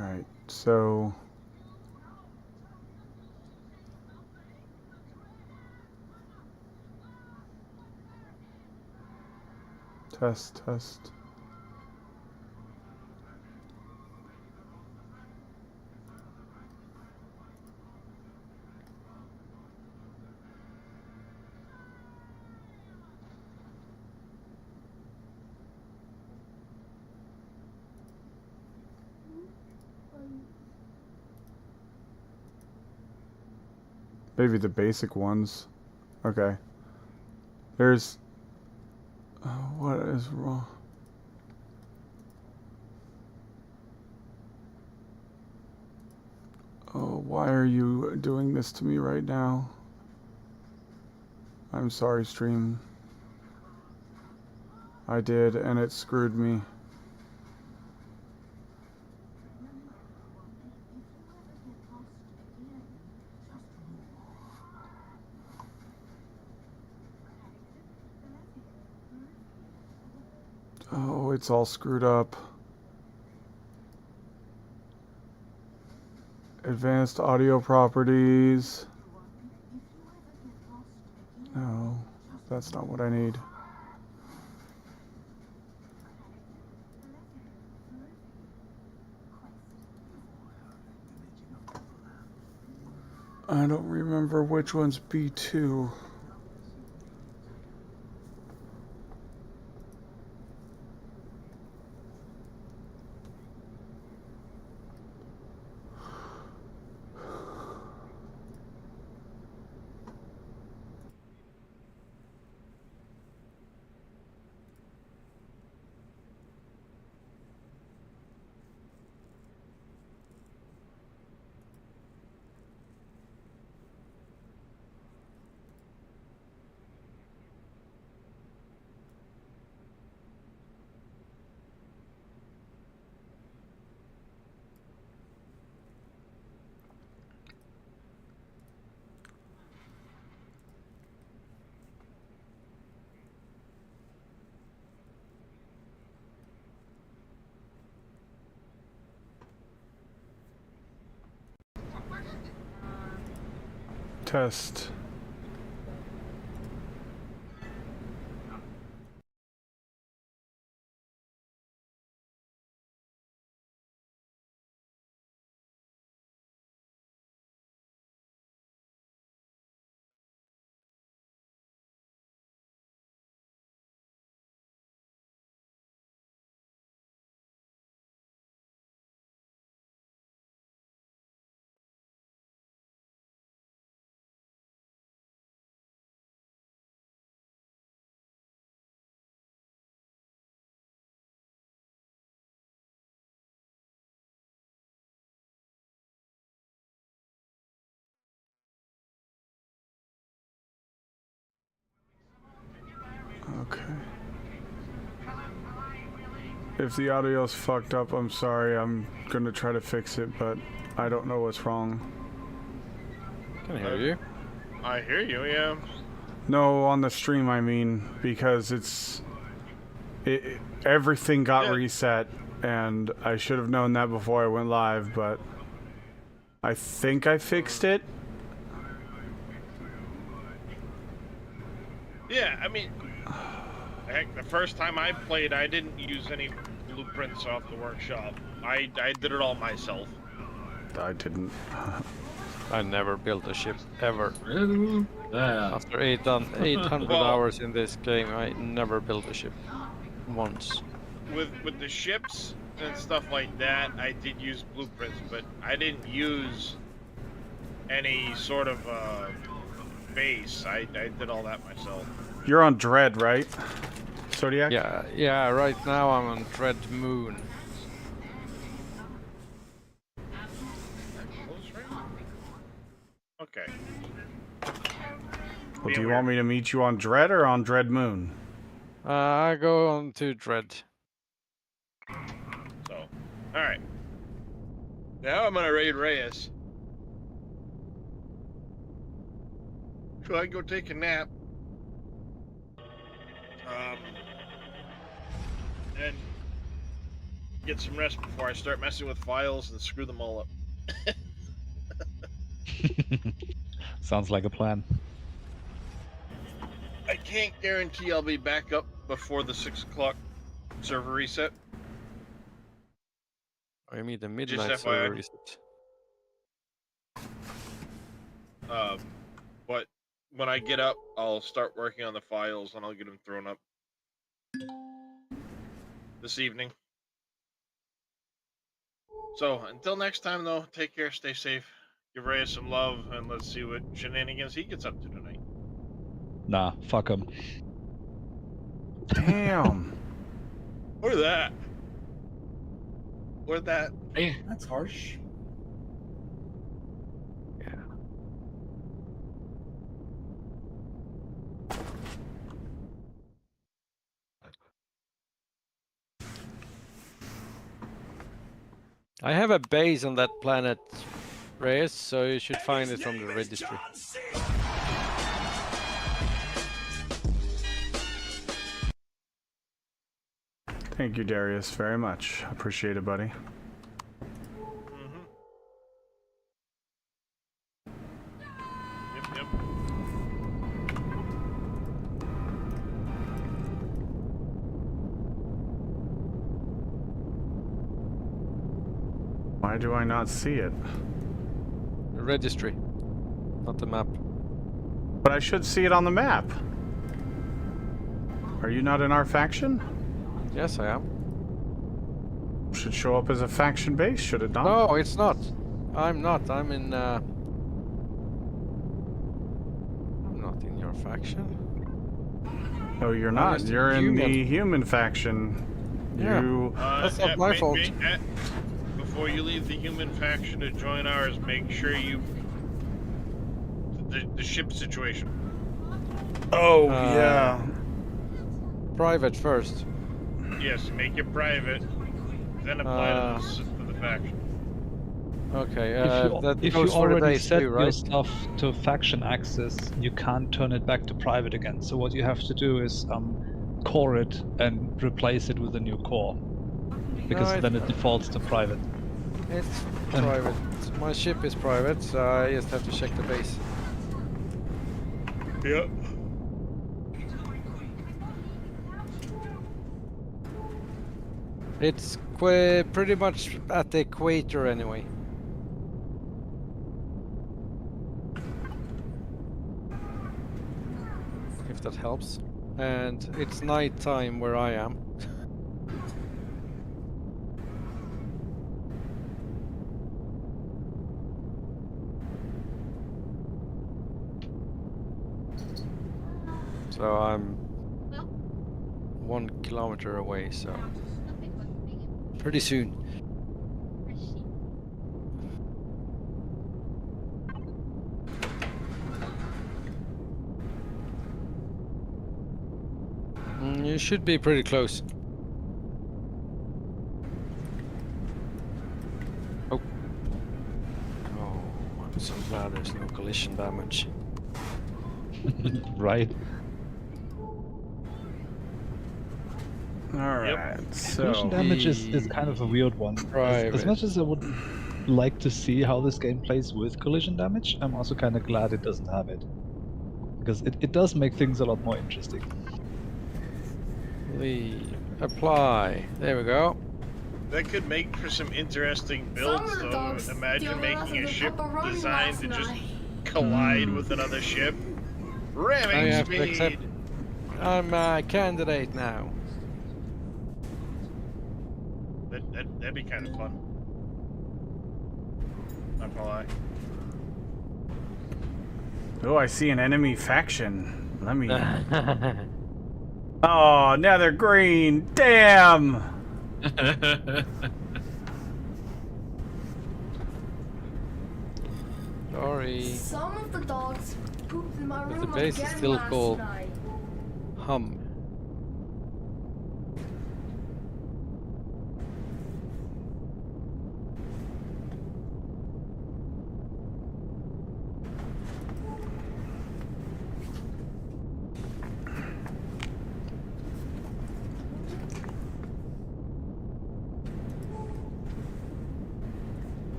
Alright, so... Test. Maybe the basic ones. Okay. There's... what is wrong? Oh, why are you doing this to me right now? I'm sorry, stream. I did, and it screwed me. Oh, it's all screwed up. Advanced audio properties. No, that's not what I need. I don't remember which one's B2. Test. Okay. If the audio's fucked up, I'm sorry. I'm gonna try to fix it, but I don't know what's wrong. Can hear you. I hear you, yeah. No, on the stream, I mean, because everything got reset, and I should have known that before I went live, but I think I fixed it. Yeah, I mean, heck, the first time I played, I didn't use any blueprints off the workshop. I did it all myself. I didn't. I never built a ship, ever. Yeah. After 800 Well, hours in this game, I never built a ship. Once. With the ships and stuff like that, I did use blueprints, but I didn't use any sort of base. I did all that myself. You're on Dread, right? Zodiac? Yeah, right now I'm on Dread Moon. Okay. Well, do you want me to meet you on Dread or on Dread Moon? I go on to Dread. So, alright. Now I'm gonna raid Reyes. So I can go take a nap. And get some rest before I start messing with files and screw them all up. Sounds like a plan. I can't guarantee I'll be back up before the 6 o'clock server reset. I mean the Just midnight FYI. server reset. But when I get up, I'll start working on the files and I'll get them thrown up this evening. So until next time, though, take care, stay safe, give Ray some love, and let's see what shenanigans he gets up to tonight. Nah, fuck him. Damn. Or that. Or that. Hey, that's harsh. I have a base on that planet, Reyes, so you should find it from the registry. Thank you, Darius, very much. Appreciate it, buddy. Mm-hmm. Yep. Why do I not see it? The registry, not the map. But I should see it on the map. Are you not in our faction? Yes, I am. Should show up as a faction base, should it not? No, it's not. I'm not. I'm in. I'm not in your faction. No, you're I'm not. just You're in human. the human faction. Yeah. You. That's not my fault. Before you leave the human faction to join ours, make sure you the ship situation. Oh yeah. Private first. Yes, make it private, then apply to the faction. Okay. If you goes for the already base set too, your right? stuff to faction access, you can't turn it back to private again. So what you have to do is core it and replace it with a new core, because No, then it defaults to private. It's private. My ship is private, so I just have to check the base. Yep. It's pretty much at the equator anyway. If that helps. And it's night time where I am. So I'm 1 kilometer away, so pretty soon. You should be pretty close. Oh. Oh, I'm so glad there's no collision damage. Right. Alright, Collision so. damage is kind of a weird one. As Private. much as I would like to see how this game plays with collision damage, I'm also kind of glad it doesn't have it. Because it does make things a lot more interesting. Leave. Apply. There we go. That could make for some interesting builds, though. Imagine making a ship designed to just collide with another ship. I Ramming have to speed! accept. I'm a candidate now. That'd be kind of fun. Not gonna lie. Oh, I see an enemy faction. Let me. Oh, now they're green. Damn. Sorry. Some of the dogs pooped in my But room the base is again still last called- night. Hum.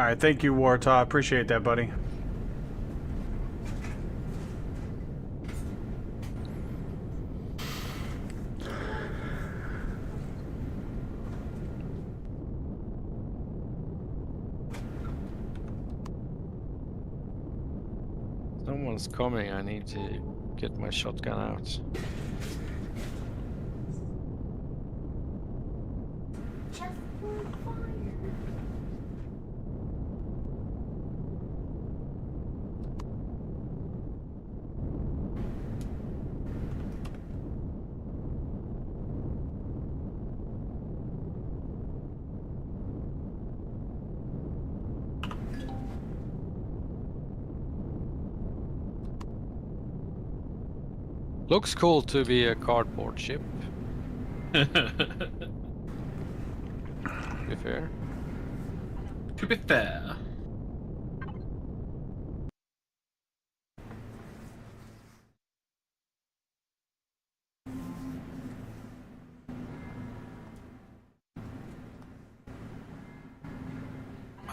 Alright, thank you, Wartaw. Appreciate that, buddy. Someone's coming. I need to get my shotgun out. Chest on fire. Looks cool to be a cardboard ship. To be fair. To be fair.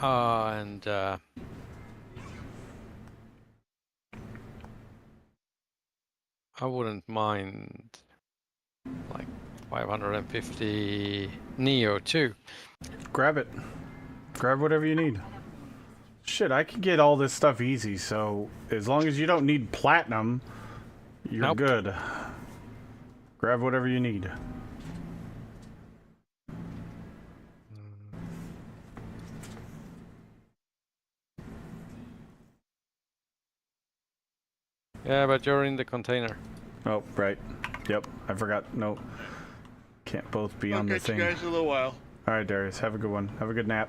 And I wouldn't mind like 550 Neo too. Grab it. Grab whatever you need. Shit, I can get all this stuff easy, so as long as you don't need platinum, you're Nope. good. Grab whatever you need. Yeah, but you're in the container. Oh, right. Yep, I forgot. No. Can't both be I'll on the catch thing. you guys in a little while. Alright, Darius, have a good one. Have a good nap.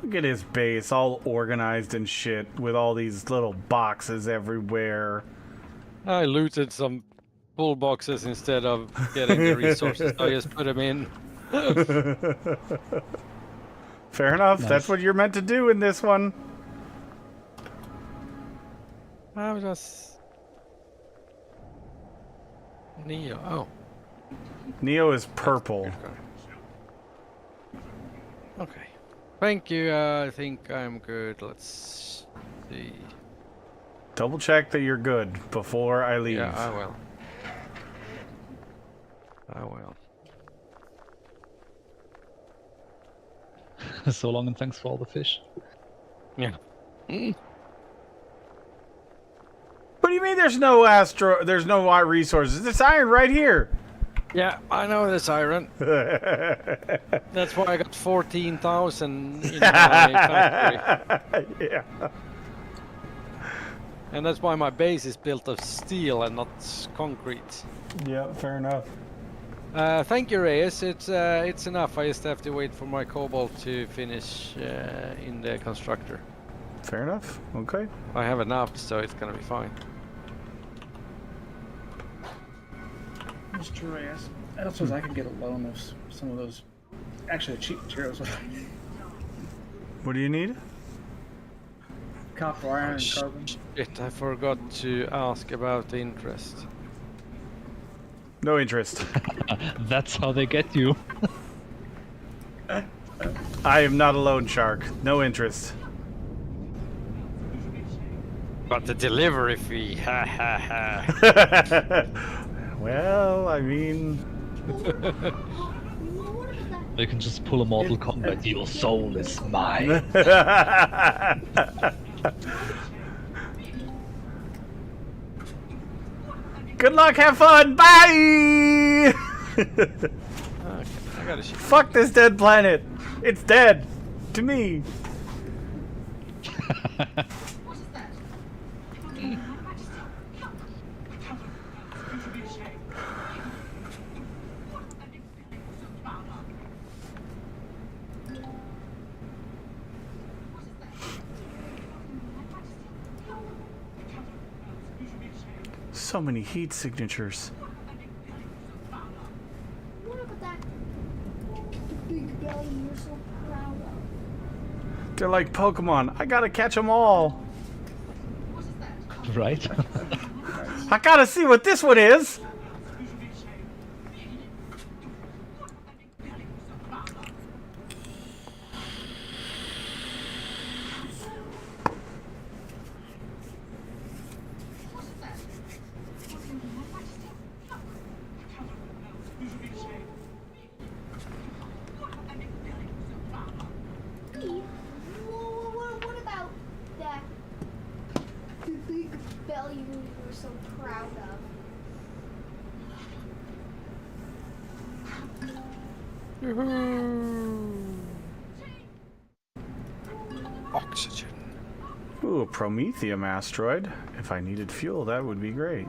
Look at his base, all organized and shit, with all these little boxes everywhere. I looted some full boxes instead of getting the resources. I just put them in. Fair enough, Nice. that's what you're meant to do in this one. I'm just Neo. Oh, Neo is purple. okay. Thank you. I think I'm good. Let's see. Double check that you're good before I leave. Yeah, I will. I will. So long and thanks for all the fish. Yeah. What do you mean there's no resources? It's iron right here. Yeah, I know this iron. That's why I got 14,000 in my factory. Yeah. And that's why my base is built of steel and not concrete. Yeah, fair enough. Thank you, Reyes. It's enough. I just have to wait for my cobalt to finish in the constructor. Fair enough. Okay. I have enough, so it's gonna be fine. Mr. Reyes, I don't suppose I could get a loan of some of those actually cheap materials. What do you need? Copper, iron, and carbon. Shit, I forgot to ask about the interest. No interest. That's how they get you. I am not a loan shark. No interest. But the delivery fee, ha ha ha. Well, I mean... You can just pull a Mortal Kombat. Your soul is mine. Good luck, have fun, bye! Okay, I gotta shoot. Fuck this dead planet. It's dead. To me. So many heat signatures. What about that big belly you're so proud of? They're like Pokemon. I gotta catch them all. What is that? Right? I gotta see what this one is! What about that big belly you were so proud of? Oxygen. Ooh, a Promethium asteroid. If I needed fuel, that would be great.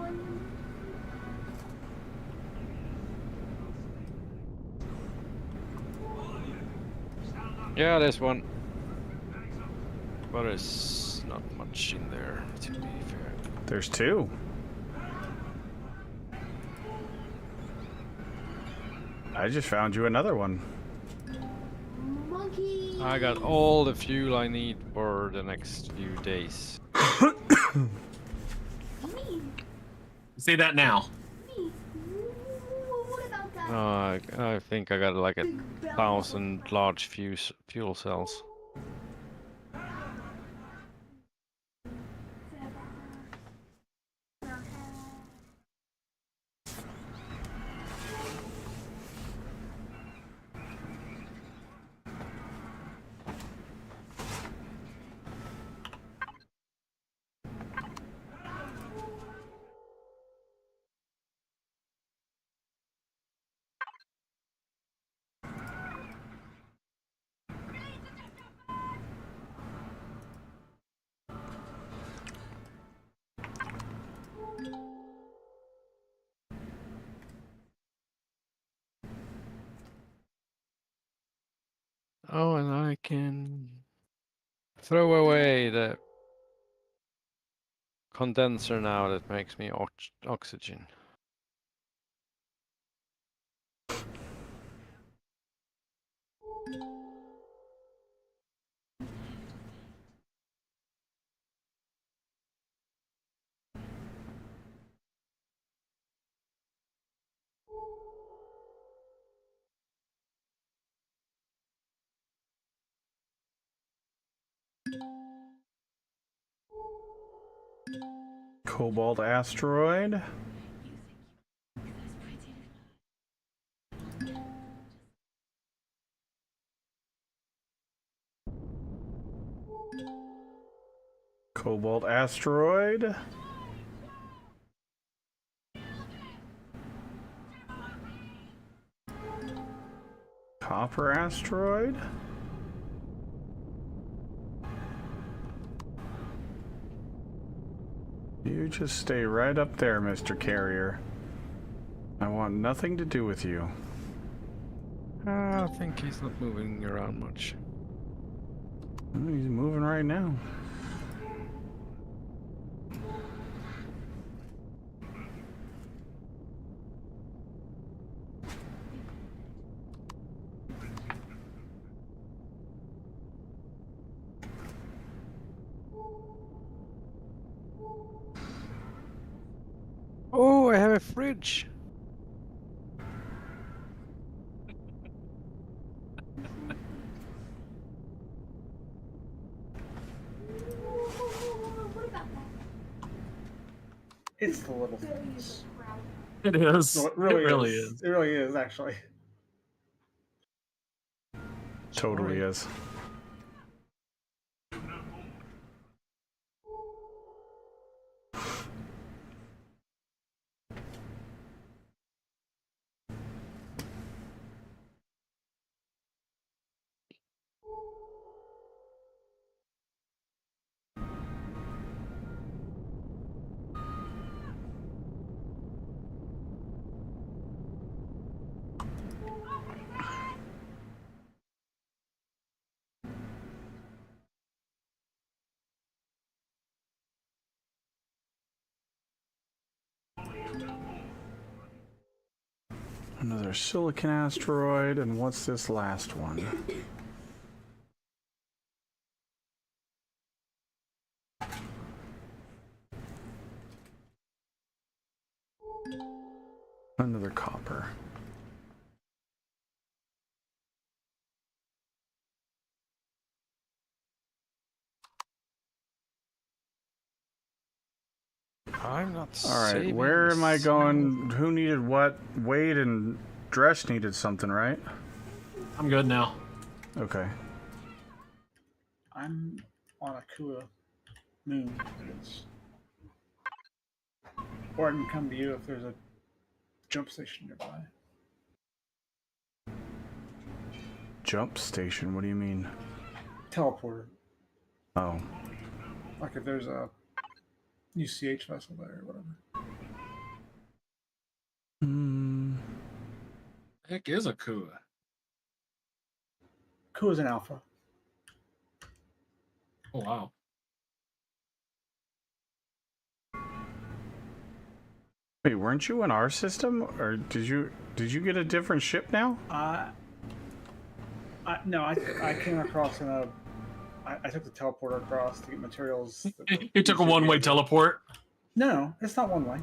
Yeah, there's one. But there's not much in there, to be fair. There's two. I just found you another one. Monkey! I got all the fuel I need for the next few days. Me! Say that now. Me! What about that I think I got like big belly? 1,000 large fuel cells. Oh, and I can throw away the condenser now that makes me oxygen. Cobalt asteroid. Cobalt asteroid. Copper asteroid. You just stay right up there, Mr. Carrier. I want nothing to do with you. I think he's not moving around much. He's moving right now. Oh, I have a fridge. What about that It's the little belly you things. were proud of? It is. No, It really is. It really is, actually. Totally is. Another silicon asteroid, and what's this last one? another copper. I'm not All right, saving where am I this. going? Who needed what? Wade and Dresh needed something, right? I'm good now. Okay. I'm on a Kua moon. It is. Or I can come to you if there's a jump station nearby. Jump station, what do you mean? Teleporter. Oh. Like if there's a UCH vessel there or whatever. Hmm. Heck is a Kua. Kua's an alpha. Oh wow. Wait, weren't you in our system, or did you get a different ship now? No, I came across in a. I took the teleporter across to get materials. You took a one-way teleport. No, it's not one way.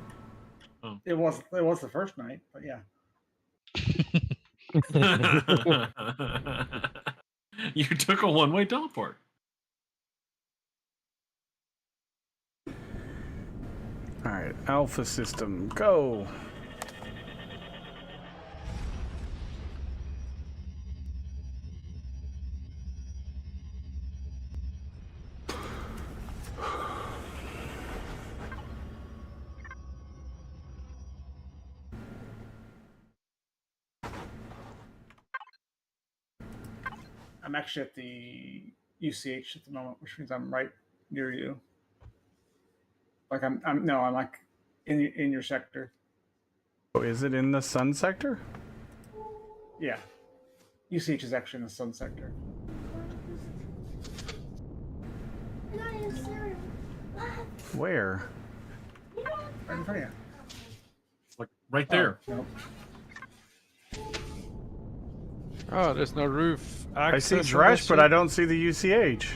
Oh. It was the first night, but yeah. You took a one-way teleport. All right, Alpha system, go. I'm actually at the UCH at the moment, which means I'm right near you. Like I'm like in your sector. Oh, is it in the sun sector? Yeah. UCH is actually in the sun sector. Where? Right in front of you. Like right there. Oh, nope. Oh, there's no roof I see access on Dresh, this but ship? I don't see the UCH.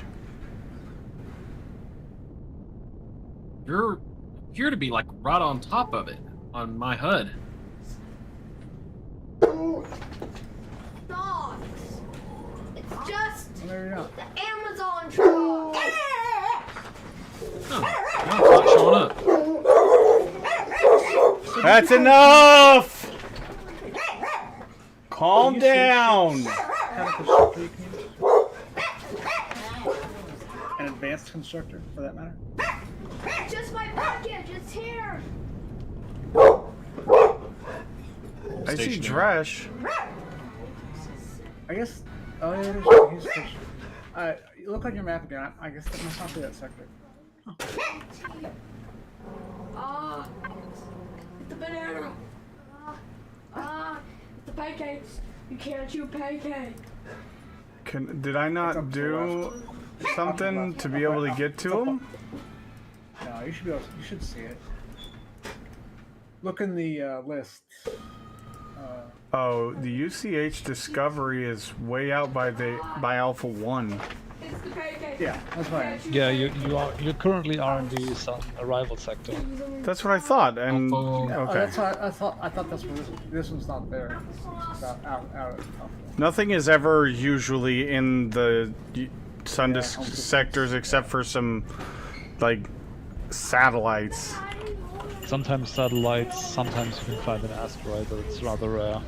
You're appear to be like right on top of it on my HUD. Dogs. It's just Well, there you go. the Amazon truck. Oh, no, it's not showing up. That's enough! Calm down! An advanced constructor, for that matter. Just my package. It's here. I see Stationary. Dresh. I guess. Oh yeah, he's fish. You look on your map again. I guess that must not be that sector. Ah, the banana. The pancakes. You can't chew pancake. Did I not do something to be able to get to him? No, you should be able. You should see it. Look in the list. Oh, the UCH Discovery is way out by Alpha 1. It's the pancake. Yeah, that's right. Yeah, you currently are in the sun arrival sector. That's what I thought, and Oh, Oh, okay. that's why I thought that's where this one's not there. It's out of Nothing is ever usually in the sun Yeah, sectors except for some, like, satellites. Sometimes satellites, sometimes you can find an asteroid, but it's rather rare.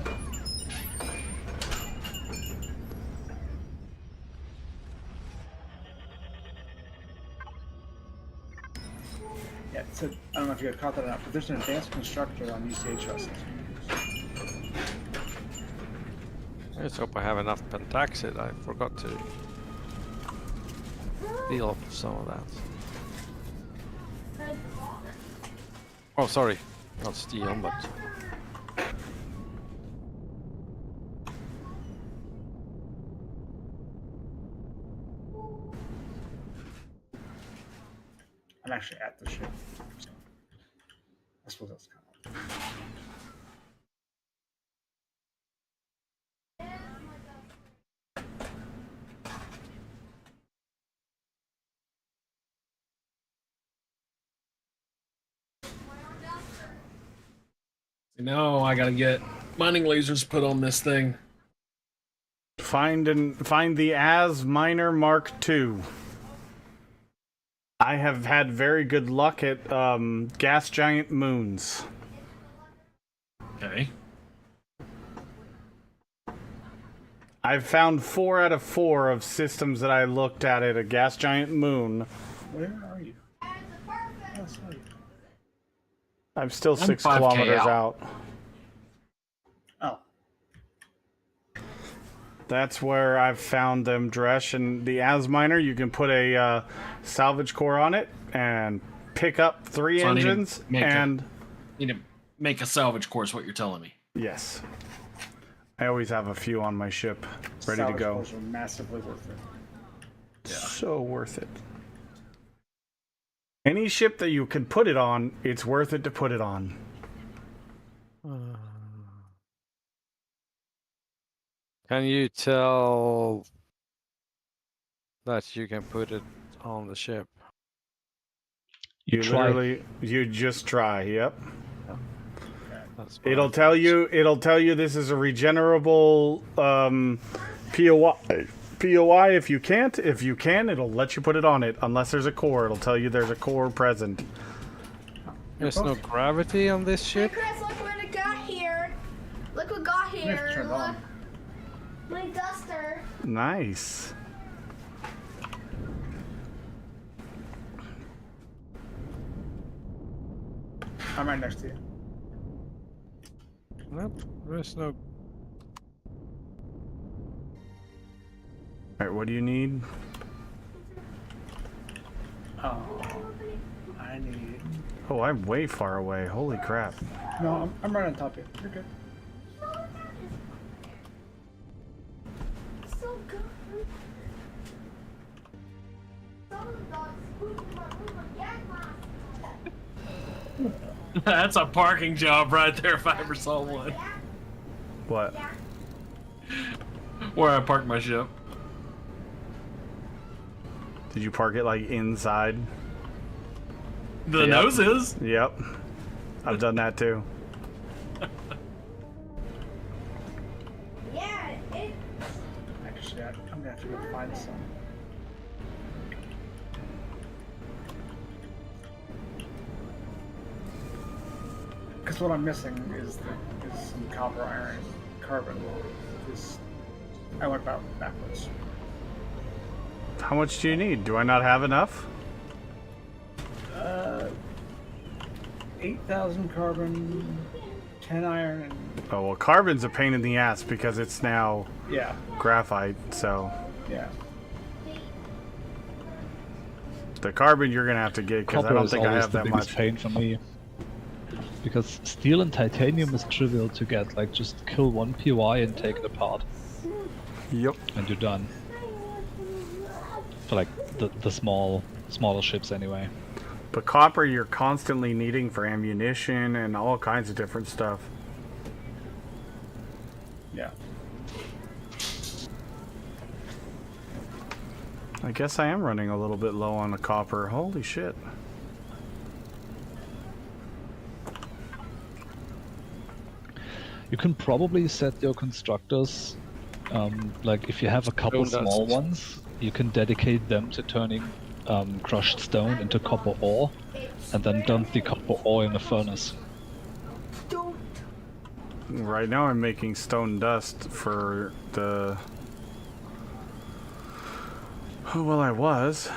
Yeah, it's I don't know if you got caught that or not, but there's an advanced constructor on UCH vessels. Let's hope I have enough pentaxid. I forgot to deal off some of that. Oh, sorry. Not steel, but... I'm actually at the ship. So I suppose that's kind of. No, I gotta get mining lasers put on this thing. Find the As Miner Mark II. I have had very good luck at gas giant moons. Okay. I've found 4 out of 4 of systems that I looked at a gas giant moon. Where are you? Oh, I saw you. I'm still I'm 6 5K kilometers out. out. Oh, That's where I've found them, Dresh. And the As Miner, you can put a salvage core on it and pick up 3 So I need to engines make and... Need to make a salvage course, what you're telling me. Yes. I always have a few on my ship ready to salvage go. cores are massively worth it. So worth it. Any ship that you can put it on, it's worth it to put it on. Can you tell that you can put it on the ship? You Try. literally, you just try. Yep. That's what It'll I tell thought. you. It'll tell you this is a regenerable POI. POI if you can't. If you can, it'll let you put it on it. Unless there's a core, it'll tell you there's a core present. There's no gravity on this Hey ship? Chris, look what I got here. Look what got here. Turn it Look. on. My duster. Nice. I'm right next to you. Nope, there's no. All right. What do you need? Oh, I need. Oh, I'm way far away. Holy crap. No, I'm right on top of you. You're good. So good. Some of the dogs pooped in my room again last That's a parking job right there if I ever saw one. What? Where I park my ship. Did you park it like inside? The Yep. noses. Yep. I've done that too. Yeah, it. Actually, I'm gonna have to go find some. Because what I'm missing is some copper, iron, carbon. Because I went backwards. How much do you need? Do I not have enough? 8,000 carbon, 10 iron, and Oh, well, carbon's a pain in the ass because it's now yeah, graphite, so yeah. the carbon you're gonna have to get because I Copper don't is think I always have the that biggest much. pain for me. Because steel and titanium is trivial to get. Like, just kill one POI and take it apart, Yep. and you're done. For like the smaller ships anyway. But copper you're constantly needing for ammunition and all kinds of different stuff. Yeah. I guess I am running a little bit low on the copper. Holy shit. You can probably set your constructors, like if you have a couple Stone small dust. ones, you can dedicate them to turning crushed stone into copper ore, and then dump the copper ore in a furnace. Don't. Right now I'm making stone dust for the... Oh, well, I was.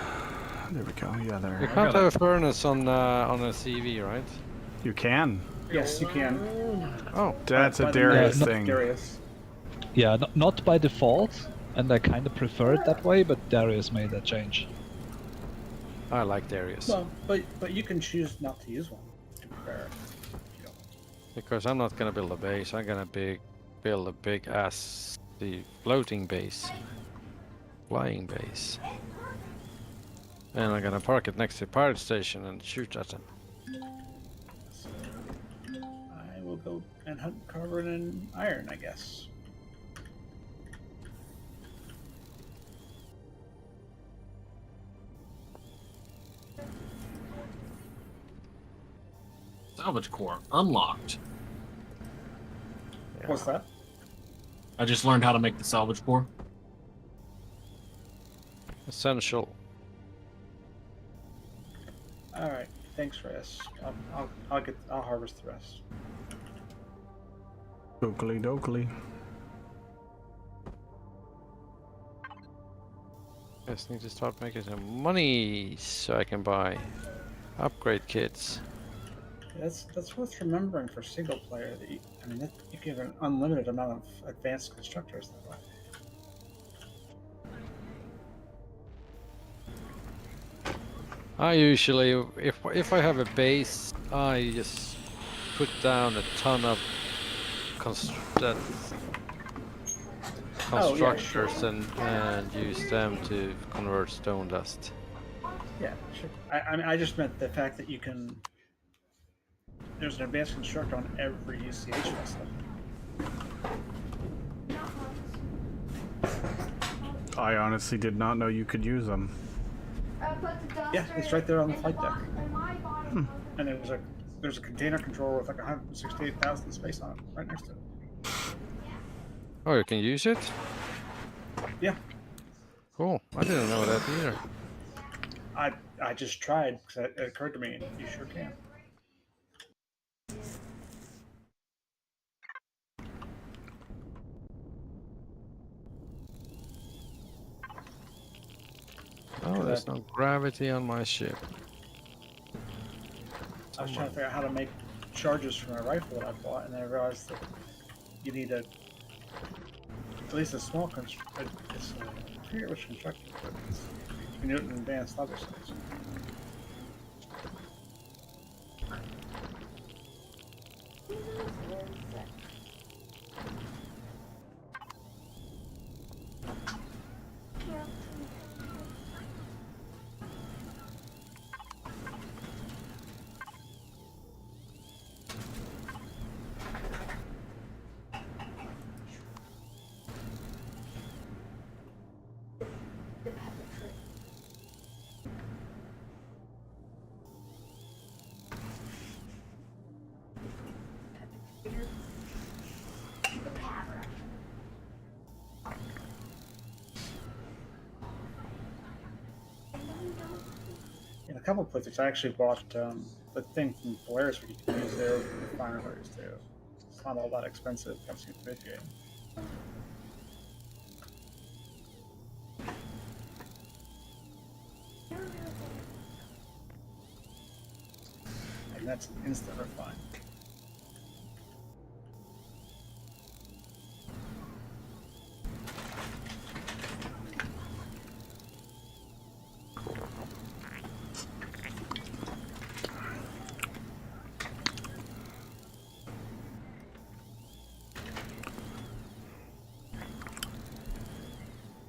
There we go. Yeah, You there. can't have a furnace on a CV, right? You can. Yes, you can. Oh, That's By a the Darius no- thing. Darius. Yeah, not by default, and I kind of prefer it that way, but Darius made that change. I like Darius. Well, but you can choose not to use one. To be fair. You don't. Because I'm not gonna build a base, I'm gonna build a big ass the floating base. Flying base. And I'm gonna park it next to the pirate station and shoot at them. So, I will go and hunt carbon and iron, I guess. Salvage core unlocked. What's that? I just learned how to make the salvage core. Essential. All right. Thanks, Reyes. I'll harvest the rest. Dokely dokely. Just need to start making some money so I can buy upgrade kits. That's worth remembering for single player. That you can have an unlimited amount of advanced constructors that way. I usually, if I have a base, I just put down a ton of constructors and use them to convert stone dust. Yeah, sure. I just meant the fact that you can. There's an advanced constructor on every UCH vessel. I honestly did not know you could use them. Yeah, it's right there on the flight deck. And there's a container controller with like 168,000 space on it, right next to it. Oh, you can use it? Yeah, Cool. I didn't know that either. I just tried because it occurred to me. You sure can. Oh, there's no gravity on my ship. I was trying to figure out how to make charges for my rifle that I bought, and then I realized that you need at least a small construction. I forget which construction, but you can do it in advanced obviously. So. In a couple of places, I actually bought the thing from Polaris where you can use their refineries too. It's not all that expensive once you appreciate it. And that's an instant refine.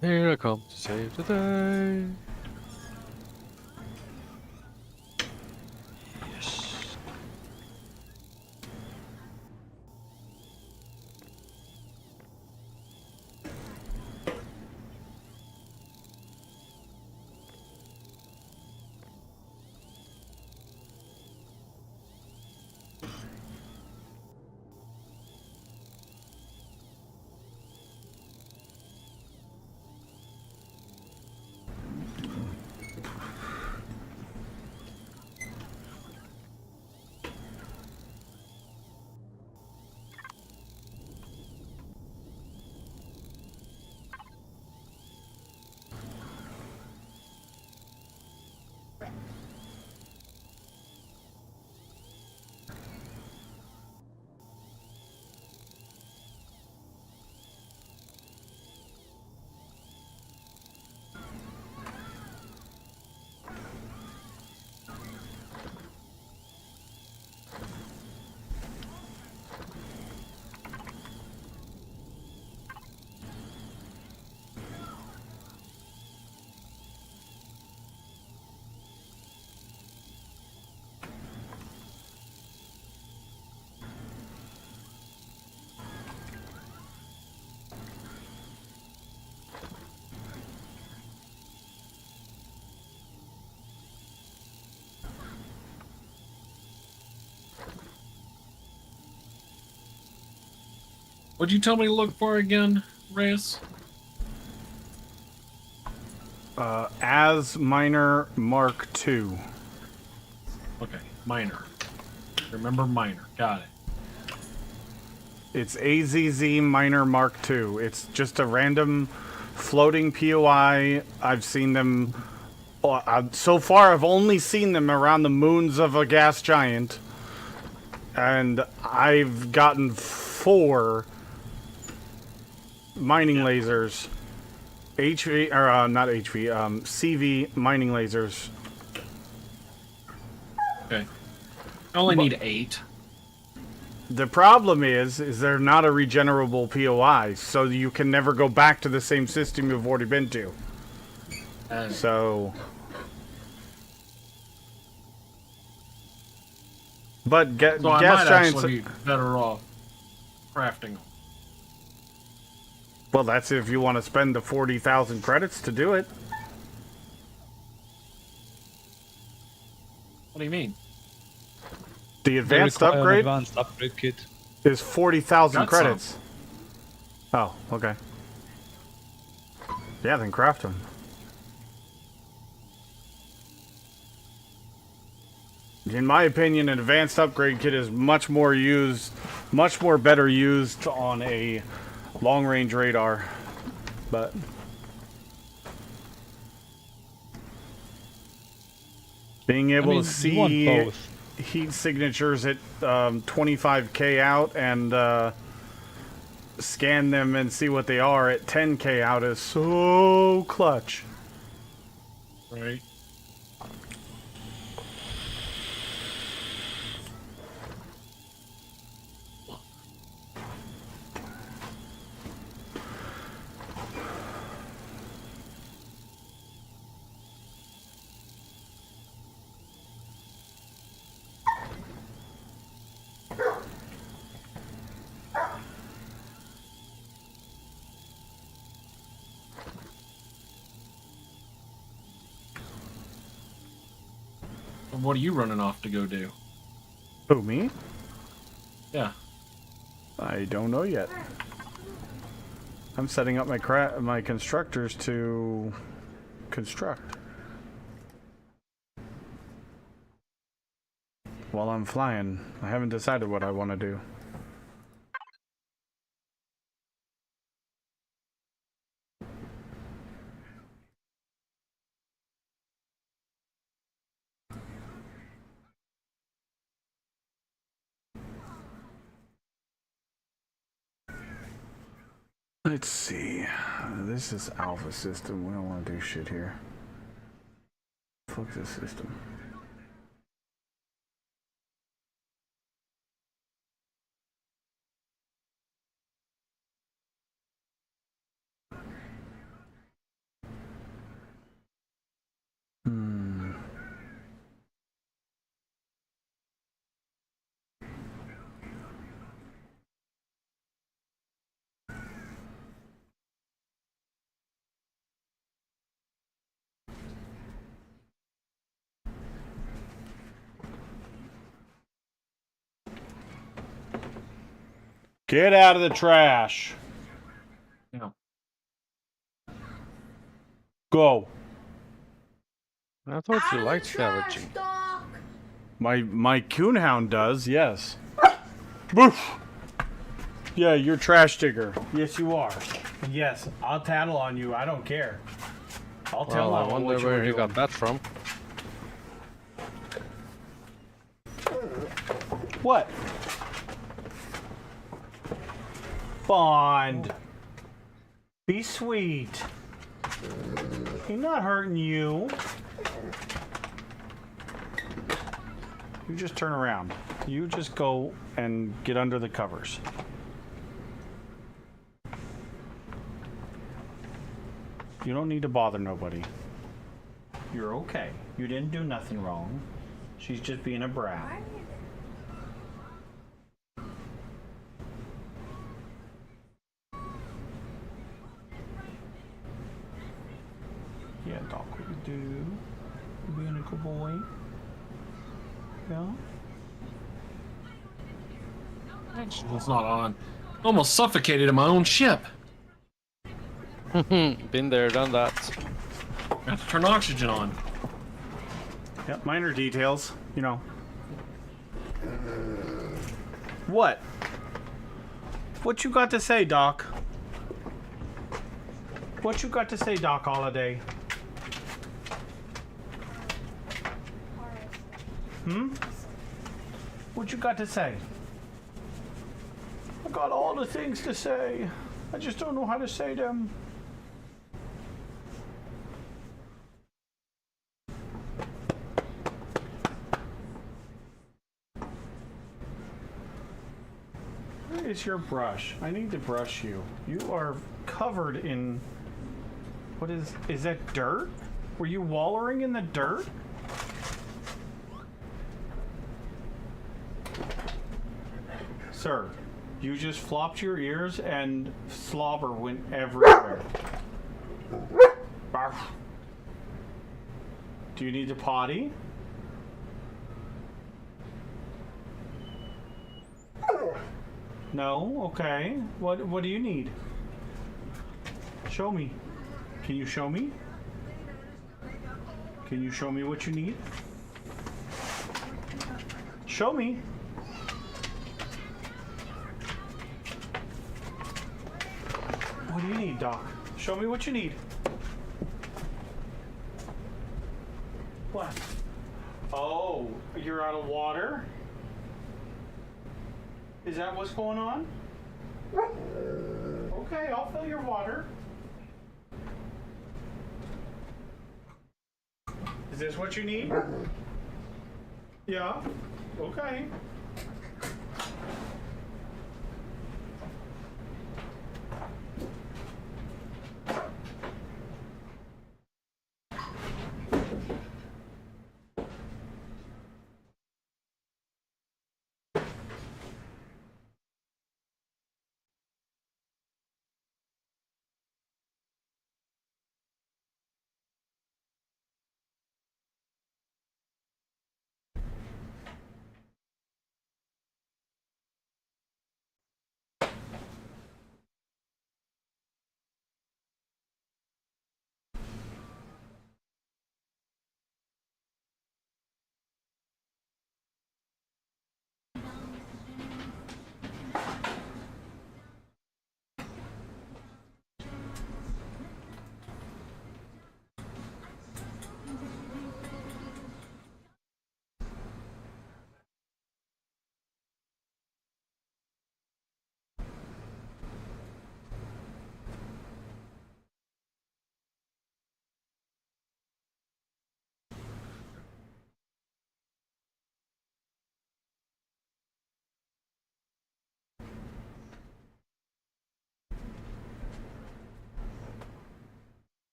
Here I come to save the day. Yes. What'd you tell me to look for again, Reyes? As Minor Mark II. Okay, minor. Remember minor. Got it. It's AZZ Minor Mark II. It's just a random floating POI. I've seen them. So far, I've only seen them around the moons of a gas giant. And I've gotten 4 mining lasers. HV, or not HV, CV mining lasers. Okay. I only need 8. The problem is they're not a regenerable POI, so you can never go back to the same system you've already been to. So... But so gas I might giants... actually be better off crafting them. Well, that's if you want to spend the 40,000 credits to do it. What do you mean? The They advanced require an upgrade advanced upgrade kit. is 40,000 Got credits. Oh, okay. Yeah, then craft them. In my opinion, an advanced upgrade kit is much more better used on a long-range radar. But being able to you want see both. heat signatures at 25k out and scan them and see what they are at 10k out is so clutch. Right. What are you running off to go do? Who, me? Yeah. I don't know yet. I'm setting up my constructors to construct. While I'm flying, I haven't decided what I want to do. Let's see. This is alpha system. We don't want to do shit here. Fuck this system. Get out of the trash. Yeah. Go. I thought you liked scavenging. My coonhound does, yes. Boof. Yeah, you're trash digger. Yes, you are. Yes, I'll tattle on you. I don't care. I'll tell Well, I him wonder what you where were he doing. got that from. What? Bond. Be sweet. He's not hurting you. You just turn around. You just go and get under the covers. You don't need to bother nobody. You're okay. You didn't do nothing wrong. She's just being a brat. Yeah, Doc, what you do? You being a good boy? Yeah? It's not on. Almost suffocated in my own ship. Been there, done that. I have to turn oxygen on. Yep, minor details, you know. What? What you got to say, Doc? What you got to say, Doc Holiday? What you got to say? I got all the things to say. I just don't know how to say them. Where is your brush? I need to brush you. You are covered in... What is that dirt? Were you wallowing in the dirt? Sir, you just flopped your ears and slobber went everywhere. Barf. Do you need to potty? No? Okay. What do you need? Show me. Can you show me? Can you show me what you need? Show me. What do you need, Doc? Show me what you need. What? Oh, you're out of water? Is that what's going on? Okay, I'll fill your water. Is this what you need? Yeah. Okay.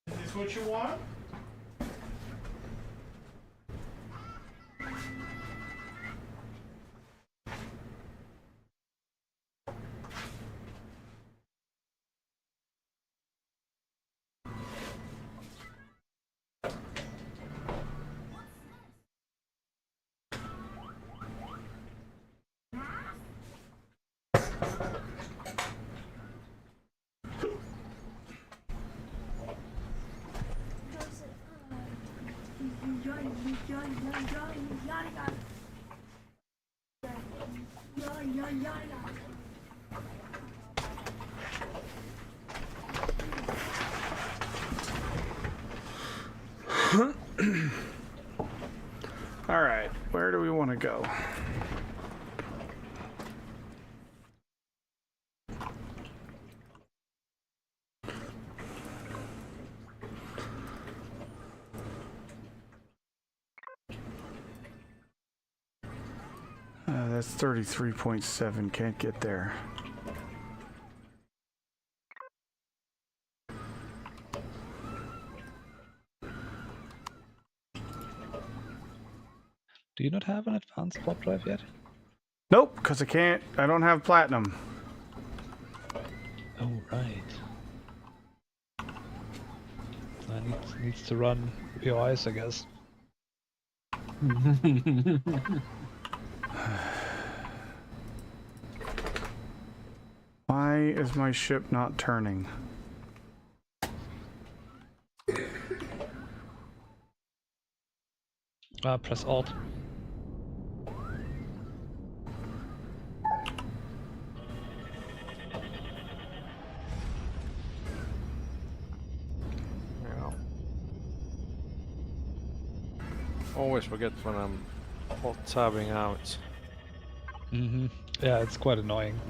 Is this what you want? All right, where do we want to go? That's 33.7, can't get there. Do you not have an advanced spot drive yet? Nope, because I don't have platinum. Oh, right. Needs to run POIs, I guess. Why is my ship not turning? Press Alt. Yeah. Always forget when I'm tabbing out. Yeah, it's quite annoying.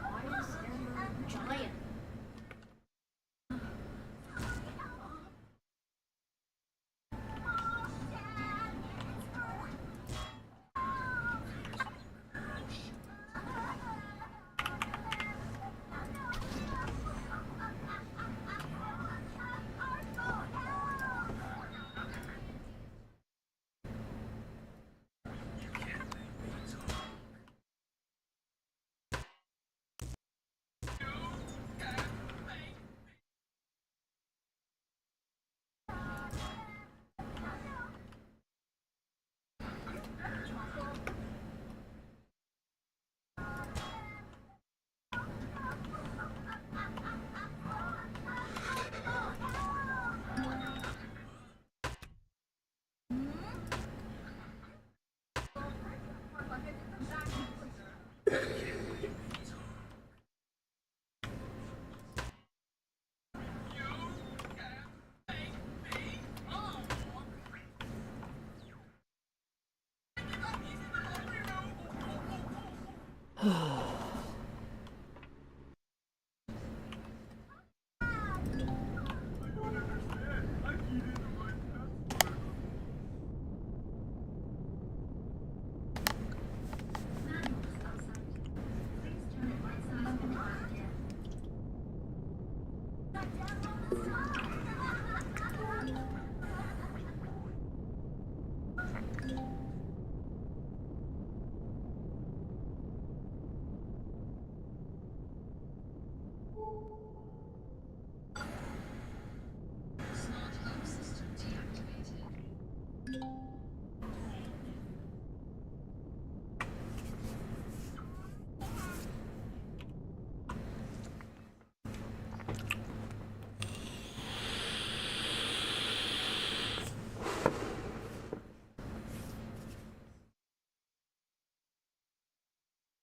Why is Ember giant?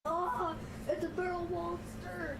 Oh, it's a barrel monster!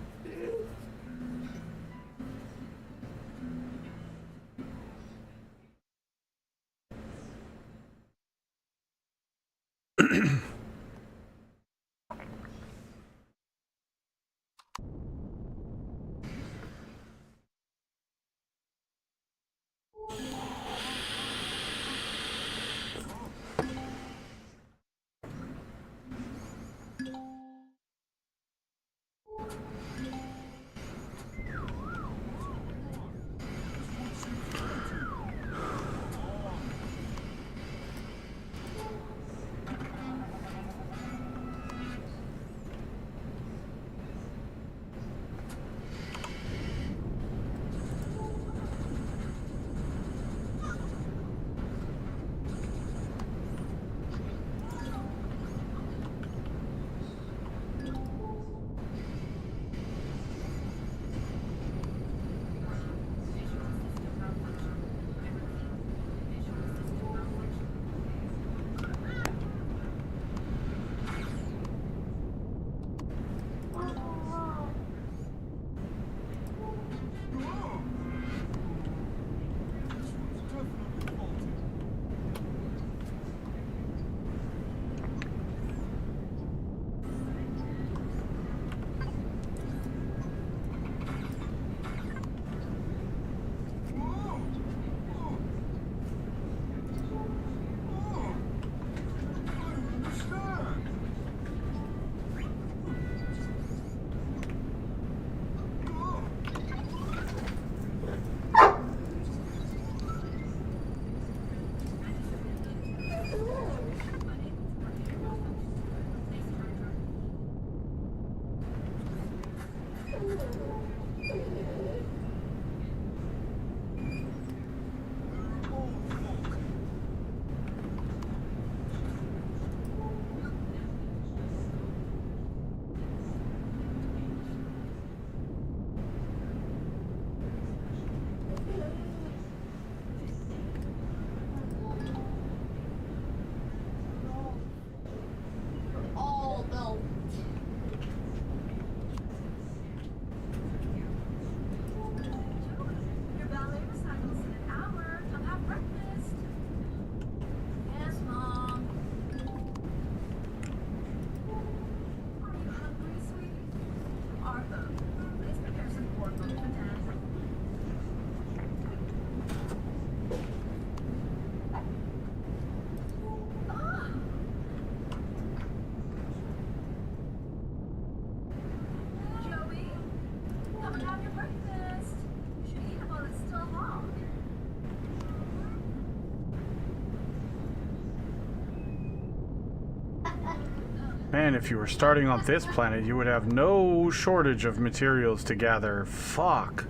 Man, if you were starting on this planet, you would have no shortage of materials to gather. Fuck.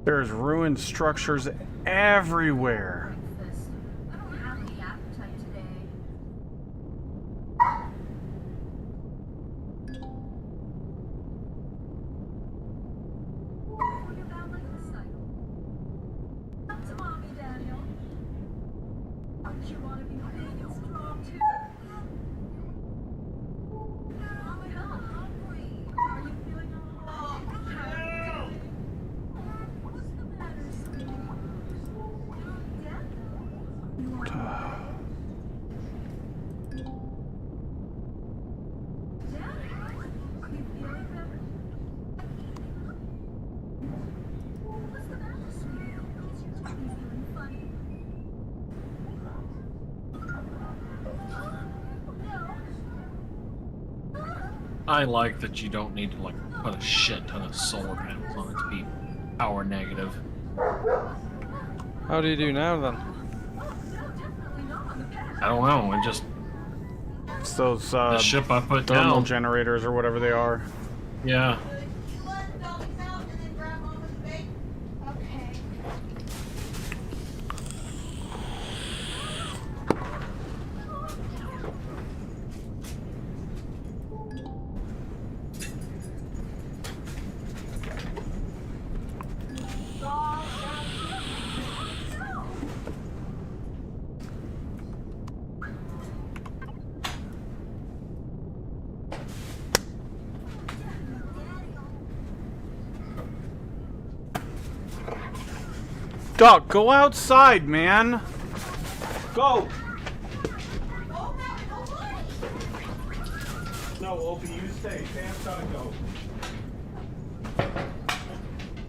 There's ruined structures everywhere. I don't have any appetite today. What about like the cycle? Up to mommy, Daniel. Don't you want to be big and strong too? Mama, I'm hungry. Are you feeling alright? What's the matter, sweetie? Daniel? You want Daniel? Are you feeling better? What's the matter, sweetie? Is your tummy feeling funny? I like that you don't need to like put a shit ton of solar panels on it to be power negative. How do you do now then? I don't know. It just It's those the ship I put thermal down. generators or whatever they are. Yeah. Okay. Doc, go outside, man. Go. No, Opie, you stay. Sam's gotta go.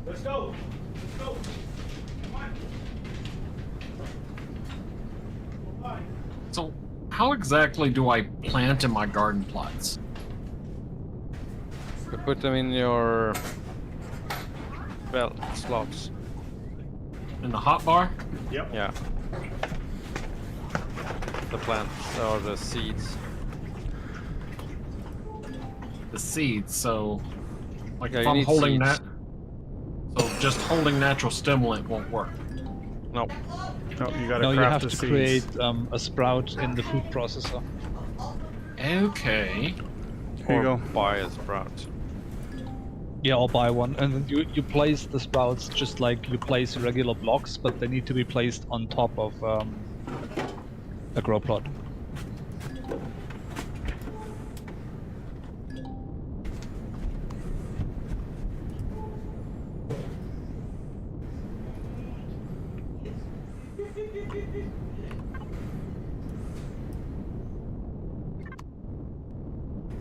Let's go. Let's go. Come on. Come on. So how exactly do I plant in my garden plots? You put them in your belt slots. In the hotbar? Yep. Yeah. The plants or the seeds. The seeds, so like Yeah, if you I'm need holding seeds. that, so just holding natural stimulant won't work. No. No, you gotta No, you craft have the to seeds. create a sprout in the food processor. Okay. Here you Or go. buy a sprout. Yeah, or buy one, and then you place the sprouts just like you place regular blocks, but they need to be placed on top of a grow plot.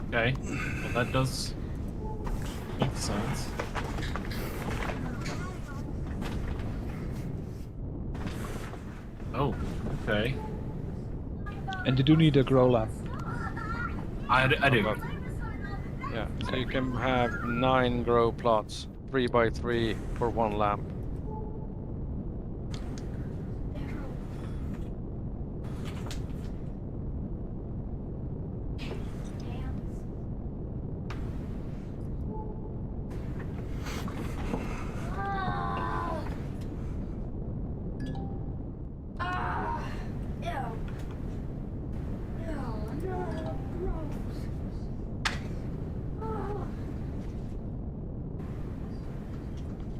Okay. Well, that does make sense. Oh, okay. And you do need a grow lamp. I do. Yeah. So you can have 9 grow plots, 3 by 3 for 1 lamp.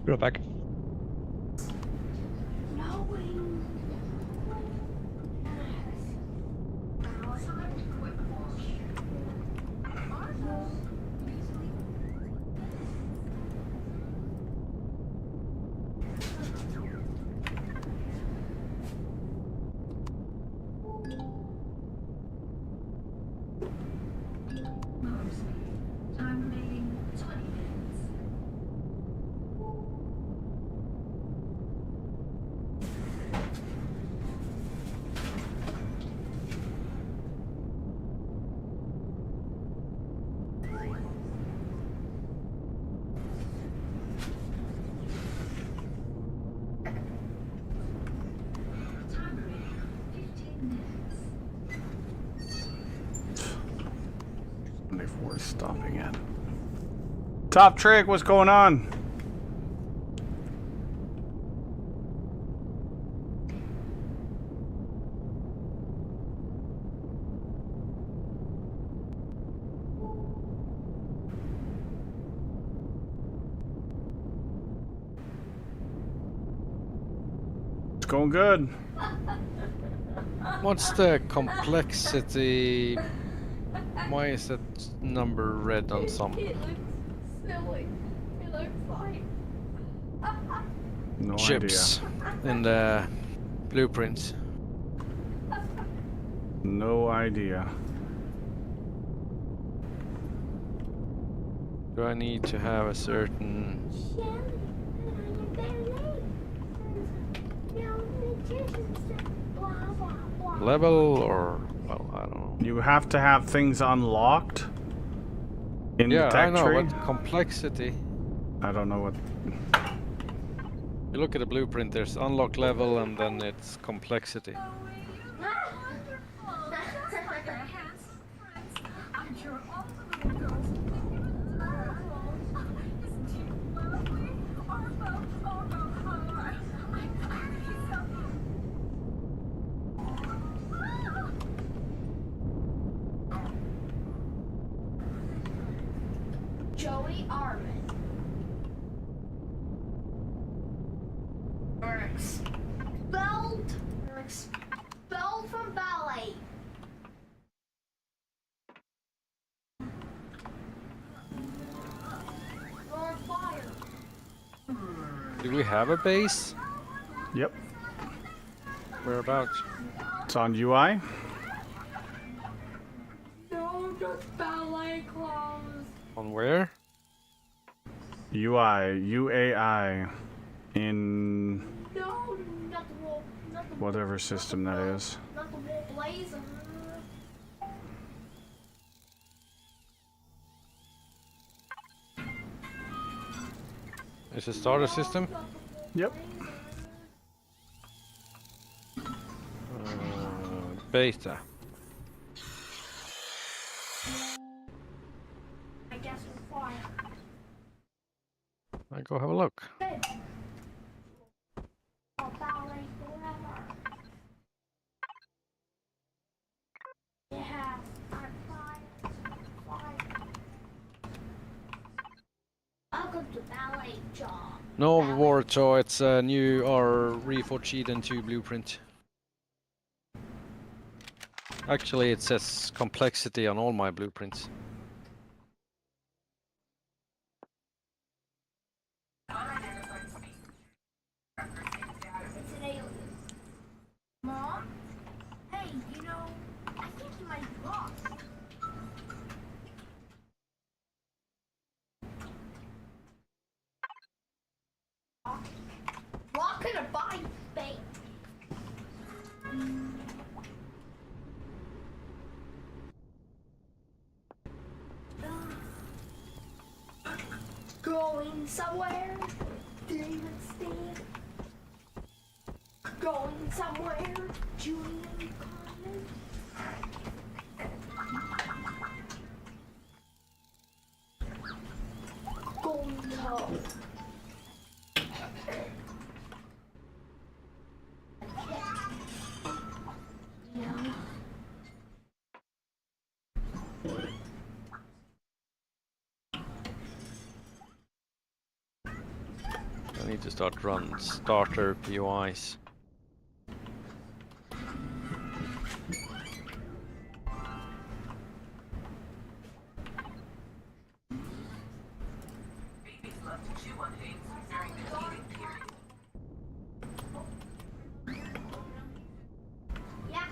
Grow back. I'm waiting 20 minutes. Stopping it. Top Trick, what's going on? It's going good. What's the complexity? Why is that number red on some? It looks silly. It looks like. No Chips in the blueprints. idea. No idea. Do I need to have a certain level or, well, I don't know. You have to have things unlocked in the Yeah, I tech know, tree. but complexity. I don't know what. You look at the blueprint, there's unlock level and then it's complexity. I'm sure all the little girls think you're adorable. Isn't he lovely? Joey Armin. You're expelled from ballet. You're on fire. Do we have a base? Yep. Whereabouts? It's on UI. No, just ballet clothes. On where? UI. UAI. In No, not the wool. Not the whatever system that is. Not the wool blazer. Is it starter system? Yep. Beta. I guess we're fire. I go have a look. Good. Oh, ballet forever. Yeah, I'm fire. Fire. Welcome to ballet job. No reward, so it's a new or Reforged and 2 blueprint. Actually, it says complexity on all my blueprints. It's an alien. Mom? Hey, you know, I think you might be lost. Walking a bike, babe. Going somewhere? David Stan. Going somewhere? Julian Carmen. Going home. I need to start run starter POIs. Yeah.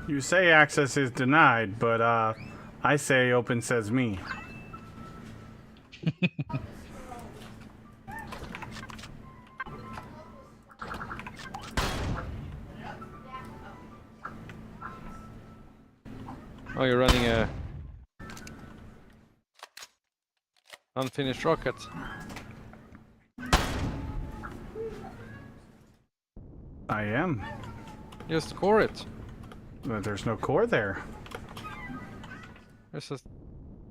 You say access is denied, but I say open says me. Oh, you're running a unfinished rocket. I am. Just core it. But there's no core there. There's just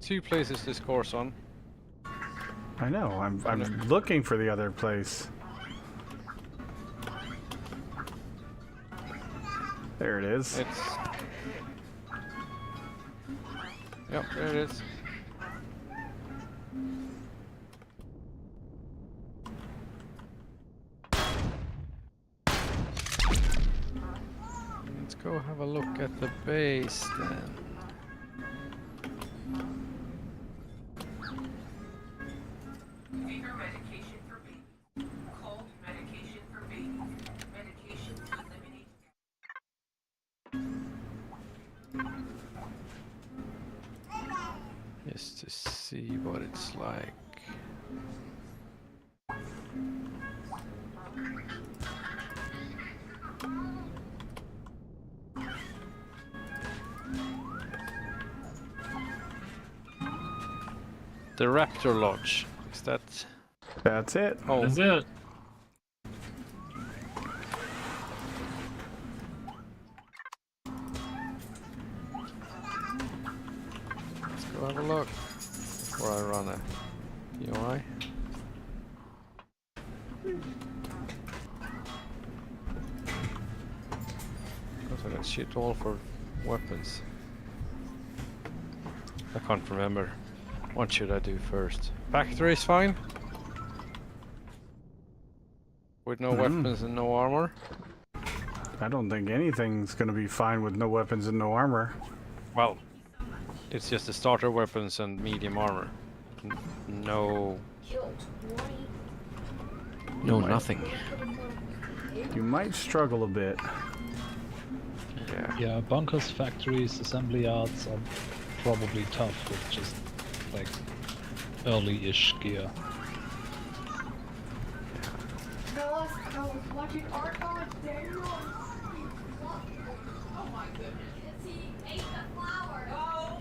2 places this core's on. I know. I'm looking for the other place. There it is. It's... Yep, there it is. Let's go have a look at the base then. Fever medication for baby. Cold medication for baby. Medication to eliminate. Just to see what it's like. The Raptor Lodge. Is that... That's it. Oh, That's it. let's go have a look before I run a UI. Because I got shit all for weapons. I can't remember. What should I do first? Factory is fine. With no weapons and no armor. I don't think anything's gonna be fine with no weapons and no armor. Well, it's just the starter weapons and medium armor. No. No, nothing. You might struggle a bit. Yeah. Yeah, bunkers, factories, assembly yards are probably tough with just like early-ish gear. Fellas, I was watching art on Daniel. Oh my goodness. He ate the flower. Oh.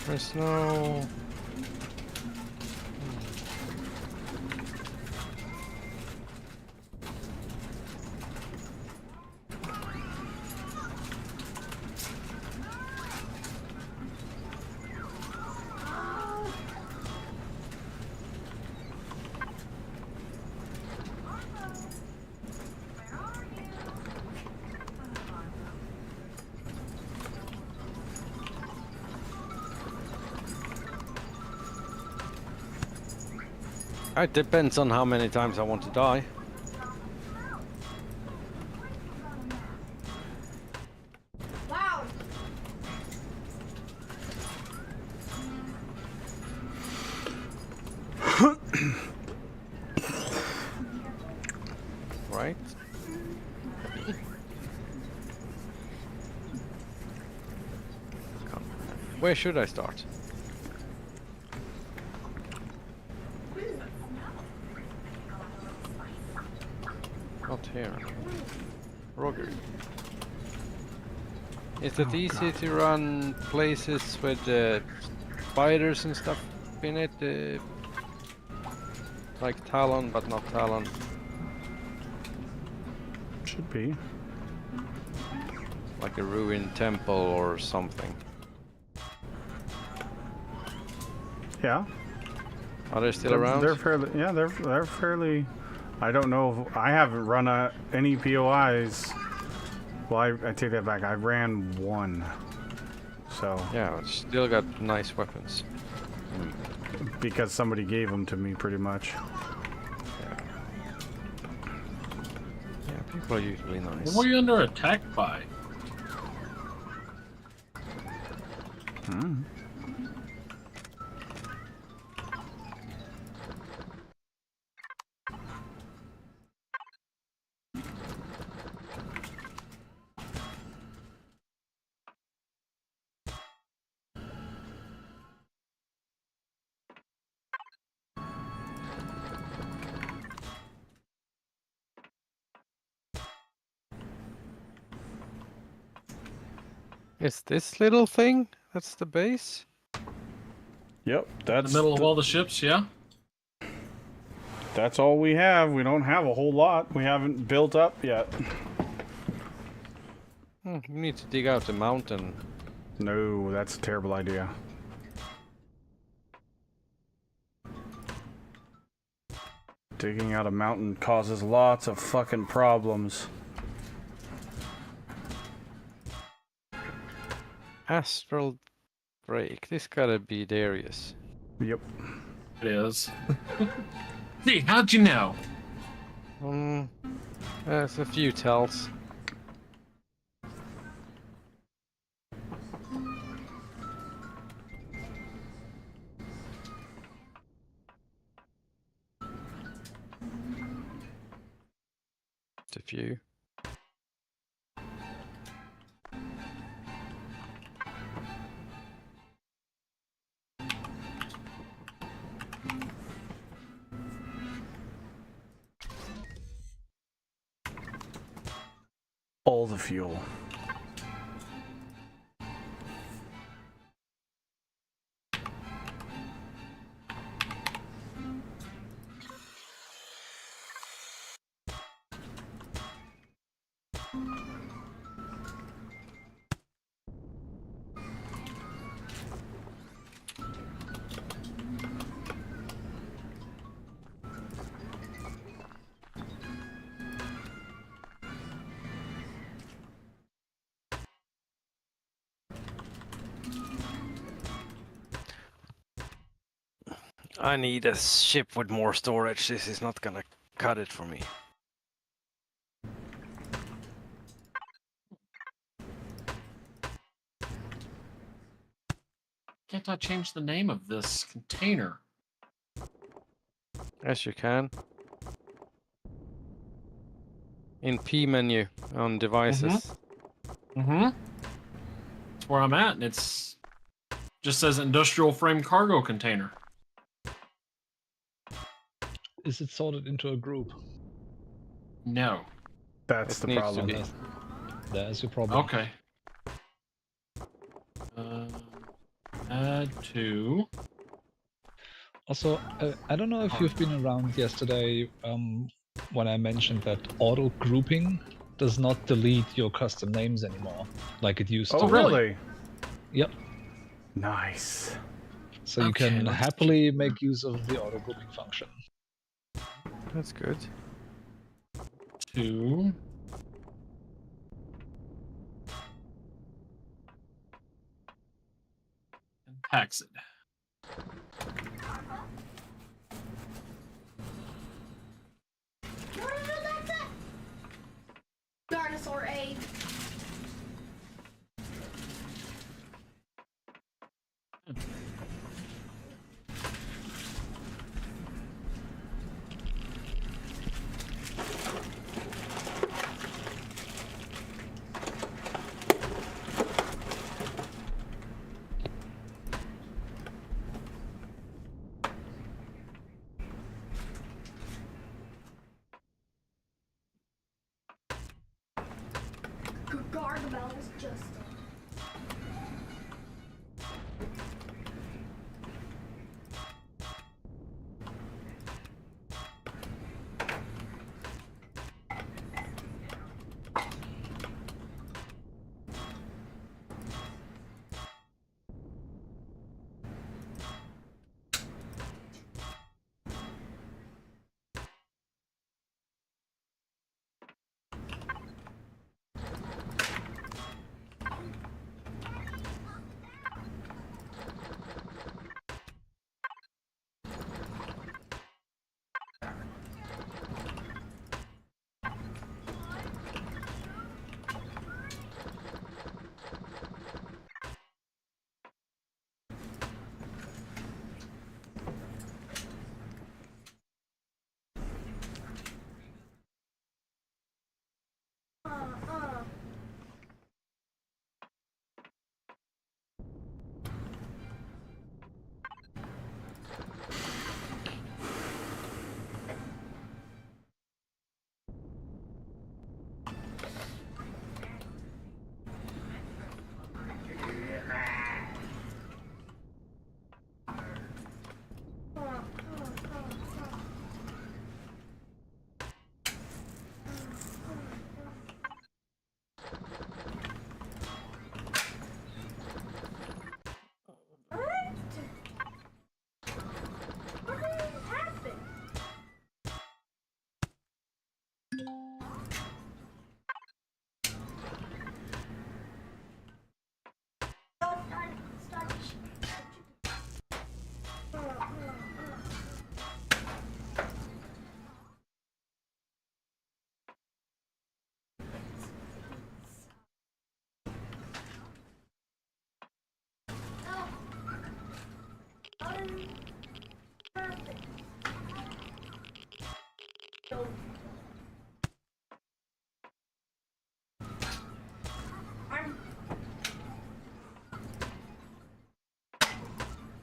There's no... It depends on how many times I want to die. Loud. Right? Where should I start? Not here. Roger. Is it easy to run places with spiders and stuff in it? Like Talon, but not Talon. Should be. Like a ruined temple or something. Yeah. Are they still around? They're fairly. Yeah, they're fairly. I don't know. If, I haven't run any POIs. Well, I take that back. I ran one. So. Yeah, it's still got nice weapons. Because somebody gave them to me, pretty much. Yeah, people are usually nice. What were you under attack by? Hmm. Is this little thing? That's the base? Yep, In that's the middle of all the ships, yeah? that's all we have. We don't have a whole lot. We haven't built up yet. We need to dig out the mountain. No, that's a terrible idea. Digging out a mountain causes lots of fucking problems. Astral break. This gotta be Darius. Yep. It is. See, how'd you know? There's a few tells. Just a few. All the fuel. I need a ship with more storage. This is not gonna cut it for me. Can't I change the name of this container? Yes, you can. In P menu on devices. Mm-hmm. That's where I'm at, and it's just says industrial frame cargo container. Is it sorted into a group? No. That's It the needs to problem. be. There's your problem. Okay. Add to. Also, I don't know if you've been around yesterday when I mentioned that auto grouping does not delete your custom names anymore, like it used Oh, to. really? Yep. Nice. So you Okay, can let's happily make use of the auto grouping function. That's good. To. And tax it. No, that's it! Dinosaur aid. Gargamel was just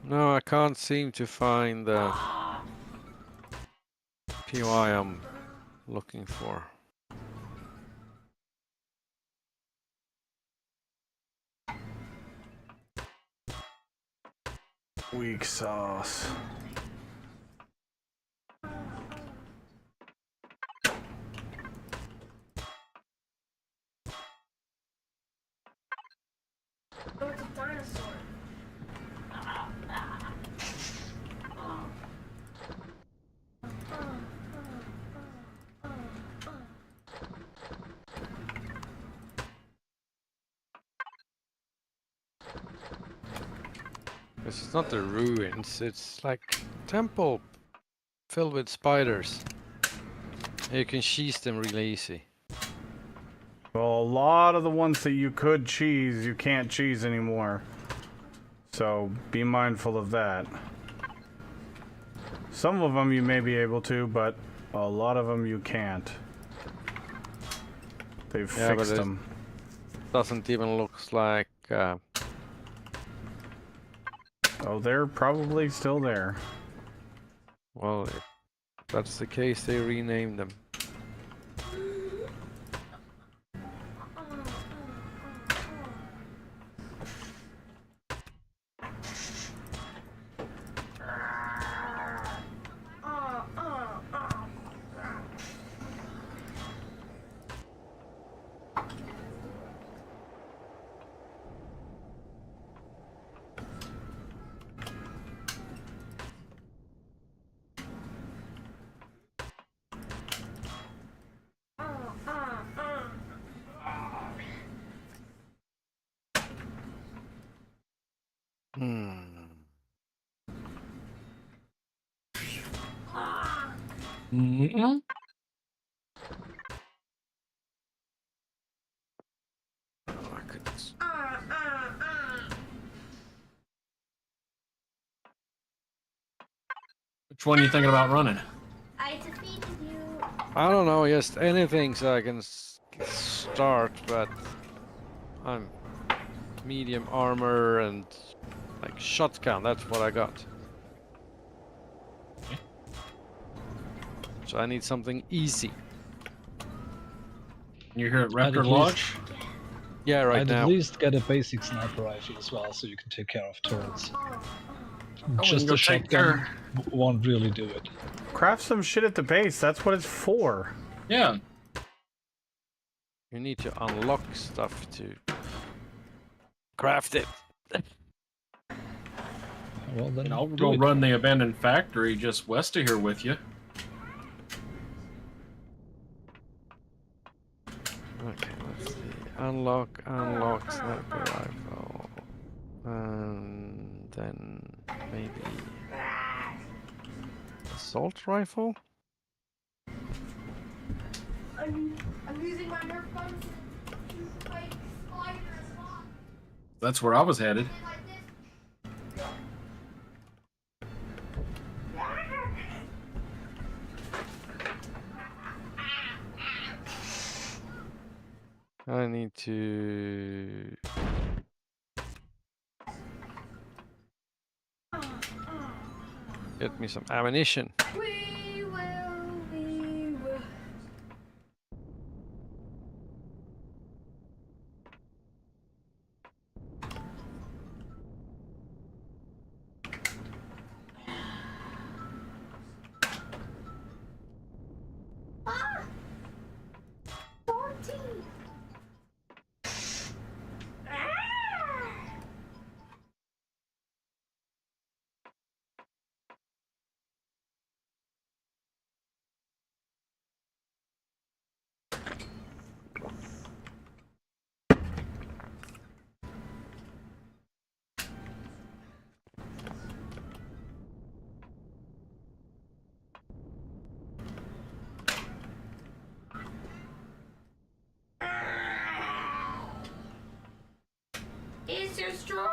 No, I can't seem to find the POI I'm looking for. Weak sauce. Oh, it's a dinosaur. It's not the ruins, it's like temple filled with spiders. You can cheese them really easy. Well, a lot of the ones that you could cheese, you can't cheese anymore. So be mindful of that. Some of them you may be able to, but a lot of them you can't. They've Yeah, but fixed it them. doesn't even look like... Oh, they're probably still there. well, if that's the case, they renamed them. Mm-mm. Oh, I could... Which one are you thinking about running? I defeated you. I don't know, just anything so I can start, but I'm medium armor and like shotgun, that's what I got. So I need something easy. You're here at I'd Raptor at Lodge? Yeah, right I'd now. at least get a basic sniper rifle as well, so you can take care of turrets. we Just can go a take shotgun won't really do it. Craft some shit at the base. That's what it's for. Yeah. You need to unlock stuff to craft it. Well, then And I'll do go it. run the abandoned factory just west of here with you. Okay, let's see. Unlock sniper rifle. And then maybe assault rifle? I'm using my Nerf gun to fight spiders. That's where I was headed. Like this. I need to get me some ammunition. We will. Ah! 14. It's destroyed!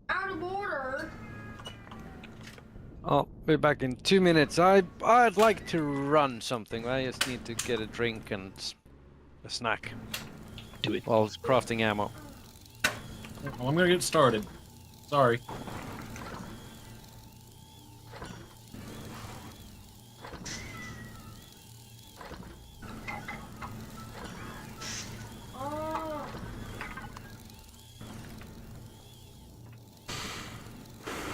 Out of order! I'll be back in 2 minutes. I'd like to run something. I just need to get a drink and a snack Do it. while crafting ammo. Well, I'm gonna get started. Sorry. Oh.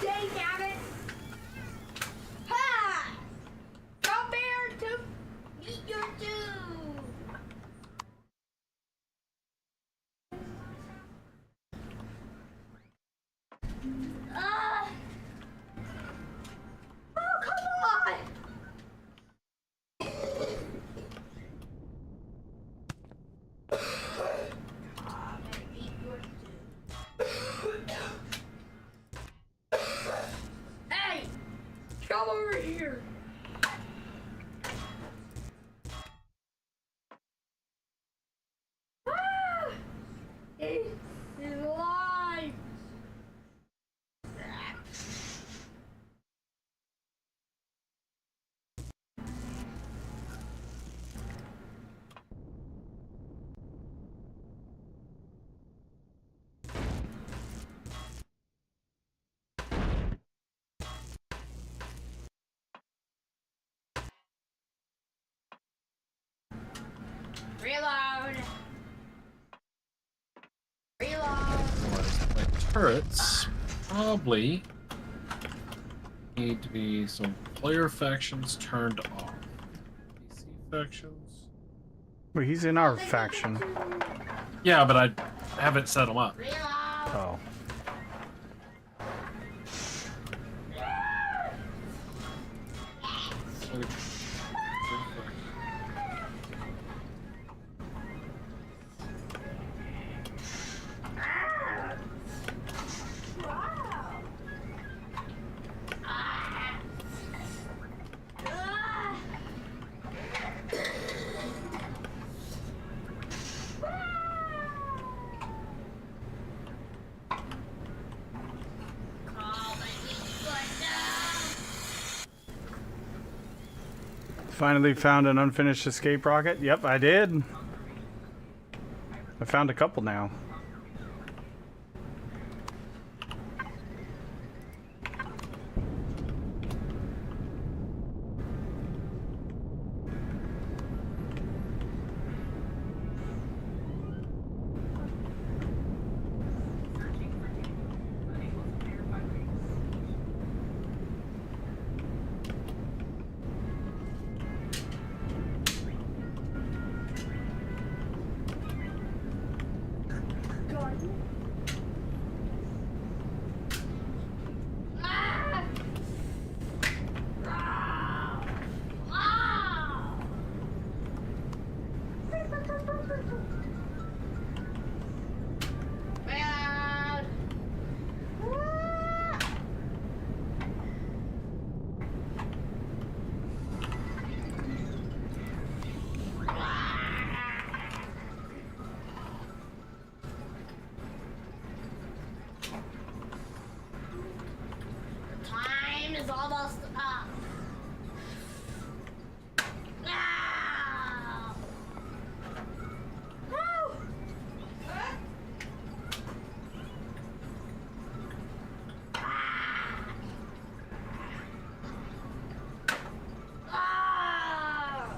Dang nabbit! Ha! Come here to meet your doom! Ah! Oh, come on! Come and meet your doom. Hey! Come over here! Ah! He's alive! Reload! Reload! My turrets probably need to be some player factions turned off. PC factions? Well, he's in our faction. Yeah, but I haven't set them up. Reload! Oh. Wow! Ah! Ah! Finally found an unfinished escape rocket. Yep, I did. I found a couple now. Ah! Ah! Reload! Time is almost up. Ah! Woo! Ah! Ah!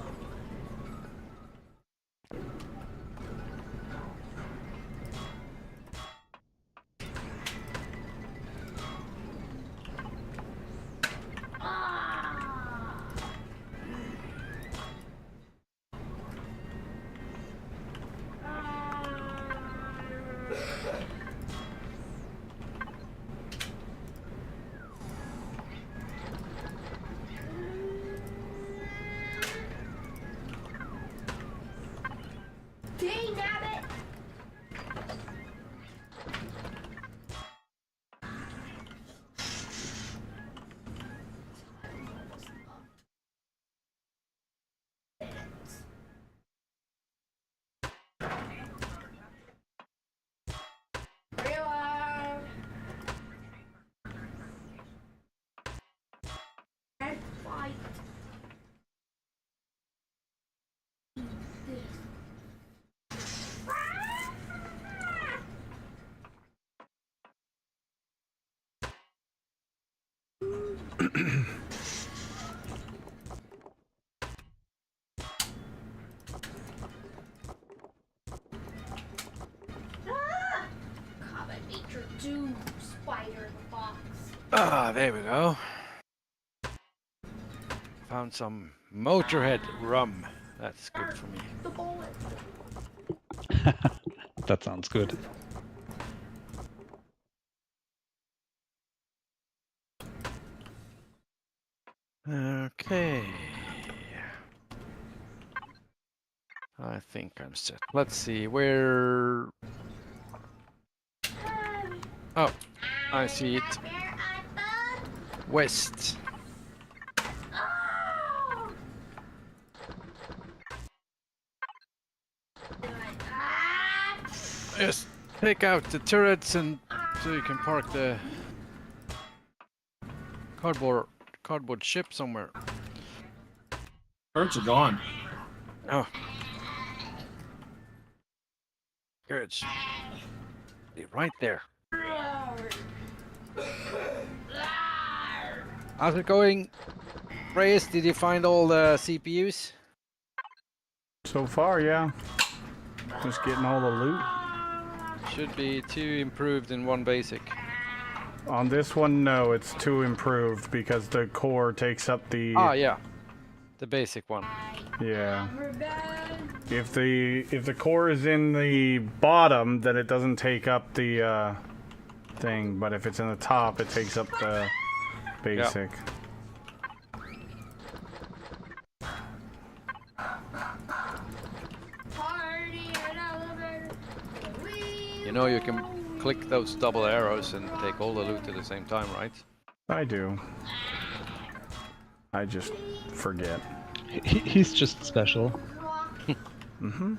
Ah! Dang nabbit! Reload! Common nature 2 spider in the box. Ah, there we go. Found some Motorhead rum. That's good for me. The bullet. That sounds good. Okay. I think I'm set. Let's see where. Oh, I see it. Where I thought. West. Oh! Ah! Just take out the turrets and so you can park the cardboard ship somewhere. Birds are gone. Oh. Good. Be right there. How's it going? Reyes, did you find all the CPUs? So far, yeah. Just getting all the loot. Should be 2 improved and 1 basic. On this one, no, it's 2 improved because the core takes up the... Ah, yeah. The basic one. Yeah. If the core is in the bottom, then it doesn't take up the thing. But if it's in the top, it takes up the basic. You know you can click those double arrows and take all the loot at the same time, right? I do. I just forget. He's just special. Mm-hmm.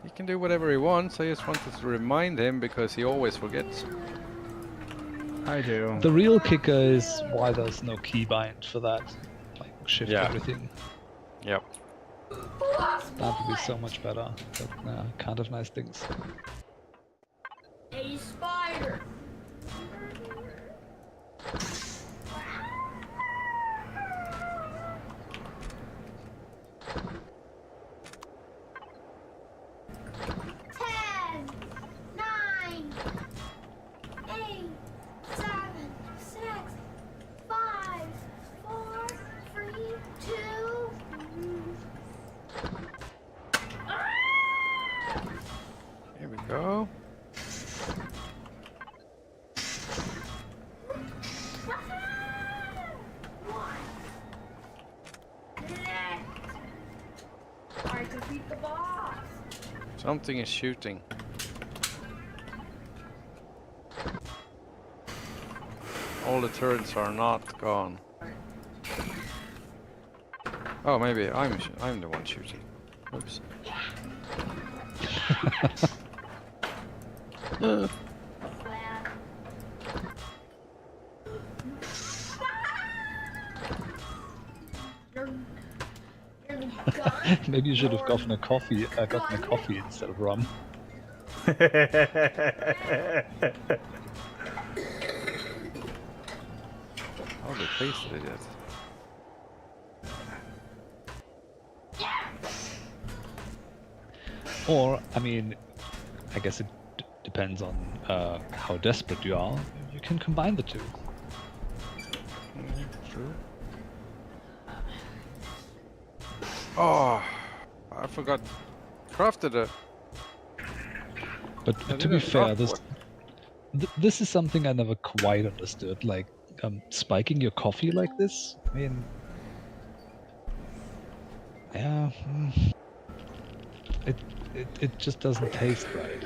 He can do whatever he wants. I just wanted to remind him because he always forgets. I do. The real kicker is why there's no keybind for that. Like, shift everything. Yep. That would be so much better. But can't have nice things. A spider. Here we go. I defeat the boss. Something is shooting. All the turrets are not gone. Oh, maybe I'm the one shooting. Oops. Maybe you should have gotten a coffee instead of rum. I'll be pleased that he did. Or, I mean, I guess it depends on how desperate you are. You can combine the two. True. Oh, I forgot. Crafted it. But to be fair, this is something I never quite understood. Like, spiking your coffee like this? I mean... Yeah... It just doesn't taste right.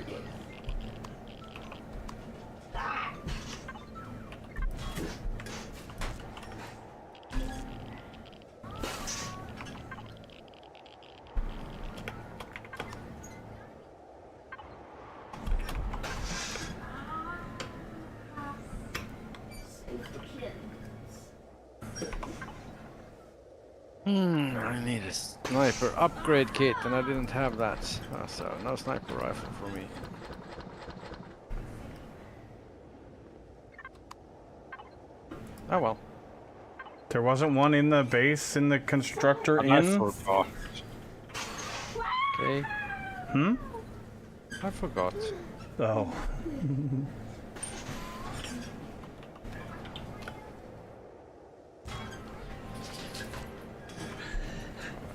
I need a sniper upgrade kit and I didn't have that. So no sniper rifle for me. Oh well. There wasn't one in the base in the constructor I inn? forgot. Okay. Hmm? I forgot. Oh.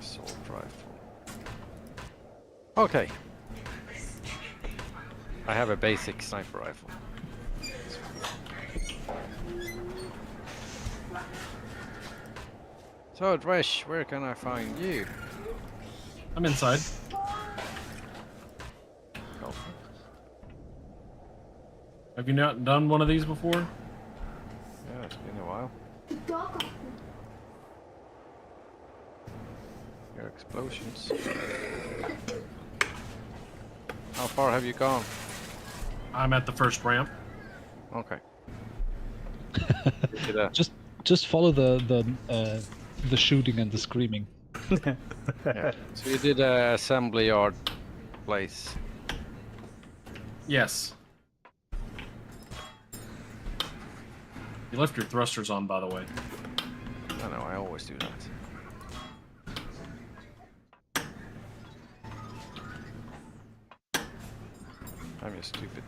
Assault rifle. Okay. I have a basic sniper rifle. So, Dresh, where can I find you? I'm inside. Oh, Have you not done one of these before? yeah, it's been a while. Hear explosions. How far have you gone? I'm at the first ramp. Okay. Did a- Just follow the shooting and the screaming. yeah. So you did a assembly yard place. Yes. You left your thrusters on, by the way. I know, I always do that. I'm just stupid.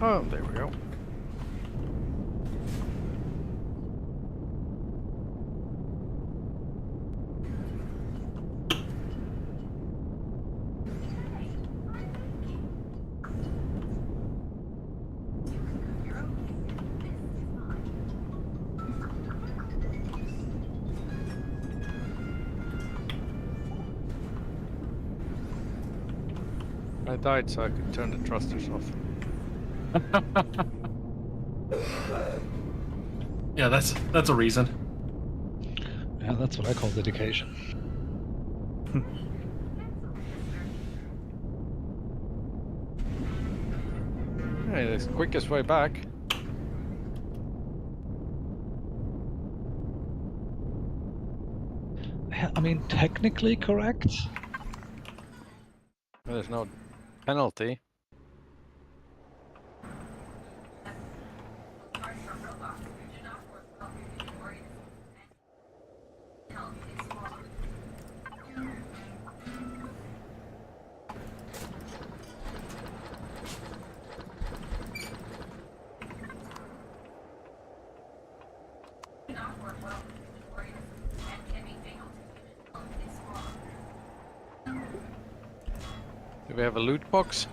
Oh, there we go. I died so I could turn the thrusters off. Yeah, that's a reason. Yeah, that's what I call dedication. Hey, the quickest way back. Yeah, I mean, technically correct. There's no penalty. Do we have a loot box?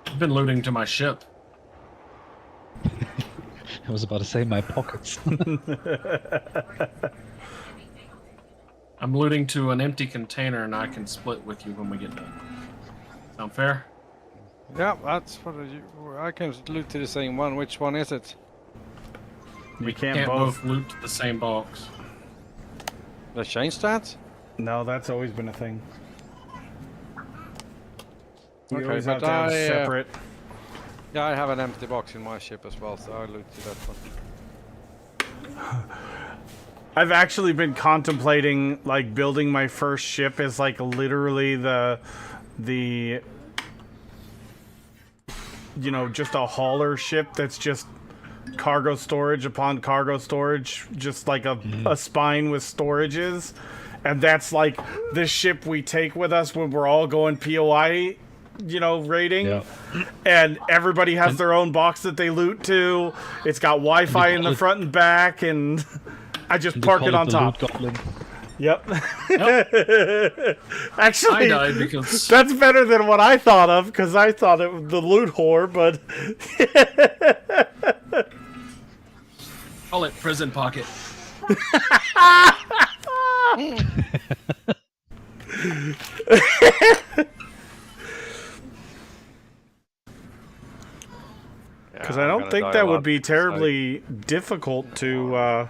I've been looting to my ship. I was about to say my pockets. I'm looting to an empty container, and I can split with you when we get done. Sound fair? Yeah, that's what I can loot to the same one. Which one is it? We Can't can't both. loot the same box. They changed that? No, that's always been a thing. We Okay, always have but to have I, separate. Yeah, I have an empty box in my ship as well, so I loot to that one. I've actually been contemplating like building my first ship as like literally the you know, just a hauler ship that's just cargo storage upon cargo storage, just like a spine with storages, and that's like the ship we take with us when we're all going POI, you know, raiding. Yeah. And everybody has their own box that they loot to. It's got Wi-Fi in the front and back, and I just park it on top. Goblin. Yep. Actually, I died because that's better than what I thought of, because I thought it was the loot whore, but call it prison pocket. because I don't think that would be terribly difficult to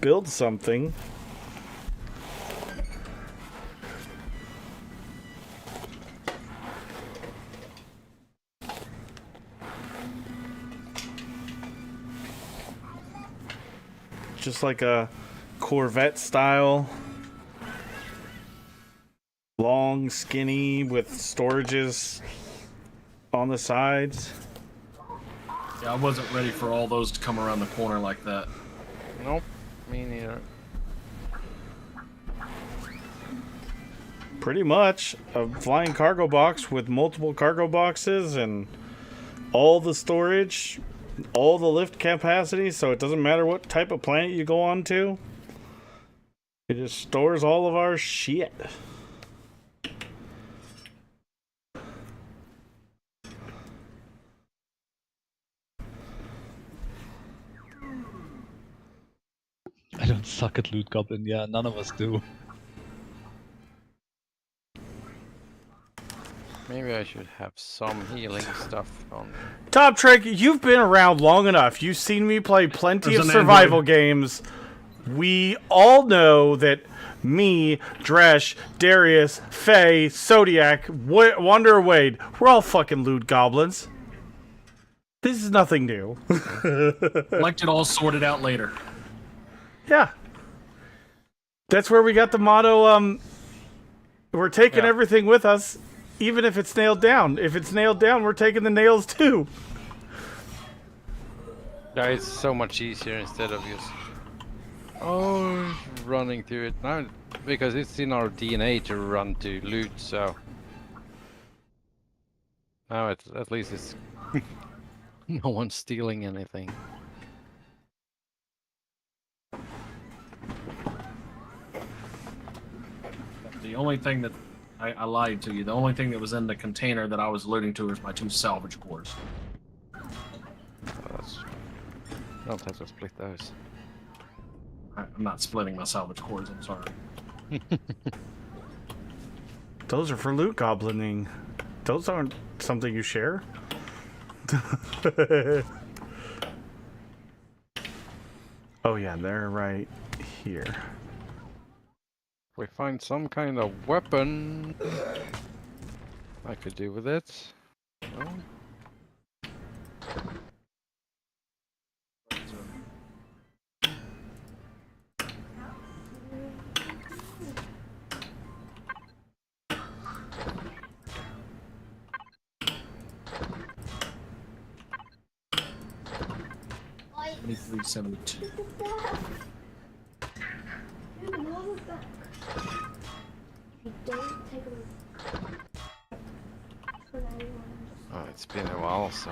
build something. just like a Corvette style. Long, skinny, with storages on the sides. Yeah, I wasn't ready for all those to come around the corner like that. Nope, me neither. Pretty much a flying cargo box with multiple cargo boxes and all the storage, all the lift capacity, so it doesn't matter what type of planet you go on to. It just stores all of our shit. I don't suck at loot goblin. Yeah, none of us do. Maybe I should have some healing stuff on. Top Trick, you've been around long enough. You've seen me play plenty There's of an survival android. games. We all know that me, Dresh, Darius, Faye, Zodiac, Wonder Wade, we're all fucking loot goblins. This is nothing new. Liked it all sorted out later. Yeah. That's where we got the motto, we're taking Yeah. everything with us, even if it's nailed down. If it's nailed down, we're taking the nails too. Yeah, it's so much easier instead of just running through it now, because it's in our DNA to run to loot. So now at least it's no one's stealing anything. The only thing that I lied to you. The only thing that was in the container that I was alluding to was my 2 salvage cores. That's, I don't have to split those. I'm not splitting my salvage cores. I'm sorry. Those are for loot goblining. Those aren't something you share. Oh yeah, they're right here. We find some kind of weapon I could do with it. No? I 2372. If you don't take a look. Oh, it's been a while, so.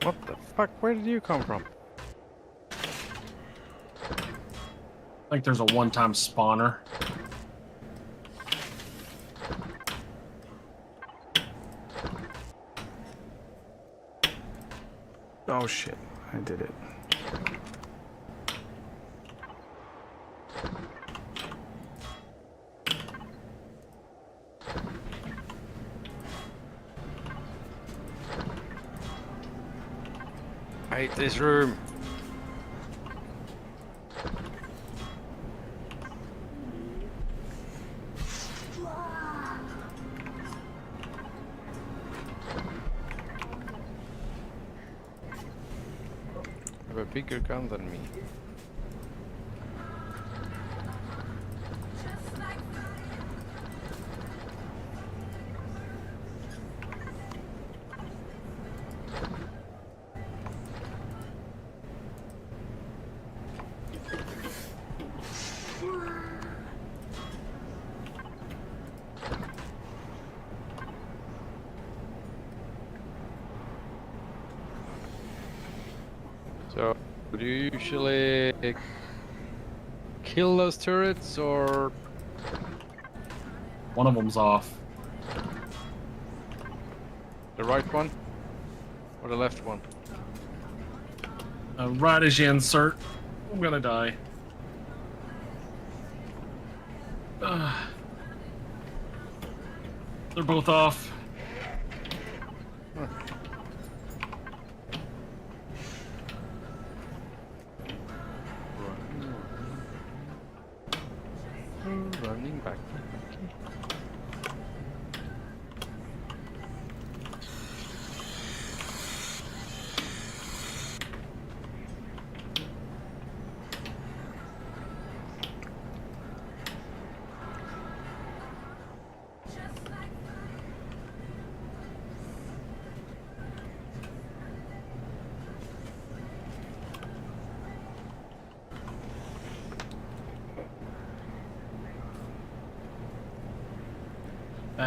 What the fuck? Where did you come from? I think there's a one-time spawner. Oh shit, I did it. I hate this room. You have a bigger gun than me. So, do you usually kill those turrets, or One of them's off. the right one, or the left one? Right as you insert, I'm gonna die. They're both off. back.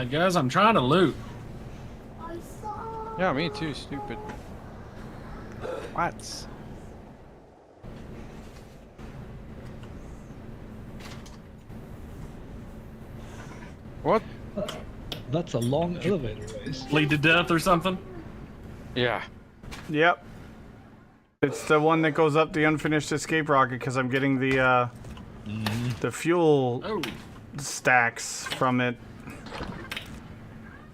Guys, I'm trying to loot. I saw. Yeah, me too, stupid. What? What? That's a long elevator race. Bleed to death or something? Yeah. Yep. It's the one that goes up the unfinished escape rocket because I'm getting the fuel Oh, stacks from it.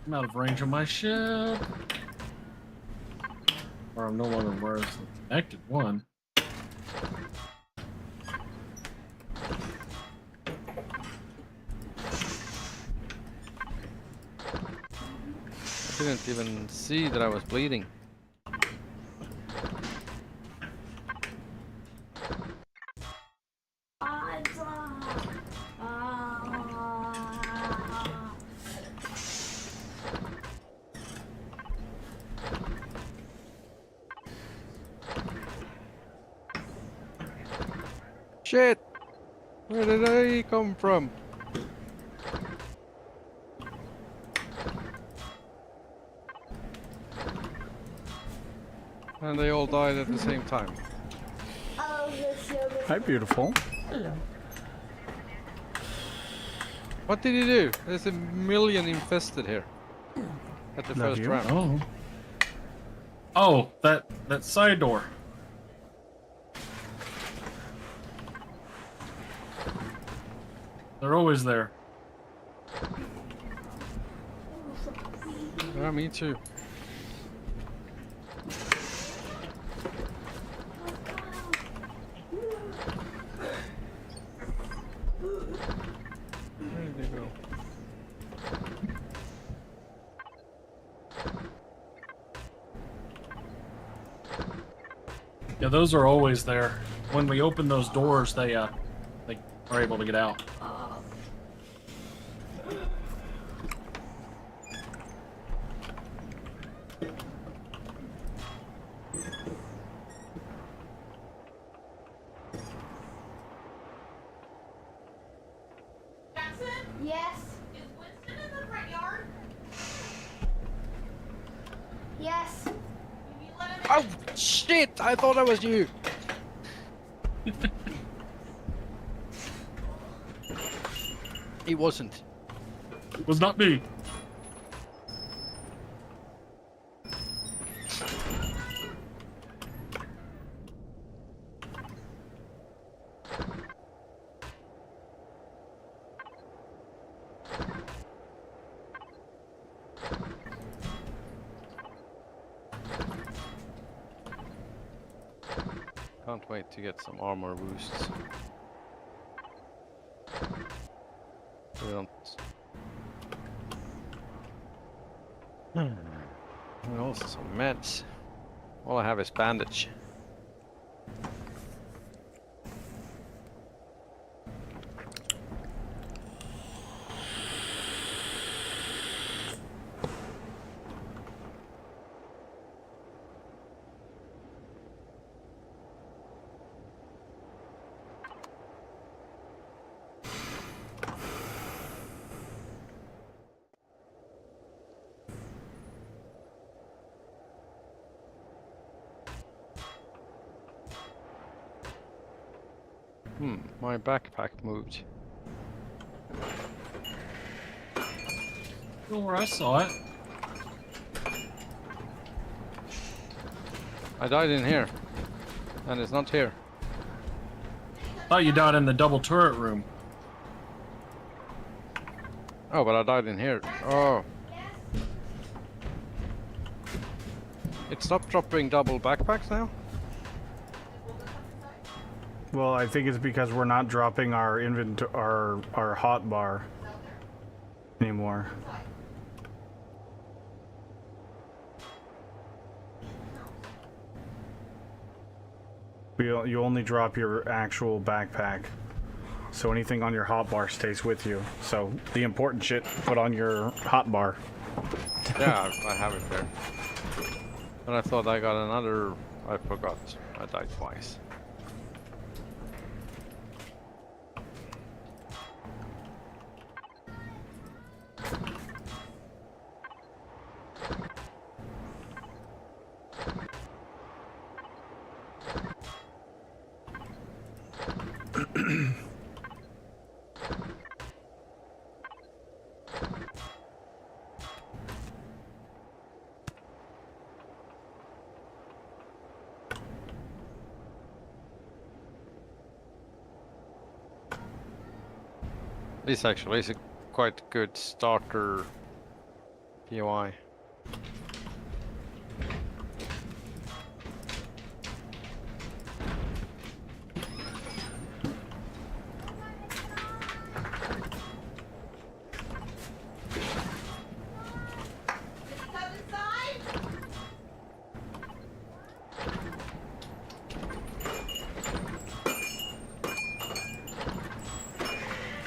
I'm out of range of my ship. Or I'm no longer where it's the connected one. I didn't even see that I was bleeding. I saw. Shit! Where did I come from? And they all died at the same time. Oh, this yoga. Hi, beautiful. What did he do? There's a million infested here. At the Love first you. round. Oh, that side door. They're always there. Yeah, me too. Where did they go? Yeah, those are always there. When we open those doors, they are able to get out. Jackson, Yes. is Winston in the front yard? Yes. Can you let him in? Oh shit! I thought that was you. It wasn't. It was not me. Can't wait to get some armor boosts. We don't. And also some meds. All I have is bandage. My backpack moved. Know where I saw it. I died in here. And it's not here. Thought you died in the double turret room. Oh, but I died in here. Oh. It stopped dropping double backpacks now? Well, I think it's because we're not dropping our our hot bar anymore. You only drop your actual backpack, so anything on your hot bar stays with you. So the important shit put on your hot bar. Yeah, I have it there. And I thought I got another. I forgot. I died twice. This actually is a quite good starter POI.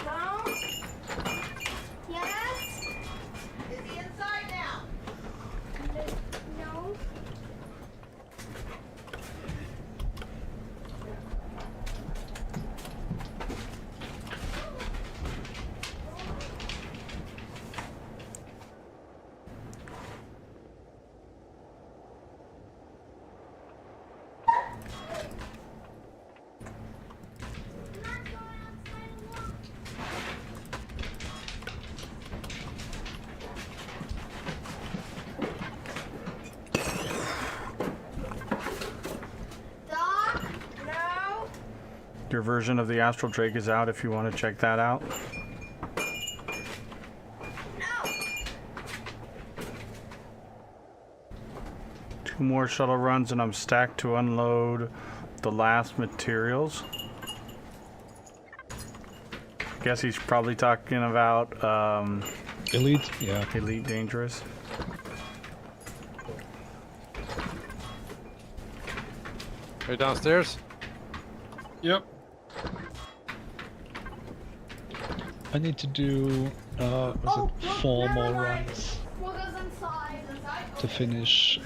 Mom? Yes? Is he inside now? No. Doc? No? Your version of the Astral Drake is out if you want to check that out. No! 2 more shuttle runs and I'm stacked to unload the last materials. Guess he's probably talking about Elite? Yeah. Elite Dangerous. Are you downstairs? Yep. I need to do, was it 4 more runs What goes inside? to finish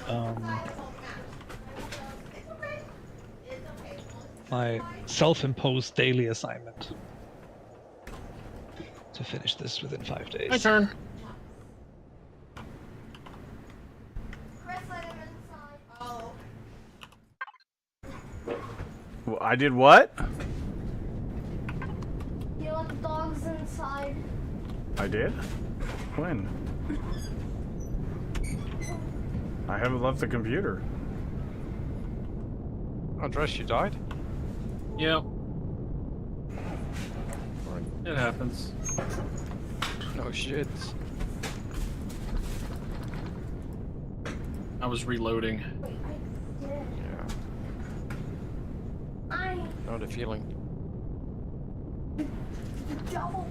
my self-imposed daily assignment. To finish this within 5 days. My turn. Chris, let him inside. Oh. Well, I did what? You let the dogs inside. I did? When? I haven't left the computer. Andres, you died? Yep. It happens. No shit. I was reloading. Wait, I did. Yeah, I know the feeling. double.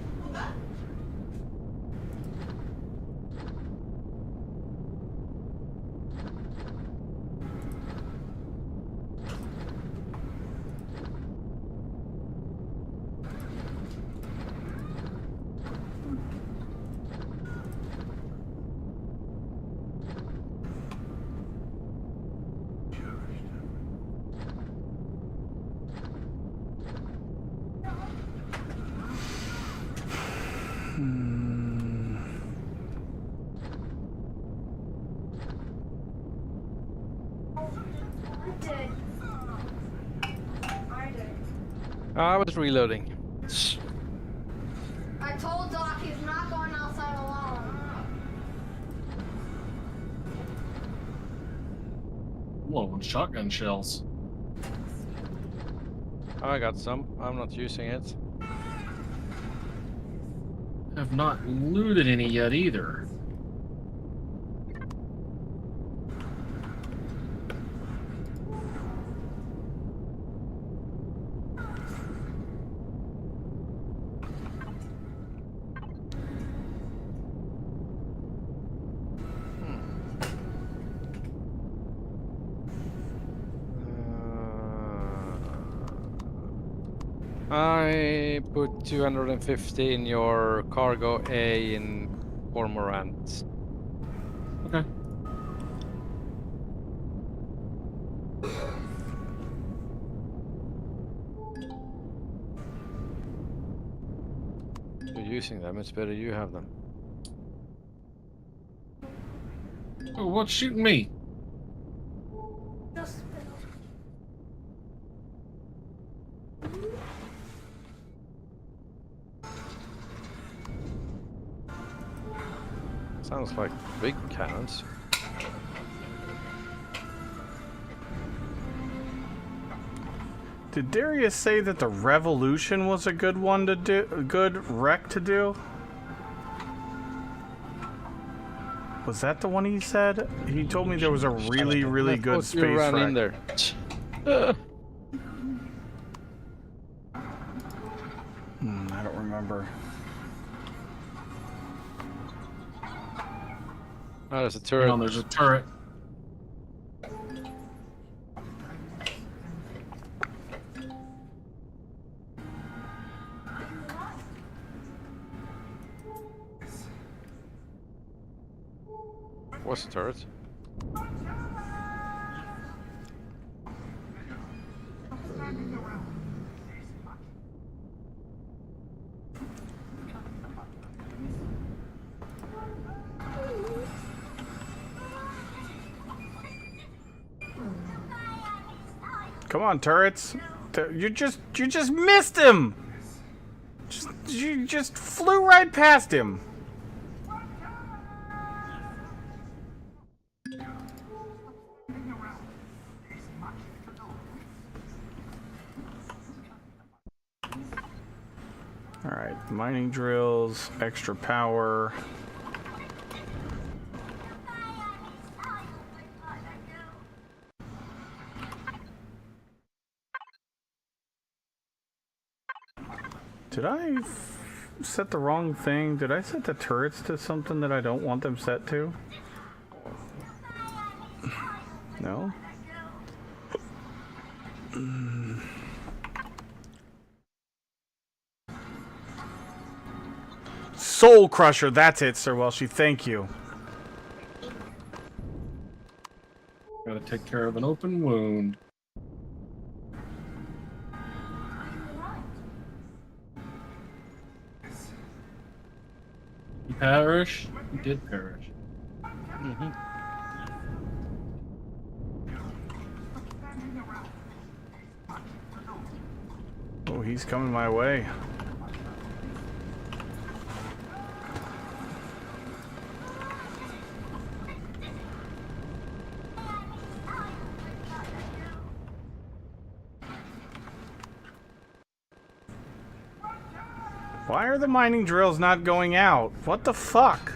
I was reloading. I told Doc he's not going outside alone. Whoa, shotgun shells. I got some. I'm not using it. Have not looted any yet either. I put 250 in your cargo A in Cormorant. Okay. You're using them, it's better you have them. Oh, what's shooting me? Just spilled. Sounds like big cannons. Did Darius say that the Revolution was a good one to do, a good wreck to do? Was that the one he said? He told me there was a really, really good space you ran wreck. in there. I don't remember. Oh, there's a Hang turret. on, there's a turret. What's a turret? Come on, turrets! You just missed him. You just flew right past him. All right, mining drills, extra power. Did I set the wrong thing? Did I set the turrets to something that I don't want them set to? No? Soul Crusher, that's it, Sir Welshie, thank you. Gotta take care of an open wound. You perish? You did perish. Mm-hmm. Oh, he's coming my way. Why are the mining drills not going out? What the fuck?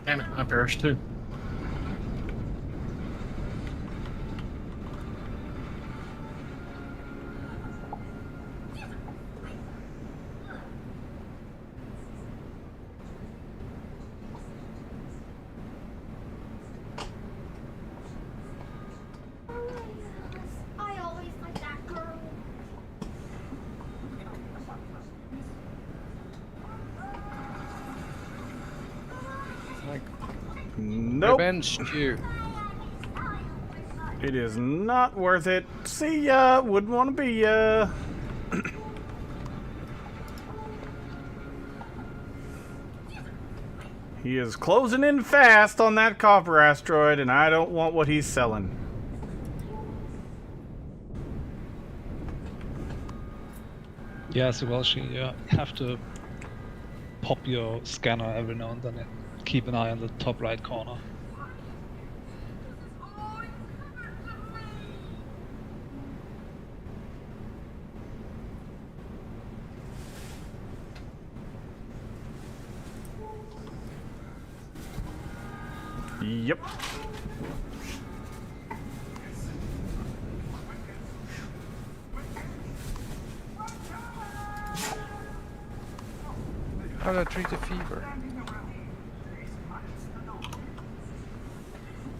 Damn it, I perished too. I always like that girl. Nope. Revenge you. It is not worth it. See ya. Wouldn't want to be ya. He is closing in fast on that copper asteroid, and I don't want what he's selling. Yeah, so Welshie, you have to pop your scanner every now and then and keep an eye on the top right corner. Yep. How do I treat a fever?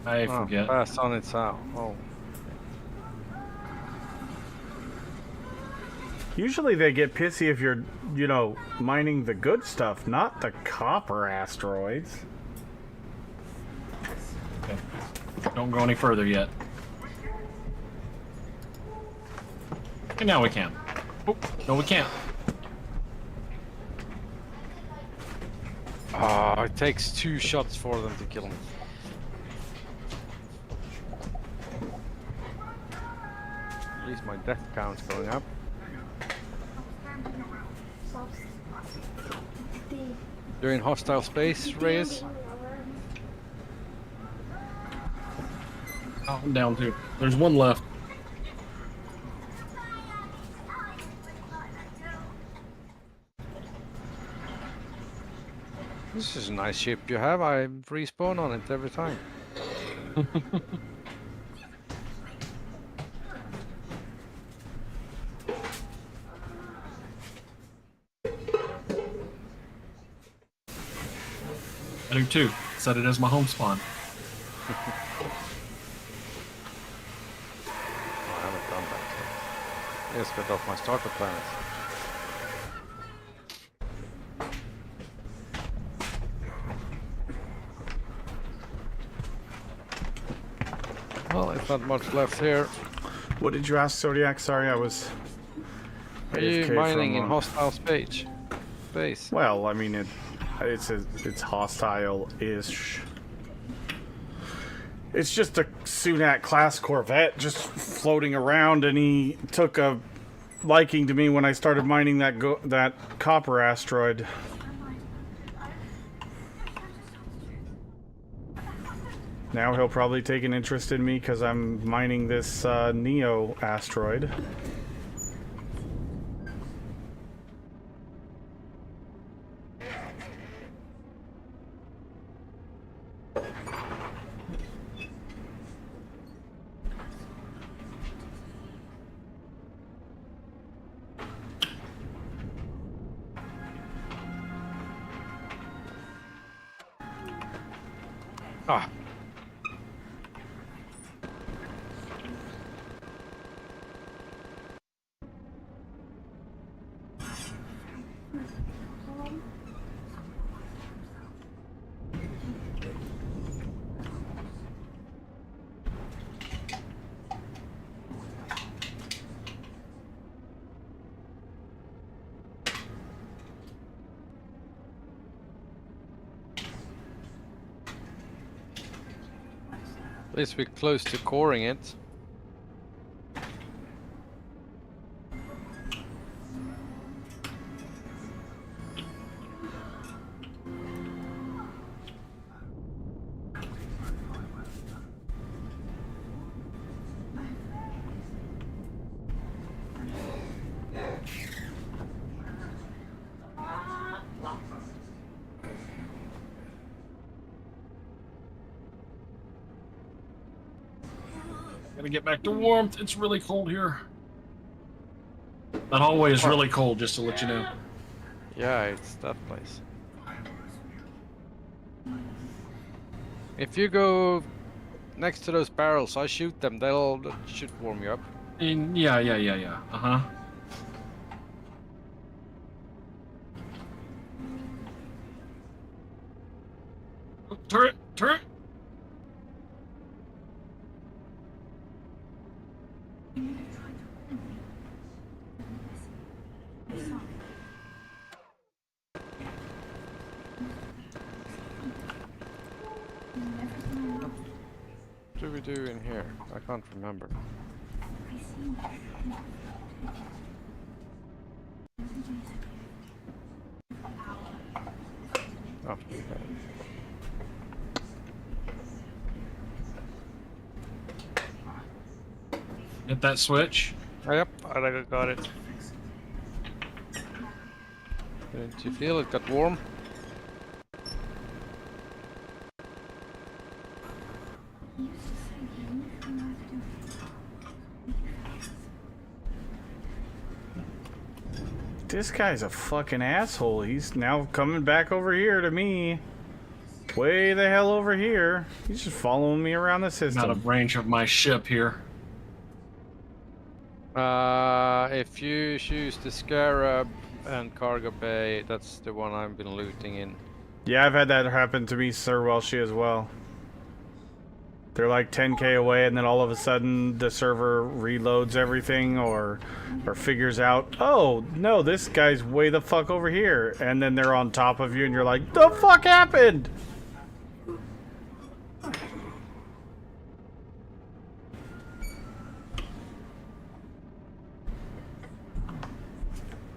I Oh, forget. fast on its out. Oh. Usually they get pissy if you're, you know, mining the good stuff, not the copper asteroids. Okay. Don't go any further yet. And now we can. Oh, no, we can't. Ah, it takes 2 shots for them to kill me. At least my death count's going up. You're in hostile space, Reyes? Oh, I'm down too. There's one left. This is a nice ship you have. I respawn on it every time. I do too. Set it as my home spawn. I haven't done that yet. Let's get off my starter planet. Well, it's not much left here. What did you ask, Zodiac? Sorry, I was. Are AFK you for a mining in moment. hostile space? Well, I mean, it's hostile-ish. It's just a Sunak class Corvette just floating around, and he took a liking to me when I started mining that copper asteroid. Now he'll probably take an interest in me because I'm mining this Neo asteroid. Ah. At least we're close to coring it. Gotta get back to warmth. It's really cold here. That hallway is really cold, just to let you know. Yeah, it's that place. If you go next to those barrels, I shoot them. That should warm you up. Yeah. Uh-huh. Oh, turret! Turret! What do we do in here? I can't remember. Oh, okay. Hit that switch. Yep, I think I got it. Didn't you feel it got warm? This guy's a fucking asshole. He's now coming back over here to me. Way the hell over here. He's just following me around the system. Out of range of my ship here. If you choose the Scarab and Cargo Bay, that's the one I've been looting in. Yeah, I've had that happen to me, Sir Welshi, as well. They're like 10k away, and then all of a sudden the server reloads everything or figures out, oh, no, this guy's way the fuck over here. And then they're on top of you, and you're like, the fuck happened?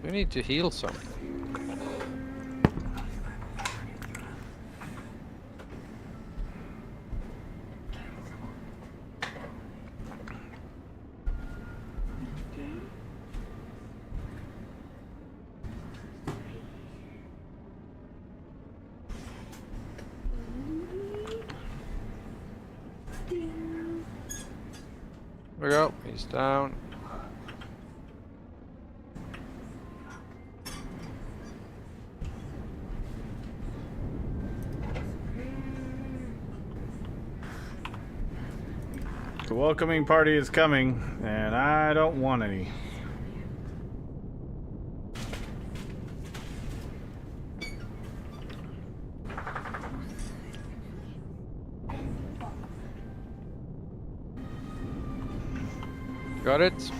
We need to heal some. There we go, he's down. The welcoming party is coming, and I don't want any. Got it?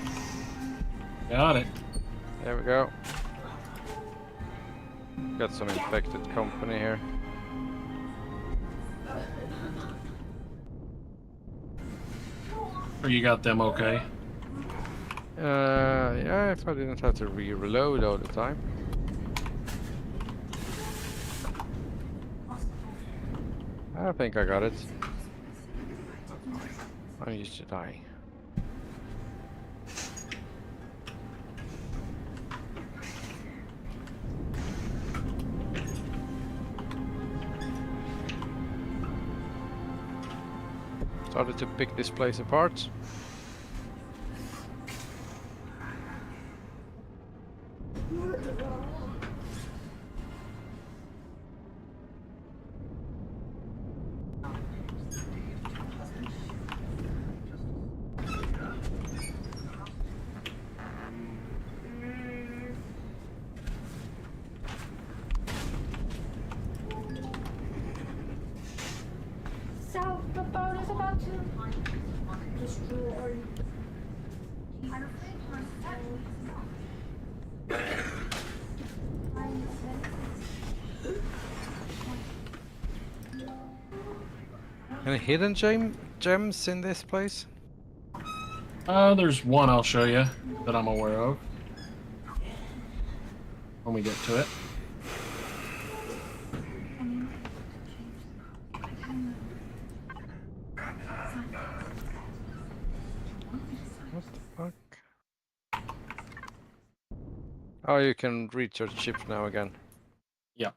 Got it. There we go. Got some infected company here. Or you got them okay? Yeah, if I didn't have to reload all the time. I think I got it. I'm used to dying. Started to pick this place apart. So the boat is about to destroy. Any hidden gems in this place? There's one I'll show you that I'm aware of. When we get to it. What the fuck? Oh, you can reach your ship now again. Yep.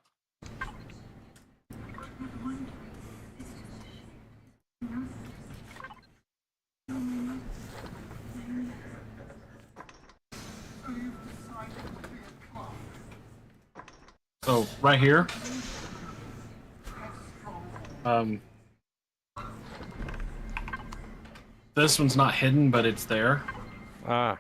So right here, this one's not hidden, but it's there. Ah.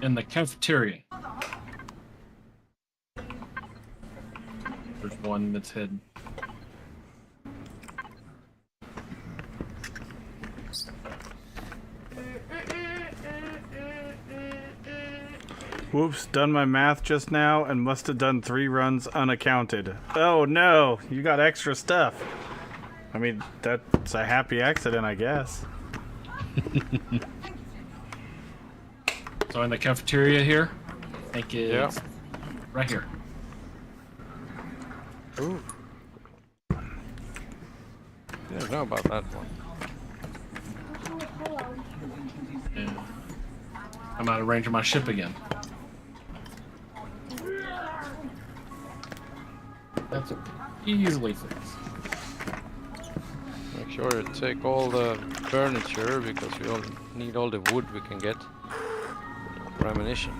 In the cafeteria. There's one that's hidden. Whoops, done my math just now and must have done 3 runs unaccounted. Oh no, you got extra stuff. I mean, that's a happy accident, I guess. So in the cafeteria here, I think it's Right here. Ooh. Didn't know about that one. And I'm out of range of my ship again. That's easily fixed. Make sure to take all the furniture because we all need all the wood we can get for ammunition.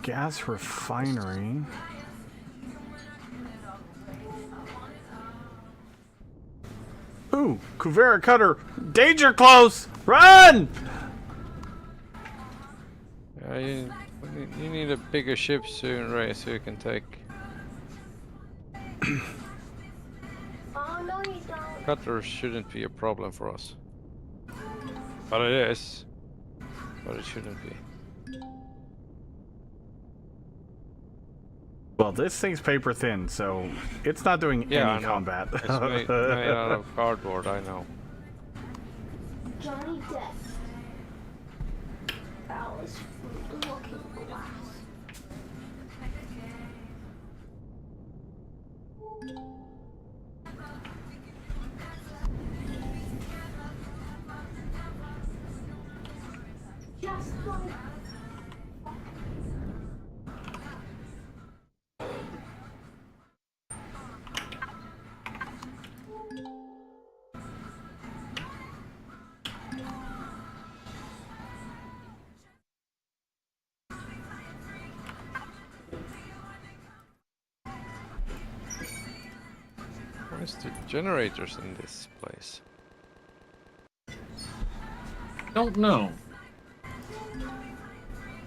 Gas refinery. Ooh, Kuvera cutter. Danger close. Run! Yeah, you need a bigger ship soon, Ray, so you can take. Oh, no, you don't. Cutters shouldn't be a problem for us. But it is. But it shouldn't be. Well, this thing's paper thin, so it's not doing Yeah, I any know. combat. It's made out of cardboard, I know. Johnny Depp. Alice from the Looking Glass. Just like Where's the generators in this place? Don't know.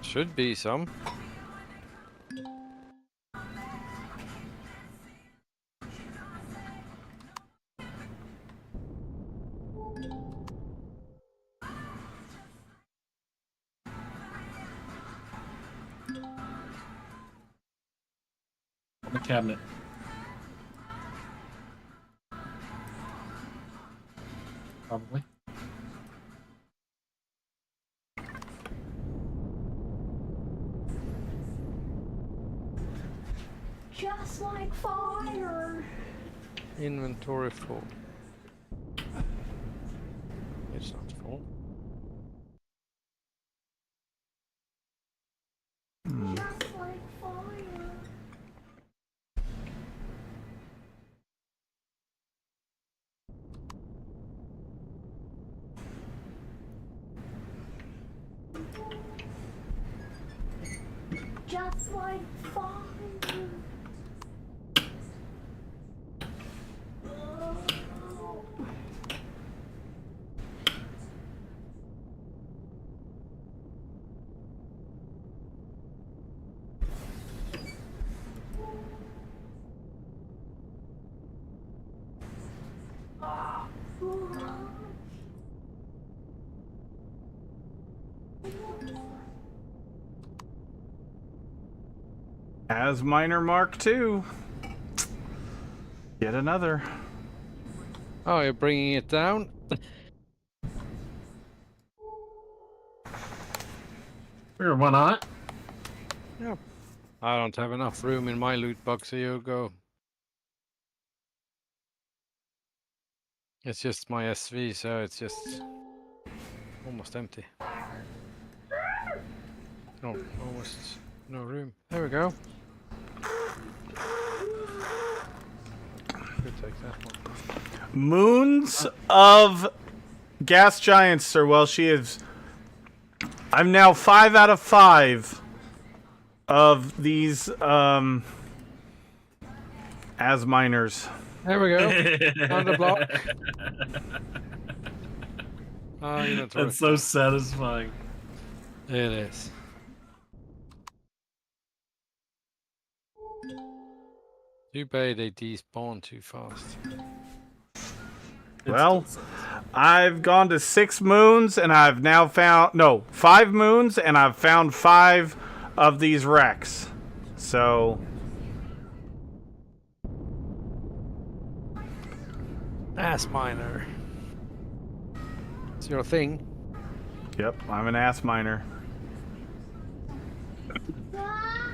Should be some. On the cabinet. Probably. just like fire. Inventory full. It's not full. Just like fire. Just like fire. As Miner Mark II. Yet another. Oh, you're bringing it down? Sure, why not? Yeah. I don't have enough room in my loot box, so you go. It's just my SV, so it's just almost empty. No, almost no room. There we go. Could take that one. Moons of gas giants, Sir Welsh. I'm now 5 out of 5 of these as miners. There we go. On the block. Inventory. That's so satisfying. It is. Too bad they despawn too fast. Well, I've gone to 6 moons and I've now found 5 moons and I've found 5 of these wrecks. So Ass miner. It's your thing. yep, I'm an ass miner.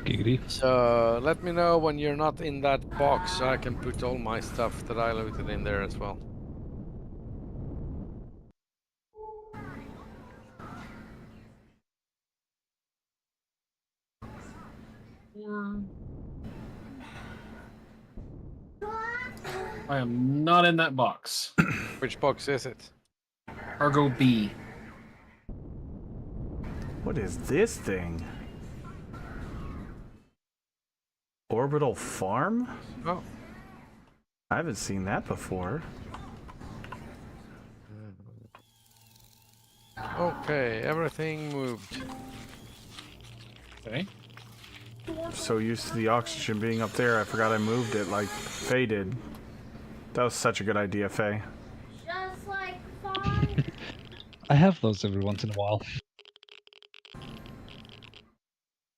Giggity. So let me know when you're not in that box so I can put all my stuff that I looted in there as well. I am not in that box. Which box is it? Cargo B. What is this thing? Orbital farm? Oh. I haven't seen that before. Okay, everything moved. Okay. So used to the oxygen being up there, I forgot I moved it like Faye did. That was such a good idea, Faye. Just like fun. I have those every once in a while.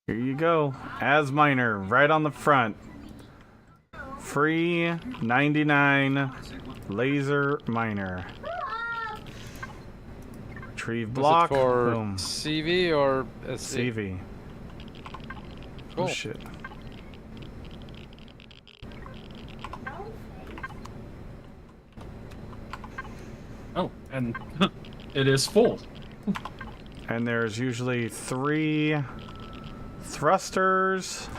Here you go. As miner, right on the front. Free 99 laser miner. Retrieve block. Is it for Boom. CV or SC? CV. Cool. Oh shit. Oh, and it is full. And there's usually 3 thrusters,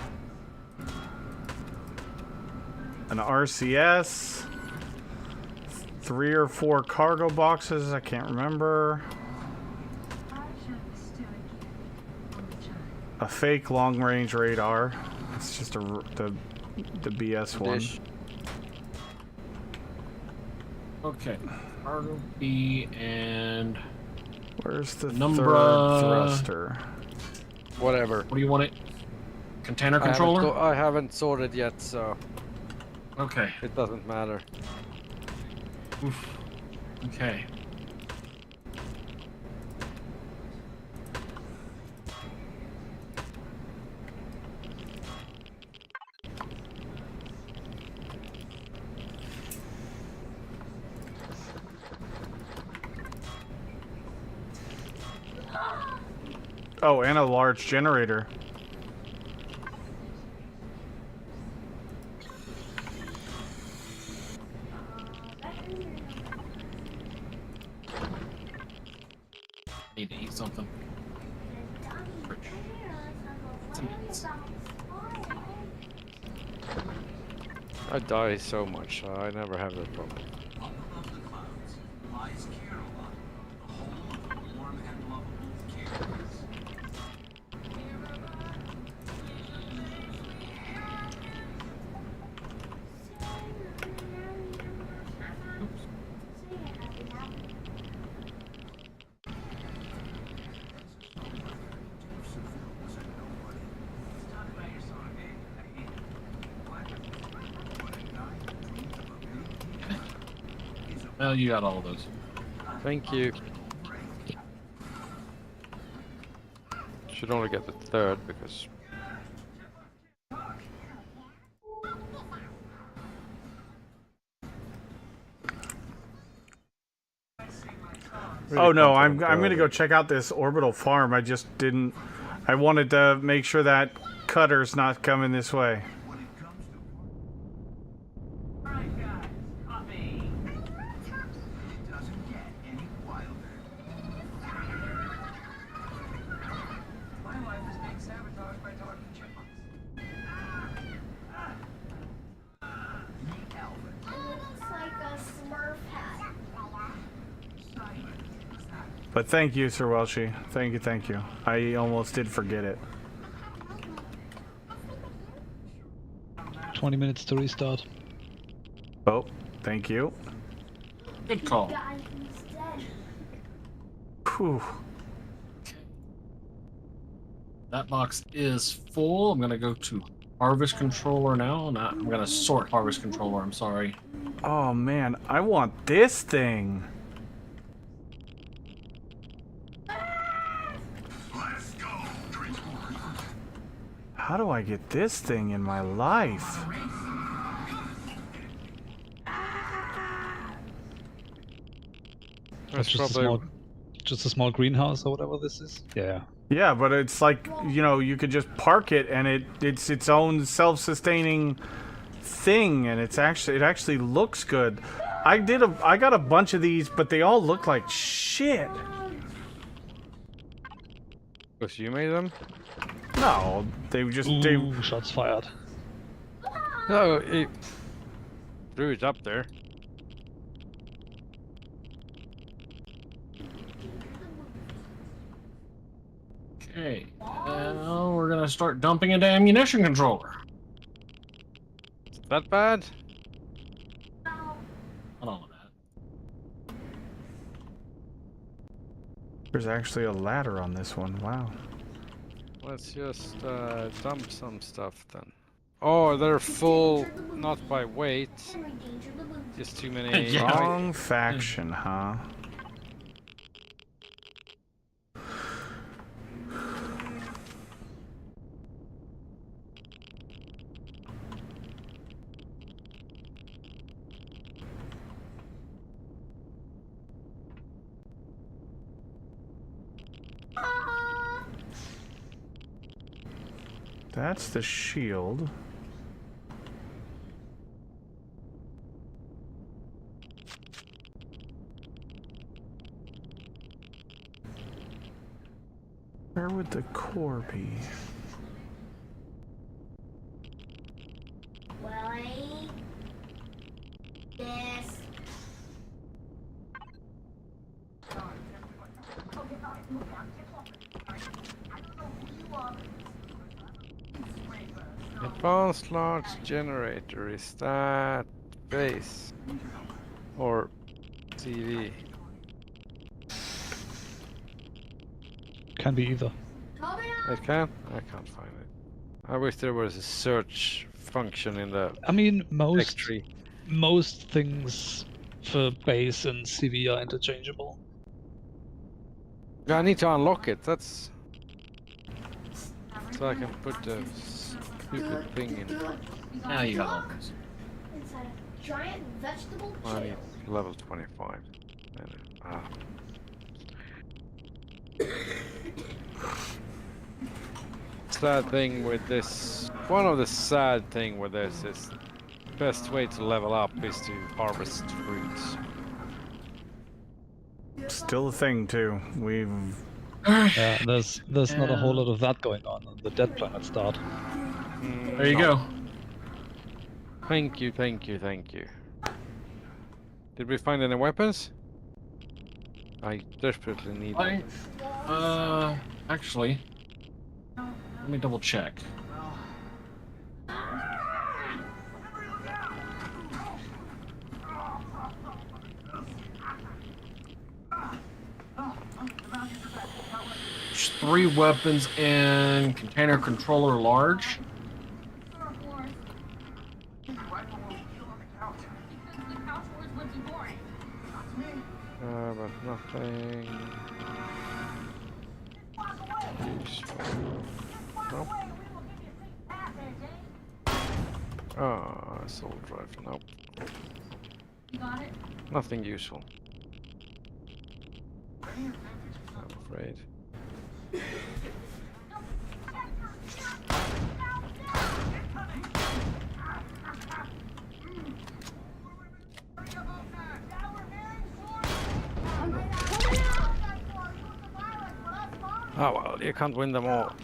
an RCS, 3 or 4 cargo boxes, I can't remember, a fake long-range radar. It's just the BS one. Dish. Okay. Cargo B and Where's the Numbra. third thruster? Whatever. what do you want it? Container I haven't controller? I haven't sorted yet, so Okay. it doesn't matter. Oof. Okay. Oh, and a large generator. Need to eat something. I die so much, so I never have that problem. Up above the clouds lies Caroline, the home of the warm and lovable Carols. Well, you got all of those. Thank you. Should only get the third because Oh no, I'm gonna go check out this orbital farm. I just didn't. I wanted to make sure that cutter's not coming this way. Alright guys, copy. It doesn't get any wilder. My life has been But thank you, Sir Welshie. Thank you, thank you. I almost did forget it. 20 minutes to restart. Oh, thank you. Good call. Guy instead. Whew. That box is full. I'm gonna go to Harvest Controller now. I'm gonna sort Harvest Controller. I'm sorry. Oh man, I want this thing. How do I get this thing in my life? That's Just probably just a small greenhouse or whatever this is. Yeah. Yeah, but it's like, you know, you could just park it and it's its own self-sustaining thing, and it actually looks good. I got a bunch of these, but they all look like shit. because you made them. No, they just Ooh, shots fired. No, it threw it up there. Okay. Now we're gonna start dumping into ammunition controller. Is that bad? Hold on with that. There's actually a ladder on this one. Wow. Let's just dump some stuff then. Oh, they're full, not by weight. Just too many. Yeah. Wrong faction, huh? That's the shield. Where would the core be? Well, ain't this. Advanced large generator, is that base or TV? Can be either. I can't find it. I wish there was a search function in the I mean, tech tree. most things for base and CV are interchangeable. Yeah, I need to unlock it. That's so I can put the stupid thing in. Now you got all this. Inside a giant vegetable I need jail. level 25. Ah. Sad thing with this, one of the sad thing with this is best way to level up is to harvest fruits. Still a thing too. We've Yeah, there's not a whole lot of that going on the Dead Planet start. There you go. Thank you, thank you, thank you. Did we find any weapons? I desperately need them. Actually, let me double check. There's 3 weapons and container controller large. But nothing useful. Nope. Ah, assault rifle. Nope. Nothing useful. I'm afraid. Oh well, you can't win them all.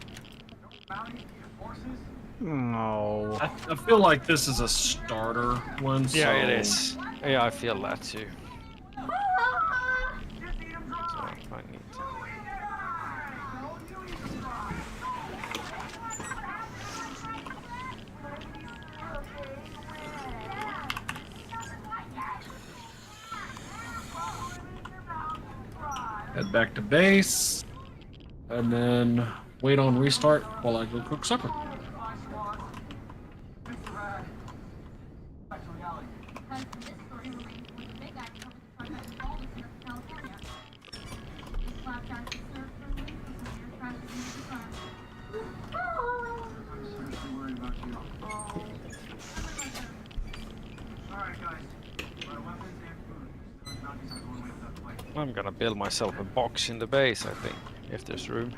no. I feel like this is a starter one. Yeah, so it is. Yeah, I feel that too. So I need Head back to base. And then wait on restart while I go cook supper. I'm gonna build myself a box in the base, I think, if there's room.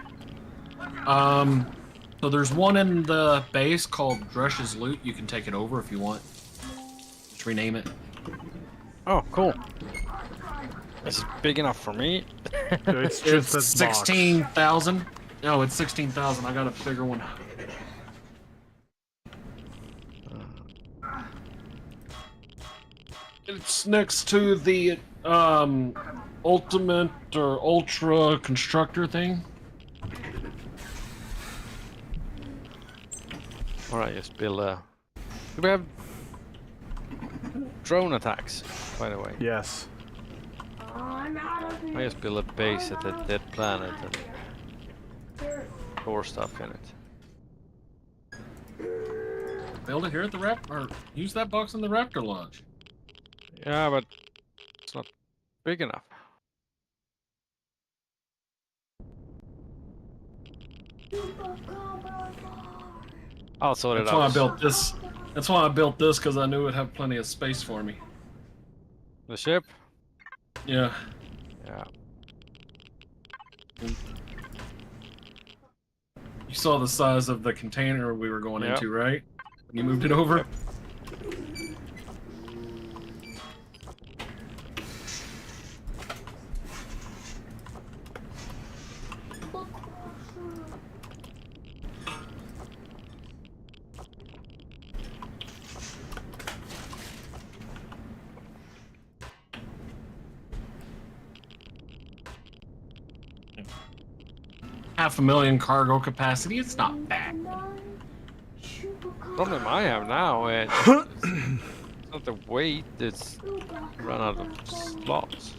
So there's one in the base called Dresh's Loot. You can take it over if you want. Just rename it. Oh, cool. This is big enough for me. It's just It's a box. 16,000. No, it's 16,000. I got a bigger one. It's next to the ultimate or ultra constructor thing. Alright, just build a... Do we have drone attacks, by the way? Yes. I just build a base at a dead planet and store stuff in it. Build it here at the Raptor, or use that box in the Raptor launch. Yeah, but it's not big enough. I'll sort it That's out. why I built this. That's why I built this, because I knew it'd have plenty of space for me. The ship? Yeah. Yeah. You saw the size of the container we were going Yep. into, right? When you moved it over? Half a million cargo capacity, it's not bad. Problem I have now is it's not the weight, it's run out of slots.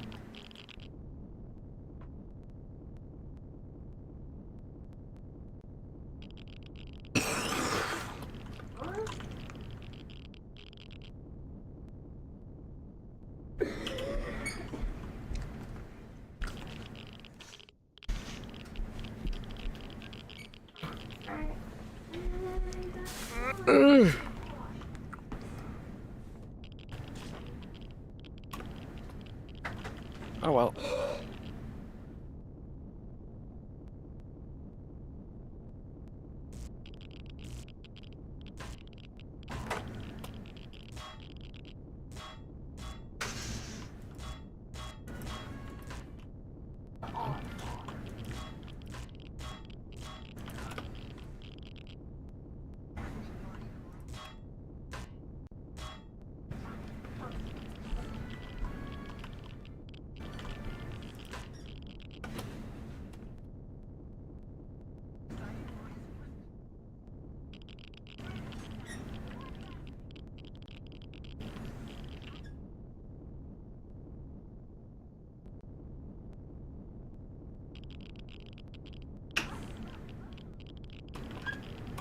Oh well.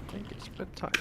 I think it's bedtime.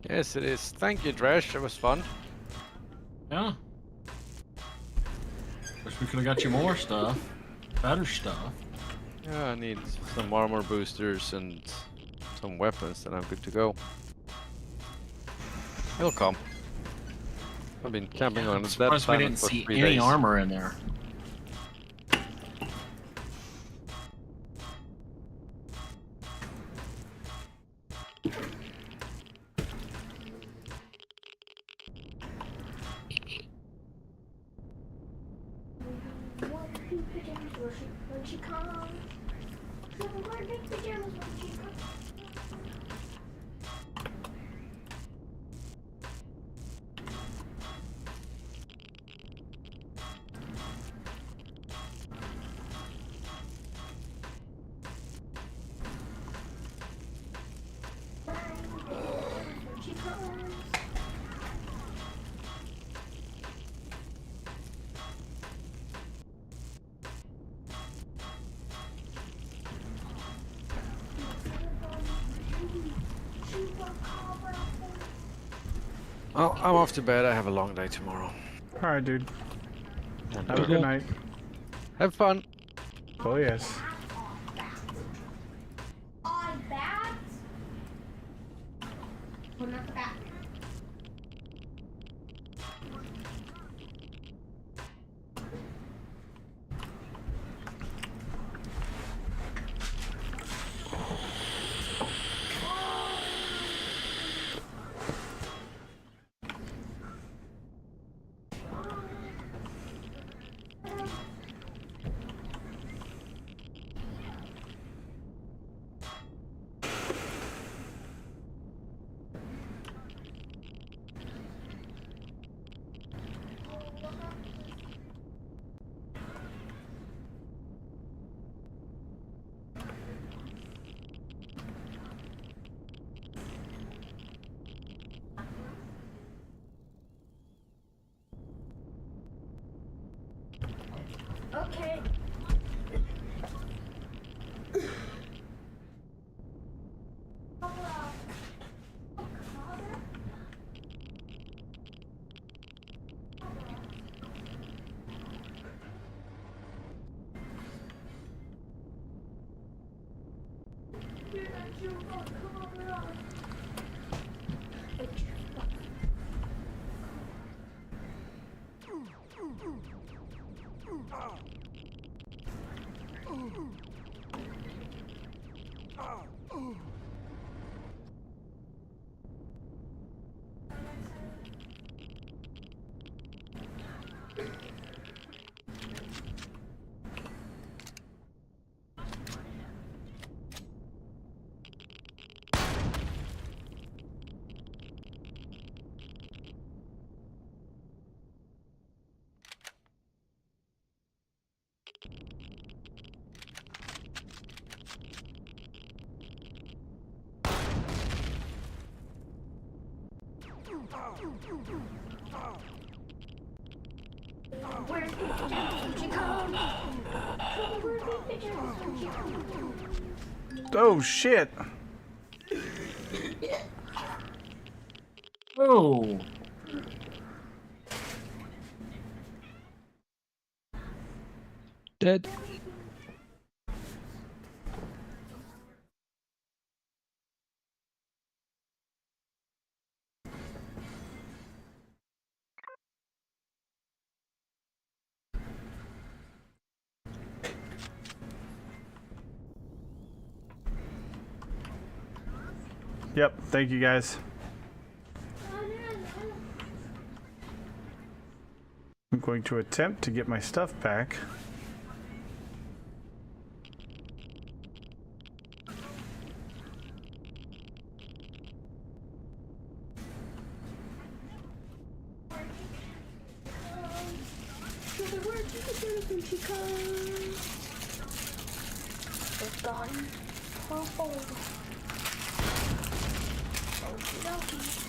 Yes, it is. Thank you, Dresh. It was fun. Yeah. Wish we could have got you more stuff. Better stuff. Yeah, I need some armor boosters and some weapons, then I'm good to go. It'll come. I've been camping on I'm that surprised we planet didn't for see 3 any days. armor in there. What pink pajamas when she comes? She'll wear pink pajamas when she comes. When she comes. Oh, I'm off to bed. I have a long day tomorrow. All right, dude. And, Have a Good good luck. night. have fun. Oh yes. On bats? Well, not the bat. Okay. Wear pink pajamas when she comes. She'll wear pink pajamas when she comes. Oh shit. Oh, Dead. Yep. Thank you guys. I'm going to attempt to get my stuff back. She'll wear pink pajamas when she comes. It's gone purple. Okie dokie.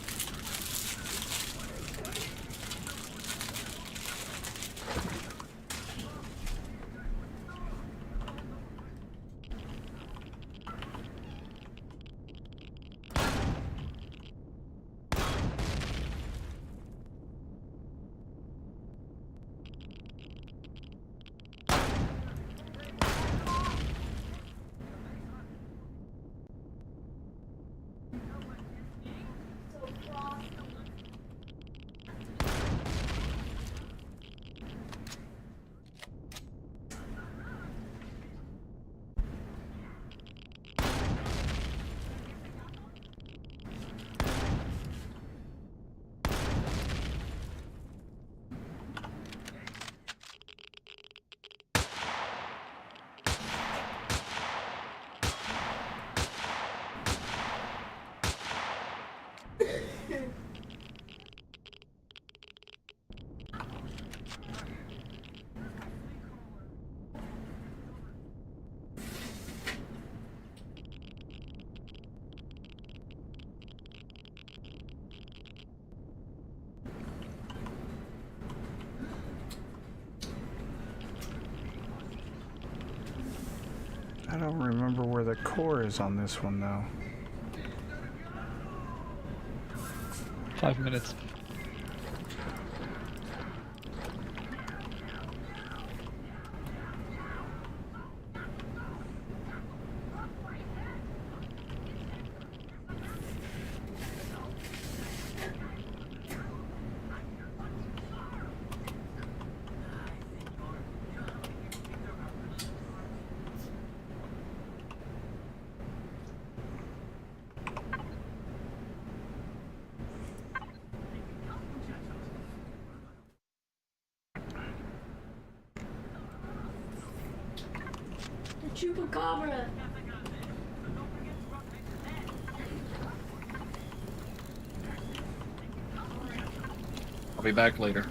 I don't remember where the core is on this one though. 5 minutes. The chupacabra. I'll be back later.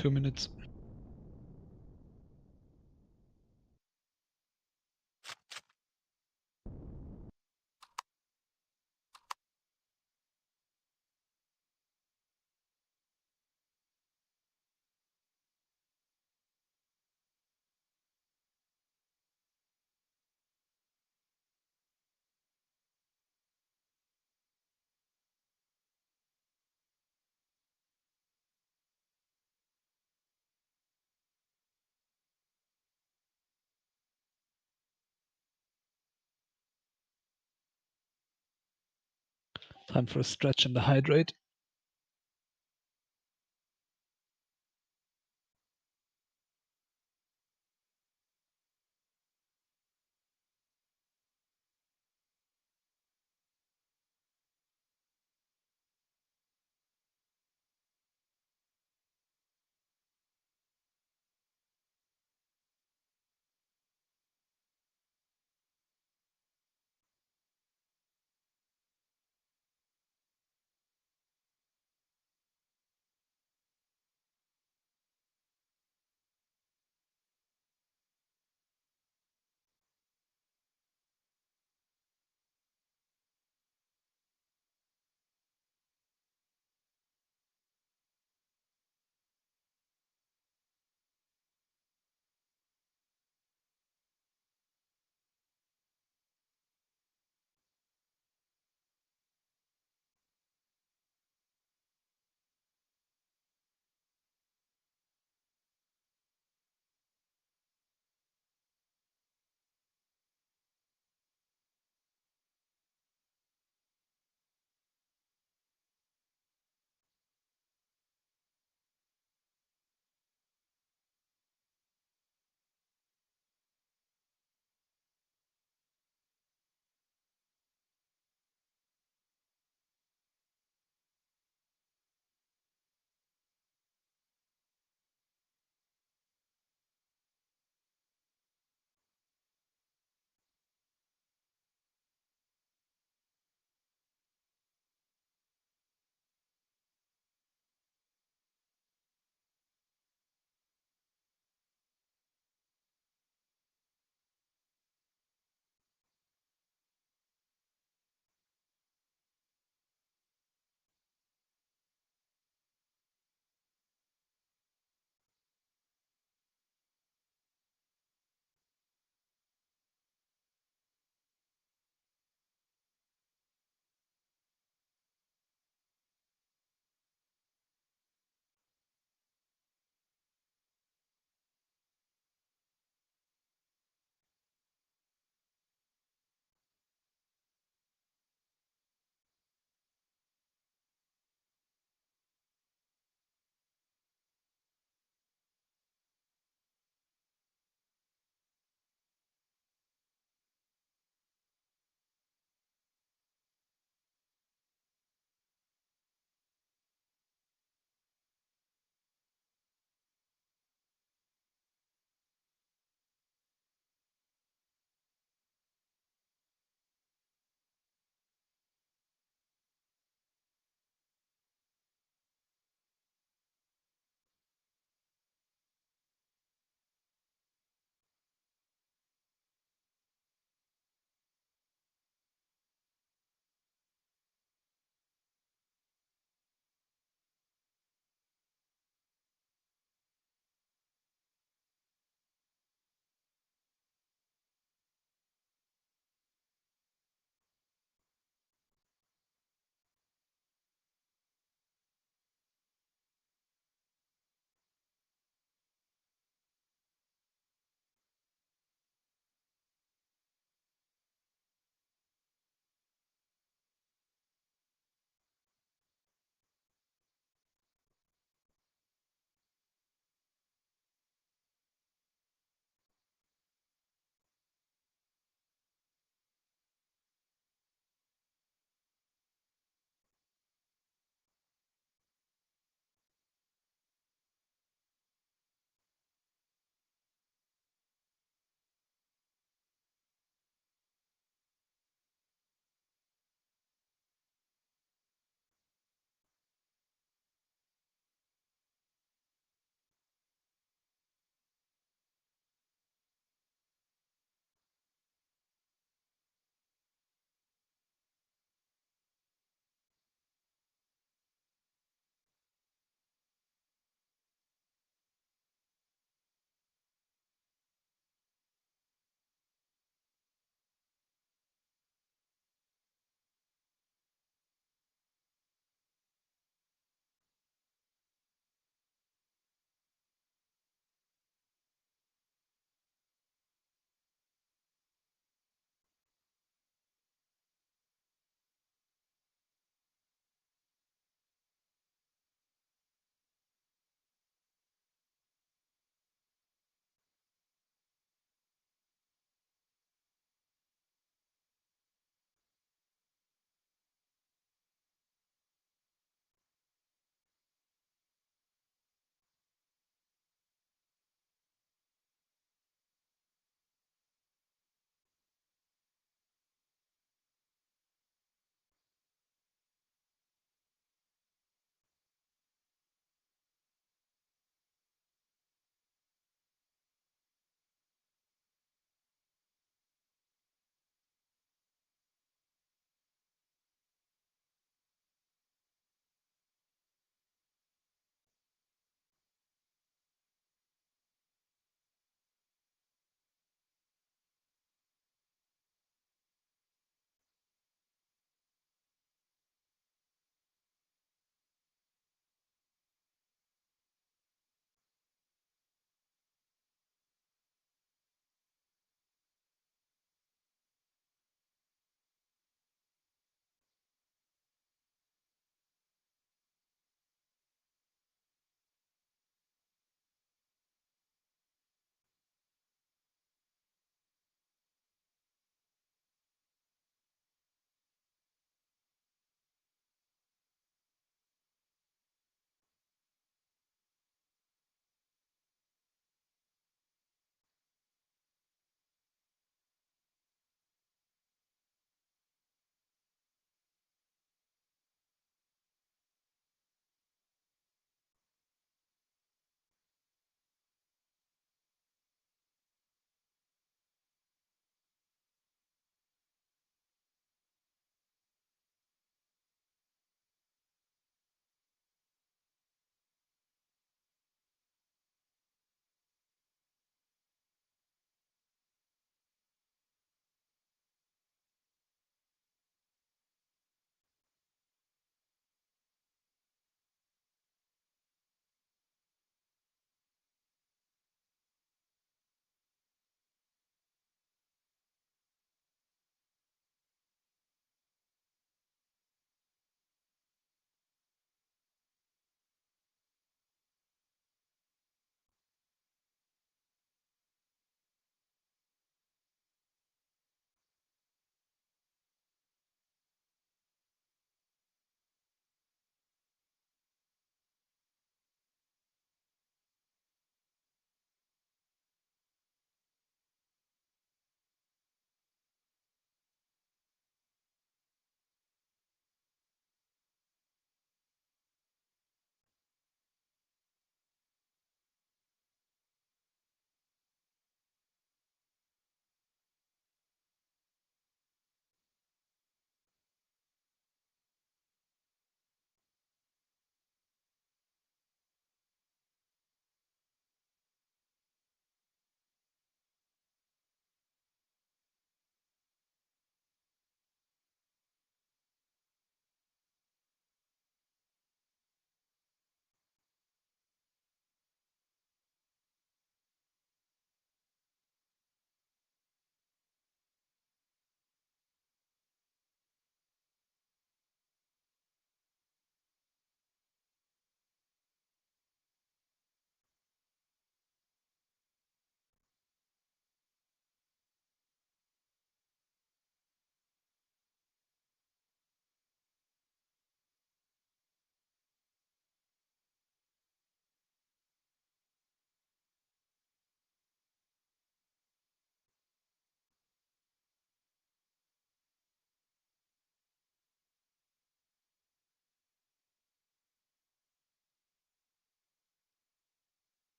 Two minutes. Time for a stretch and a hydrate.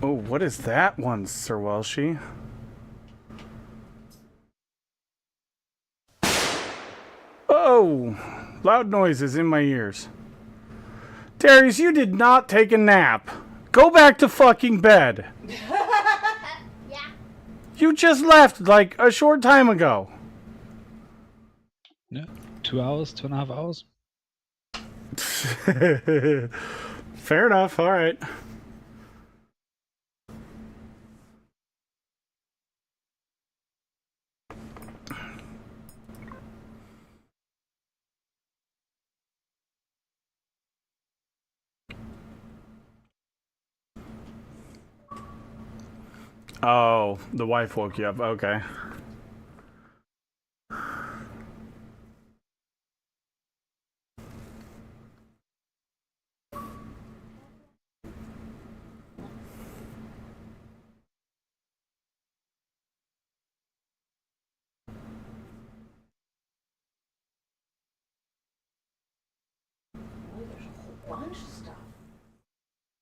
Oh, what is that one, Sir Welshie? Oh, loud noises in my ears. Darius, you did not take a nap. Go back to fucking bed. Yeah. You just left like a short time ago. Yeah, 2 hours, 2.5 hours. Fair enough, alright. Oh, the wife woke you up. Okay. Oh, there's a whole bunch of stuff.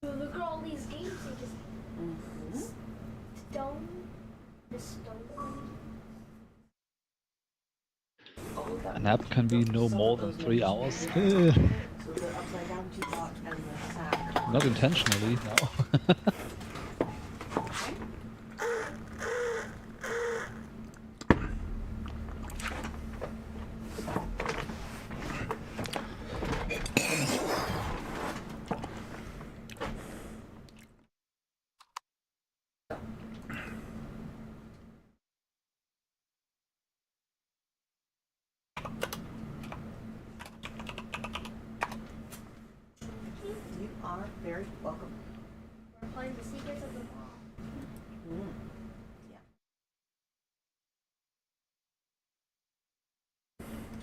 So look at all these games they just stone. The stone. Oh, that A nap can be no some more of than those 3 menus hours. So the upside down teapot and the sack. Not intentionally, no. You are very welcome. We're playing the secrets of the ball. Yeah.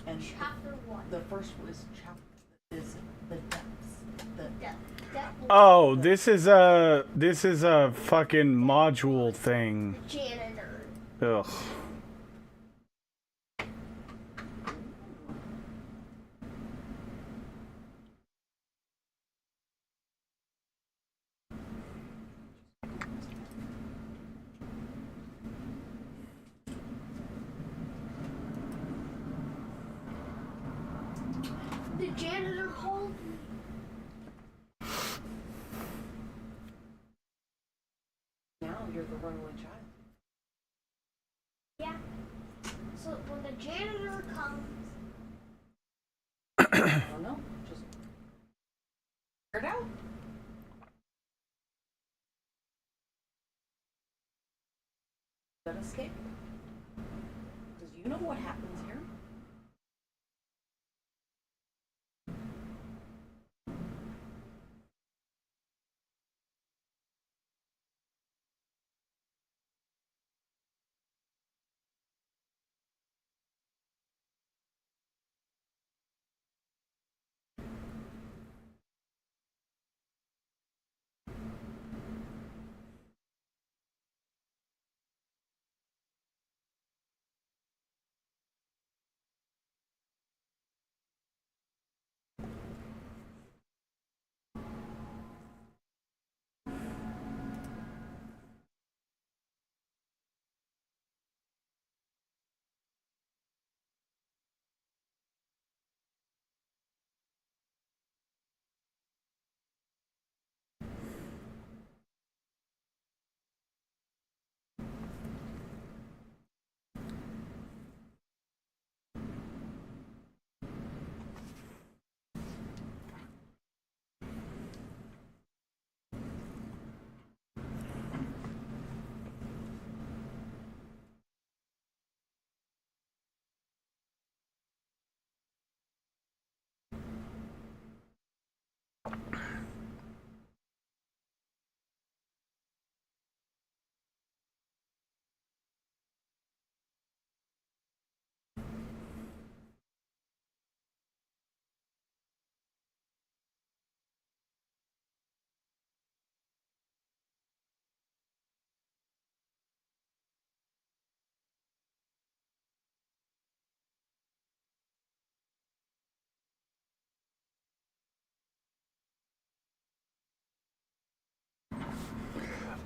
And Chapter 1. the first was is the depths. Oh, this is a fucking module thing. Janitor. Ugh. The janitor called me. Now you're the runaway child. Yeah. So when the janitor comes, I don't know. Just figure it out. That escape. Because you know what happens here.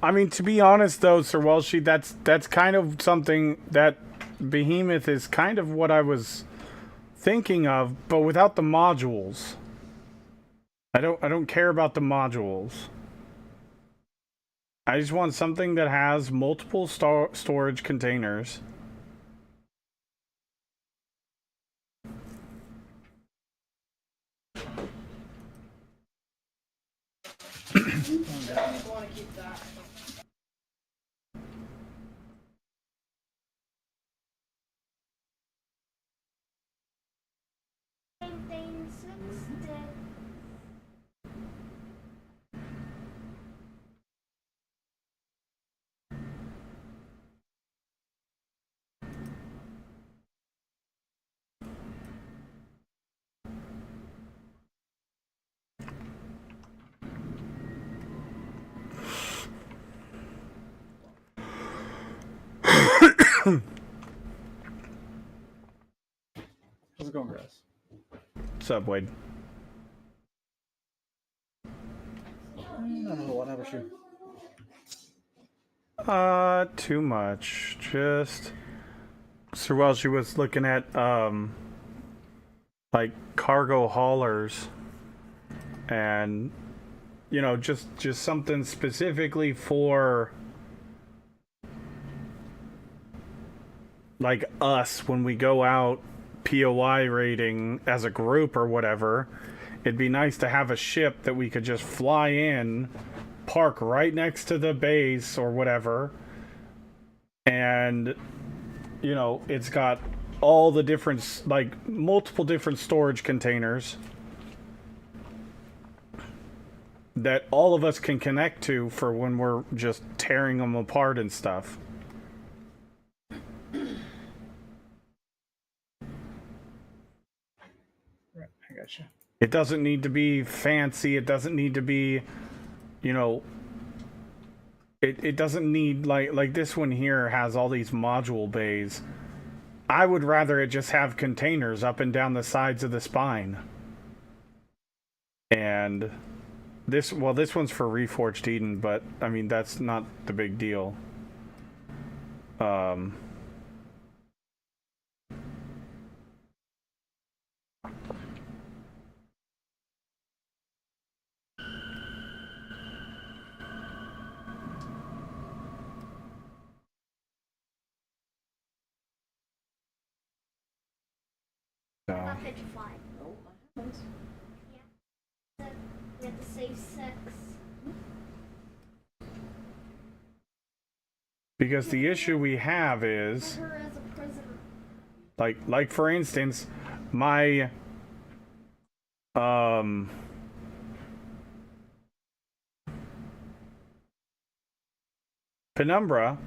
I mean, to be honest, though, Sir Welshie, that's kind of something that Behemoth is kind of what I was thinking of, but without the modules. I don't care about the modules. I just want something that has multiple storage containers. Things instead. How's it going, guys? What's up, Wade? Not a whole lot. How about you? Too much. Just Sir Welshie was looking at like cargo haulers, and you know, just something specifically for like us when we go out POI raiding as a group or whatever. It'd be nice to have a ship that we could just fly in, park right next to the base or whatever, and you know, it's got all the different, like, multiple different storage containers that all of us can connect to for when we're just tearing them apart and stuff. Right, I gotcha. It doesn't need to be fancy. It doesn't need to be, you know, it doesn't need, like this one here has all these module bays. I would rather it just have containers up and down the sides of the spine. And this one's for Reforged Eden, but I mean, that's not the big deal. Not petrified. Oh, what happens? We have to save sex. Because the issue we have is, Put her as a prisoner. like for instance, my Penumbra,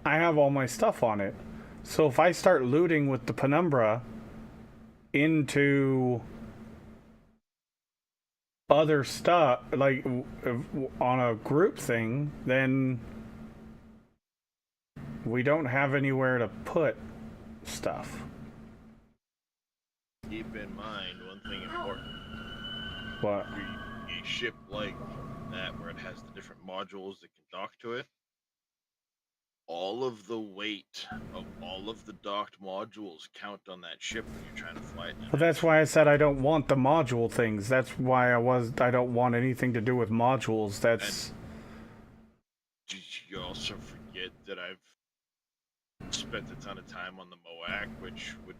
I have all my stuff on it. So if I start looting with the Penumbra into other stuff, like on a group thing, then we don't have anywhere to put stuff. Keep in mind one thing important. What? A ship like that, where it has the different modules that can dock to it, all of the weight of all of the docked modules count on that ship when you're trying to fly it. Well, that's why I said I don't want the module things. That's why I don't want anything to do with modules. That's. And you also forget that I've spent a ton of time on the MOAC, which would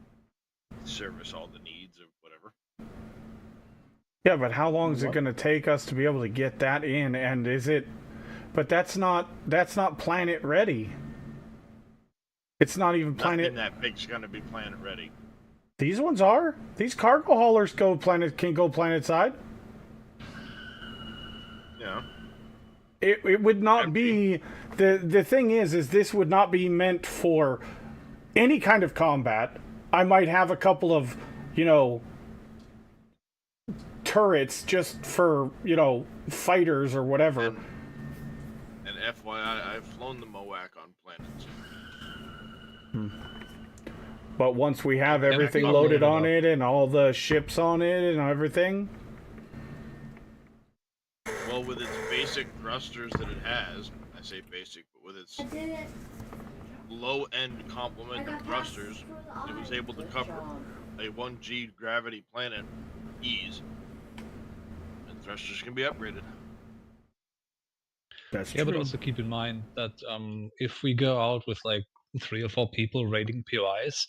service all the needs of whatever. Yeah, but how long is it going to take us to be able to get that in? And is it? But that's not planet ready. It's not even planet. Nothing that big's going to be planet ready. These ones are. These cargo haulers can go planet side. Yeah. It would not be. The thing is this would not be meant for any kind of combat. I might have a couple of, you know, turrets just for, you know, fighters or whatever. And FYI, I've flown the MOAC on planets. But once we have everything loaded on it and all the ships on it and everything. Well, with its basic thrusters that it has, I say basic, but with its I did it. low-end complement of thrusters, it was able to Good cover job. a 1G gravity planet ease. And thrusters can be upgraded. That's Yeah, true. but also keep in mind that if we go out with like 3 or 4 people raiding POIs,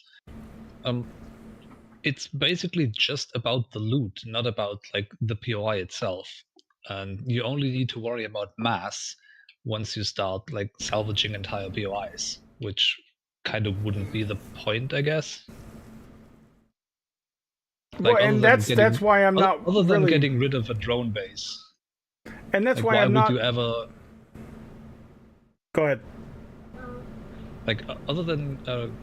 it's basically just about the loot, not about like the POI itself. And you only need to worry about mass once you start like salvaging entire POIs, which kind of wouldn't be the point, I guess. Well, other and than that's why I'm not other than really getting rid of a drone base. and that's Like, why why I'm would not. you ever Go ahead. like other than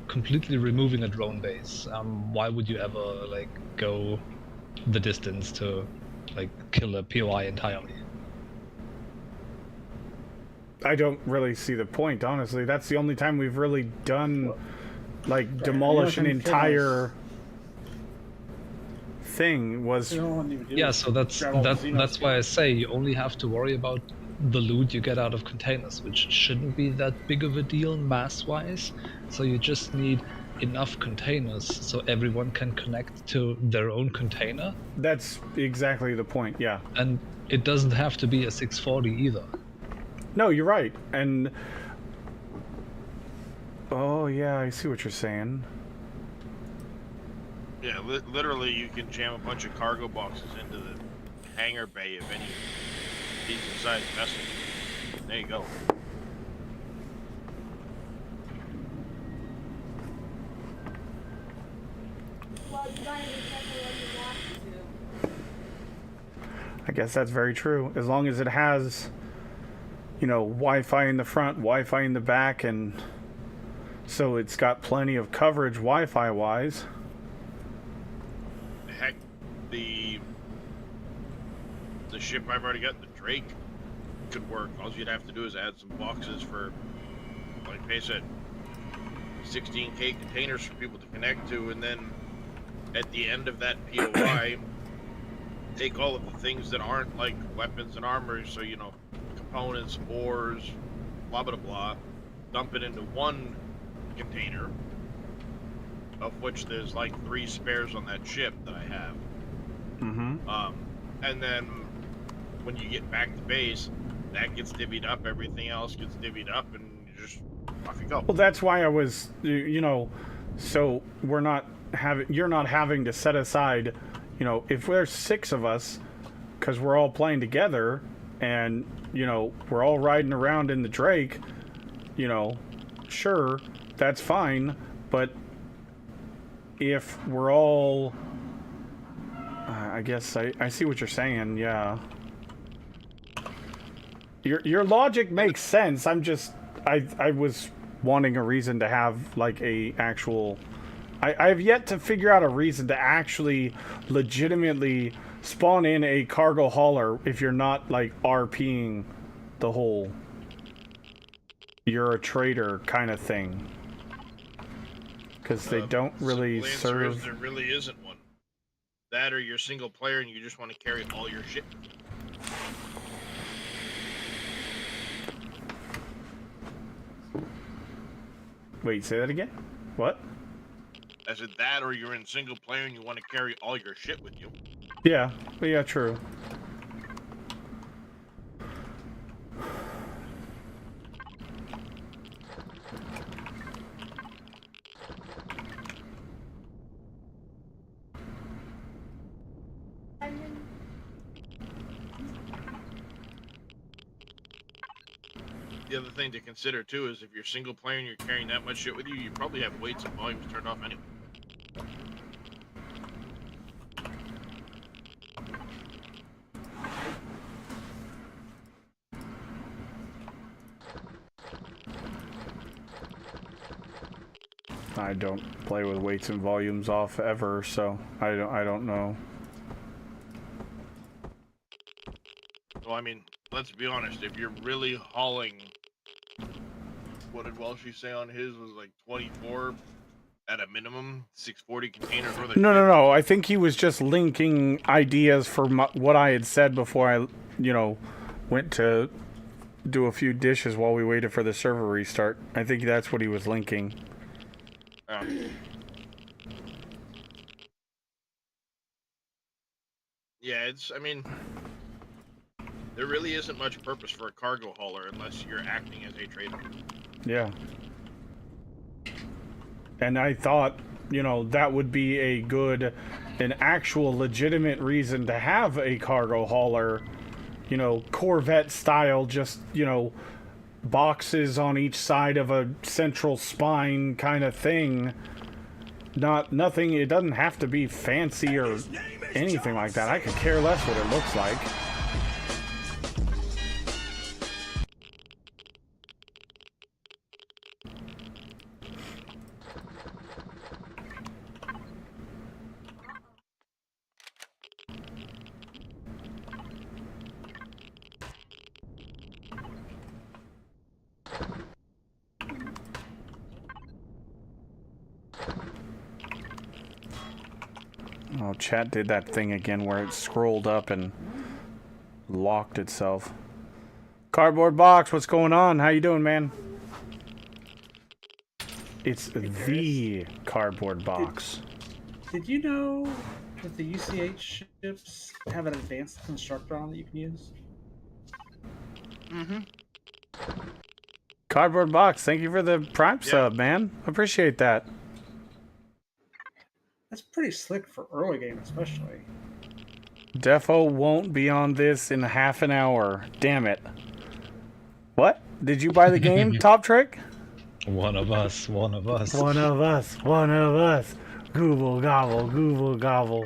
completely removing a drone base? Why would you ever like go the distance to like kill a POI entirely? I don't really see the point, honestly. That's the only time we've really done like demolish an The only thing entire thing was. You don't want to do Yeah, is so that's grab all the Xenos that's why I skins. say you only have to worry about the loot you get out of containers, which shouldn't be that big of a deal mass-wise. So you just need enough containers so everyone can connect to their own container, That's exactly the point, yeah. and it doesn't have to be a 640 either. No, you're right. And oh yeah, I see what you're saying. Yeah, literally, you can jam a bunch of cargo boxes into the hangar bay of any decent-sized vessel. There you go. Well, you gotta be careful what you want to do. I guess that's very true. As long as it has, you know, Wi-Fi in the front, Wi-Fi in the back, and so it's got plenty of coverage Wi-Fi wise. Heck, the ship I've already got, the Drake, could work. All you'd have to do is add some boxes for, like they said, 16K containers for people to connect to, and then at the end of that POI, take all of the things that aren't like weapons and armor, so you know, components, ores, blah blah blah, dump it into one container, of which there's like 3 spares on that ship that I have. And then when you get back to base, that gets divvied up, everything else gets divvied up, and you just off you go. Well, that's why I was, you know, so you're not having to set aside, you know, if there's 6 of us, because we're all playing together, and you know we're all riding around in the Drake, you know, sure, that's fine, but if we're all, I guess I see what you're saying, yeah. Your logic makes sense. I'm just, I was wanting a reason to have like a actual, I've yet to figure out a reason to actually legitimately spawn in a cargo hauler if you're not like RPing the whole you're a traitor kind of thing. Because they don't really Simple answer serve. is there really isn't one. That or you're single player and you just want to carry all your shit. Wait, say that again? What? I said that or you're in single player and you want to carry all your shit with you. Yeah, yeah, true. The other thing to consider too is if you're single player and you're carrying that much shit with you, you probably have weights and volumes turned off anyway. I don't play with weights and volumes off ever, so I don't know. Well, I mean, let's be honest. If you're really hauling, what did Welshie say on his was like 24 at a minimum, 640 containers worth of No, shit? no, no. I think he was just linking ideas for what I had said before I, you know, went to do a few dishes while we waited for the server restart. I think that's what he was linking. Yeah, I mean, there really isn't much purpose for a cargo hauler unless you're acting as a trader. Yeah. And I thought, you know, that would be an actual legitimate reason to have a cargo hauler, you know, Corvette style, just, you know, boxes on each side of a central spine kind of thing. Nothing, it doesn't have to be fancy or anything like that. I could care less what it looks like. Oh, chat did that thing again where it scrolled up and locked itself. Cardboard box, what's going on? How you doing, man? It's the cardboard box. Did you know that the UCH ships have an advanced constructor on that you can use? Mm-hmm. Cardboard box, thank you for the Prime sub, man. Appreciate that. That's pretty slick for early game, especially. Defo won't be on this in half an hour. Damn it. What? Did you buy the game, Top Trick? One of us, one of us. One of us, one of us. Google gobble, Google gobble.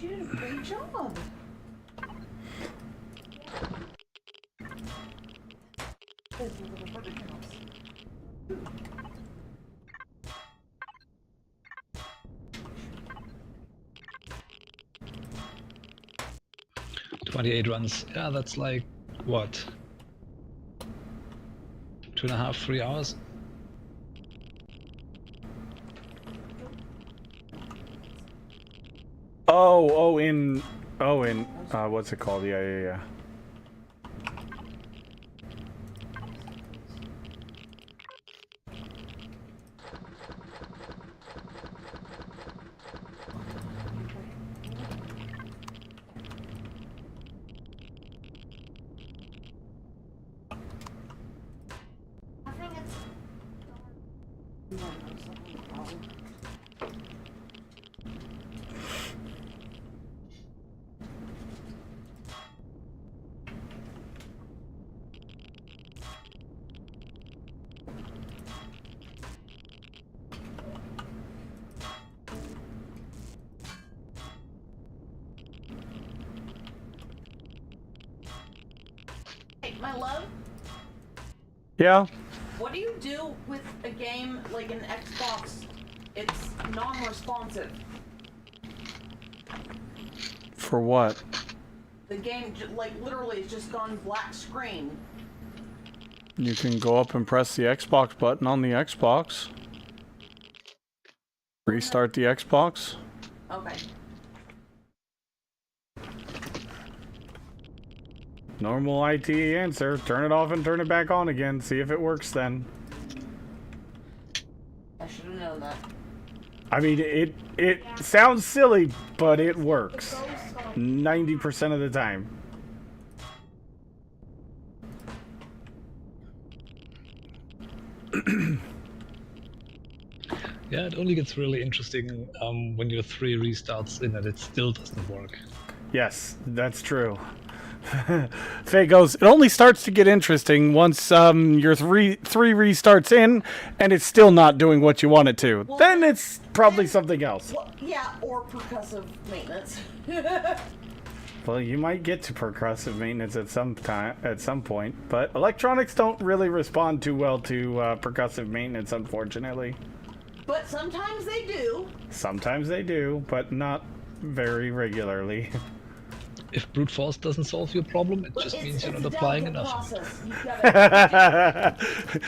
You did a great job. There's your little burger house. 28 runs. Yeah, that's like, what? 2.5, 3 hours? in what's it called? Yeah. I think it's Hey, my love, Yeah. what do you do with a game like an Xbox? It's non-responsive. For what? The game, like, literally, it's just gone black screen. You can go up and press the Xbox button on the Xbox. Restart the Xbox. Okay. Normal IT answer. Turn it off and turn it back on again. See if it works then. I should have known that. I mean, it sounds silly, but it works. 90% of the time. Yeah, it only gets really interesting when you're 3 restarts in and it still doesn't work. Yes, that's true. Faye goes, it only starts to get interesting once you're three restarts in and it's still not doing what you want it to. Well, then it's probably something else. Well, yeah, or percussive maintenance. Well, you might get to progressive maintenance at some point, but electronics don't really respond too well to percussive maintenance, unfortunately. But sometimes they do. Sometimes they do, but not very regularly. If brute force doesn't solve your problem, it just means you're not applying enough of it. You've gotta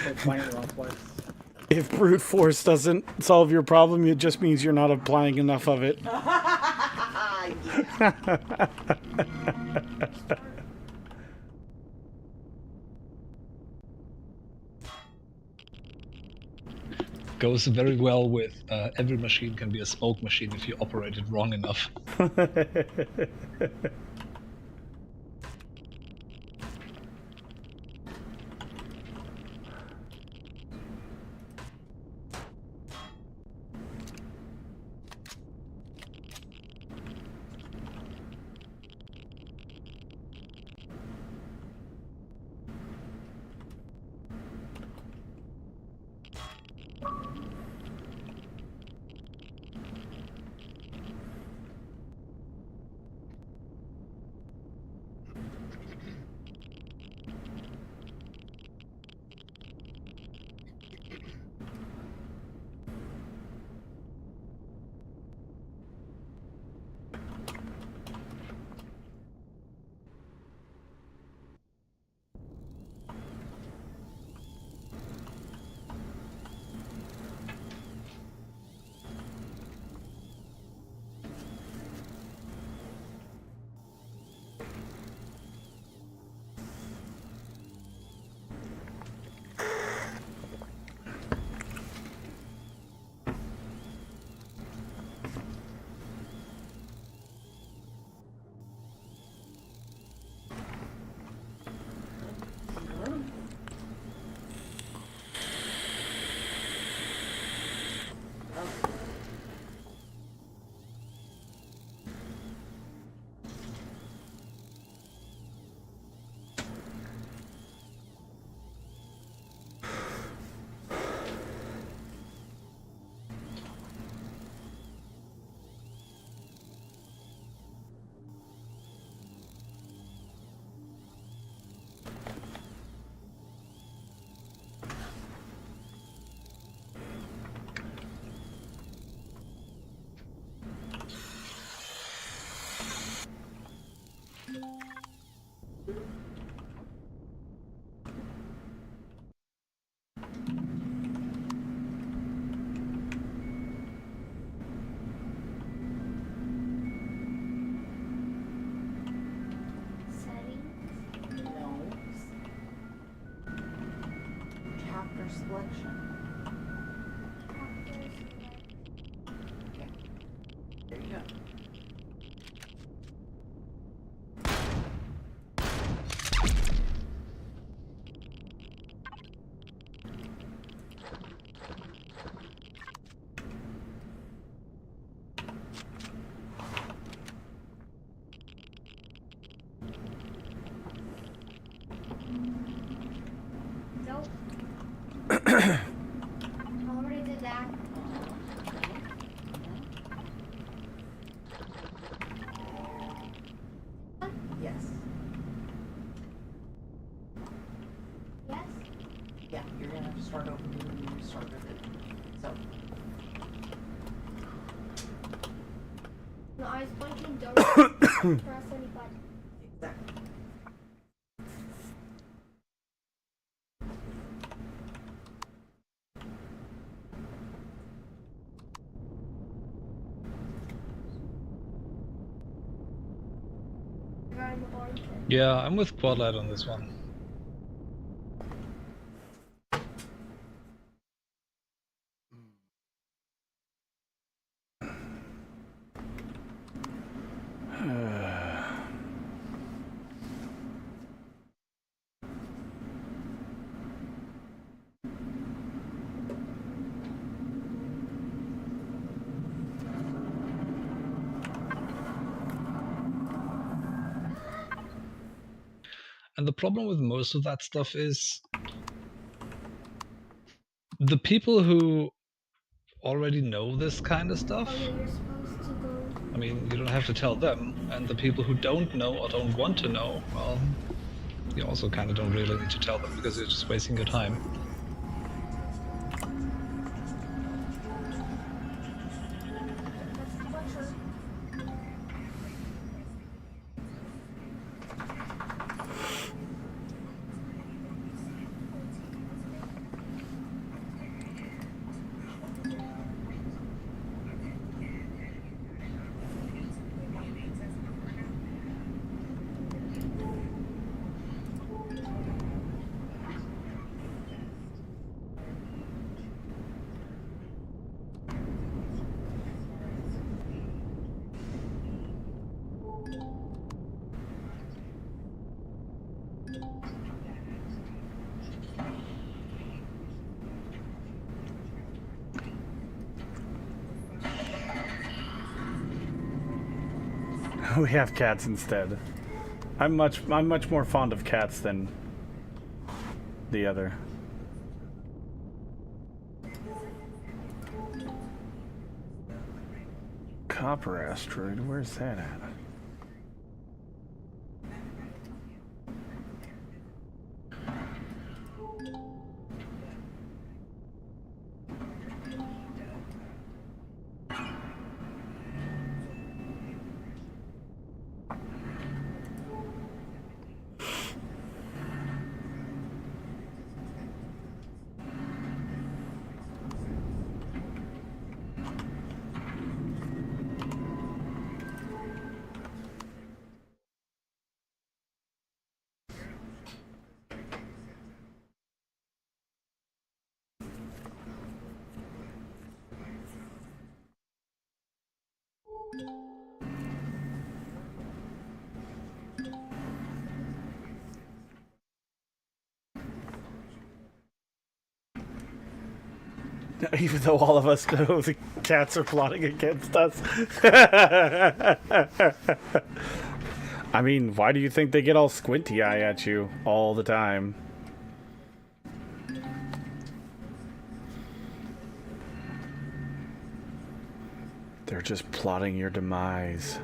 They're playing the wrong place. If brute force doesn't solve your problem, it just means you're not applying enough of it. Goes very well with every machine can be a smoke machine if you operate it wrong enough. Chapter selection. There you go. Nope. Already did that. Yes. Yes. Yeah, you're gonna have to start over when you start with it. So. No, I was blinking. Don't press any button. Exactly. Regarding the blinking. Yeah, I'm with Quadlight on this one. And the problem with most of that stuff is the people who already know this kind of stuff Oh yeah, you're supposed to go. I mean, you don't have to tell them, and the people who don't know or don't want to know, well, you also kind of don't really need to tell them because you're just wasting your time. That's the butcher. We have cats instead. I'm much more fond of cats than the other. Copper asteroid, where's that at? Even though all of us know the cats are plotting against us. I mean, why do you think they get all squinty eye at you all the time? They're just plotting your demise.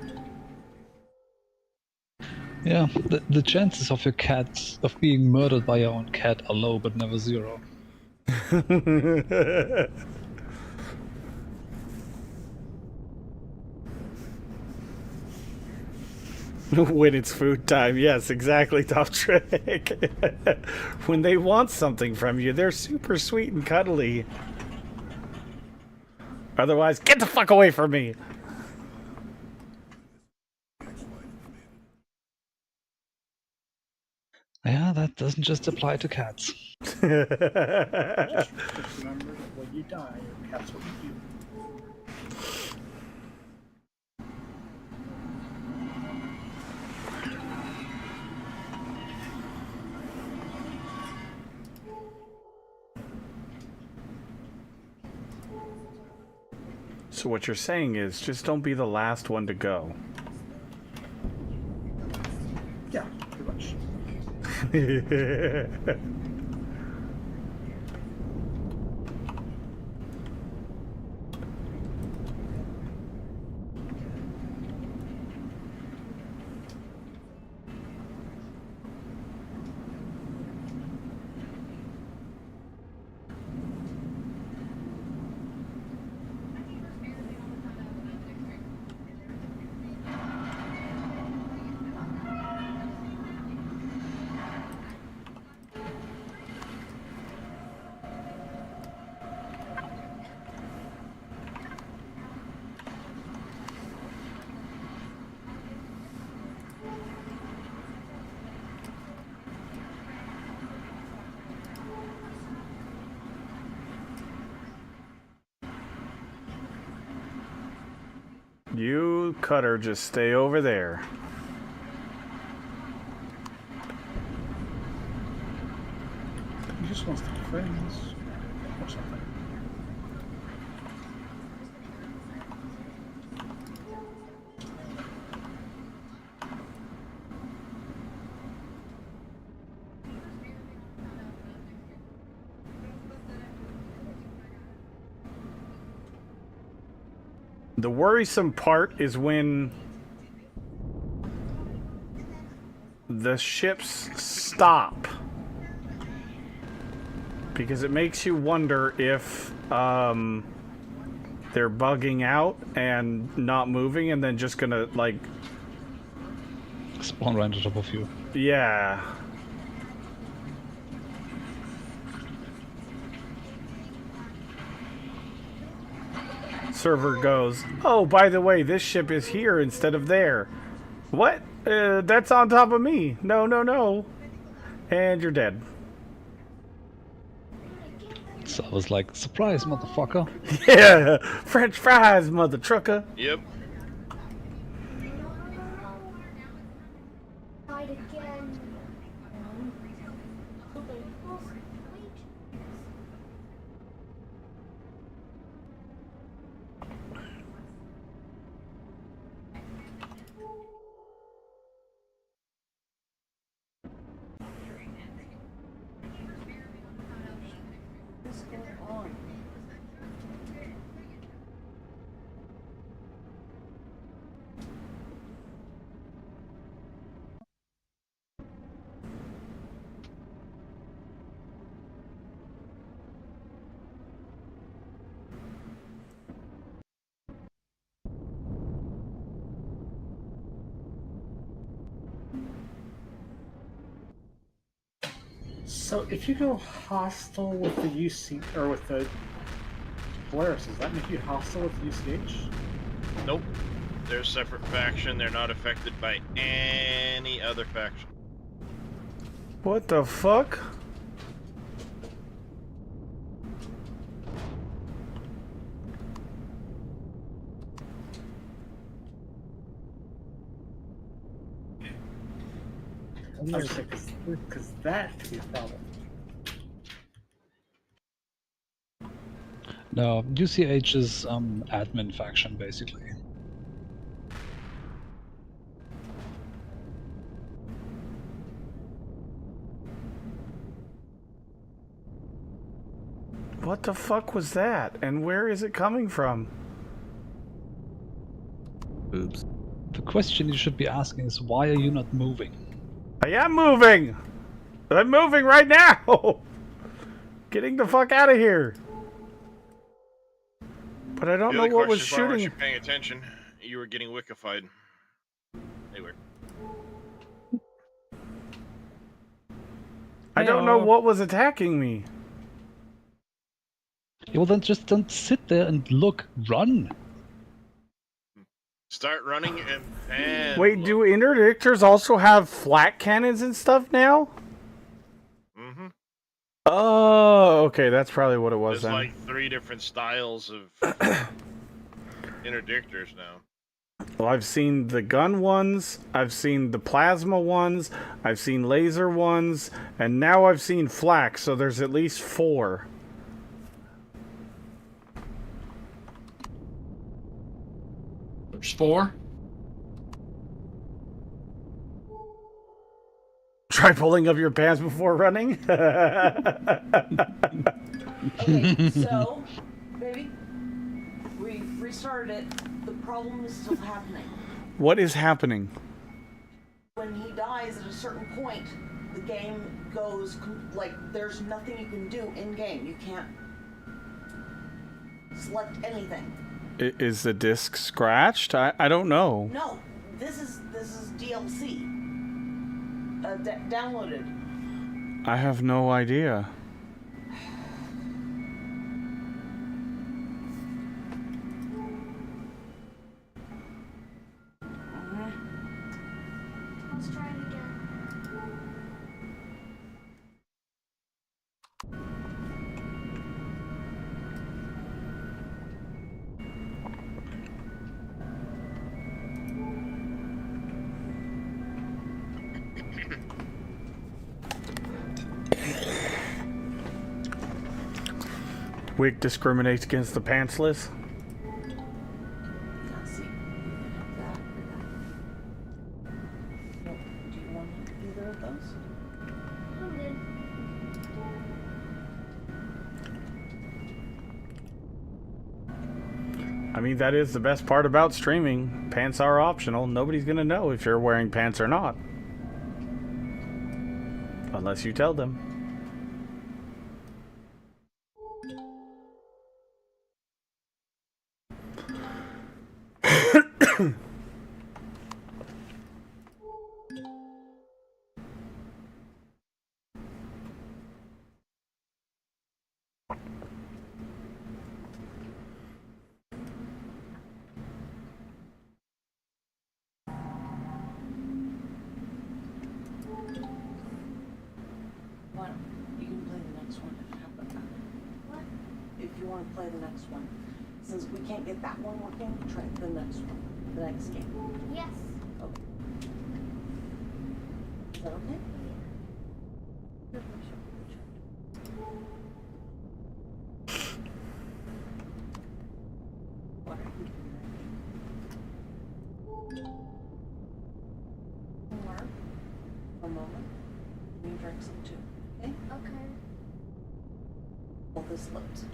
Yeah, the chances of your cat, of being murdered by your own cat are low but never zero. When it's food time, yes, exactly, Top Trick. When they want something from you, they're super sweet and cuddly. Otherwise, get the fuck away from me! Yeah, that doesn't just apply to cats. Just remember that when you die, your cats will eat you. So what you're saying is, just don't be the last one to go. Yeah, pretty much. You, Cutter, just stay over there. He just wants to be friends or something. The worrisome part is when the ships stop. Because it makes you wonder if they're bugging out and not moving and then just gonna, like... Spawn right on top of you. Yeah. Server goes, oh, by the way, this ship is here instead of there. What? That's on top of me. No, no, no. And you're dead. So I was like, surprise, motherfucker. Yeah, French fries, mother trucker. Yep. Fight again. What's going on? So if you go hostile with the UC or with the Polaris, does that make you hostile with UCH? Nope. They're a separate faction. They're not affected by any other faction. What the fuck? Because that could be a problem. No, UCH is admin faction basically. What the fuck was that? And where is it coming from? Oops. The question you should be asking is, why are you not moving? I am moving! I'm moving right now! Getting the fuck out of here! But I don't The know only what was question is, why weren't shooting. you paying attention? You were getting wickified. They were. I don't know what was attacking me. Yeah, well then just don't sit there and look, run! Start running and Wait, do interdictors also have flak cannons and stuff now? Mm-hmm. Oh, okay, that's probably what it was There's then. like 3 different styles of interdictors now. Well, I've seen the gun ones, I've seen the plasma ones, I've seen laser ones, and now I've seen flak, so there's at least 4. There's 4. Try pulling up your pants before running? Okay, so, baby, we restarted it. The problem is still happening. What is happening? When he dies at a certain point, the game goes, like, there's nothing you can do in-game. You can't select anything. Is the disc scratched? I don't know. No, this is DLC. Downloaded. I have no idea. Let's try it again. Wick discriminates against the pantsless. Let's see. That. Nope. Do you want either of those? I'm good. I mean, that is the best part about streaming. Pants are optional. Nobody's gonna know if you're wearing pants or not. Unless you tell them. Why don't you can play the next one? What? If you want to play the next one. Since we can't get that one working, try the next one. The next game. Yes. Okay. Is that okay? What are you doing? More. For a moment. You drink some too. Okay? Okay. Hold this lips.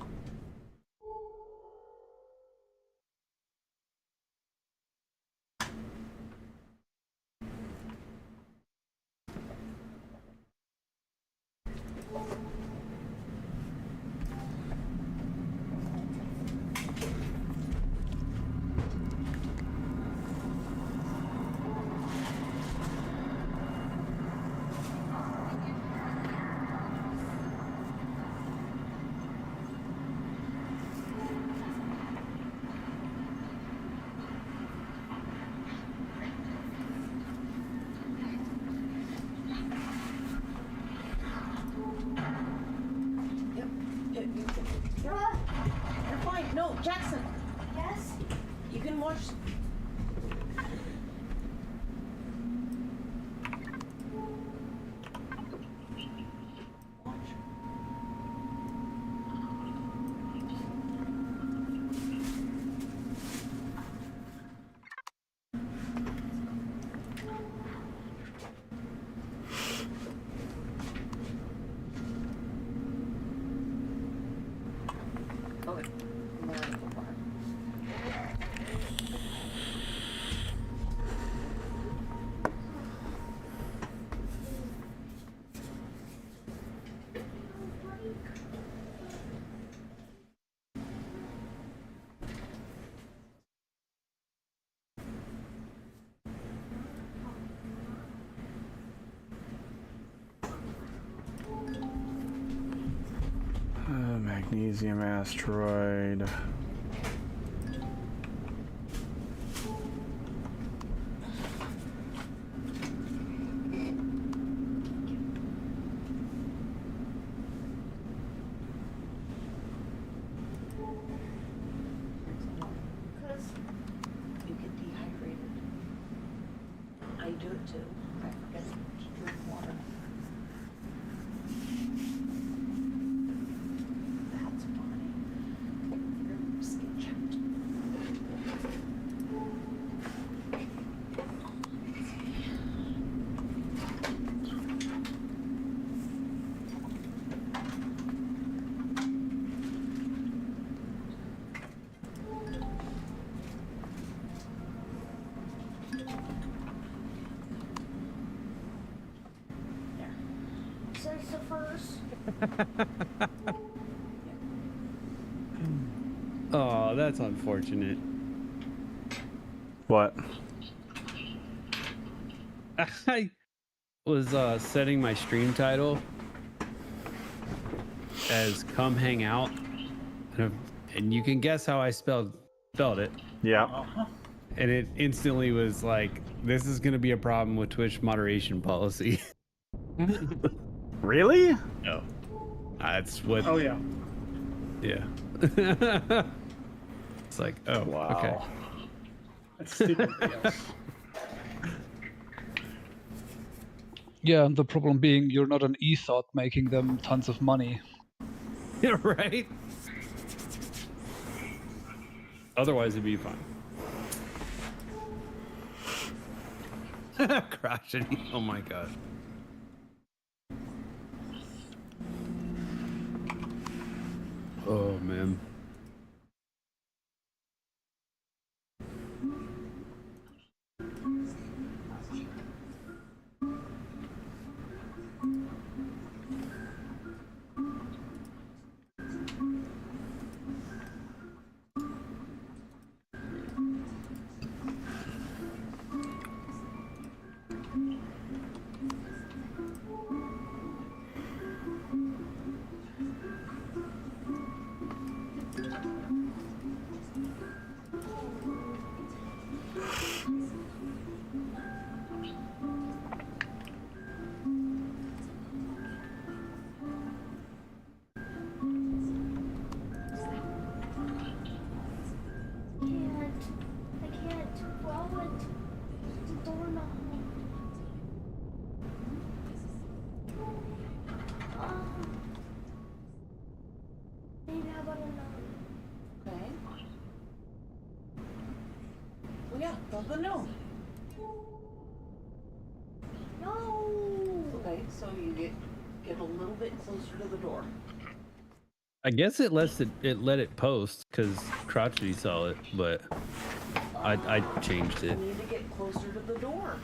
You're fine. No, Jackson. Yes. You can watch. Watch. Okay. I'm gonna go far. Magnesium asteroid. Because You get dehydrated. I do it too. I forget to drink water. That's fine. Your skin checked. first. Oh, that's unfortunate. What? I was setting my stream title as "Come Hang Out," and you can guess how I spelled it. Yeah. And it instantly was like, "This is going to be a problem with Twitch moderation policy." Really? No, that's what. Oh yeah. Yeah. It's like, oh, Wow. okay. That's stupid. Yes. Yeah, and the problem being you're not an e-thought making them tons of money. Yeah, right? Otherwise, it'd be fine. Crotchety. Oh my god. Oh man. wallet. The doorknob. Maybe how about a Okay. Well, yeah, the gnome. no? Okay, so you get a little bit closer to the door. I guess it let it post because Crotchety saw it, but I changed You it. need to get closer to the door.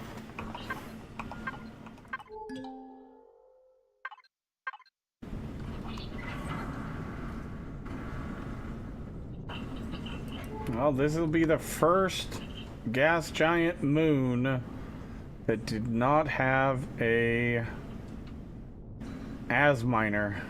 Well, this will be the first gas giant moon that did not have a as miner.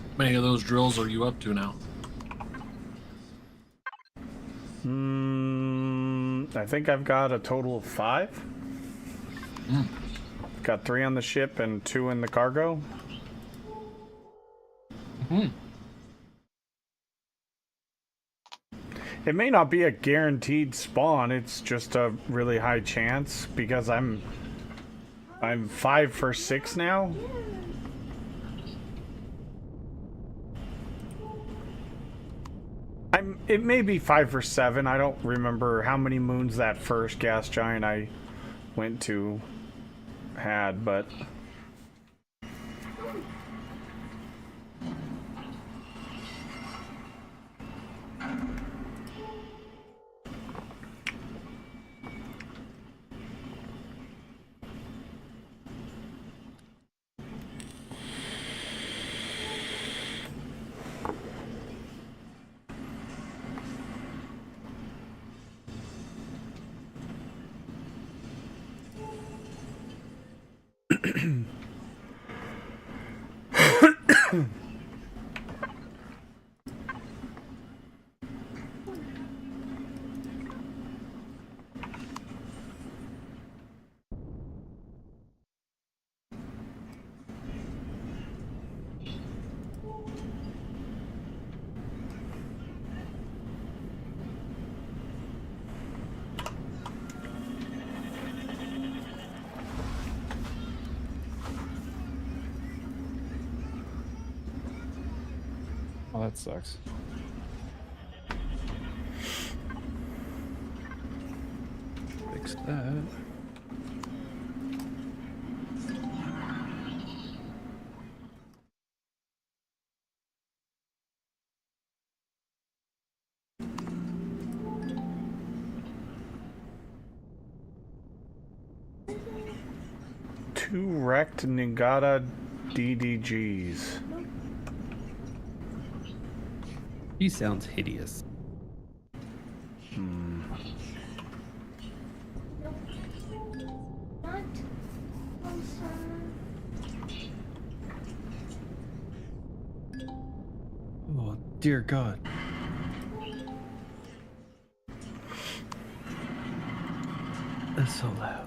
How many of those drills are you up to now? I think I've got a total of 5. Got 3 on the ship and 2 in the cargo. It may not be a guaranteed spawn, it's just a really high chance because I'm 5 for 6 now. It may be 5 for 7. I don't remember how many moons that first gas giant I went to had, but Oh, that sucks. Fix that. Two wrecked Nagata DDGs. He sounds hideous. Not closer. Oh, dear God. That's so loud.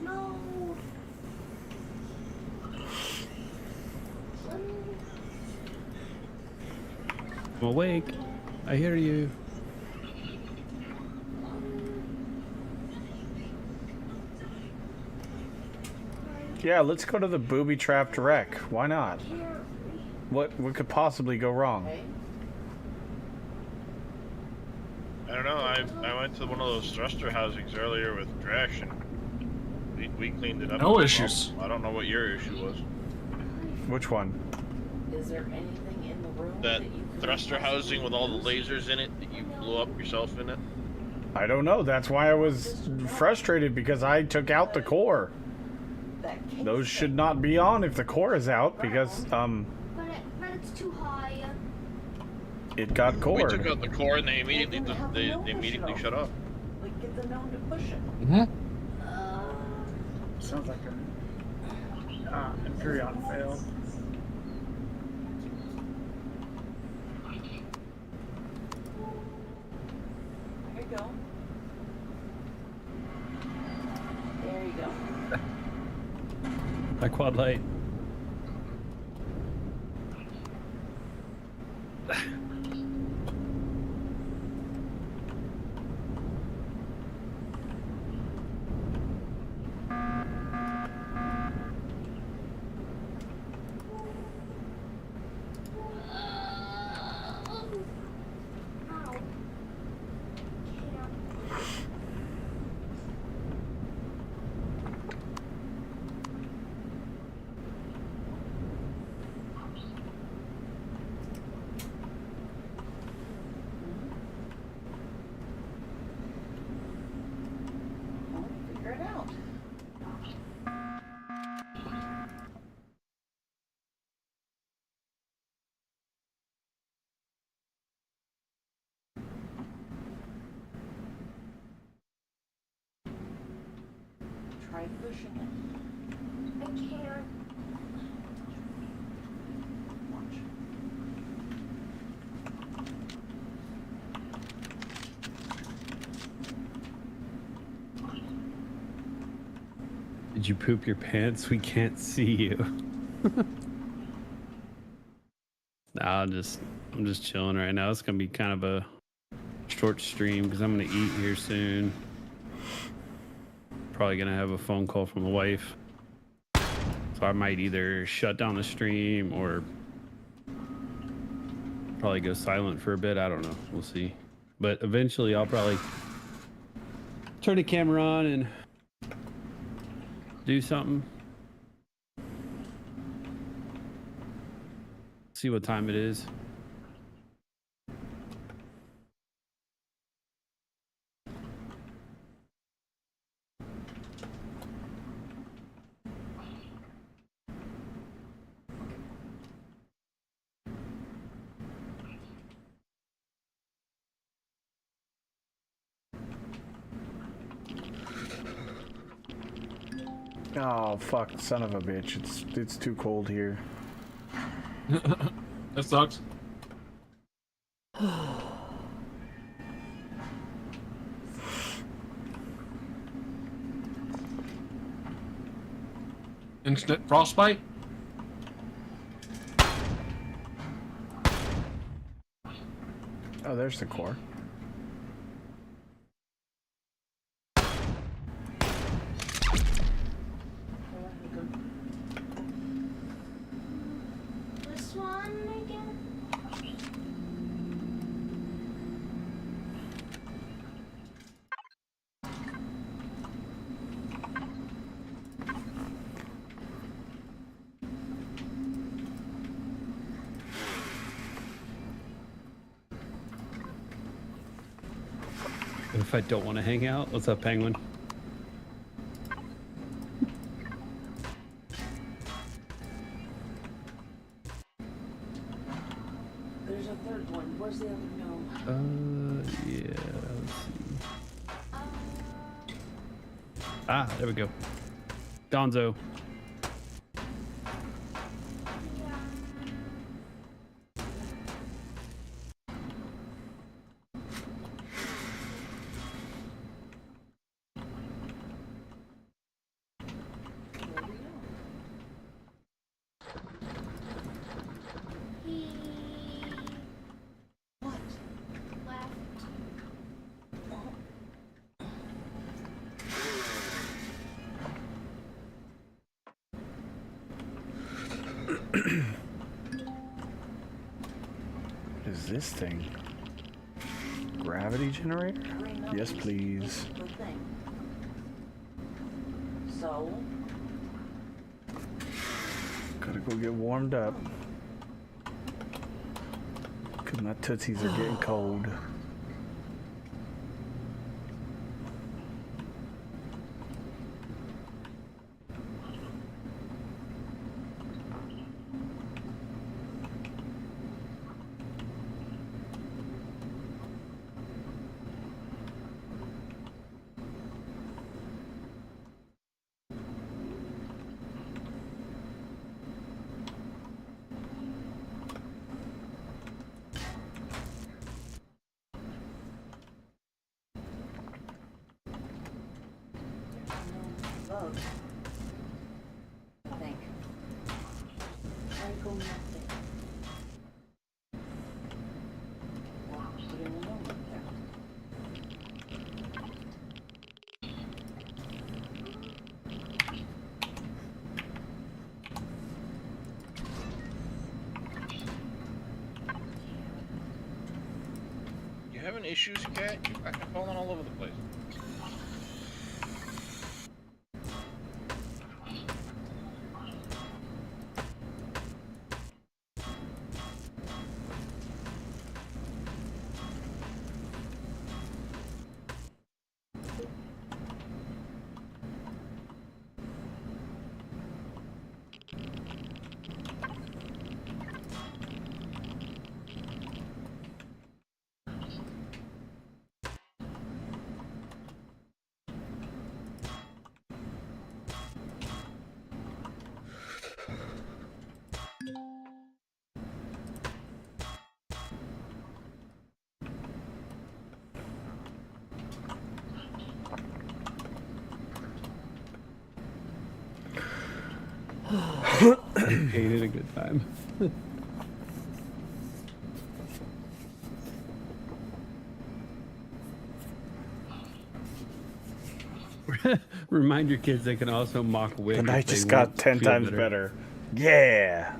No. I'm awake. I hear you. Yeah, let's go to the booby-trapped wreck. Why not? What could possibly go wrong? I don't know. I went to one of those thruster housings earlier with Dresh, and we cleaned it up. No issues. I don't know what your issue was. Which one? Is there anything in the room That that you could thruster housing with all the lasers in it that you blew up yourself in it. I don't know. That's why I was frustrated because I took out the core. that case Those should thing. not be on if the core is out because But it's too high. it got We cored. took out the core and they They immediately didn't have the they mill push it immediately off. shut off. Like, get the gnome to push it. Sounds like an Imperion fail. There you go. There you go. My quad light. Well, figure it out. Try pushing it. I can't. Watch. Did you poop your pants? We can't see you. Nah, I'm just chilling right now. It's gonna be kind of a short stream because I'm gonna eat here soon. Probably gonna have a phone call from the wife, so I might either shut down the stream or probably go silent for a bit. I don't know. We'll see. But eventually, I'll probably turn the camera on and do something. See what time it is. Oh fuck, son of a bitch! It's too cold here. That sucks. Instant frostbite? Oh, there's the core. This one again? What if I don't want to hang out? What's up, Penguin? There's a third one. Where's the other gnome? Yeah, let's see. Ah, there we go. Donzo. There we go. He What? left. What is this thing? Gravity generator? Green gnome Yes, is please. the thing. So, Gotta go get warmed up. Cause my tootsies are getting cold. close. I think. Franco nothing. Wow, putting a note up there. You having issues, Cat? You're fucking falling all over the place. Hated a good time. Remind your kids they can also mock Wick. The if night they just want got to 10 feel times better. Yeah.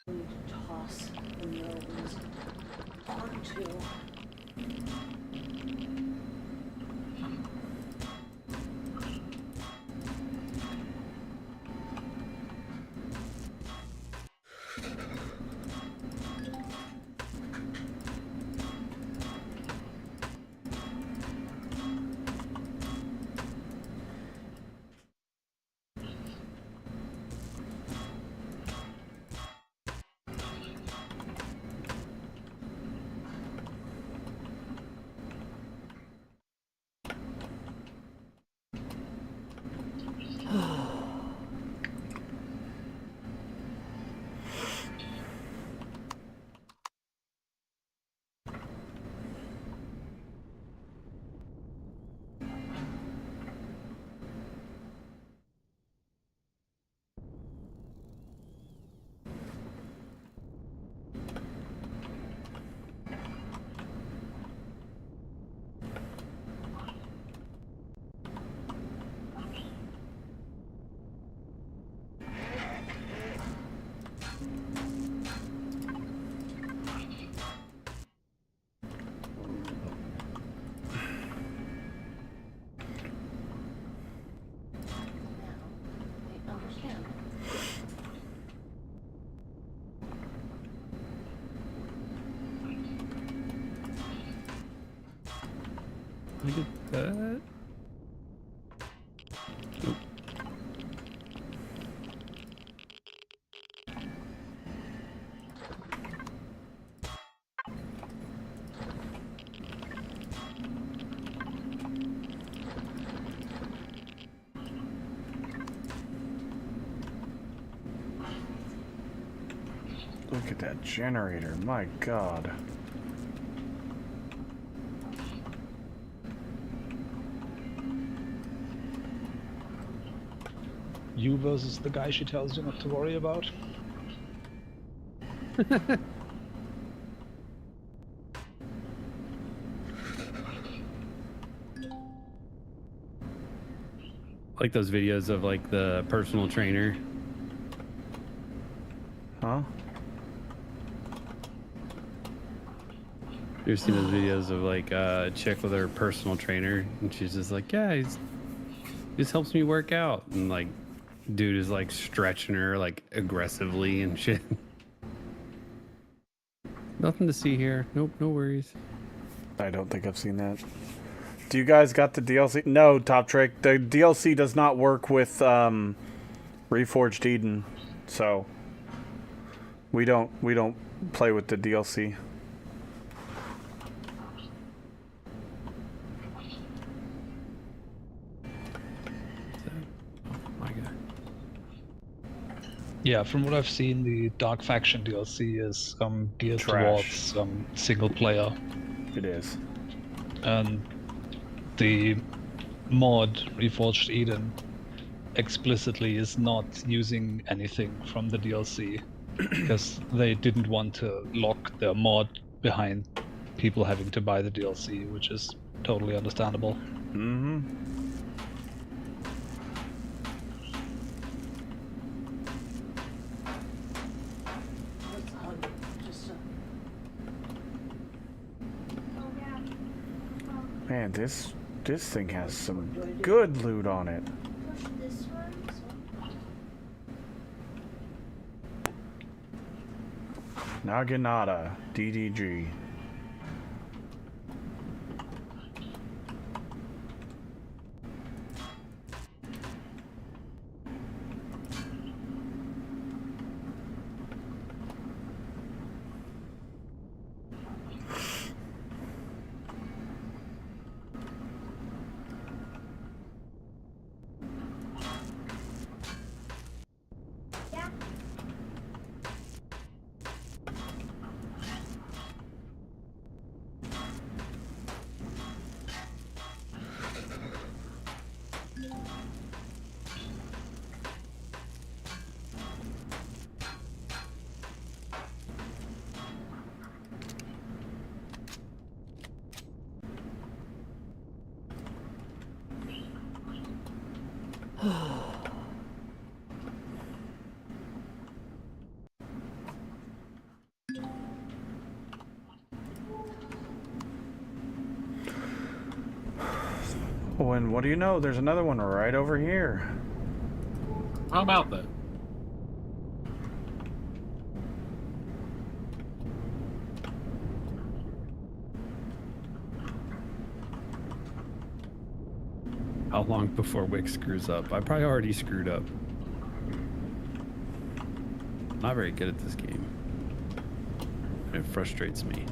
We need to toss the nose onto. Now, I understand. Look at that. Nope. Look at that generator, my god. You versus the guy she tells you not to worry about. Like those videos of like the personal trainer. Huh? You've seen those videos of like a chick with her personal trainer, and she's just like, yeah, he just helps me work out, and like, dude is like stretching her like aggressively and shit. Nothing to see here. Nope, no worries. I don't think I've seen that. Do you guys got the DLC? No, Top Trick. The DLC does not work with Reforged Eden, so we don't play with the DLC. My God. Yeah, from what I've seen, the Dark Faction DLC is geared Trash. towards single player, It is. and the mod Reforged Eden explicitly is not using anything from the DLC because they didn't want to lock their mod behind people having to buy the DLC, which is totally understandable. Mm-hmm. What's 100? Just Oh yeah. Man, this thing has some good loot on it. Push this one. Naginata, DDG. Yeah. Oh, and what do you know? There's another one right over here. How about that? How long before Wick screws up? I probably already screwed up. Not very good at this game. It frustrates me.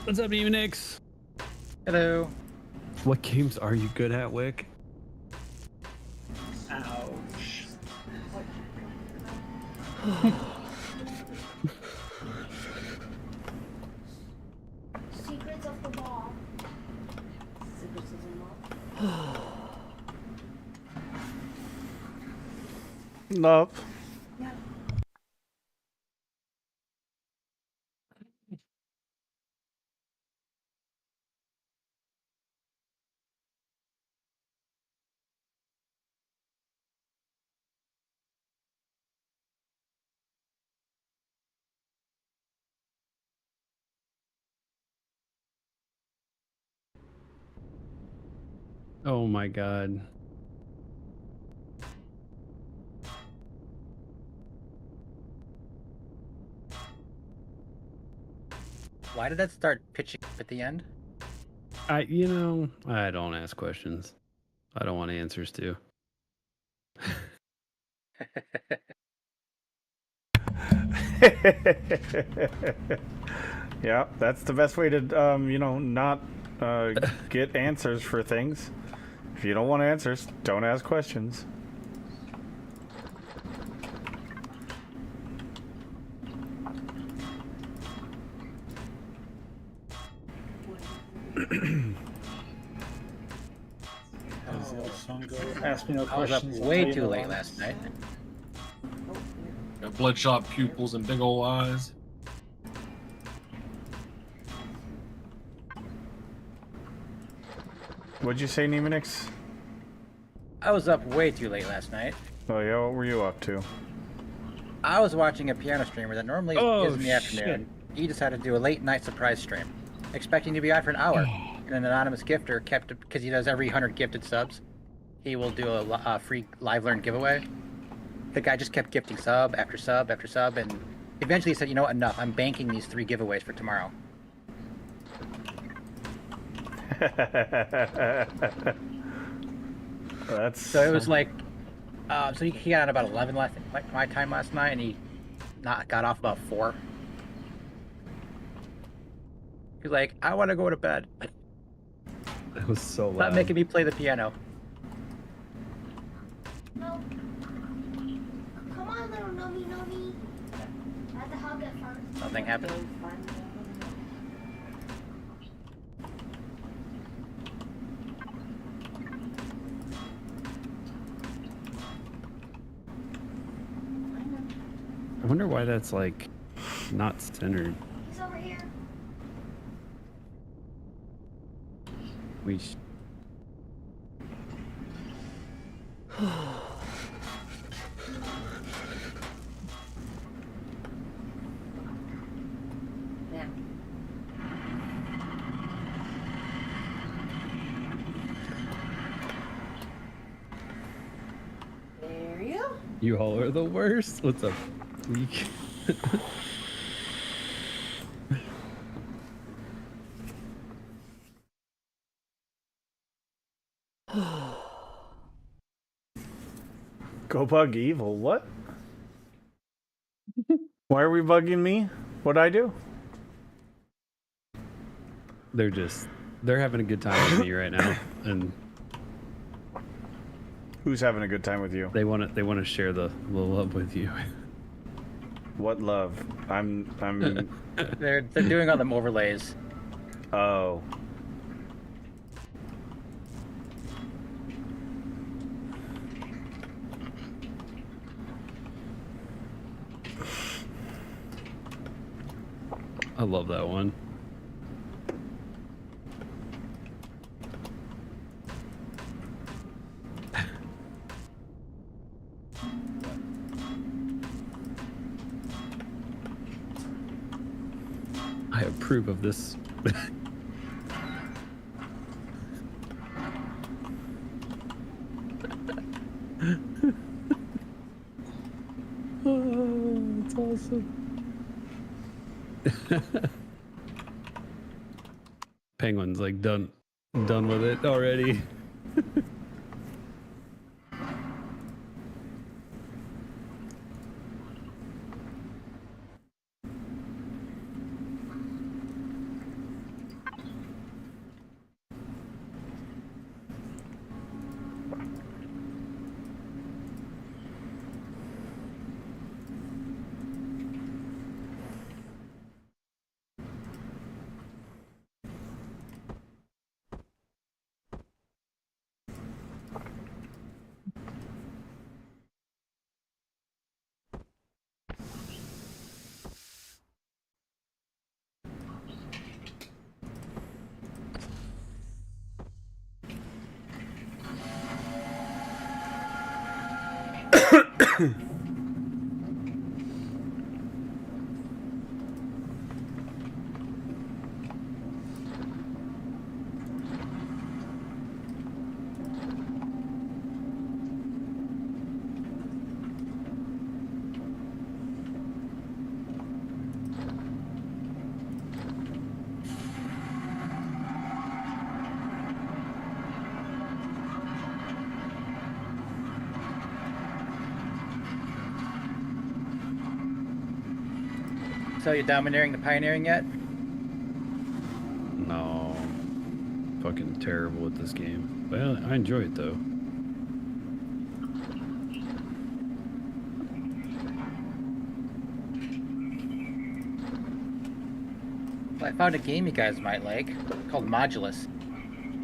What's up, Emanix? Hello. What games are you good at, Wick? Ouch. Secrets of the Ball. Secrets of the Mall. Love. Yeah. Oh my god. Why did that start pitching at the end? I don't ask questions. I don't want answers to. Yeah, that's the best way to, not get answers for things. If you don't want answers, don't ask questions. How's the old song go? Ask me no I was up questions. I'll way tell you too no late lies. last night. Got bloodshot pupils and big old eyes. What'd you say, Nemanix? I was up way too late last night. Oh yeah, what were you up to? I was watching a piano streamer that normally is in the afternoon. He decided to do a late night surprise stream, expecting to be on for an hour. And an anonymous gifter kept, because he does every 100 gifted subs, he will do a free live learn giveaway. The guy just kept gifting sub after sub after sub, and eventually he said, you know what, enough. I'm banking these 3 giveaways for tomorrow. That's So it was like, so he got out about 11 last, like my time last night, and he got off about 4. He's like, I want to go to bed. That was so loud. Stop making me play the piano. No. Come on, little nummy. I had to hug it first. Something happened. I wonder why that's like not centered. He's over here. We Now. There you go. You all are the worst. What's up? Weak. Go bug evil. What? Why are we bugging me? What'd I do? They're having a good time with me right now, and Who's having a good time with you? they want to share the love with you. What love? I'm. They're doing all them overlays. Oh. I love that one. I approve of this. Oh, it's awesome. Penguin's like done with it already. So you domineering the pioneering yet? No. Fucking terrible at this game. Well, I enjoy it though. Well, I found a game you guys might like called Modulus.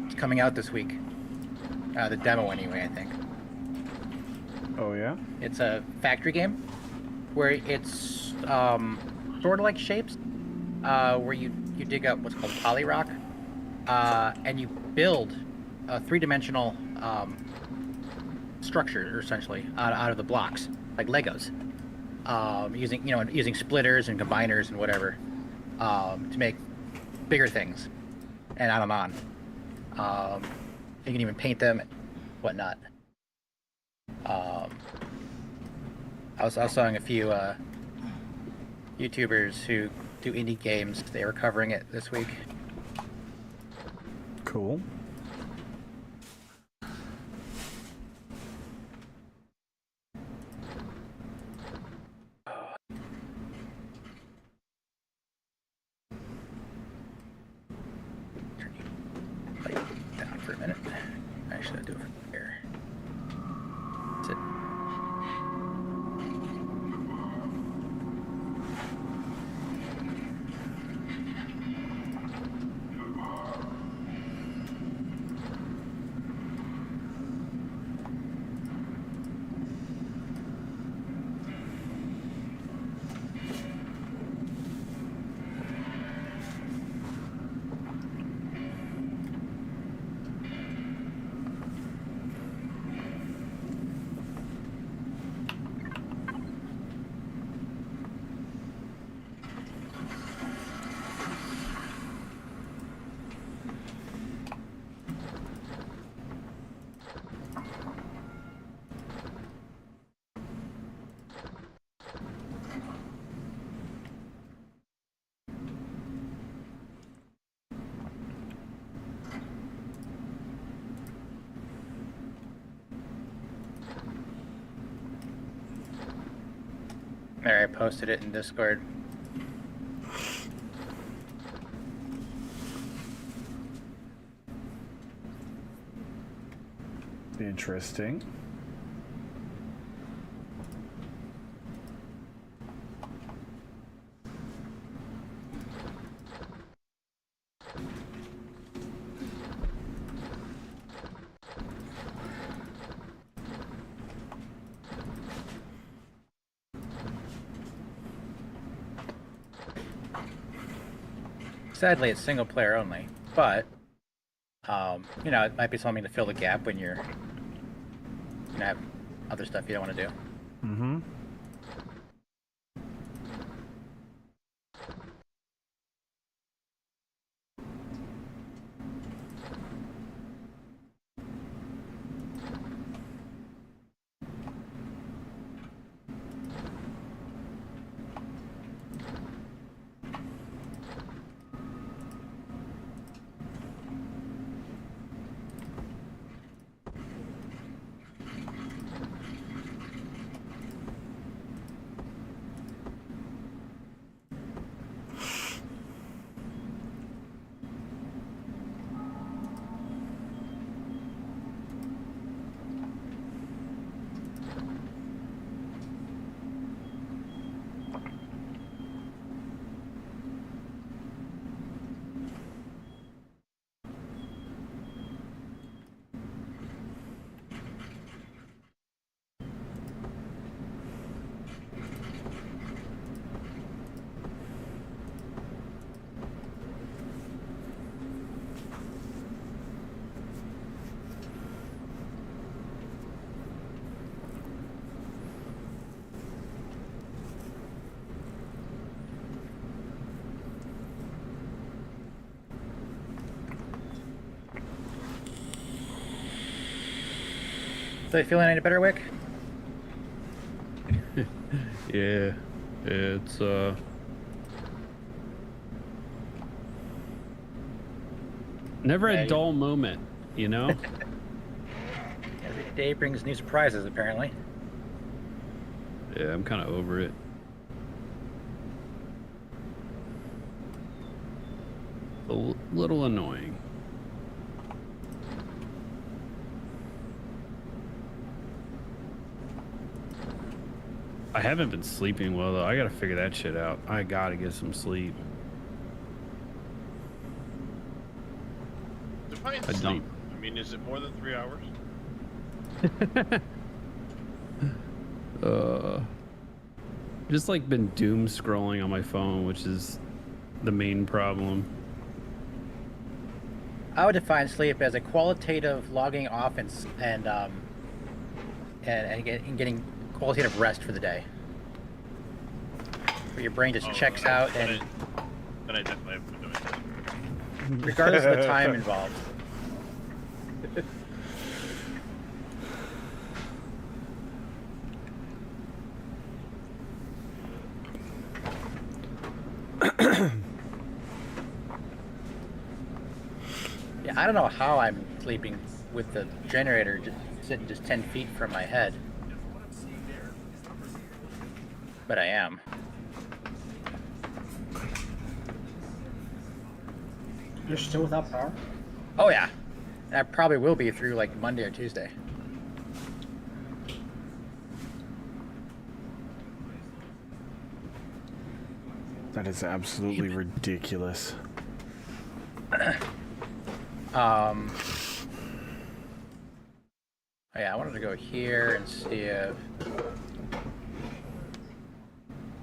It's coming out this week. The demo anyway, I think. Oh yeah. It's a factory game where it's sort of like Shapes, where you dig up what's called poly rock, and you build a three-dimensional structure essentially out of the blocks, like Legos, using splitters and combiners and whatever to make bigger things, and on and on. You can even paint them, whatnot. I was saw a few YouTubers who do indie games. They were covering it this week. Cool. Turn you light down for a minute. Actually, I'll do it from here. That's it. There, I posted it in Discord. Interesting. Sadly, it's single player only, but it might be something to fill the gap when you're gonna have other stuff you don't want to do. Mm-hmm. So you feeling any better, Wick? Yeah, it's never Yeah, a dull moment, you know. Every day brings new surprises, apparently. Yeah, I'm kind of over it. Little annoying. I haven't been sleeping well though. I gotta figure that shit out. I gotta get some sleep. Define I sleep. don't. I mean, is it more than 3 hours? Just like been doom scrolling on my phone, which is the main problem. I would define sleep as a qualitative logging off and getting qualitative rest for the day, where your brain just checks out and. Then I definitely have been doing that. Regardless of the time involved. Yeah, I don't know how I'm sleeping with the generator just sitting just 10 feet from my head. But I am. You're still without power? Oh yeah. And I probably will be through like Monday or Tuesday. That is absolutely ridiculous. Oh yeah, I wanted to go here and see if...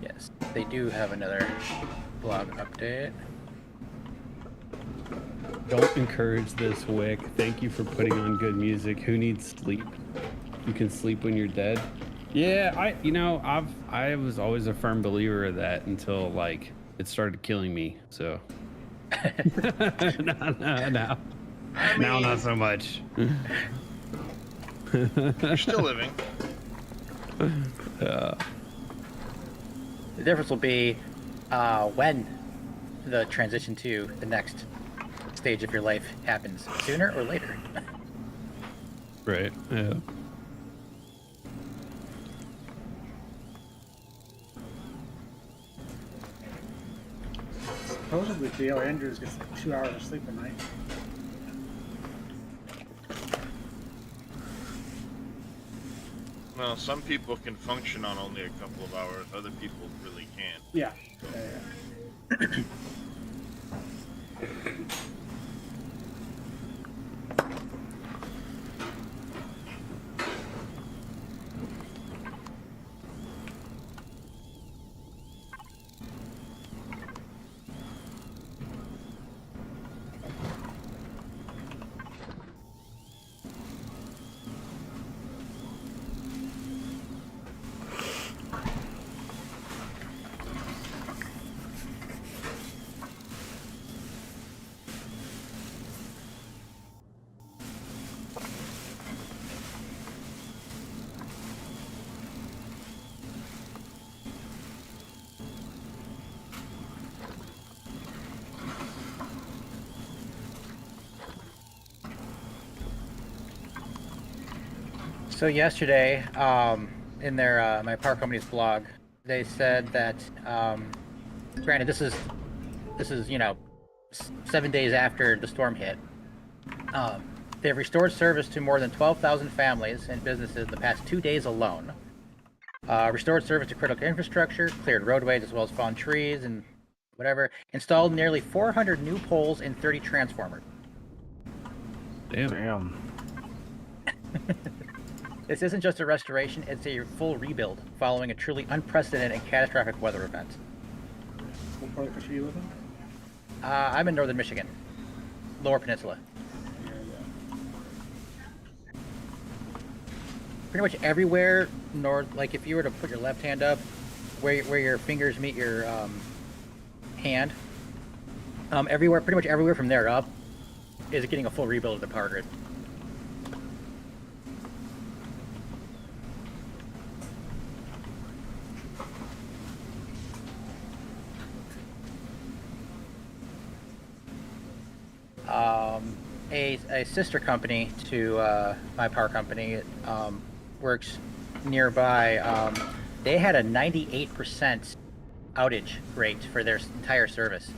Yes, they do have another blog update. Don't encourage this, Wick. Thank you for putting on good music. Who needs sleep? You can sleep when you're dead. Yeah, I was always a firm believer of that until like it started killing me. So no. Now not so much. You're still living. The difference will be when the transition to the next stage of your life happens, sooner or later. Right. Yeah. Supposedly, Theo Andrews gets like 2 hours of sleep a night. Well, some people can function on only a couple of hours. Other people really can't. Yeah. So yesterday, in their my power company's blog, they said that, granted, this is 7 days after the storm hit. They've restored service to more than 12,000 families and businesses the past 2 days alone. Restored service to critical infrastructure, cleared roadways as well as fallen trees and whatever. Installed nearly 400 new poles and 30 transformers. Damn. This isn't just a restoration, it's a full rebuild following a truly unprecedented and catastrophic weather event. What part of the country you live in? I'm in northern Michigan, Lower Peninsula. Pretty much everywhere north, like if you were to put your left hand up, where your fingers meet your hand, everywhere, pretty much everywhere from there up, is getting a full rebuild of the power grid. a sister company to my power company. It works nearby. They had a 98% outage rate for their entire service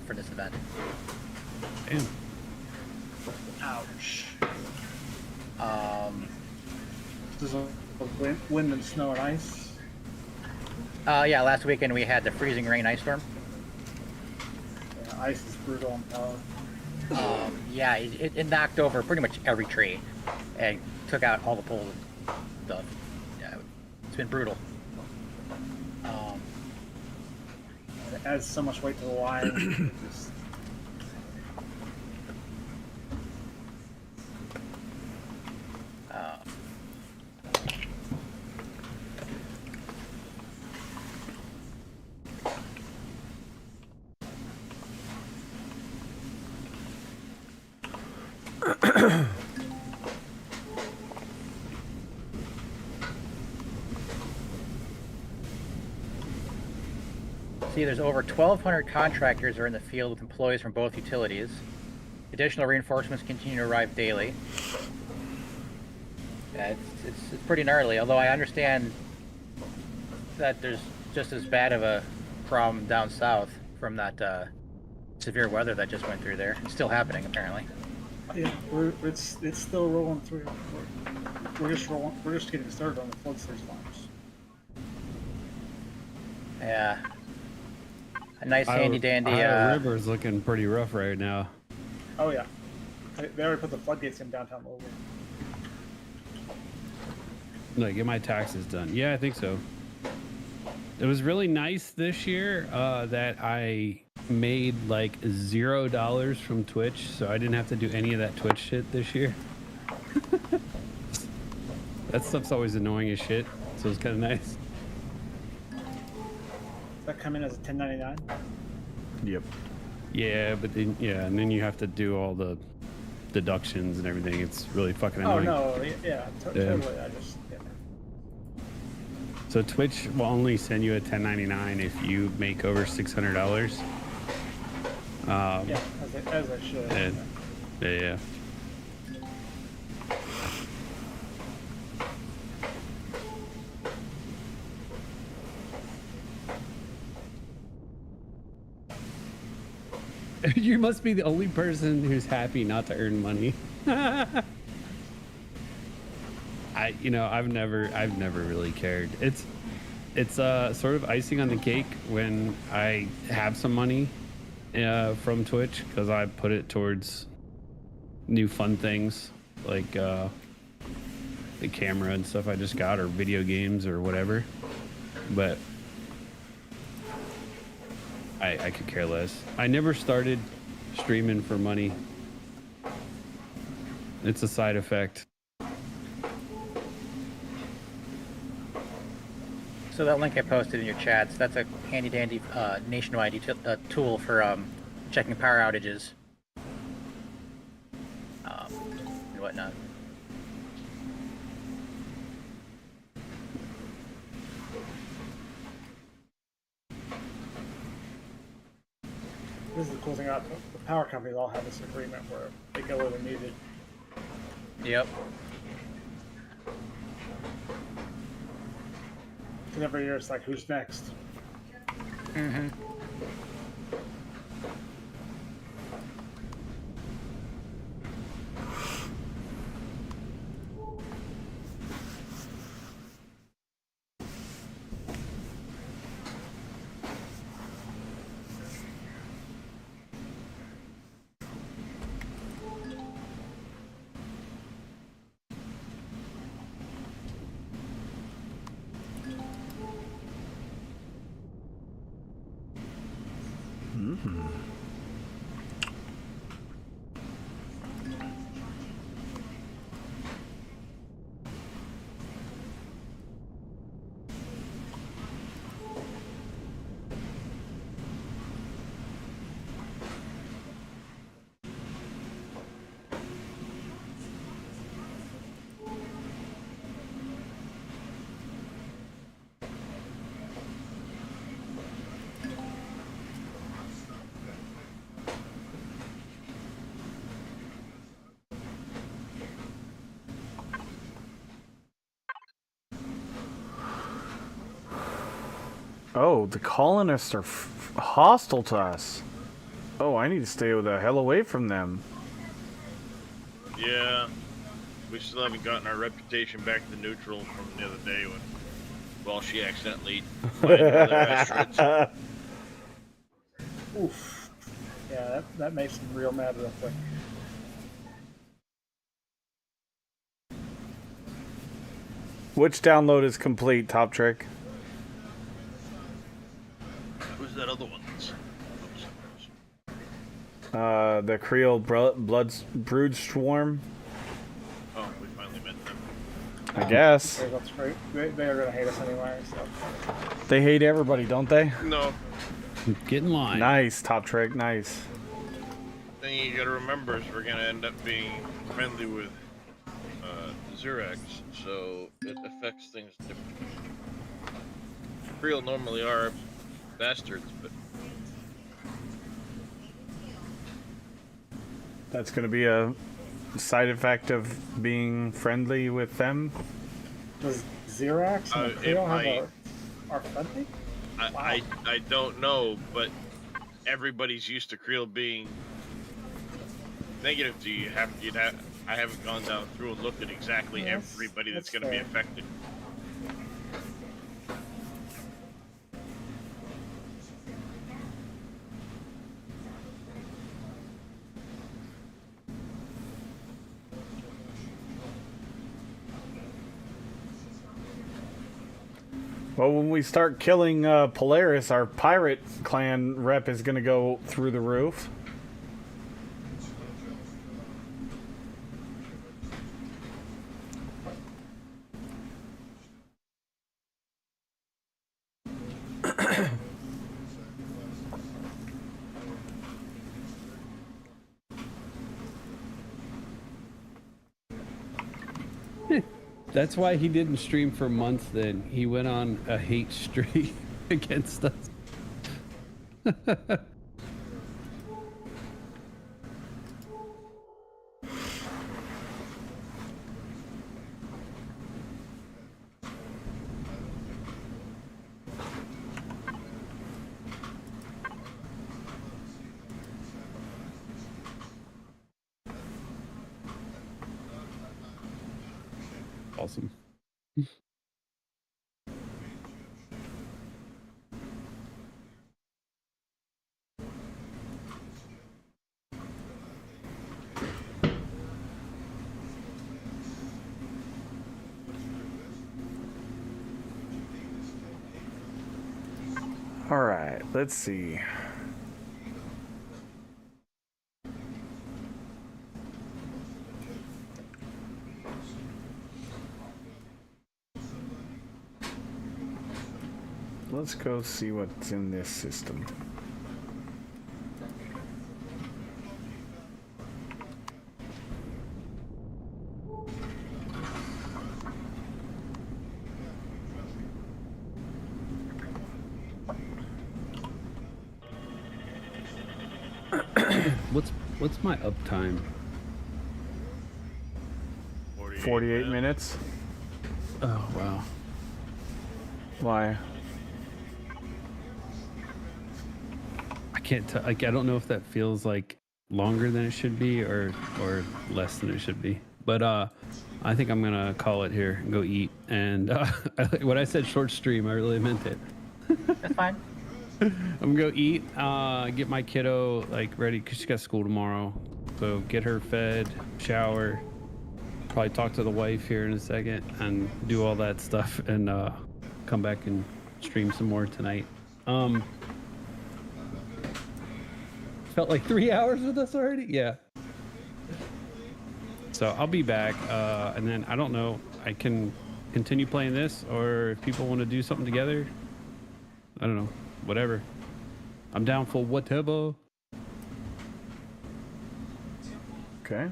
for this event. Damn. Ouch. Um, This is a wind and snow and ice. yeah, last weekend we had the freezing rain ice storm. Yeah, ice is brutal on power. Yeah, it knocked over pretty much every tree and took out all the poles and stuff. Yeah, it's been brutal. It adds so much weight to the line. Just, See, there's over 1,200 contractors are in the field with employees from both utilities. Additional reinforcements continue to arrive daily. Yeah, it's pretty gnarly, although I understand that there's just as bad of a problem down south from that severe weather that just went through there. It's still happening, apparently. yeah, it's still rolling through. We're just rolling. We're just getting started on the flood stage alarms. Yeah. A nice handy dandy. River's looking pretty rough right now. Oh yeah, they already put the floodgates in downtown Louisville. Like, get my taxes done. Yeah, I think so. It was really nice this year that I made like $0 from Twitch, so I didn't have to do any of that Twitch shit this year. That stuff's always annoying as shit, so it's kind of nice. Does that come in as a 1099? Yep. Yeah, but then, yeah, and then you have to do all the deductions and everything. It's really fucking Oh annoying. no, yeah, totally. I just yeah. So Twitch will only send you a 1099 if you make over $600. Yeah, as I should. And, yeah. You must be the only person who's happy not to earn money. I've never really cared. It's sort of icing on the cake when I have some money from Twitch, because I put it towards new fun things like the camera and stuff I just got, or video games or whatever. But I could care less. I never started streaming for money. It's a side effect. So that link I posted in your chats, that's a handy dandy nationwide tool for checking power outages and whatnot. This is the cool thing about the power companies. All have this agreement where they go where they're needed. Yep. And every year it's like, who's next? Mm-hmm. Oh, the colonists are hostile to us. Oh, I need to stay the hell away from them. Yeah. We still haven't gotten our reputation back to neutral from the other day when, well, she accidentally mined other asteroids. Oof. Yeah, that makes them real mad real quick. Which download is complete, Top Trick? Who's that other one? The Creole Brood Swarm. Oh, we finally met them. I guess. That's great. They are gonna hate us anyway, so. They hate everybody, don't they? No. Get in line. Nice, Top Trick, nice. The thing you gotta remember is we're gonna end up being friendly with Xerax, so it affects things differently. Creole normally are bastards, but That's going to be a side effect of being friendly with them. Does Xerax and Creole have are friendly? I don't know, but everybody's used to Creole being negative to you. I haven't gone down through and looked at exactly everybody that's going to be affected. Well, when we start killing Polaris, our pirate clan rep is going to go through the roof. That's why he didn't stream for months then. He went on a hate streak against us. Awesome. All right, let's see. Let's go see what's in this system. What's my uptime? 48 minutes. Oh wow. Why? I can't tell. Like I don't know if that feels like longer than it should be or less than it should be. But I think I'm gonna call it here and go eat. And when I said short stream, I really meant it. That's fine. I'm gonna go eat, get my kiddo like ready because she's got school tomorrow. So get her fed, shower, probably talk to the wife here in a second, and do all that stuff, and come back and stream some more tonight. Felt like 3 hours with us already. Yeah. So I'll be back, and then I don't know. I can continue playing this, or if people want to do something together, I don't know. Whatever. I'm down for whatever. Okay.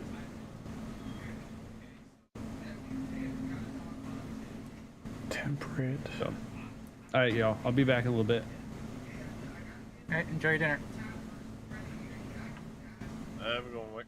Temperate. So, all right, y'all. I'll be back in a little bit. All right, enjoy your dinner. I'm going away.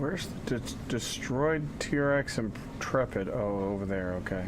Where's the destroyed T-Rex and Intrepid? Oh, over there. Okay.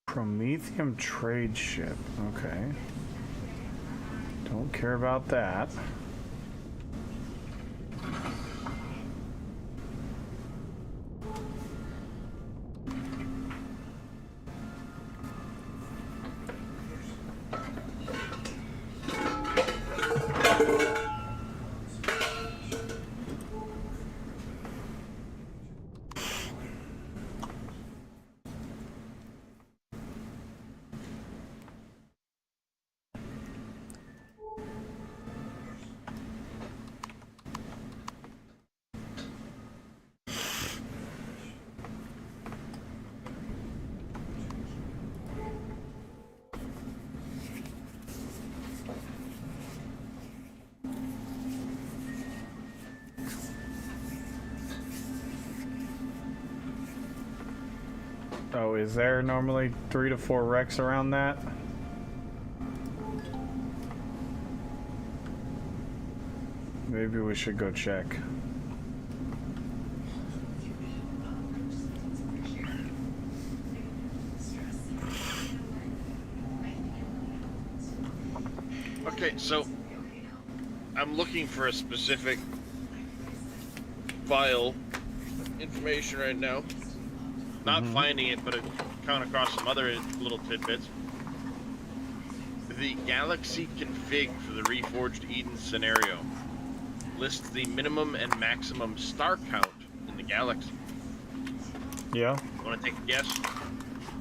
Promethium trade ship. Okay. Don't care about that. Oh, is there normally 3 to 4 wrecks around that? Maybe we should go check. Okay, so I'm looking for a specific file information right now. Not finding it, but I've come across some other little tidbits. The galaxy config for the Reforged Eden scenario lists the minimum and maximum star count in the galaxy. Yeah. Want to take a guess?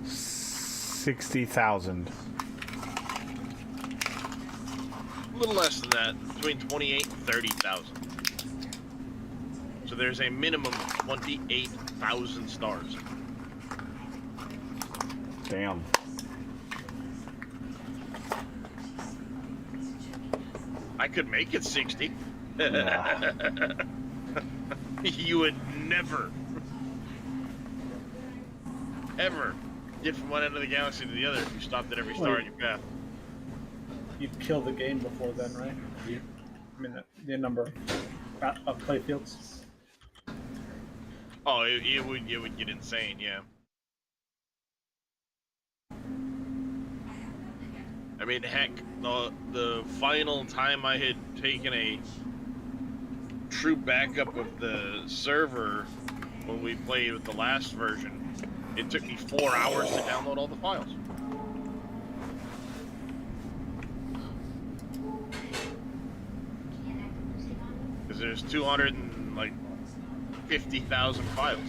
60,000. A little less than that, between 28 and 30,000. So there's a minimum of 28,000 stars. Damn. I could make it 60. Nah. You would never, ever get from one end of the galaxy to the other if you stopped at every star in your path. You'd kill the game before then, right? I mean, the number of playfields. Oh, it would get insane, yeah. I mean, heck, the final time I had taken a true backup of the server when we played with the last version, it took me 4 hours to download all the files. there's 250,000 files.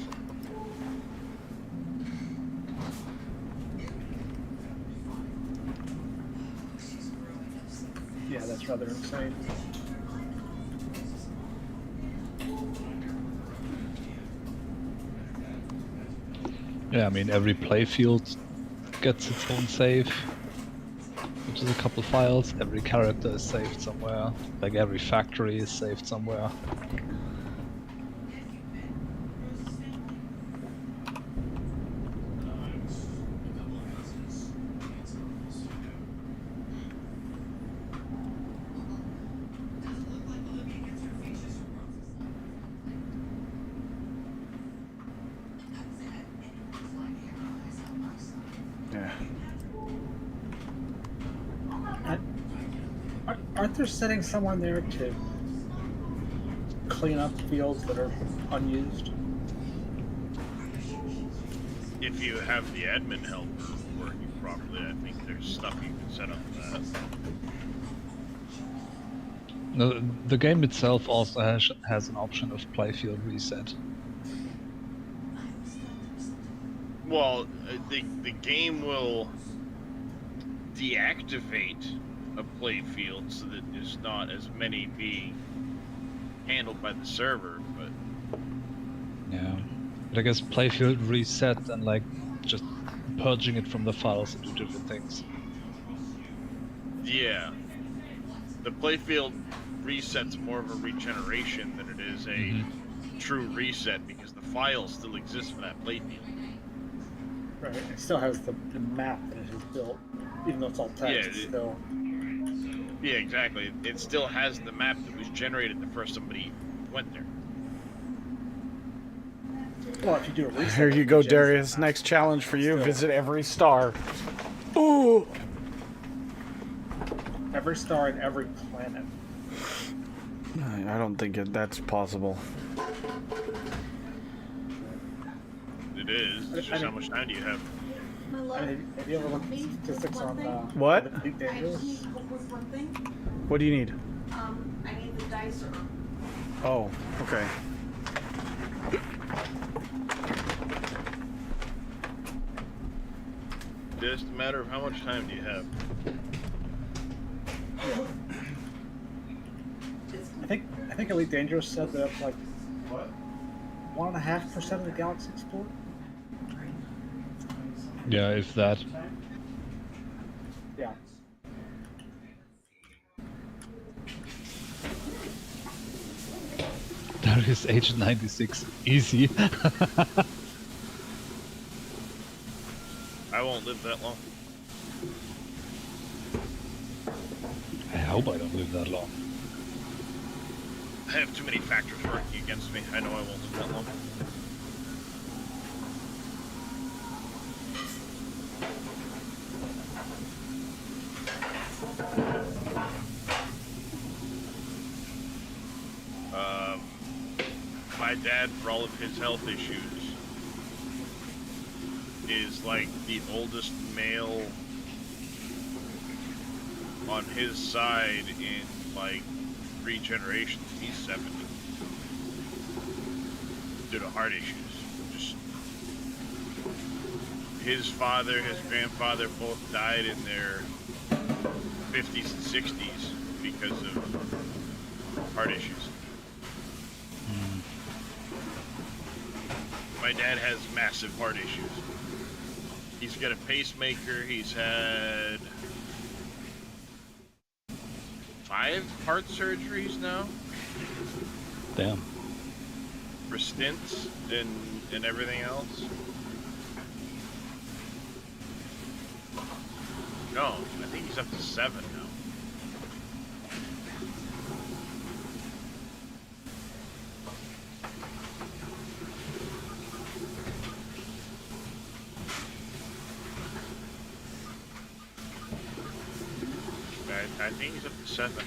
Yeah, that's rather insane. Yeah, I mean, every playfield gets its own save, which is a couple files. Every character is saved somewhere. Like every factory is saved somewhere. Yeah. Aren't there settings somewhere in there to clean up fields that are unused? If you have the admin helper working properly, I think there's stuff you can set up for that. No, the game itself also has an option of playfield reset. Well, the game will deactivate a playfield so that there's not as many being handled by the server, but Yeah. But I guess playfield reset and like just purging it from the files to do different things. yeah. The playfield reset's more of a regeneration than it is a true reset because the file still exists for that playfield. Right. It still has the map that it has built, even though it's all text. Still. Yeah, exactly. It still has the map that was generated the first somebody went there. Well, if you do a reset, Here you go, Darius. Next challenge for you: visit every star. Ooh. Every star and every planet. I don't think that's possible. It is. It's just how much time do you have? Have you ever looked at statistics on What? Elite Dangerous? What do you need? I need the dicer. Oh, okay. Just a matter of how much time do you have? I think Elite Dangerous said that up like 1.5% of the galaxy explored. Yeah, if that. Yeah. Darius Agent 96. Easy. I won't live that long. I hope I don't live that long. I have too many factors working against me. I know I won't live that long. My dad, for all of his health issues, is like the oldest male on his side in like 3 generations. He's 70 due to heart issues. Just his father, his grandfather both died in their 50s and 60s because of heart issues. My dad has massive heart issues. He's got a pacemaker. He's had 5 heart surgeries now. Damn. For stents and everything else. No, I think he's up to 7 now. I think he's up to 7 now.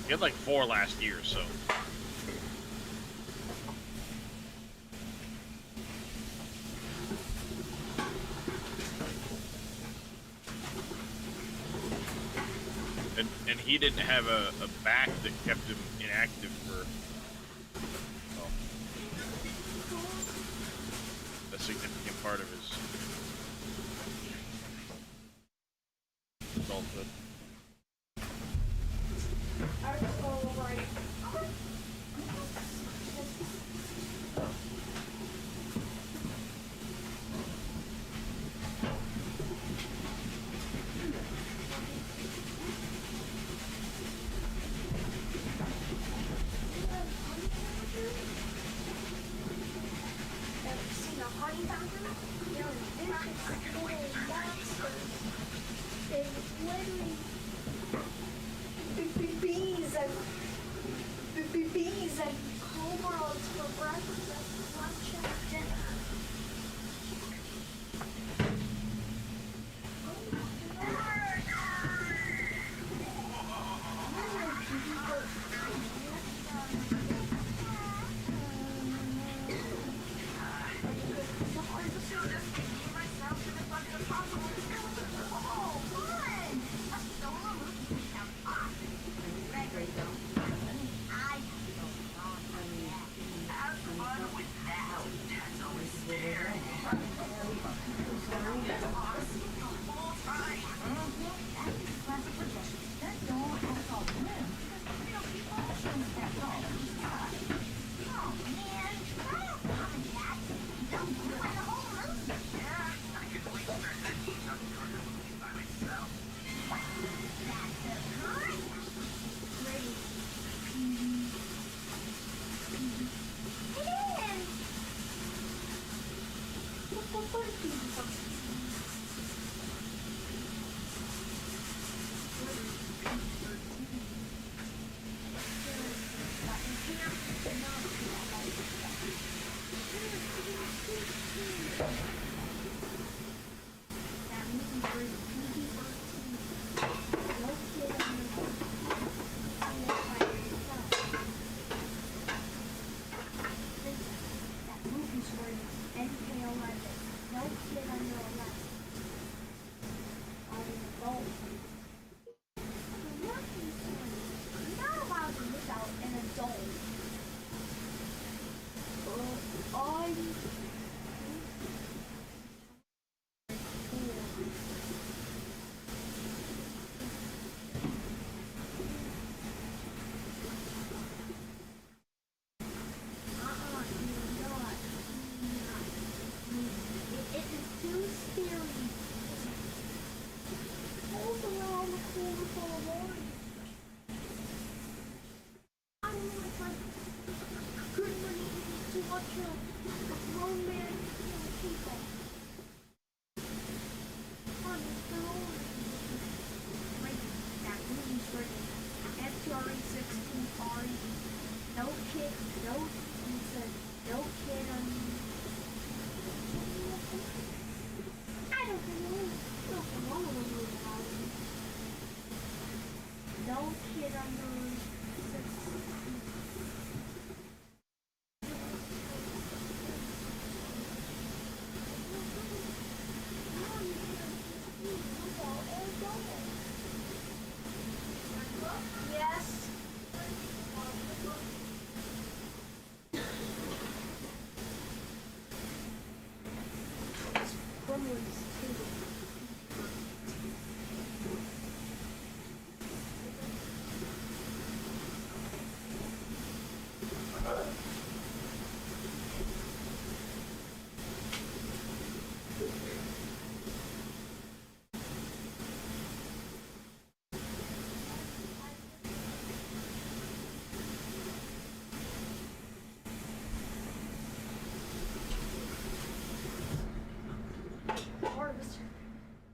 He had like 4 last year, so. And he didn't have a back that kept him inactive for a significant part of his adulthood. Seen a honey fountain? They're vicious little monsters. They literally bees and cobras for breakfast, lunch, and dinner.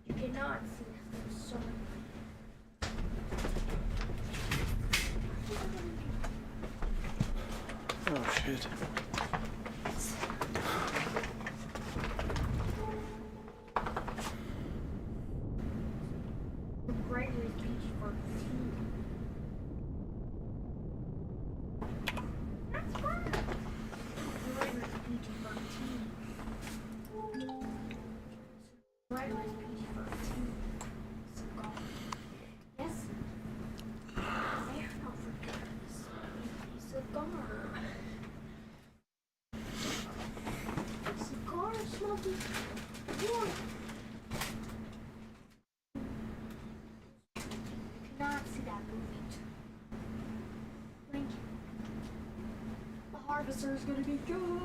You cannot see so many. Oh shit. Gregory's Beach for tea. That's fun. Gregory's Beach for tea. Gregory's Beach for tea. Cigar. Yes. harvester's gonna be good.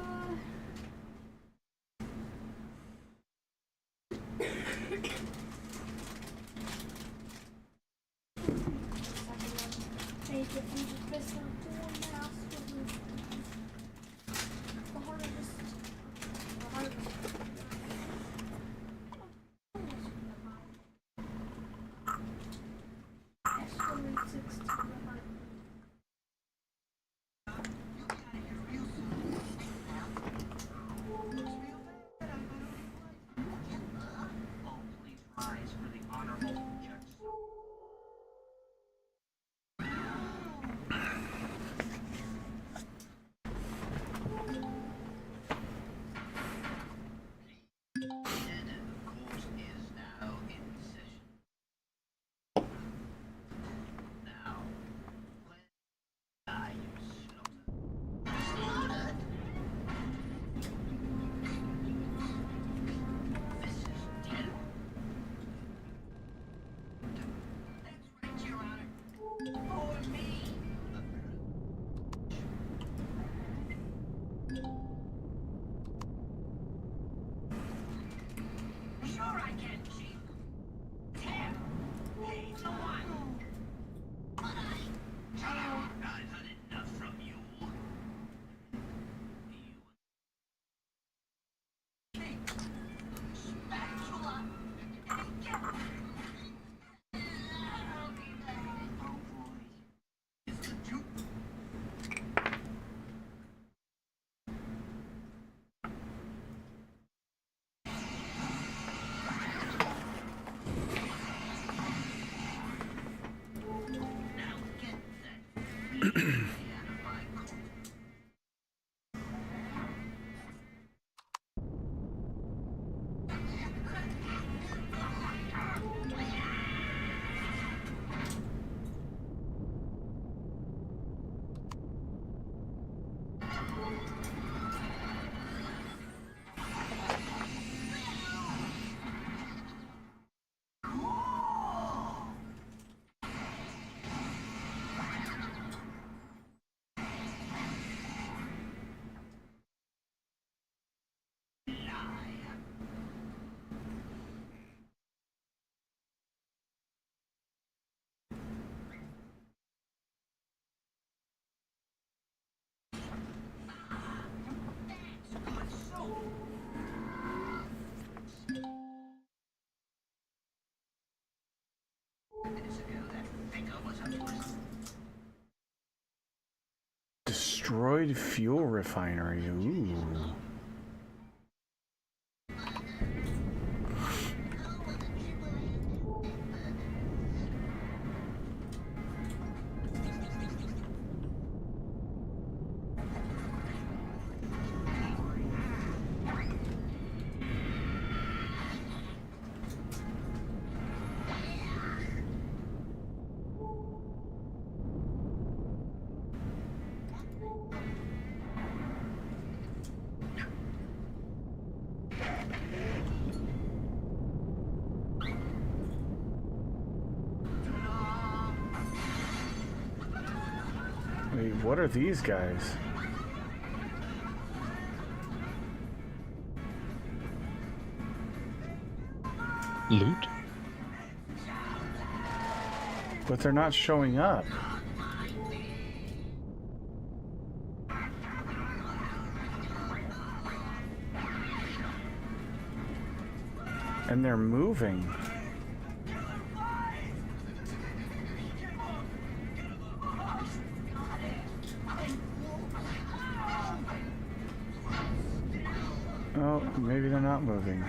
Make it from the crystal door now. The harvest. The harvest. All please rise for the honorable judge. The court is now in session. Now, when are you slaughtered? Slaughtered? This is dead. That's right, Your Honor. For me. Sure I can, Chief. 10. He's the one. But I've had enough from you. Spatula. Is the Duke? Now get that out of my court. Destroyed fuel refinery. Ooh. Wait, what are these guys? Loot? But they're not showing up. And they're moving. Oh, maybe they're not moving.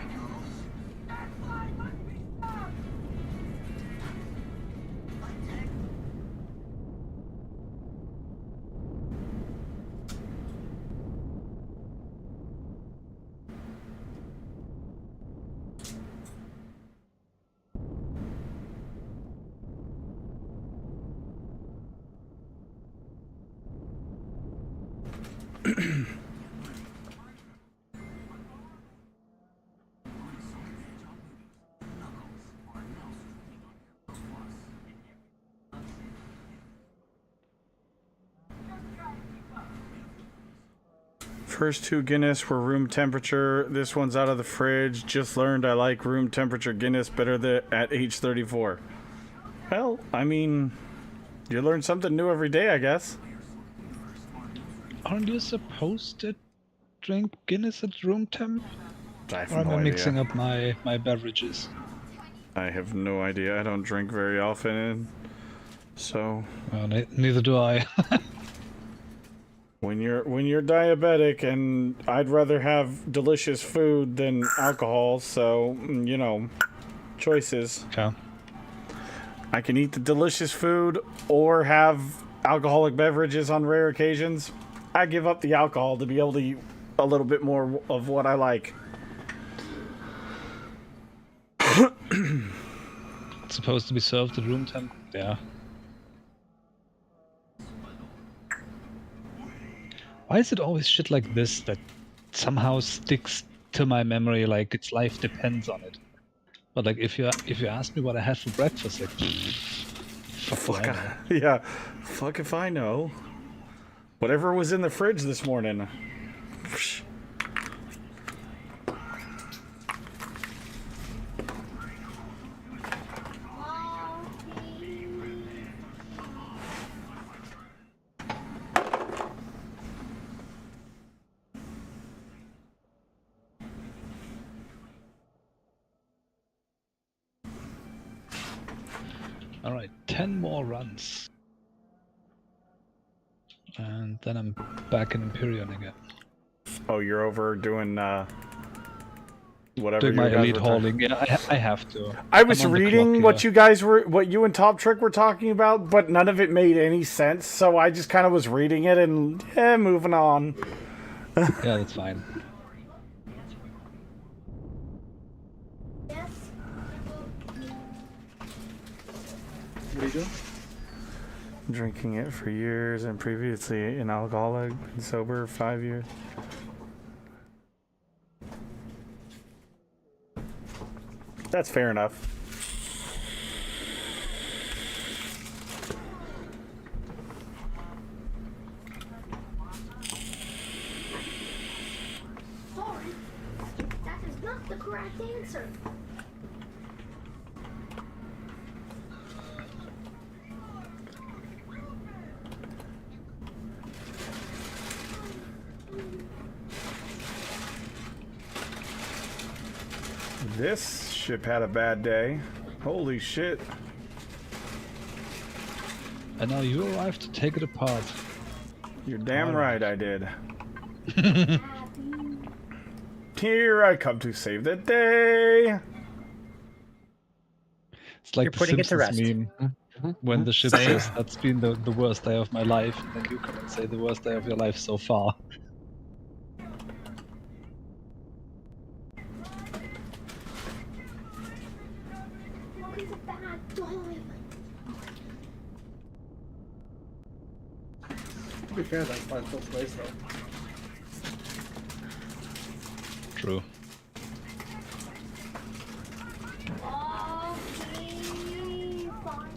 First 2 Guinness were room temperature. This one's out of the fridge. Just learned I like room temperature Guinness better at age 34. Well, I mean, you learn something new every day, I guess. Aren't you supposed to drink Guinness at room temp? I have Or am no I idea. mixing up my beverages? I have no idea. I don't drink very often, so. Well, neither do I. When you're diabetic, and I'd rather have delicious food than alcohol, so you know, choices. Yeah. I can eat the delicious food or have alcoholic beverages on rare occasions. I give up the alcohol to be able to eat a little bit more of what I like. It's supposed to be served at room temp. Yeah. Why is it always shit like this that somehow sticks to my memory like its life depends on it? But like if you ask me what I had for breakfast, like fuck do I know? Yeah, fuck if I know. Whatever was in the fridge this morning. All right, 10 more runs, and then I'm back in Empyrean again. Oh, you're over doing whatever Doing you my guys elite were talking- hauling. Yeah, I have to. I was I'm on the reading clock what here. what you and Top Trick were talking about, but none of it made any sense. So I just kind of was reading it and moving on. Yeah, that's fine. What are you doing? Drinking it for years and previously an alcoholic, been sober 5 years. That's fair enough. Sorry, that is not the correct answer. This ship had a bad day. Holy shit. And now you arrive to take it apart. You're damn right I did. Here I come to save the day. It's like You're the putting it to Simpsons rest. meme when the ship Same. says that's been the worst day of my life, and then you come and say the worst day of your life so far. What is a bad dog? To be fair, that's why it's both ways though. True. Okay, fine.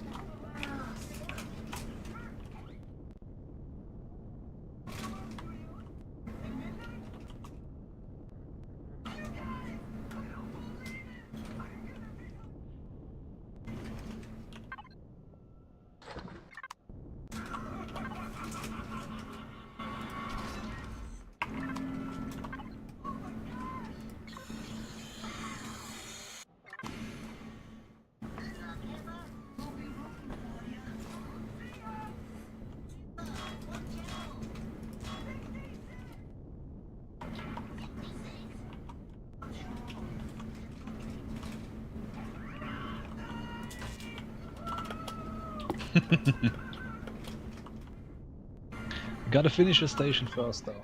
Gotta finish your station first, though.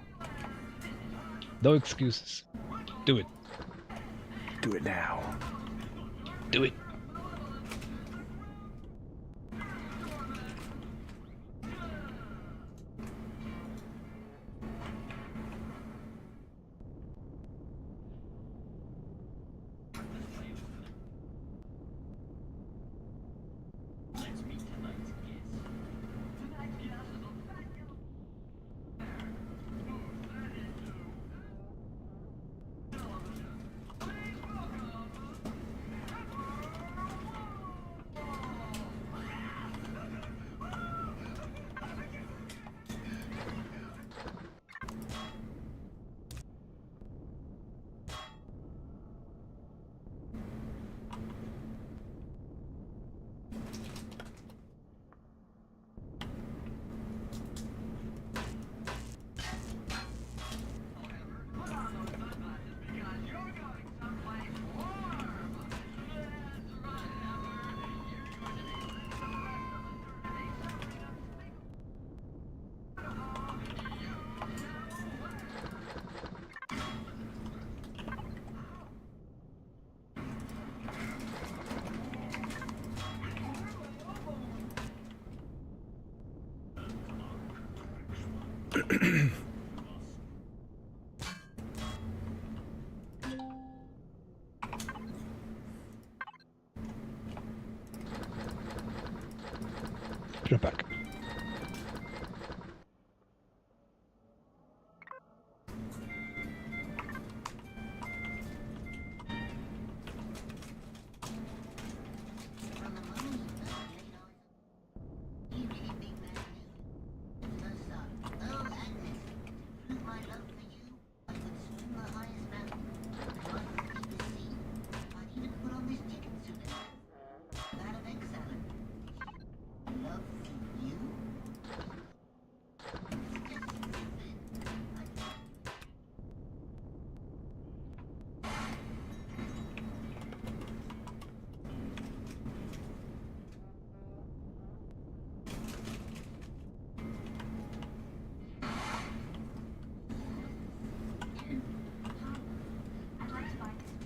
No excuses. Do it. Do it now. Do it. You're back.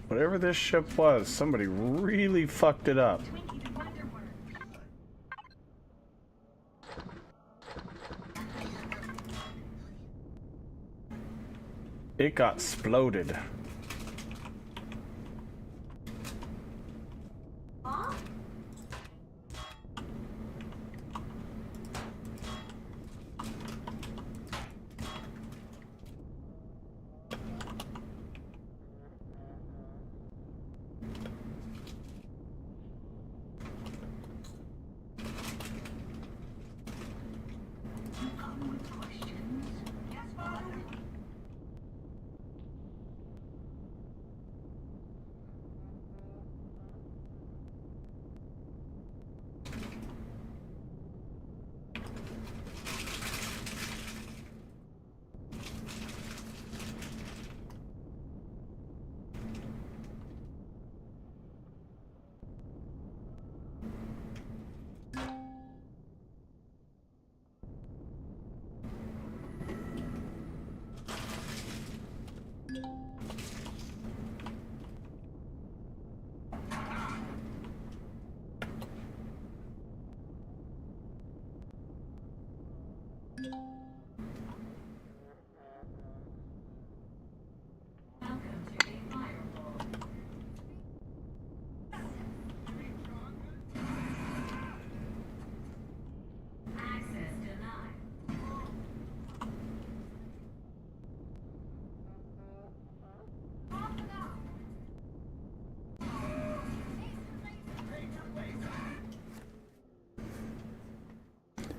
Whatever this ship was, somebody really fucked it up. It got exploded.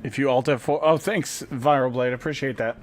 If you alt F4, oh thanks, Viral Blade, appreciate that.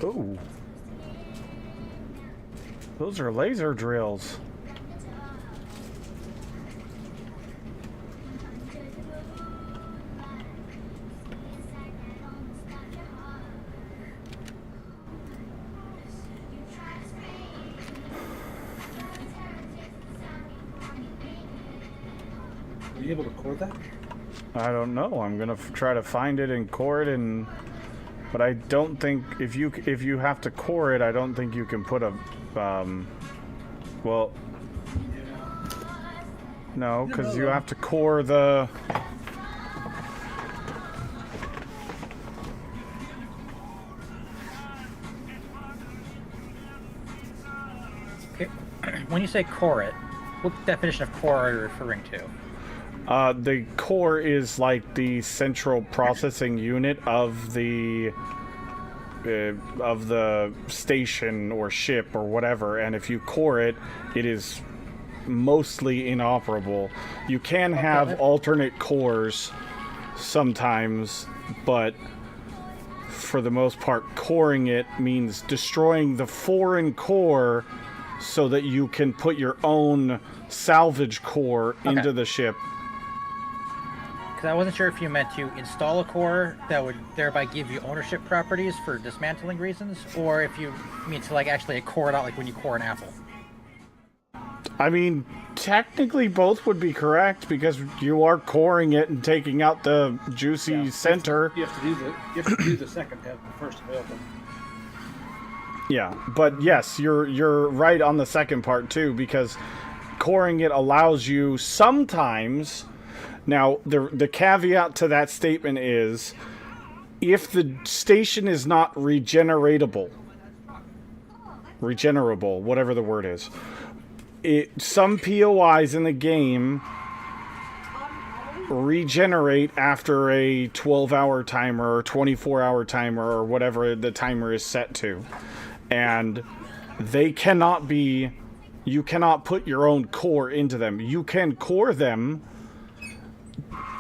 Ooh. Those are laser drills. Are you able to cord that? I don't know. I'm gonna try to find it and core it, and but I don't think if you have to core it, I don't think you can put a well. No, because you have to core the... Okay. When you say core it, what definition of core are you referring to? The core is like the central processing unit of the station or ship or whatever, and if you core it, it is mostly inoperable. You can have alternate cores sometimes, but for the most part, coring it means destroying the foreign core so that you can put your own salvage core into the ship. Because I wasn't sure if you meant to install a core that would thereby give you ownership properties for dismantling reasons, or if you mean to like actually core it out like when you core an apple. I mean, technically both would be correct because you are coring it and taking out the juicy center. You have to do the second to have the first available. Yeah, but yes, you're right on the second part too, because coring it allows you sometimes. Now, the caveat to that statement is if the station is not regenerable, whatever the word is. Some POIs in the game regenerate after a 12-hour timer or 24-hour timer or whatever the timer is set to. And they cannot be... You cannot put your own core into them. You can core them,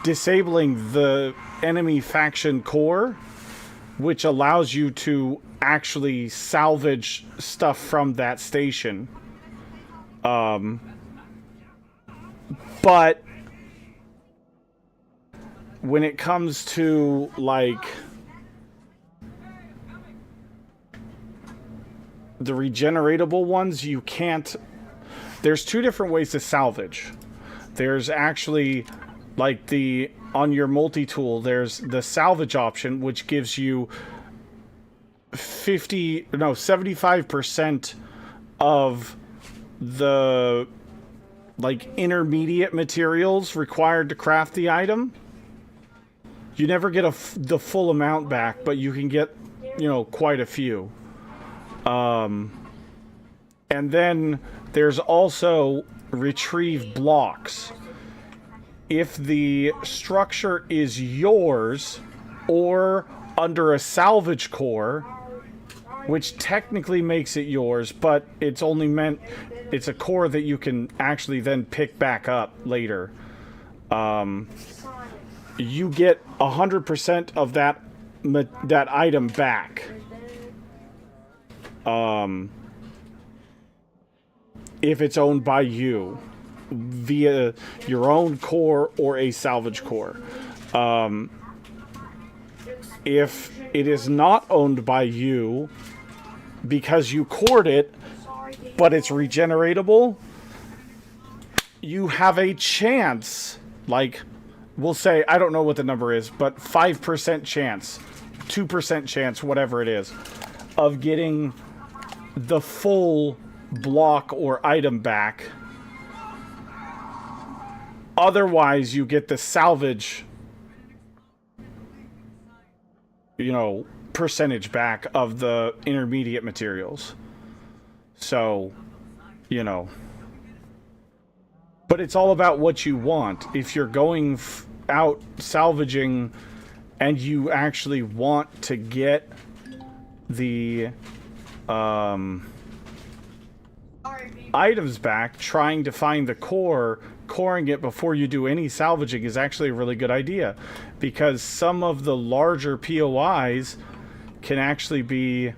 disabling the enemy faction core, which allows you to actually salvage stuff from that station. But when it comes to, like, the regeneratable ones, you can't... There's two different ways to salvage. There's actually, like, on your multi-tool, there's the salvage option, which gives you 75% of the, like, intermediate materials required to craft the item. You never get the full amount back, but you can get, quite a few. And then there's also retrieve blocks. If the structure is yours or under a salvage core, which technically makes it yours, but it's a core that you can actually then pick back up later. You get 100% of that item back. If it's owned by you via your own core or a salvage core. If it is not owned by you because you cored it, but it's regeneratable, you have a chance, like, we'll say, I don't know what the number is, but 5% chance, 2% chance, whatever it is, of getting the full block or item back. Otherwise, you get the salvage, percentage back of the intermediate materials. So, but it's all about what you want. If you're going out salvaging and you actually want to get the items back, trying to find the core, coring it before you do any salvaging is actually a really good idea, because some of the larger POIs can actually be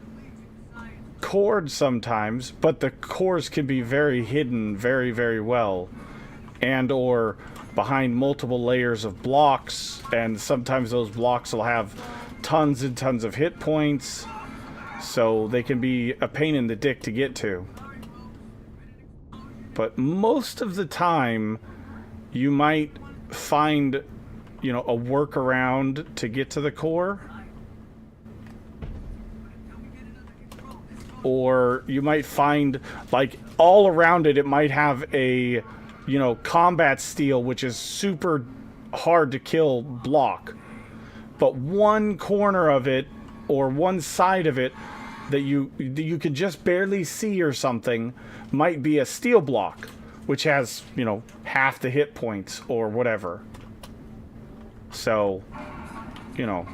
cored sometimes, but the cores can be very hidden very, very well, and or behind multiple layers of blocks, and sometimes those blocks will have tons and tons of hit points, so they can be a pain in the dick to get to. But most of the time, you might find, a workaround to get to the core. Or you might find, like, all around it, it might have a you know, combat steel, which is super hard to kill block. But one corner of it or one side of it that you could just barely see or something might be a steel block, which has, you know, half the hit points or whatever. So, you know,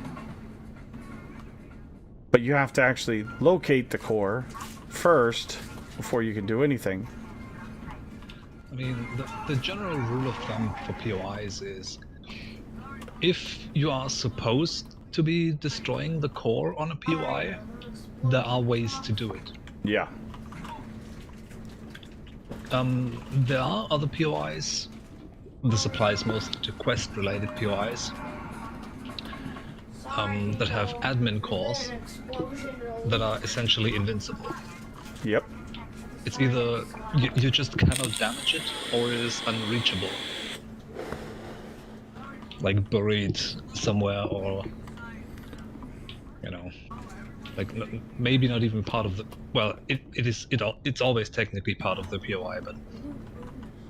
but you have to actually locate the core first before you can do anything. I mean, the general rule of thumb for POIs is if you are supposed to be destroying the core on a POI, there are ways to do it. Yeah. There are other POIs. This applies mostly to quest-related POIs that have admin cores that are essentially invincible. Yep. It's either you just cannot damage it, or it is unreachable. Like buried somewhere, or you know, like maybe not even part of the. Well, it's always technically part of the POI, but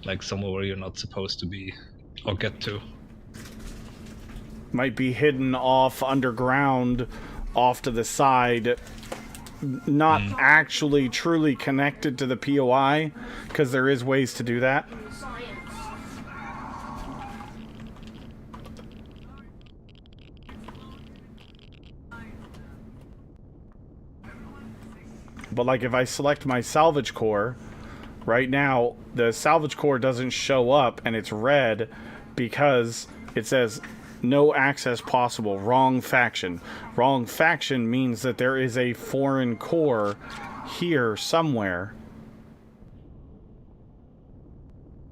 like somewhere where you're not supposed to be or get to. Might be hidden off underground, off to the side, not actually truly connected to the POI, because there is ways to do that. But like if I select my salvage core, right now the salvage core doesn't show up and it's red because it says no access possible, wrong faction. Wrong faction means that there is a foreign core here somewhere.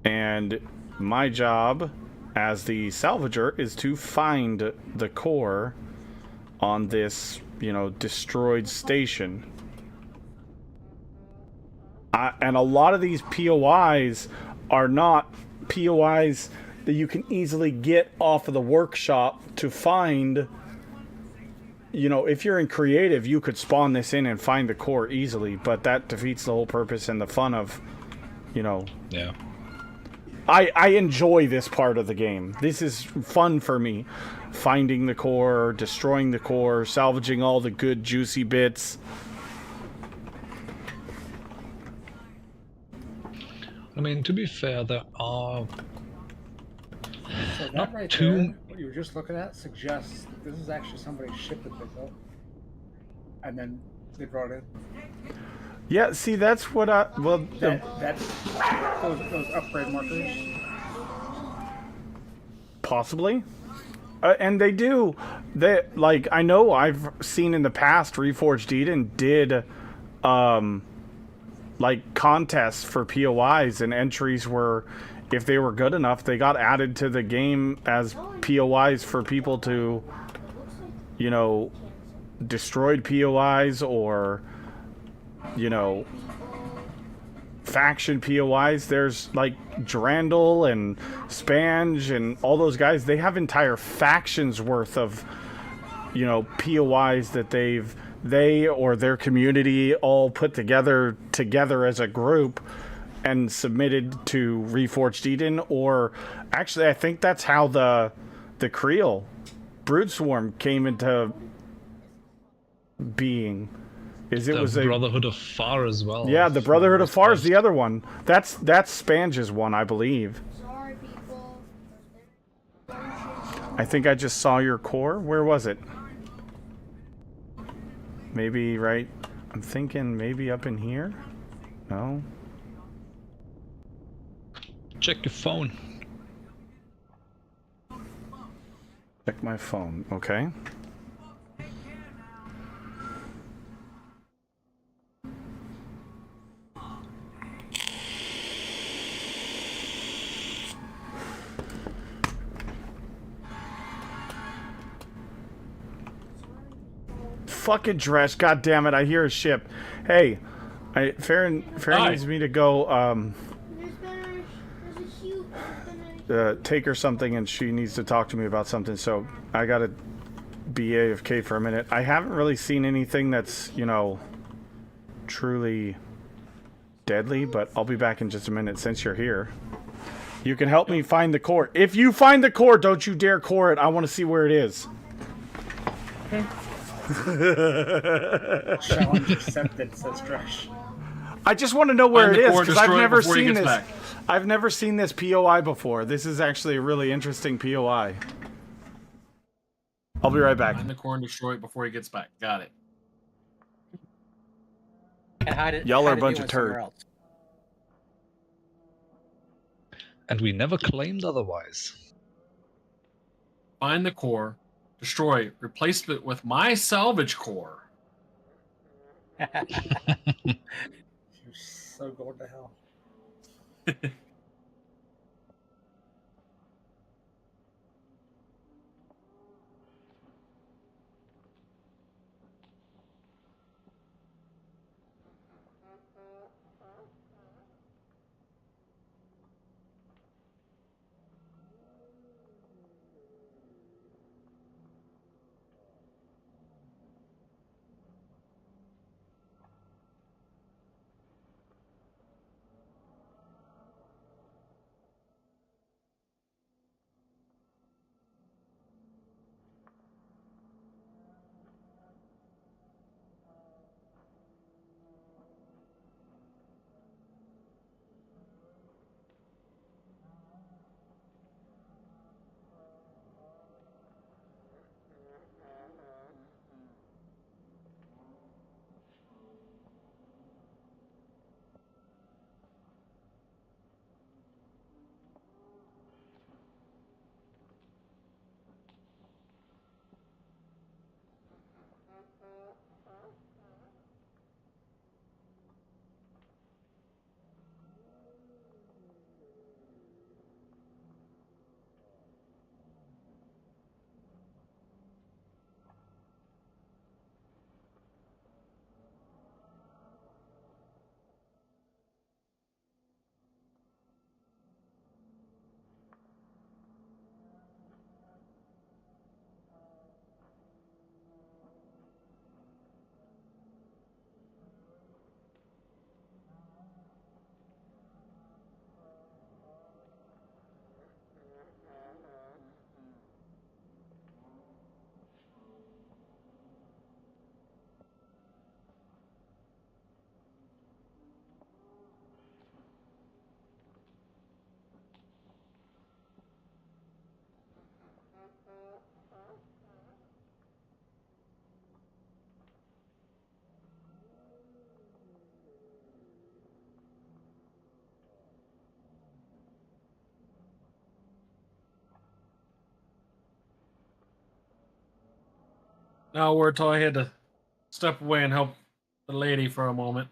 And my job as the salvager is to find the core on this, you know, destroyed station. And a lot of these POIs are not POIs that you can easily get off of the workshop to find. You know, if you're in creative, you could spawn this in and find the core easily, but that defeats the whole purpose and the fun of, you know. Yeah. I enjoy this part of the game. This is fun for me. Finding the core, destroying the core, salvaging all the good juicy bits. I mean, to be fair, there are So not that right too. there, what you were just looking at, suggests that this is actually somebody's ship that they built, and then they brought in. Yeah, see, that's what I... Well, That's those upgrade markers. Possibly. And they do. They, like, I know I've seen in the past Reforged Eden did... like contests for POIs, and entries were, if they were good enough, they got added to the game as POIs for people to, you know, destroyed POIs or, you know, faction POIs. There's like Drandle and Spange and all those guys. They have entire factions worth of, you know, POIs that they or their community all put together as a group and submitted to Reforged Eden. Or actually, I think that's how the Creel Broodswarm came into being. Is it The was Brotherhood of Far as well. Yeah, the Brotherhood of Far is the other one. That's Spange's one, I believe. Sorry, people. I think I just saw your core. Where was it? Maybe right... I'm thinking maybe up in here? No? Check your phone. Check my phone. Okay. Fucking Dresh, god damn it, I hear a ship. Hey, Farron needs me to go take her something, and she needs to talk to me about something, so I gotta be AFK for a minute. I haven't really seen anything that's, you know, truly deadly, but I'll be back in just a minute since you're here. You can help me find the core. If you find the core, don't you dare core it. I want to see where it is. Challenge accepted, says Dresh. I just want to know where Find it the is core, because I've destroy it never before he seen gets this. back. I've never seen this POI before. This is actually a really interesting POI. I'll be right back. Find the core and destroy it before he gets back. Got it. And hide it. Y'all are hide a bunch new of one somewhere turds. else. And we never claimed otherwise. Find the core, destroy it, replace it with my salvage core. You're so going to hell. Now we're told I had to step away and help the lady for a moment.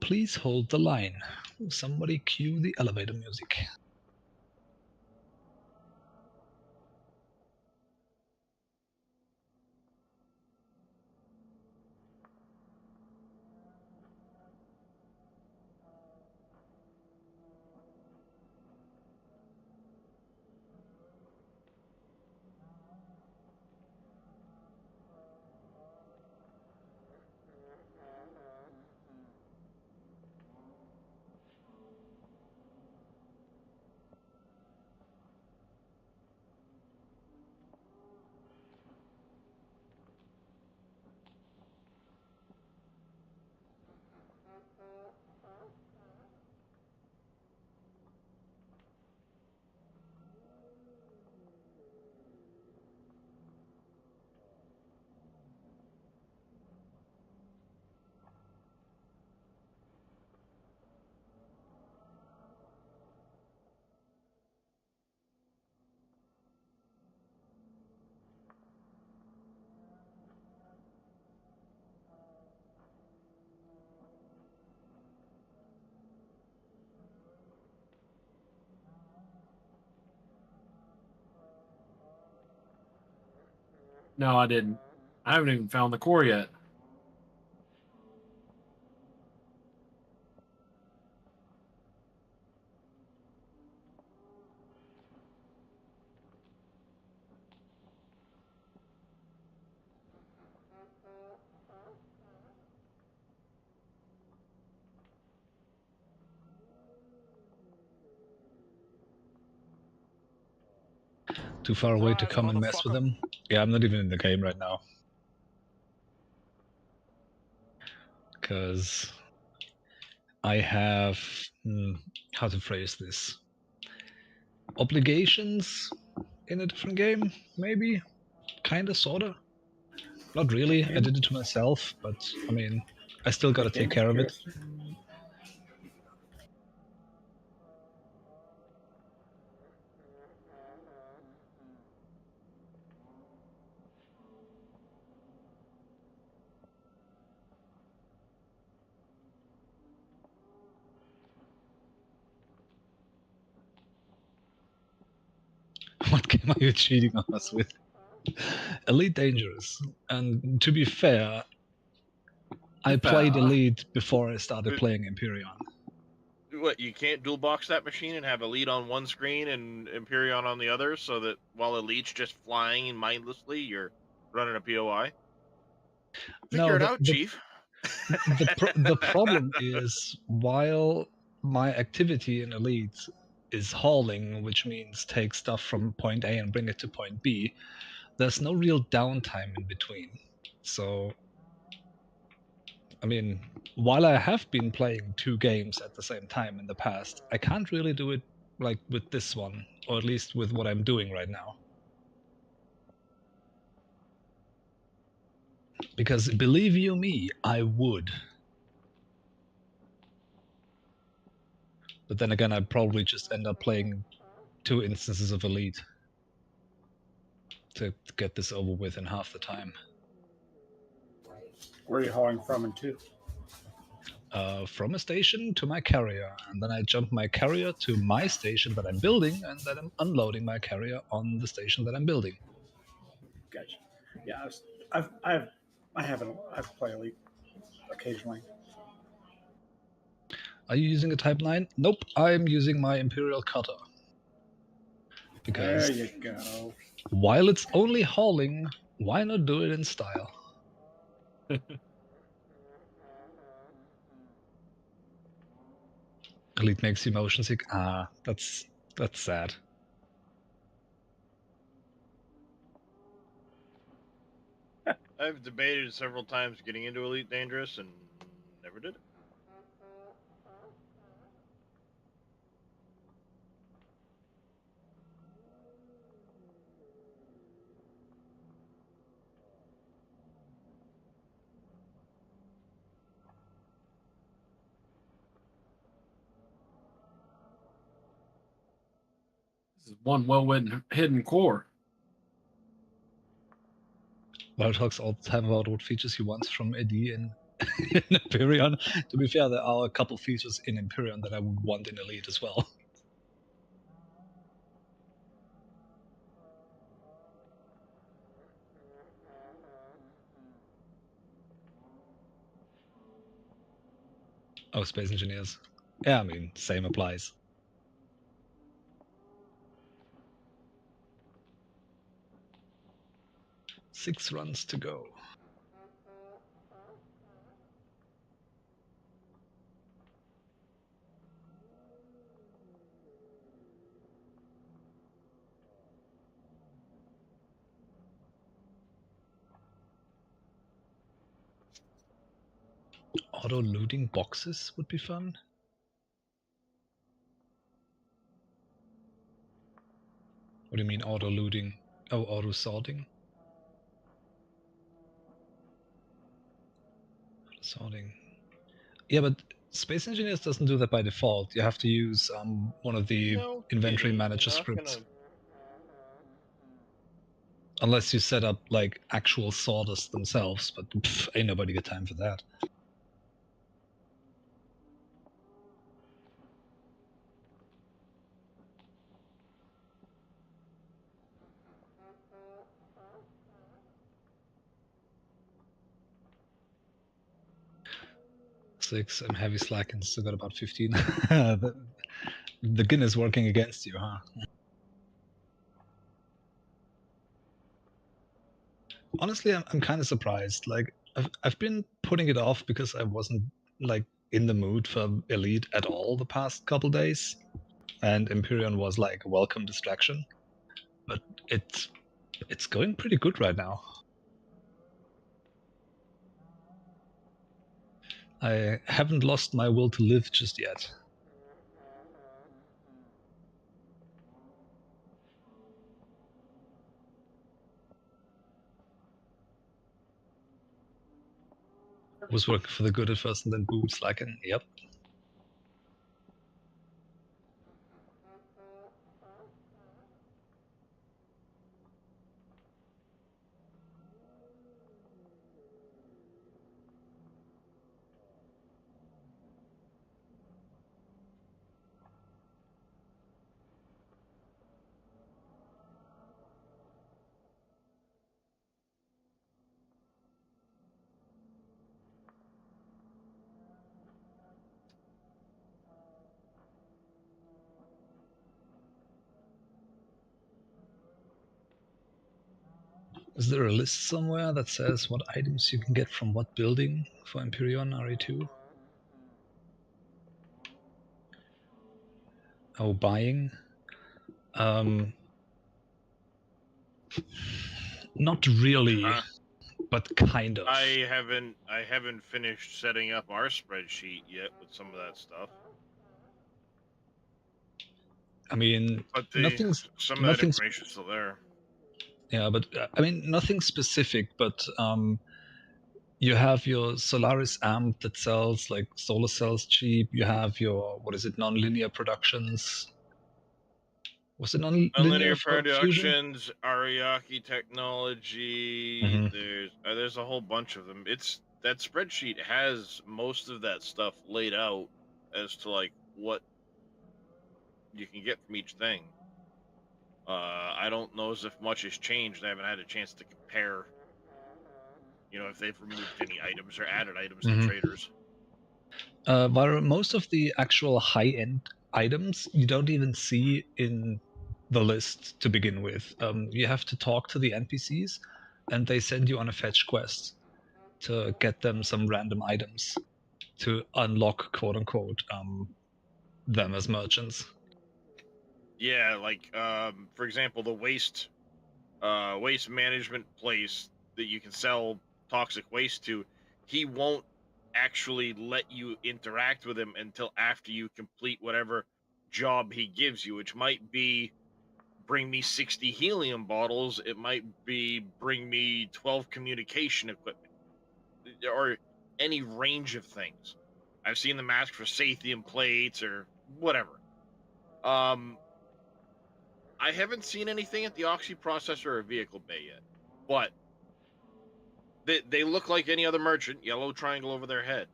Please hold the line. Somebody cue the elevator music. No, I didn't. I haven't even found the core yet. Too far away to Surprise, come and mess with motherfucker. them. Yeah, I'm not even in the game right now. Because I have... how to phrase this? Obligations in a different game, maybe? Kinda, sorta? Not really, I did it to myself, but I mean, I still gotta take care of it. What game are you cheating on us with? Elite Dangerous. And to be fair, I played Elite before I started playing Empyrean. What, you can't dual box that machine and have Elite on one screen and Empyreon on the other, so that while Elite's just flying mindlessly, you're running a POI? Figure it out, Chief. The problem is, while my activity in Elite is hauling, which means take stuff from point A and bring it to point B, there's no real downtime in between. So, I mean, while I have been playing 2 games at the same time in the past, I can't really do it like with this one, or at least with what I'm doing right now. Because believe you me, I would. But then again, I'd probably just end up playing 2 instances of Elite to get this over with in half the time. Where are you hauling from and to? From a station to my carrier, and then I jump my carrier to my station that I'm building, and then I'm unloading my carrier on the station that I'm building. Gotcha. Yeah, I've played Elite occasionally. Are you using a Type 9? Nope, I'm using my Imperial Cutter. Because there you go. While it's only hauling, why not do it in style? Elite makes you motion sick. Ah, that's sad. I've debated several times getting into Elite Dangerous and never did it. This is one well-hidden core. Well, talks all the time about what features he wants from AD in Empyrean. To be fair, there are a couple features in Empyrean that I would want in Elite as well. Oh, Space Engineers. Yeah, I mean, same applies. Six runs to go. Auto looting boxes would be fun. What do you mean auto looting? Oh, auto sorting. Sorting. Yeah, but Space Engineers doesn't do that by default. You have to use one of the inventory manager scripts. Unless you set up like actual sorters themselves, but ain't nobody got time for that. 6. I'm heavy slacking, still got about 15. The Guinness working against you, huh? Honestly, I'm kind of surprised. Like, I've been putting it off because I wasn't like in the mood for Elite at all the past couple days, and Empyrean was like a welcome distraction. But it's going pretty good right now. I haven't lost my will to live just yet. Was working for the good at first and then boom, slacking. Yep. Is there a list somewhere that says what items you can get from what building for Empyrean RE2? Oh, buying? Not really, but kind of. I haven't finished setting up our spreadsheet yet with some of that stuff. I mean, But some of that nothing's information's still there. Yeah, but I mean, nothing specific, but you have your Solaris amp that sells like solar cells cheap. You have your, what is it, non-linear productions. Was it non-linear Nonlinear for Fusion? Productions, Ariake Technology. Mhm. There's a whole bunch of them. That spreadsheet has most of that stuff laid out as to like what you can get from each thing. I don't know as if much has changed. I haven't had a chance to compare. You know, if they've removed any items or added items to traders. While most of the actual high-end items you don't even see in the list to begin with. You have to talk to the NPCs, and they send you on a fetch quest to get them some random items to unlock, quote unquote, them as merchants. Yeah, like for example, the waste management place that you can sell toxic waste to, he won't actually let you interact with him until after you complete whatever job he gives you, which might be bring me 60 helium bottles, it might be bring me 12 communication equipment, or any range of things. I've seen them ask for Sathium plates or whatever. I haven't seen anything at the Oxy processor or vehicle bay yet, but they look like any other merchant, yellow triangle over their head.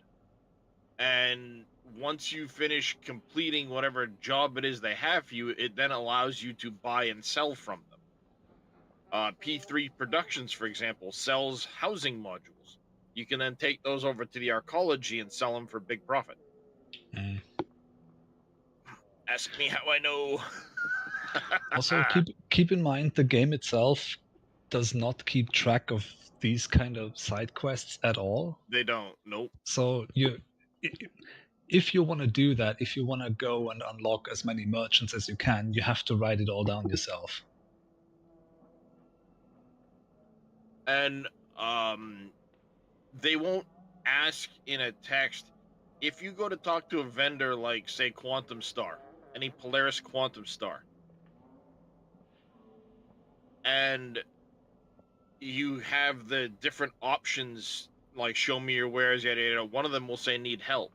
And once you finish completing whatever job it is they have for you, it then allows you to buy and sell from them. P3 Productions, for example, sells housing modules. You can then take those over to the Arcology and sell them for big profit. Ask me how I know. Also, keep in mind the game itself does not keep track of these kind of side quests at all. They don't. Nope. So if you want to do that, if you want to go and unlock as many merchants as you can, you have to write it all down yourself. And they won't ask in a text. If you go to talk to a vendor like, say, Quantum Star, any Polaris Quantum Star, and you have the different options, like show me your wares, yada yada, one of them will say need help.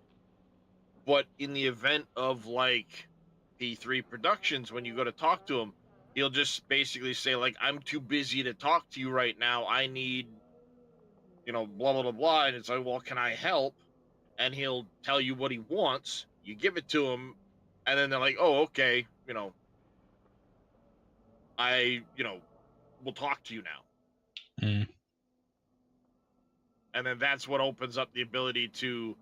But in the event of like P3 Productions, when you go to talk to him, he'll just basically say like, I'm too busy to talk to you right now. I need, blah, blah, blah, blah. And it's like, well, can I help? And he'll tell you what he wants. You give it to him. And then they're like, oh, okay. We'll talk to you now. And then that's what opens up the ability to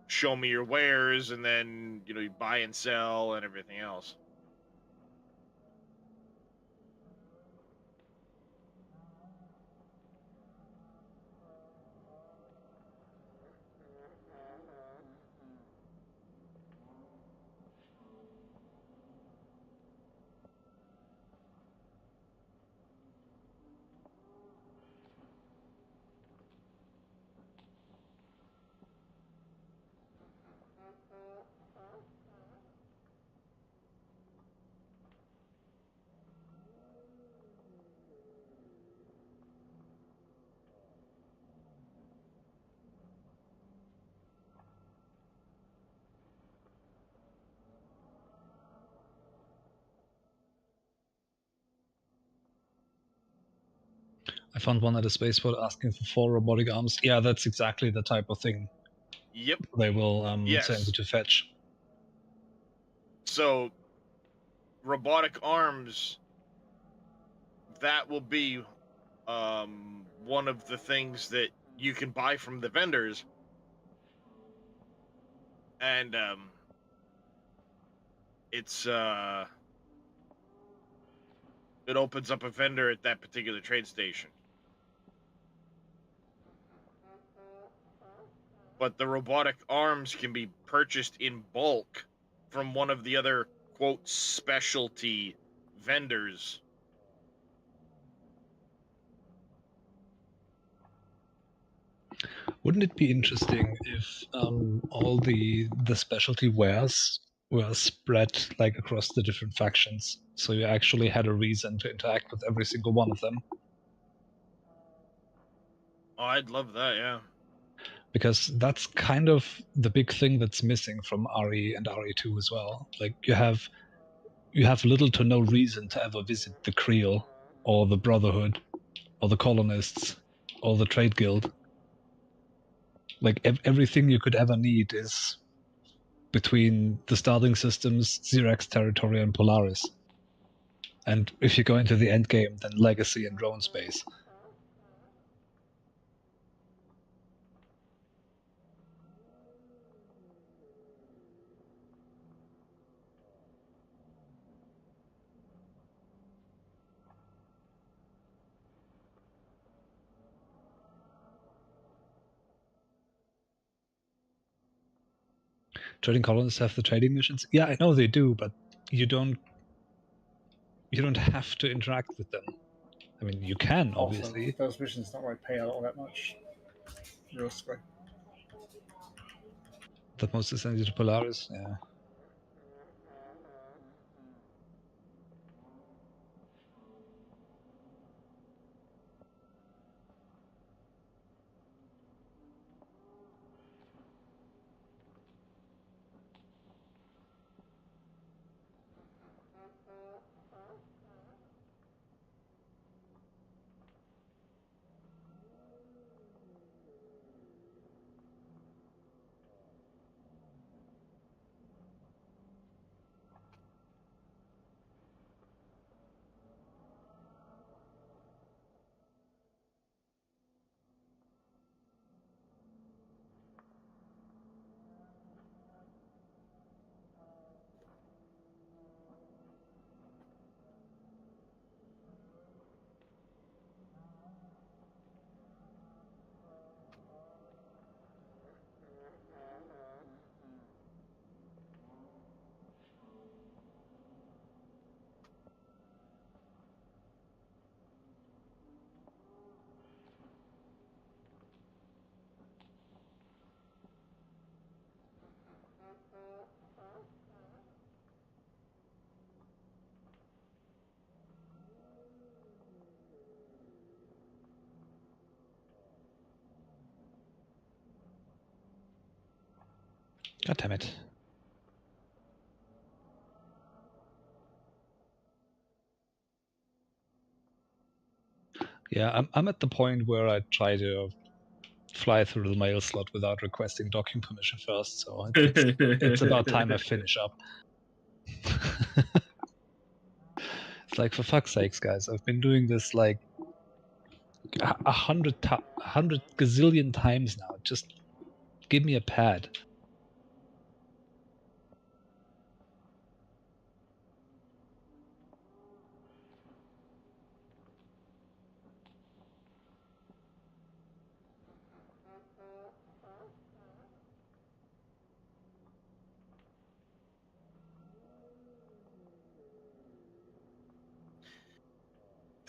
show me your wares, and then you buy and sell and everything else. I found one at a spaceport asking for 4 robotic arms. Yeah, that's exactly the type of thing Yep. they will Yes. send you to fetch. So, robotic arms, that will be one of the things that you can buy from the vendors. And it's it opens up a vendor at that particular trade station. But the robotic arms can be purchased in bulk from one of the other, quote, specialty vendors. Wouldn't it be interesting if all the specialty wares were spread like across the different factions, so you actually had a reason to interact with every single one of them? Oh, I'd love that, yeah. Because that's kind of the big thing that's missing from RE and RE2 as well. Like you have little to no reason to ever visit the Creel or the Brotherhood or the Colonists or the Trade Guild. Like everything you could ever need is between the starting systems, Xerax Territory, and Polaris. And if you go into the end game, then Legacy and Drone Space. Trading colonists have the trading missions. Yeah, I know they do, but you don't have to interact with them. I mean, you can obviously. Also, those missions don't really pay out all that much, realistically. That mostly sends you to Polaris. Yeah. God damn it. Yeah, I'm at the point where I try to fly through the mail slot without requesting docking permission first, so it's about time I finish up. It's like, for fuck's sakes, guys, I've been doing this like 100 gazillion times now. Just give me a pad.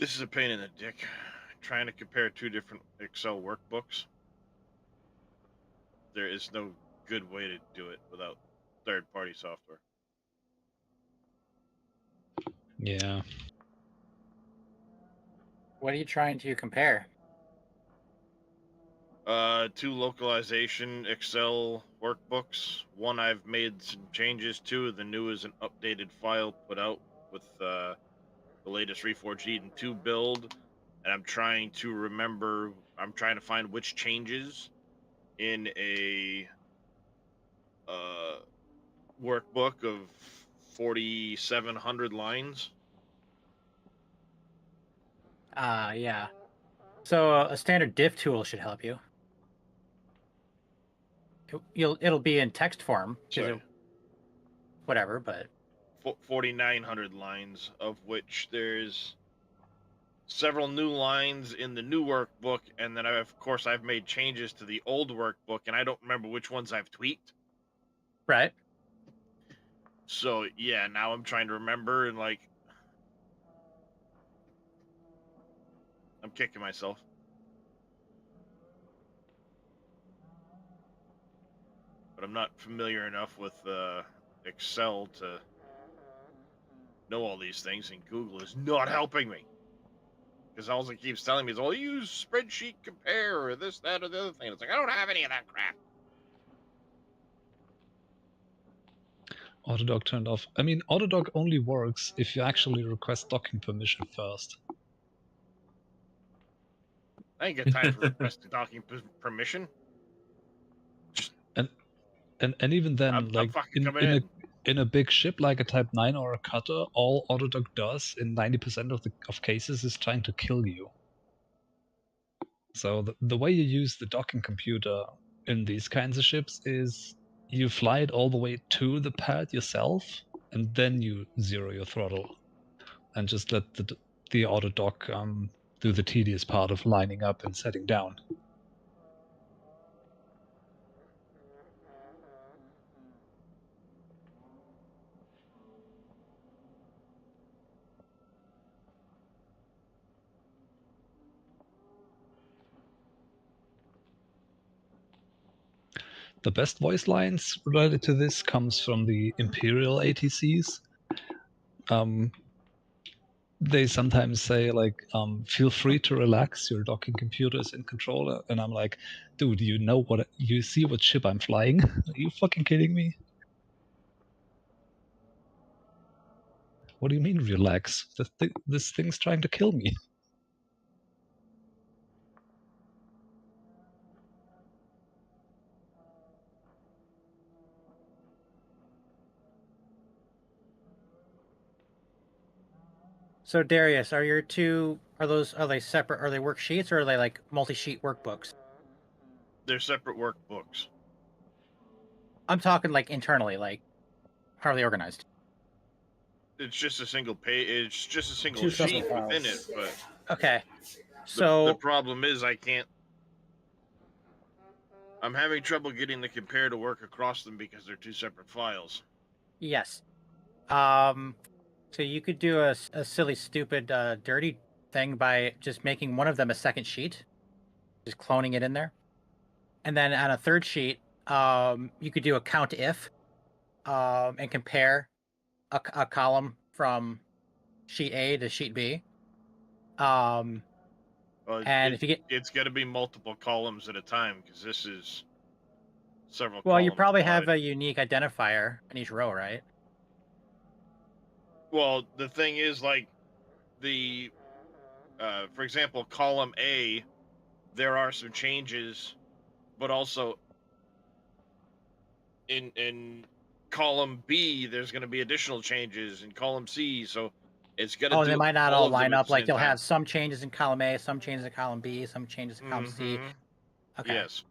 This is a pain in the dick. Trying to compare two different Excel workbooks. There is no good way to do it without third-party software. Yeah. What are you trying to compare? Two localization Excel workbooks. One I've made some changes to. The new is an updated file put out with the latest Reforged Eden 2 build. And I'm trying to remember, I'm trying to find which changes in a workbook of 4,700 lines. Yeah. So a standard diff tool should help you. It'll be in text form, whatever, but 4,900 lines, of which there's several new lines in the new workbook, and then of course I've made changes to the old workbook, and I don't remember which ones I've tweaked. Right. So yeah, now I'm trying to remember, and like I'm kicking myself. But I'm not familiar enough with Excel to know all these things, and Google is not helping me. Because all it keeps telling me is, use spreadsheet compare, or this, that, or the other thing. It's like, I don't have any of that crap. Autodoc turned off. I mean, Autodoc only works if you actually request docking permission first. I ain't got time for requesting docking permission. And even then, I'm like fucking coming in a big ship like a Type 9 or a cutter, all Autodoc does in 90% of cases is trying to kill you. So the way you use the docking computer in these kinds of ships is you fly it all the way to the pad yourself, and then you zero your throttle, and just let the Autodoc do the tedious part of lining up and setting down. The best voice lines related to this comes from the Imperial ATCs. They sometimes say like, feel free to relax, your docking computer is in control. And I'm like, dude, you see what ship I'm flying? Are you fucking kidding me? What do you mean relax? This thing's trying to kill me. So Darius, are they separate? Are they worksheets or are they like multi-sheet workbooks? They're separate workbooks. I'm talking like internally, like how are they organized? It's just a single page. It's just a single Two sheet separate within files. it. But Okay. So the problem is I can't. I'm having trouble getting the compare to work across them because they're two separate files. yes. So you could do a silly, stupid, dirty thing by just making one of them a second sheet, just cloning it in there, and then on a third sheet, you could do a count if, and compare a column from sheet A to sheet B. And if you get, it's got to be multiple columns at a time because this is several. well, you columns probably wide. have a unique identifier in each row, right? Well, the thing is, like, for example, column A, there are some changes, but also in column B, there's going to be additional changes in column C. So it's going to. Oh, they might not all line up. Like you'll time. have some changes in column A, some changes in column B, some changes in column C. Okay. Yes.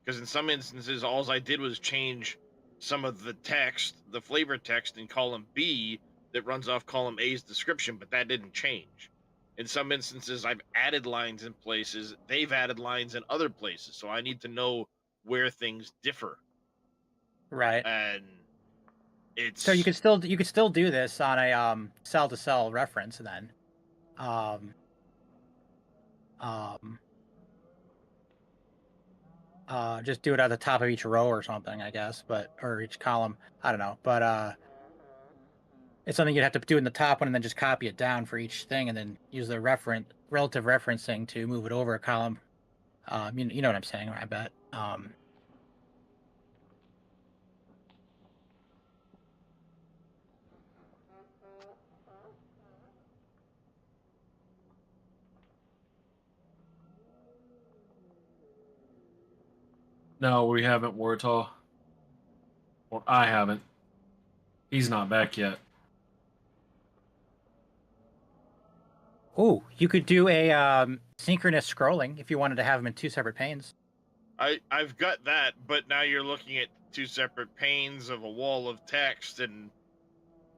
Because in some instances, all I did was change some of the text, the flavor text in column B that runs off column A's description, but that didn't change. In some instances, I've added lines in places, they've added lines in other places, so I need to know where things differ. Right. And it's so you could still do this on a cell to cell reference then. um, um, just do it at the top of each row or something, I guess, or each column. I don't know, but it's something you'd have to do in the top one and then just copy it down for each thing, and then use the relative referencing to move it over a column. You know what I'm saying, I bet. No, we haven't, Wartall. Or I haven't. He's not back yet. Oh, you could do a synchronous scrolling if you wanted to have them in 2 separate panes. I've got that, but now you're looking at 2 separate panes of a wall of text and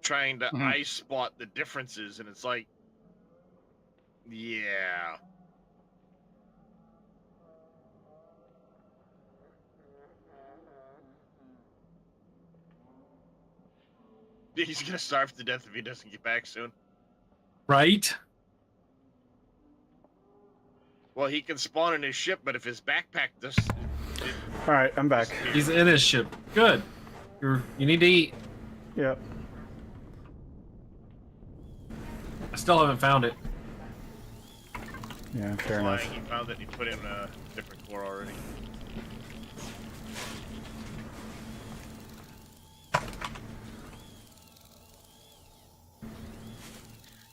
trying to eye spot the differences, and it's like, yeah. He's gonna starve to death if he doesn't get back soon. Right? Well, he can spawn in his ship, but if his backpack does... All right, I'm back. He's in his ship. Good. You need to eat. Yep. I still haven't found it. Yeah, fair enough. He found it and he put in a different core already.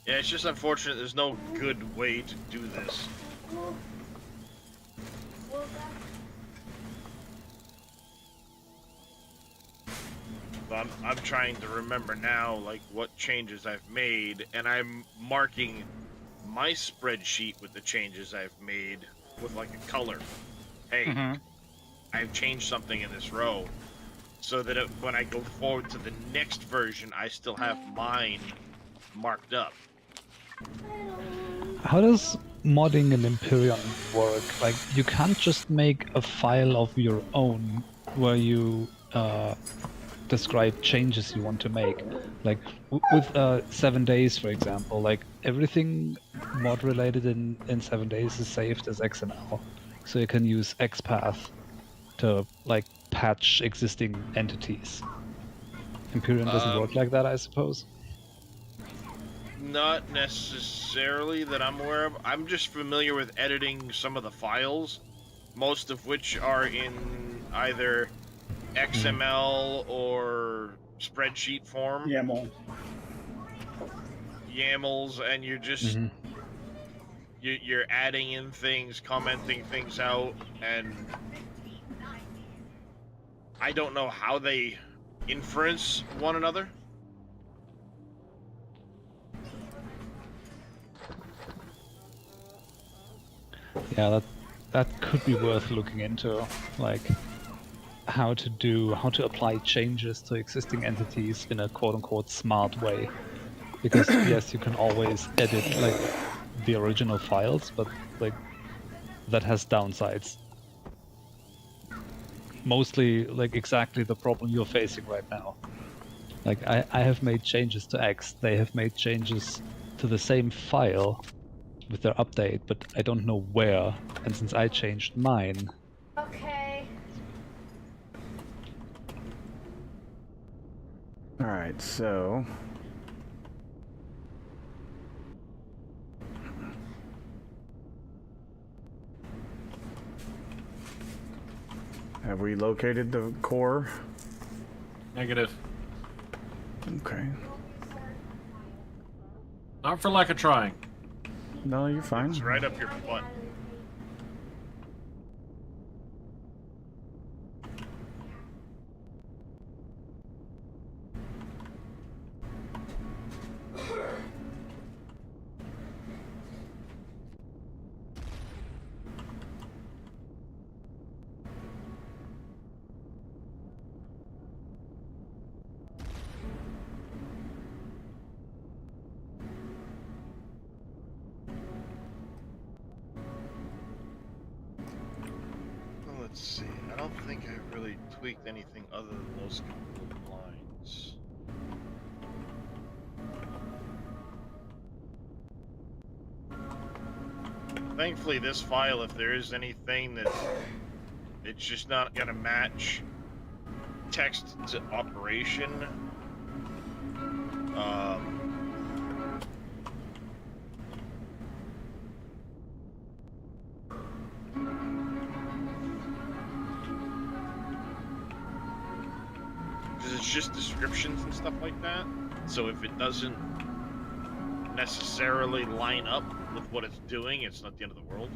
Yeah, it's just unfortunate there's no good way to do this. But I'm trying to remember now, like, what changes I've made, and I'm marking my spreadsheet with the changes I've made with, like, a color. Hey, I've changed something in this row, so that when I go forward to the next version, I still have mine marked up. How does modding an Empyrean work? Like, you can't just make a file of your own where you describe changes you want to make. Like with 7 days, for example, like everything mod related in 7 days is saved as XML, so you can use XPath to like patch existing entities. Empyrean doesn't work like that, I suppose. Not necessarily that I'm aware of. I'm just familiar with editing some of the files, most of which are in either XML or spreadsheet form. YAMLs, and you're just you're adding in things, commenting things out, and I don't know how they inference one another. Yeah, that could be worth looking into, like how to apply changes to existing entities in a quote-unquote smart way. Because yes, you can always edit like the original files, but like that has downsides. Mostly like exactly the problem you're facing right now. Like I have made changes to X, they have made changes to the same file with their update, but I don't know where, and since I changed mine... Okay. Alright, so... have we located the core? Negative. Okay. Not for lack of trying. No, you're fine. It's right up your butt. Let's see. I don't think I really tweaked anything other than those couple of lines. Thankfully, this file, if there is anything that it's just not gonna match text to operation. Because it's just descriptions and stuff like that. So if it doesn't necessarily line up with what it's doing, it's not the end of the world.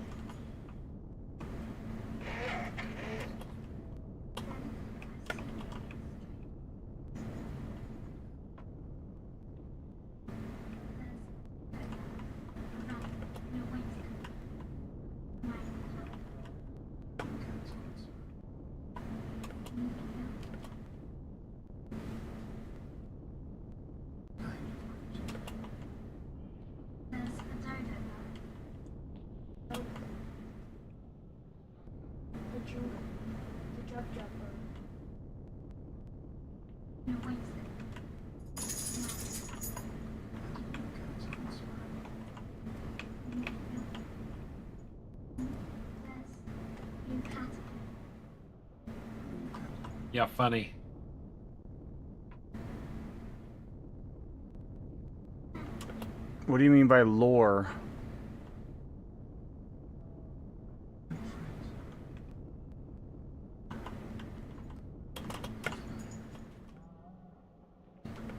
Yeah, funny. What do you mean by lore?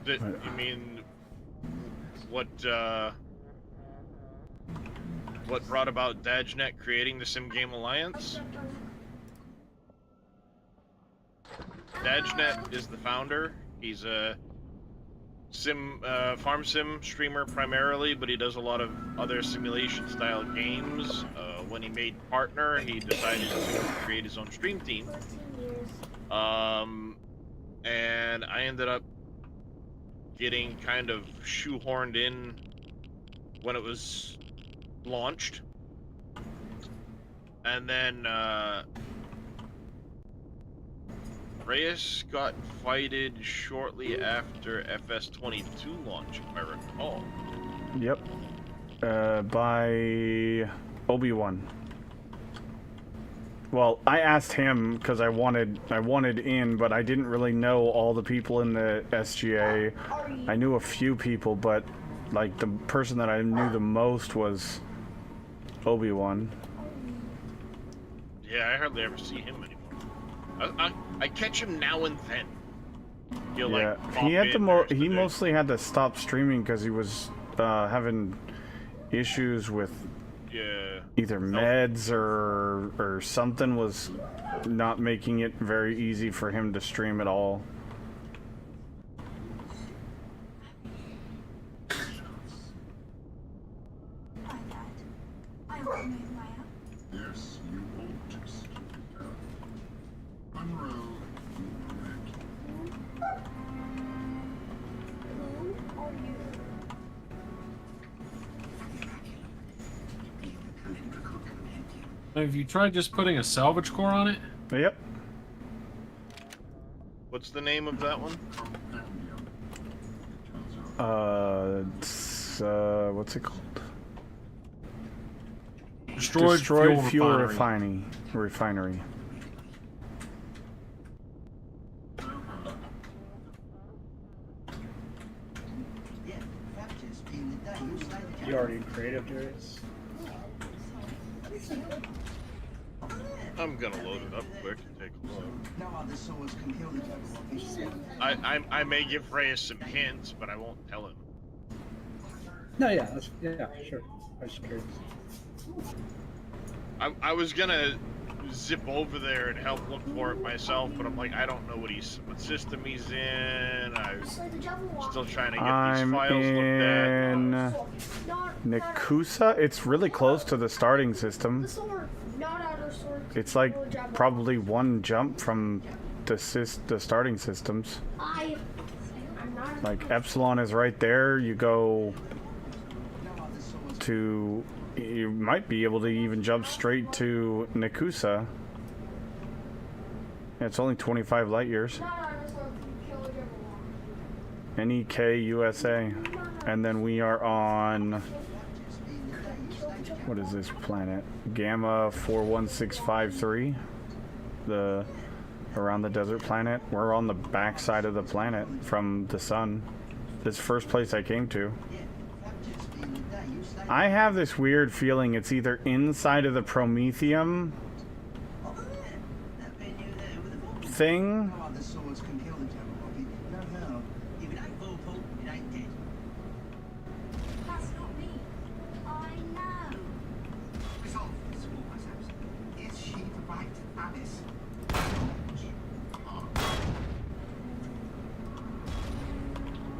You mean what brought about DadgeNet creating the Sim Game Alliance? DadgeNet is the founder. He's a farm sim streamer primarily, but he does a lot of other simulation style games. When he made Partner, he decided to create his own stream team. And I ended up getting kind of shoehorned in when it was launched. And then Reyes got invited shortly after FS22 launch, if I recall. Yep. By Obi-Wan. Well, I asked him because I wanted in, but I didn't really know all the people in the SGA. I knew a few people, but like the person that I knew the most was Obi-Wan. Yeah, I hardly ever see him anymore. I catch him now and then. He'll Yeah, like he had pop in he mostly had to stop streaming because he was having issues with either meds or something was not making it very easy for him to stream at all. Yes, you won't just unroll. Have you tried just putting a salvage core on it? Yep. What's the name of that one? It's, what's it called? Destroyed Fuel Refinery. Refinery. You already creative, Darius? I'm gonna load it up quick and take a look. I may give Reyes some hints, but I won't tell him. No, yeah, yeah, sure. I was just curious. I was gonna zip over there and help look for it myself, but I'm like, I don't know what system he's in. I'm still trying to get these files looked at. Nekusa? It's really close to the starting system. It's like probably one jump from the starting systems. Like Epsilon is right there. You go to, you might be able to even jump straight to Nekusa. It's only 25 light years. NEK USA. And then we are on what is this planet? Gamma 41653. Around the desert planet. We're on the back side of the planet from the sun. This first place I came to. I have this weird feeling it's either inside of the Prometheum thing. That's not me. I know.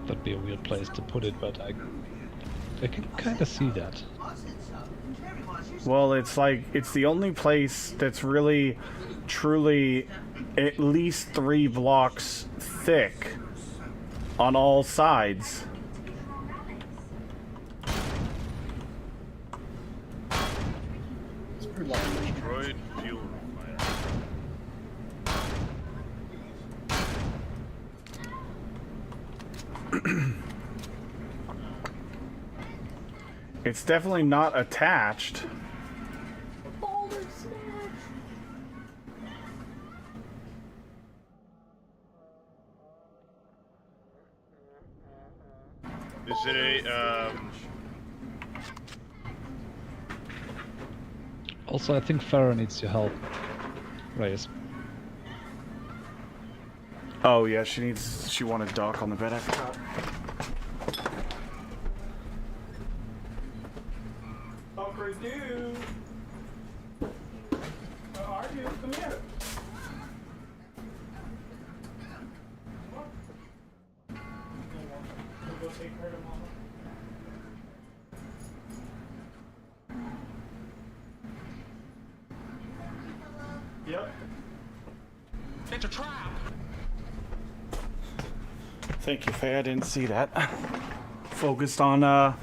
That'd be a weird place to put it, but I can kind of see that. Well, it's like, it's the only place that's really, truly at least 3 blocks thick on all sides. It's pretty large. Destroyed fuel refinery. It's definitely not attached. Is it a, Also, I think Farah needs your help. Reyes. Oh yeah, she wanted dock on the bed, I forgot. Awkward dude. How are you? Come here. Go take her to mama. Yep. It's a trap. Thank you, Faye. I didn't see that. Focused on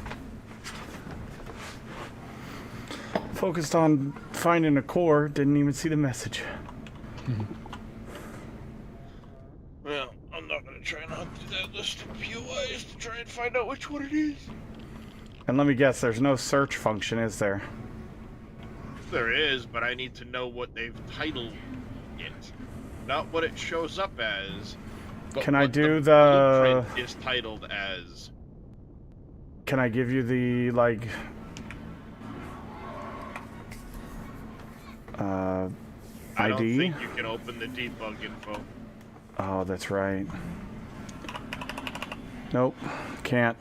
finding a core. Didn't even see the message. well, I'm not gonna try and hunt through that list of POIs to try and find out which one it is. And let me guess, there's no search function, is there? There is, but I need to know what they've titled it. Not what it shows up as. But Can I what do the blueprint is titled as. Can I give you the, like... I ID? don't think you can open the debug info. Oh, that's right. Nope, can't.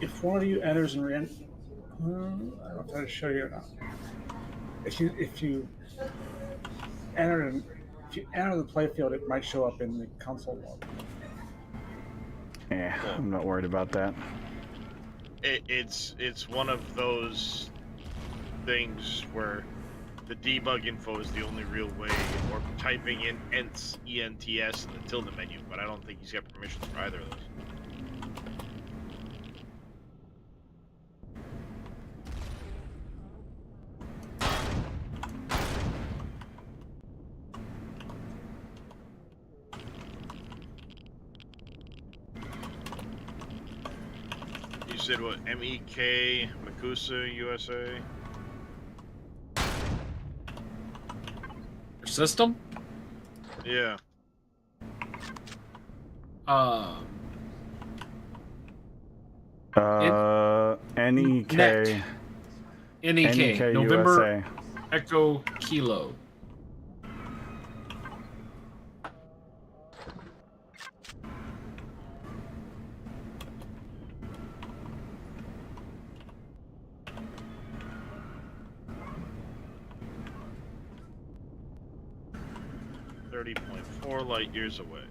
If one of you enters and I don't know if I should show you or not. If you enter the playfield, it might show up in the console log. Yeah, I'm not worried about that. It's one of those things where the debug info is the only real way, or typing in ENTS in the tilde menu, but I don't think he's got permissions for either of those. You said what? MEK, Makusa, USA? System? Yeah. NEK. NEK. NEK November USA. Echo Kilo. .4 light years away.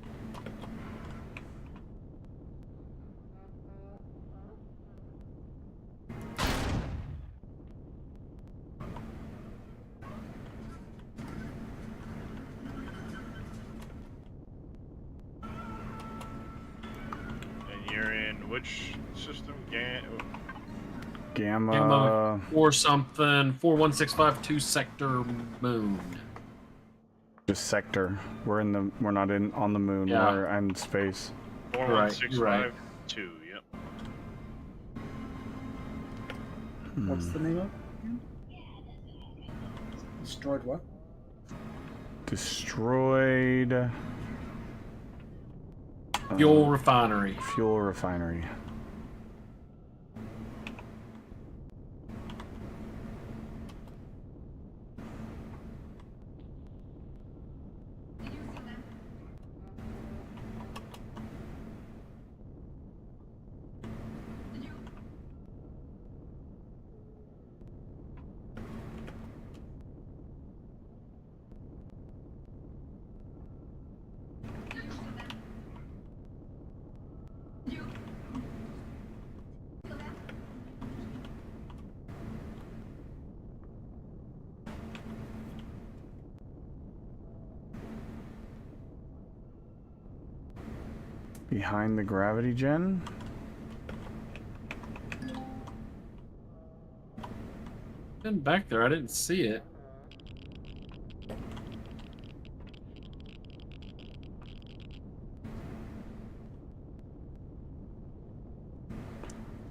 And you're in which system? Gamma. Or something. 41652 sector moon. Just sector. We're not on the moon. Yeah. We're in space. 4165. Right. 2, yep. What's the name of it again? Destroyed what? Destroyed Fuel refinery. fuel refinery. Behind the gravity gen. Been back there, I didn't see it.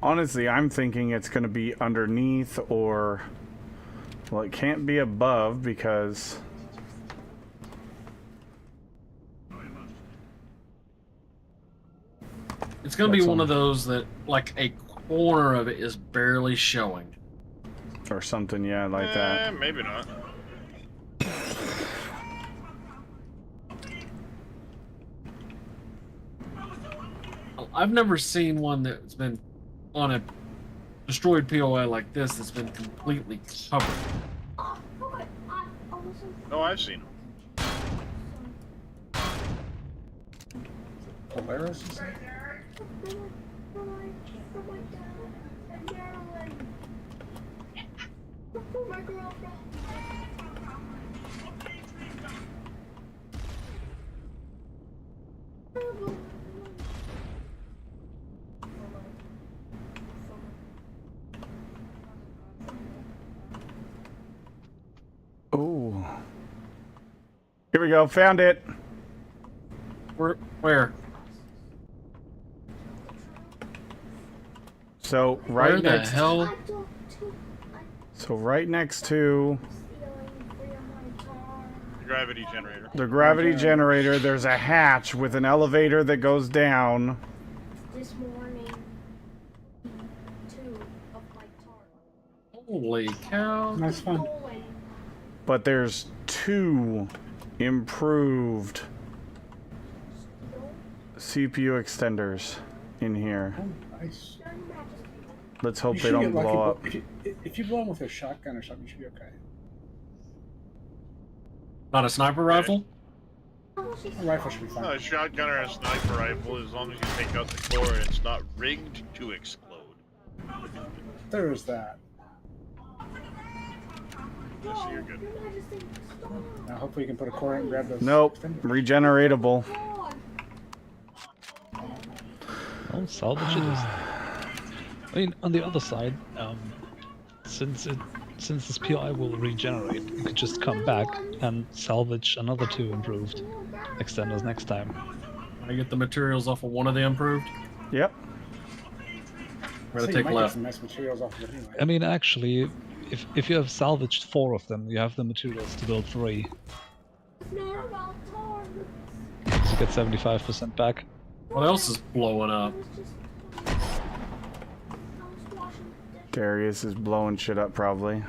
Honestly, I'm thinking it's going to be underneath or... Well, it can't be above because... It's gonna be That's one on- of those that, like, a corner of it is barely showing. Or something, yeah, like that. Maybe not. I've never seen one that's been on a destroyed POI like this that's been completely covered. No, I've seen them. Polaris, you say? My girlfriend. Oh. Here we go, found it. Where? So Where right the next hell? So right next to The gravity generator. the gravity generator, there's a hatch with an elevator that goes down. This morning, 2 of my tar. Holy cow. Nice fun. But there's 2 improved CPU extenders in here. Oh, nice. Let's hope You they should don't get lucky, blow but up. if you blow them with a shotgun or something, you should be okay. Not a sniper rifle? A rifle should be fine. No, a shotgun or a sniper rifle, as long as you take out the core and it's not rigged to explode. There's that. So you're good. Now hopefully you can put a core in and grab those. Nope, extenders. regeneratable. Oh, salvage it is. I mean, on the other side, since this PI will regenerate, you could just come back and salvage another 2 improved extenders next time. I get the materials off of one of the improved. Yep. We're So gonna you take might get left. some nice materials off of it anyway. I mean, actually, if you have salvaged 4 of them, you have the materials to build 3. So you get 75% back. What else is blowing up? Darius is blowing shit up probably.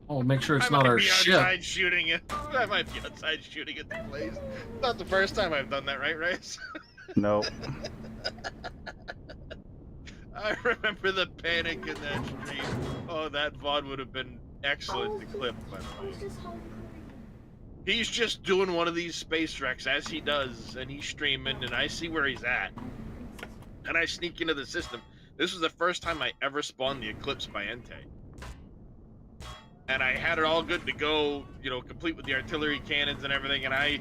Oh, make sure it's I not might our be ship. outside shooting it. I might be outside shooting at the place. Not the first time I've done that, right, Rice? Nope. I remember the panic in that stream. Oh, that VOD would have been excellent to clip, by the way. He's just doing one of these space wrecks as he does, and he's streaming, and I see where he's at. And I sneak into the system. This was the first time I ever spawned the Eclipse by Entei. And I had it all good to go, you know, complete with the artillery cannons and everything, and I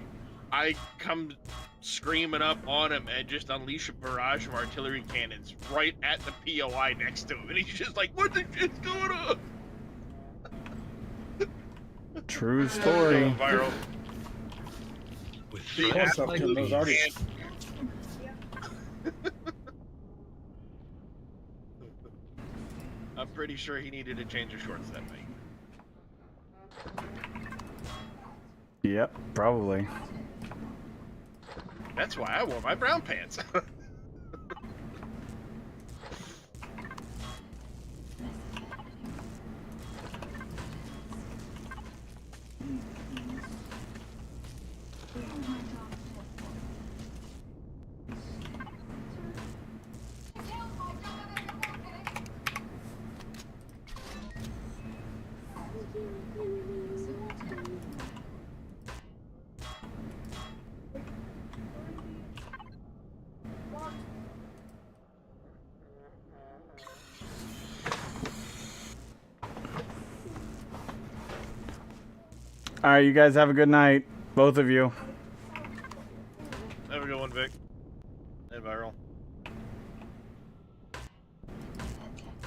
come screaming up on him and just unleash a barrage of artillery cannons right at the POI next to him, and he's just like, what the shit's going on? True story. Viral. Close up to those already. pretty sure he needed a change of shorts that night. Yep, probably. That's why I wore my brown pants. All right, you guys have a good night, both of you. Have a good one, Vic. Hey, Viral.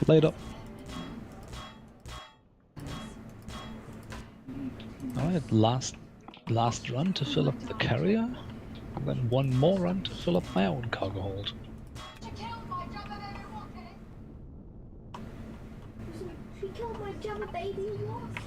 Later. Alright, last run to fill up the carrier, and then one more run to fill up my own cargo hold. She killed my Jabba baby. What?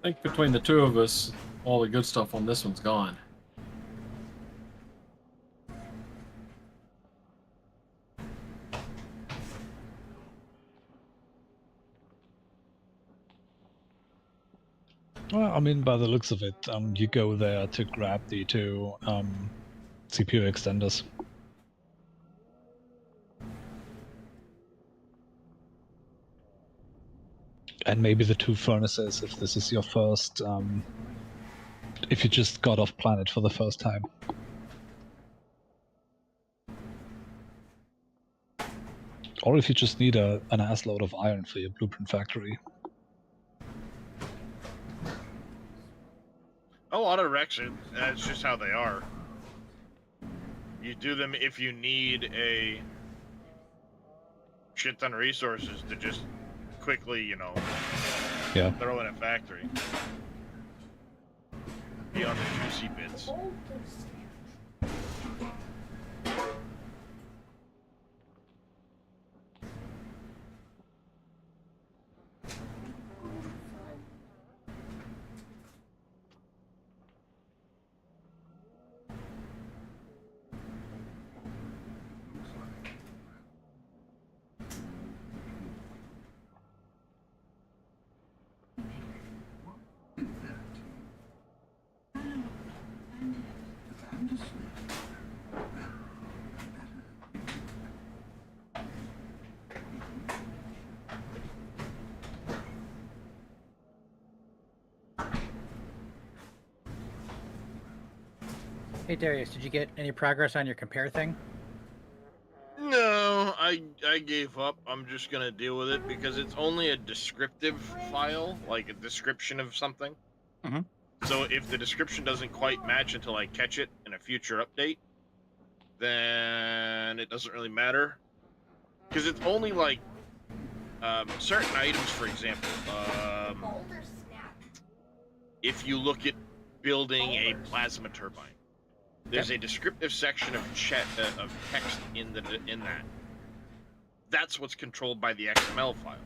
I think between the two of us, all the good stuff on this one's gone. Well, I mean, by the looks of it, you go there to grab the two CPU extenders. And maybe the two furnaces, if this is your first, if you just got off planet for the first time. Or if you just need an assload of iron for your blueprint factory. A lot of wrecks, that's just how they are. You do them if you need a shit ton of resources to just quickly, you know, throw in a factory. Beyond the juicy bits. Hey Darius, did you get any progress on your compare thing? No, I gave up. I'm just gonna deal with it because it's only a descriptive file, like a description of something. Mhm. So if the description doesn't quite match until I catch it in a future update, then it doesn't really matter. Because it's only like certain items, for example. If you look at building a plasma turbine, there's a descriptive section of text in that. That's what's controlled by the XML file.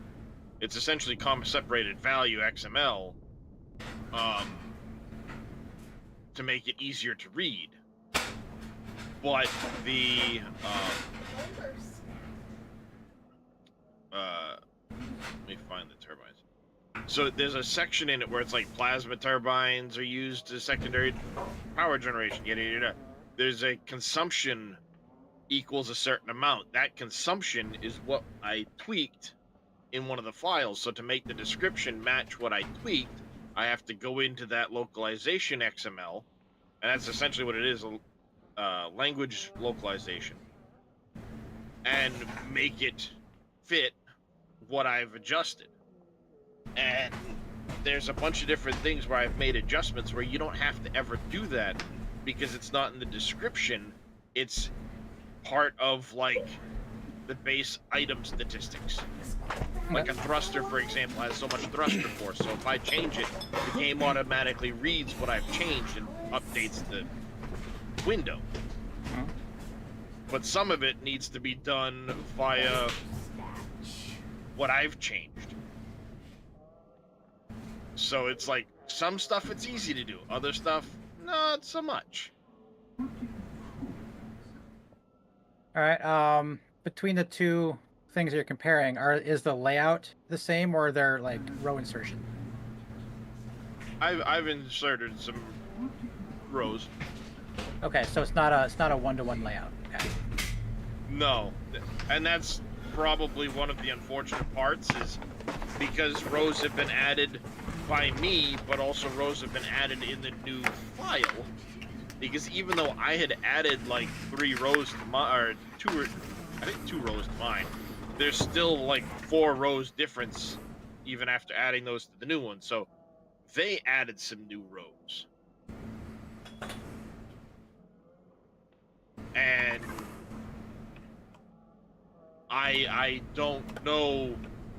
It's essentially comma separated value XML to make it easier to read. But the let me find the turbines. So there's a section in it where it's like plasma turbines are used as secondary power generation. Yada yada. There's a consumption equals a certain amount. That consumption is what I tweaked in one of the files. So to make the description match what I tweaked, I have to go into that localization XML, and that's essentially what it is, language localization, and make it fit what I've adjusted. And there's a bunch of different things where I've made adjustments where you don't have to ever do that because it's not in the description. It's part of like the base item statistics. Like a thruster, for example, has so much thruster force. So if I change it, the game automatically reads what I've changed and updates the window. But some of it needs to be done via what I've changed. So it's like some stuff it's easy to do, other stuff not so much. All right. Between the two things you're comparing, is the layout the same, or are there like row insertion? I've inserted some rows. Okay, so it's not a one-to-one layout. Okay. No, and that's probably one of the unfortunate parts, is because rows have been added by me, but also rows have been added in the new file. Because even though I had added like 3 rows to my, or 2 rows to mine, there's still like 4 rows difference even after adding those to the new one. So they added some new rows. And I don't know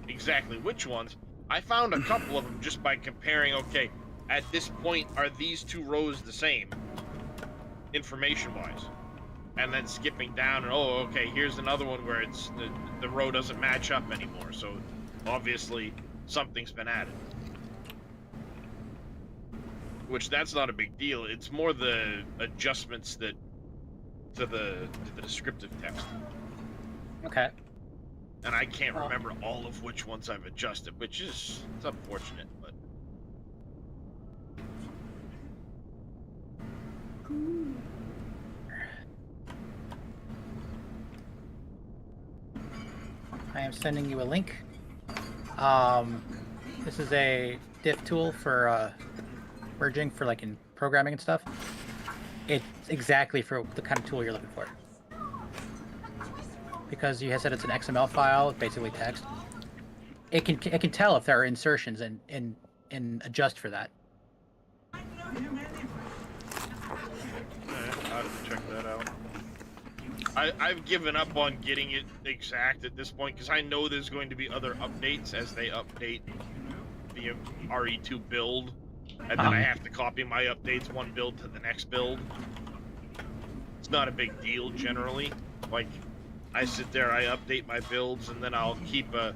exactly which ones. I found a couple of them just by comparing, okay, at this point, are these 2 rows the same, information-wise? And then skipping down, and oh, okay, here's another one where it's the row doesn't match up anymore, so obviously something's been added. Which, that's not a big deal. It's more the adjustments that to the descriptive text. Okay. And I can't remember all of which ones I've adjusted, which is, it's unfortunate, but I am sending you a link. This is a diff tool for merging for like in programming and stuff. It's exactly for the kind of tool you're looking for. Because you said it's an XML file, basically text. It can tell if there are insertions and adjust for that. I'll have to check that out. I've given up on getting it exact at this point because I know there's going to be other updates as they update the RE2 build, and then I have to copy my updates one build to the next build. It's not a big deal generally. Like, I sit there, I update my builds, and then I'll keep a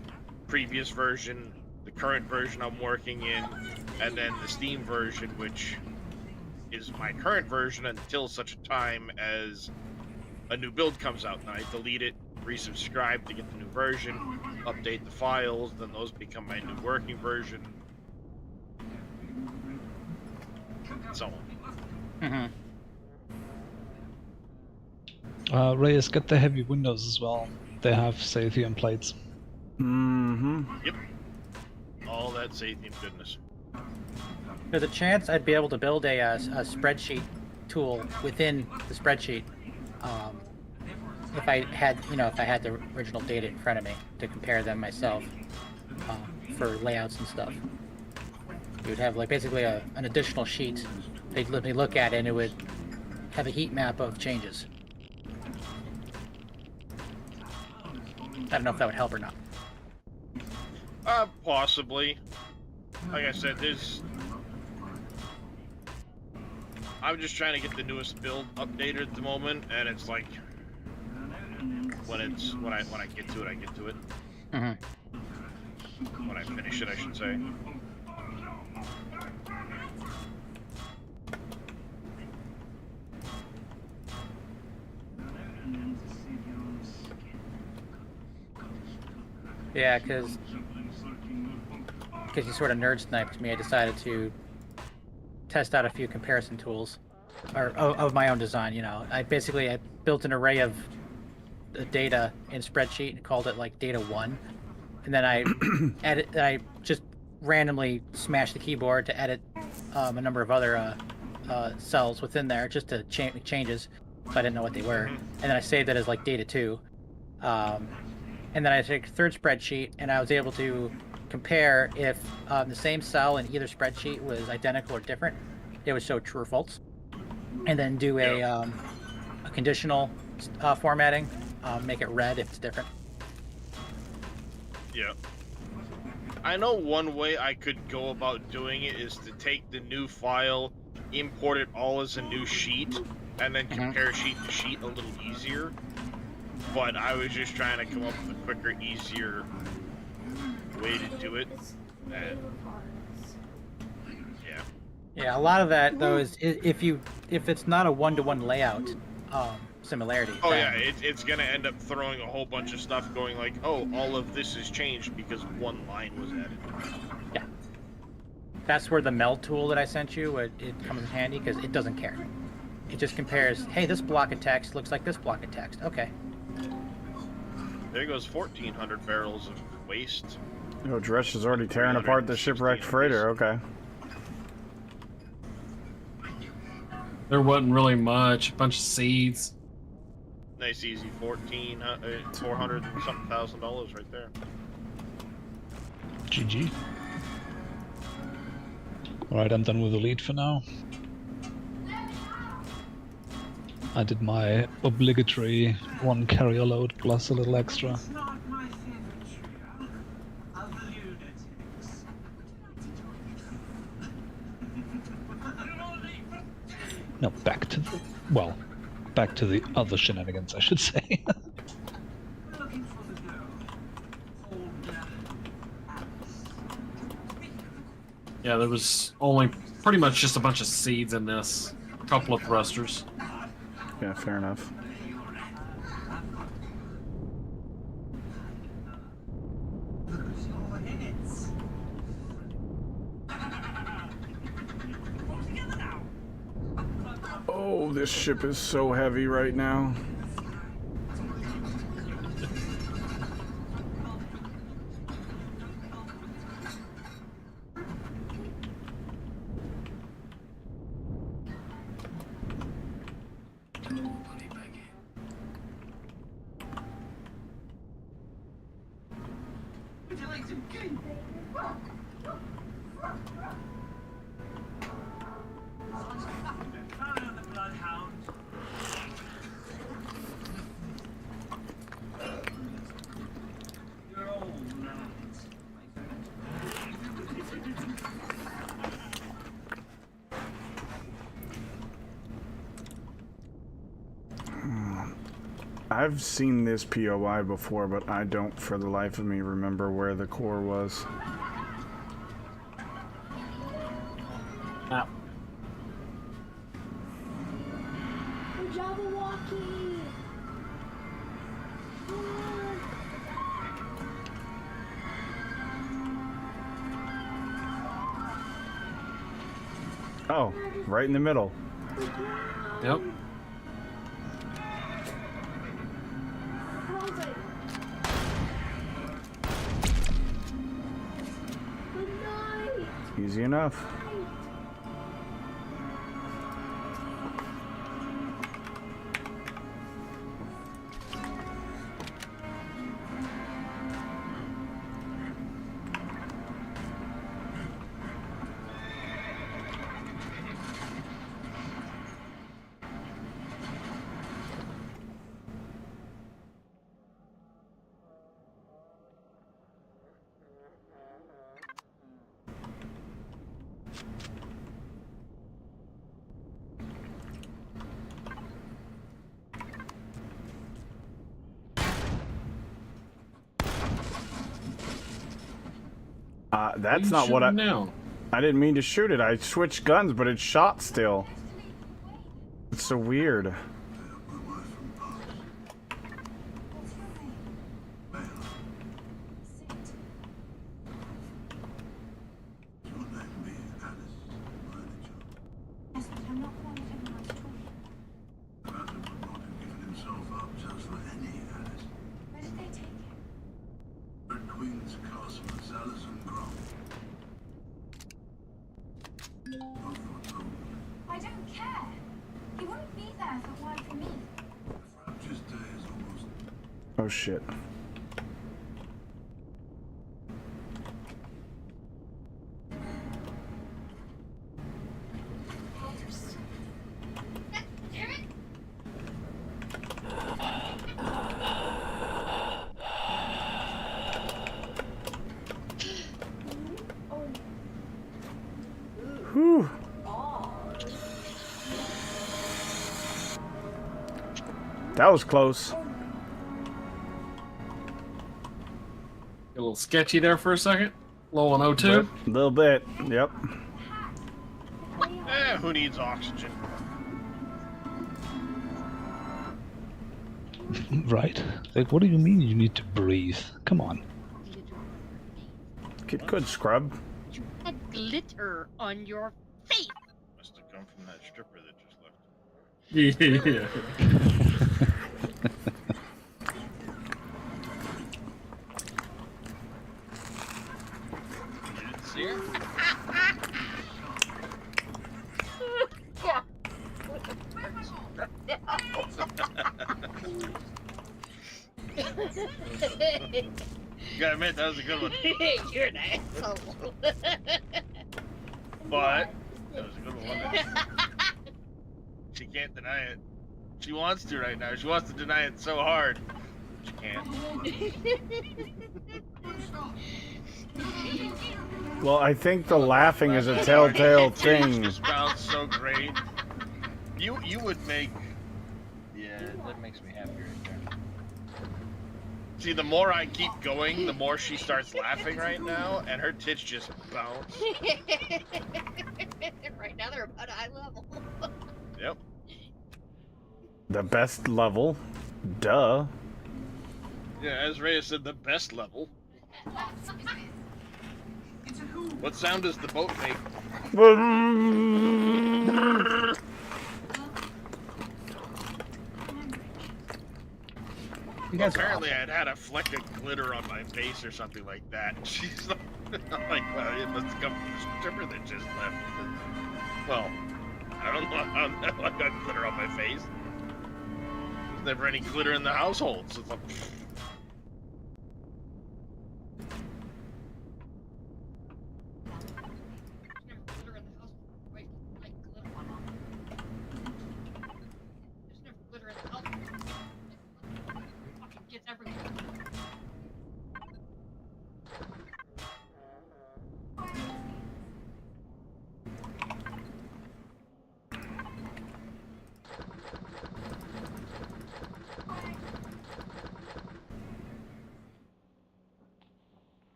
previous version, the current version I'm working in, and then the Steam version, which is my current version until such a time as a new build comes out. And I delete it, resubscribe to get the new version, update the files, then those become my new working version, and so on. Reyes, get the heavy windows as well. They have Sathium plates. Yep. All that Sathium goodness. There's a chance I'd be able to build a spreadsheet tool within the spreadsheet. If I had, if I had the original data in front of me to compare them myself for layouts and stuff, you would have like basically an additional sheet. They'd let me look at it, and it would have a heat map of changes. I don't know if that would help or not. Possibly. Like I said, I'm just trying to get the newest build updated at the moment, and it's like when I get to it, I get to it. Mm-hmm. When I finish it, I should say. Yeah, because you sort of nerd sniped me, I decided to test out a few comparison tools, or of my own design. I built an array of data in spreadsheet and called it like data 1, and then I just randomly smashed the keyboard to edit a number of other cells within there just to make changes, so I didn't know what they were, and then I saved it as like data 2. And then I took a third spreadsheet, and I was able to compare if the same cell in either spreadsheet was identical or different. It would show true or false, and then do a conditional formatting, make it red if it's different. Yeah. I know one way I could go about doing it is to take the new file, import it all as a new sheet, and then compare sheet to sheet a little easier. But I was just trying to come up with a quicker, easier way to do it. And yeah. Yeah, a lot of that though is if it's not a one-to-one layout similarity. Oh yeah, it's gonna end up throwing a whole bunch of stuff, going like, oh, all of this has changed because one line was added. Yeah. That's where the meld tool that I sent you, it comes in handy because it doesn't care. It just compares. Hey, this block of text looks like this block of text. Okay. There goes 1,400 barrels of waste. Oh, Dresh is already tearing apart the shipwrecked freighter. Okay. There wasn't really much. A bunch of seeds. Nice, easy, $400 and something thousand right there. GG. Alright, I'm done with the lead for now. I did my obligatory 1 carrier load plus a little extra. No, back to the other shenanigans, I should say. Yeah, there was only pretty much just a bunch of seeds in this. A couple of thrusters. Yeah, fair enough. Oh, this ship is so heavy right now. I've seen this POI before, but I don't for the life of me remember where the core was. Jabberwocky! Oh, right in the middle. Yep. Easy enough. That's not what I... Now. I didn't mean to shoot it. I switched guns, but it shot still. It's so weird. I don't care. He wouldn't be there if it weren't for me. Oh shit. Whew. That was close. A little sketchy there for a second. Low on O2. A little bit. Yep. Who needs oxygen? Right? Like, what do you mean you need to breathe? Come on. Kid could scrub. You had glitter on your face. Must have come from that stripper that just left. Yeah. You didn't see her? You gotta admit, that was a good one. You're an asshole. But, that was a good one, wasn't it? She can't deny it. She wants to right now. She wants to deny it so hard. She can't. Well, I think the laughing is a telltale thing. Just bounced so great. You would make... Yeah, that makes me happy right there. See, the more I keep going, the more she starts laughing right now, and her tits just bounce. Right now they're about eye level. Yep. The best level. Duh. Yeah, as Rhea said, the best level. What sound does the boat make? You guys Apparently, I'd had a fleck of glitter on my face or something like that. She's like, I'm like, well, it must have come from the stripper that just left. Well, I don't know how I got glitter on my face. There's never any glitter in the household, so it's like.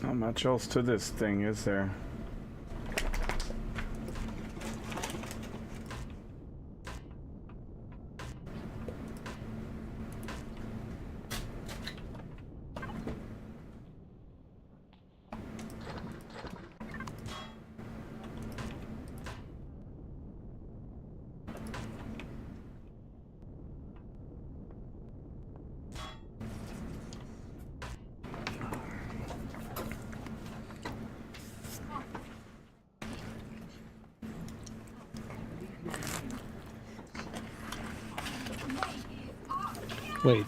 Not much else to this thing, is there? Wait,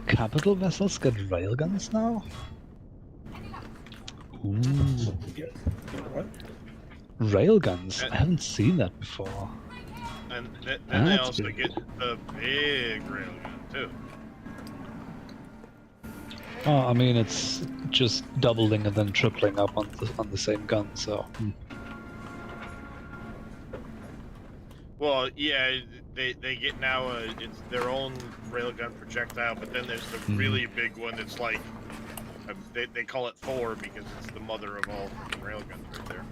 capital vessels get railguns now? Ooh. Get what? Railguns? I haven't seen that before. And then they That's also good. get the big railgun too. Oh, I mean, it's just doubling and then tripling up on the same gun, so... Well, yeah, they get now. It's their own railgun projectile, but then there's the really big one that's like they call it Thor because it's the mother of all railguns right there.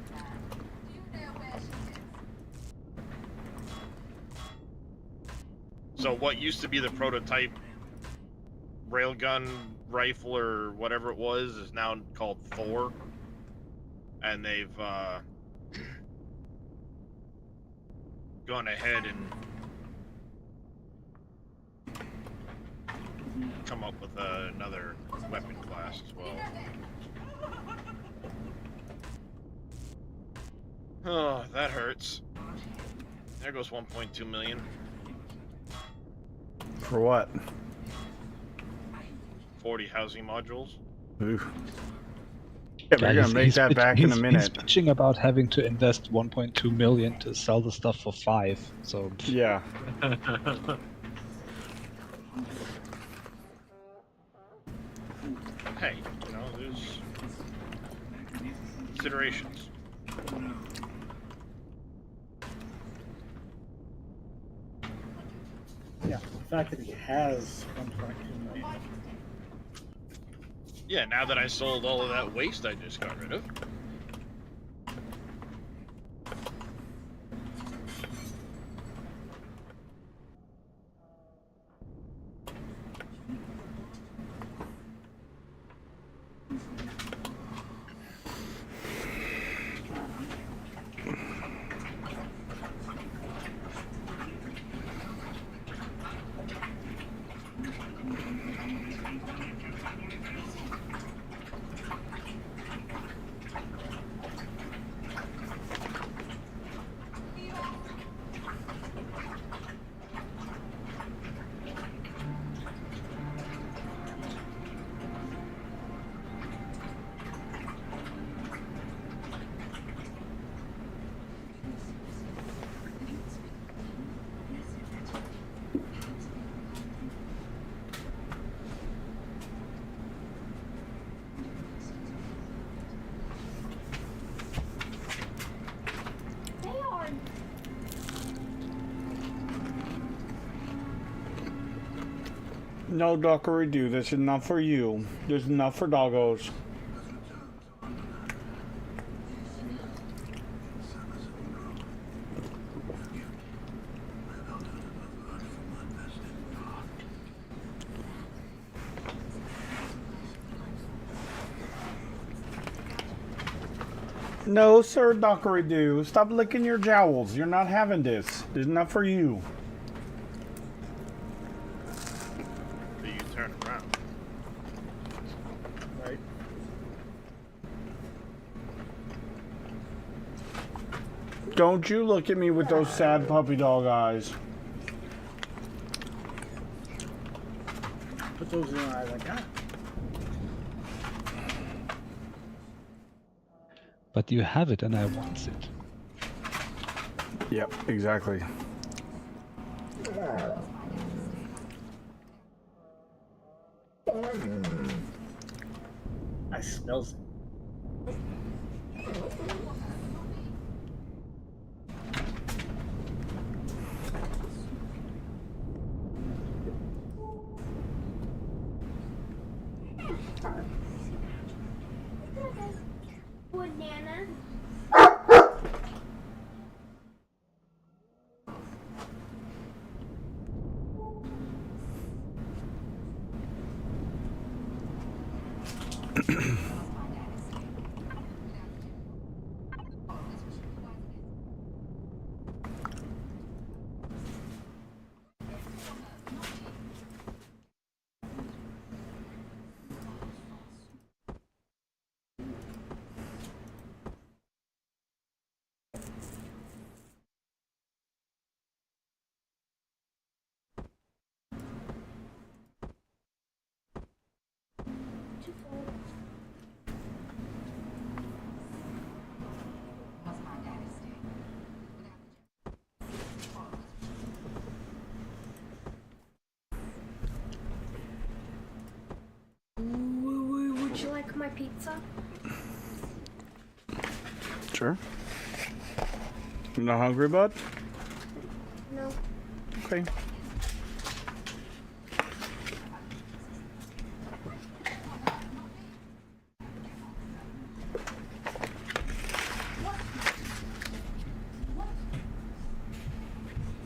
So what used to be the prototype railgun rifle or whatever it was is now called Thor, and they've gone ahead and come up with another weapon class as well. Oh, that hurts. There goes 1.2 million. For what? 40 housing modules. Ooh. Yeah, we're gonna make that back in a minute. He's bitching about having to invest 1.2 million to sell the stuff for 5. So yeah. Hey, you know, there's considerations. Yeah, the fact that he has 1.2 million. Yeah, now that I sold all of that waste I just got rid of. No, Dockery-doo, this is enough for you. There's enough for doggos. No, sir, Dockery-doo. Stop licking your jowls. You're not having this. There's enough for you. So you turn around. Right. Don't you look at me with those sad puppy dog eyes. Put those in your eyes like that. but you have it and I want it. Yep, exactly. I smells it. Banana. my pizza? Sure. You not hungry, bud? No. Okay.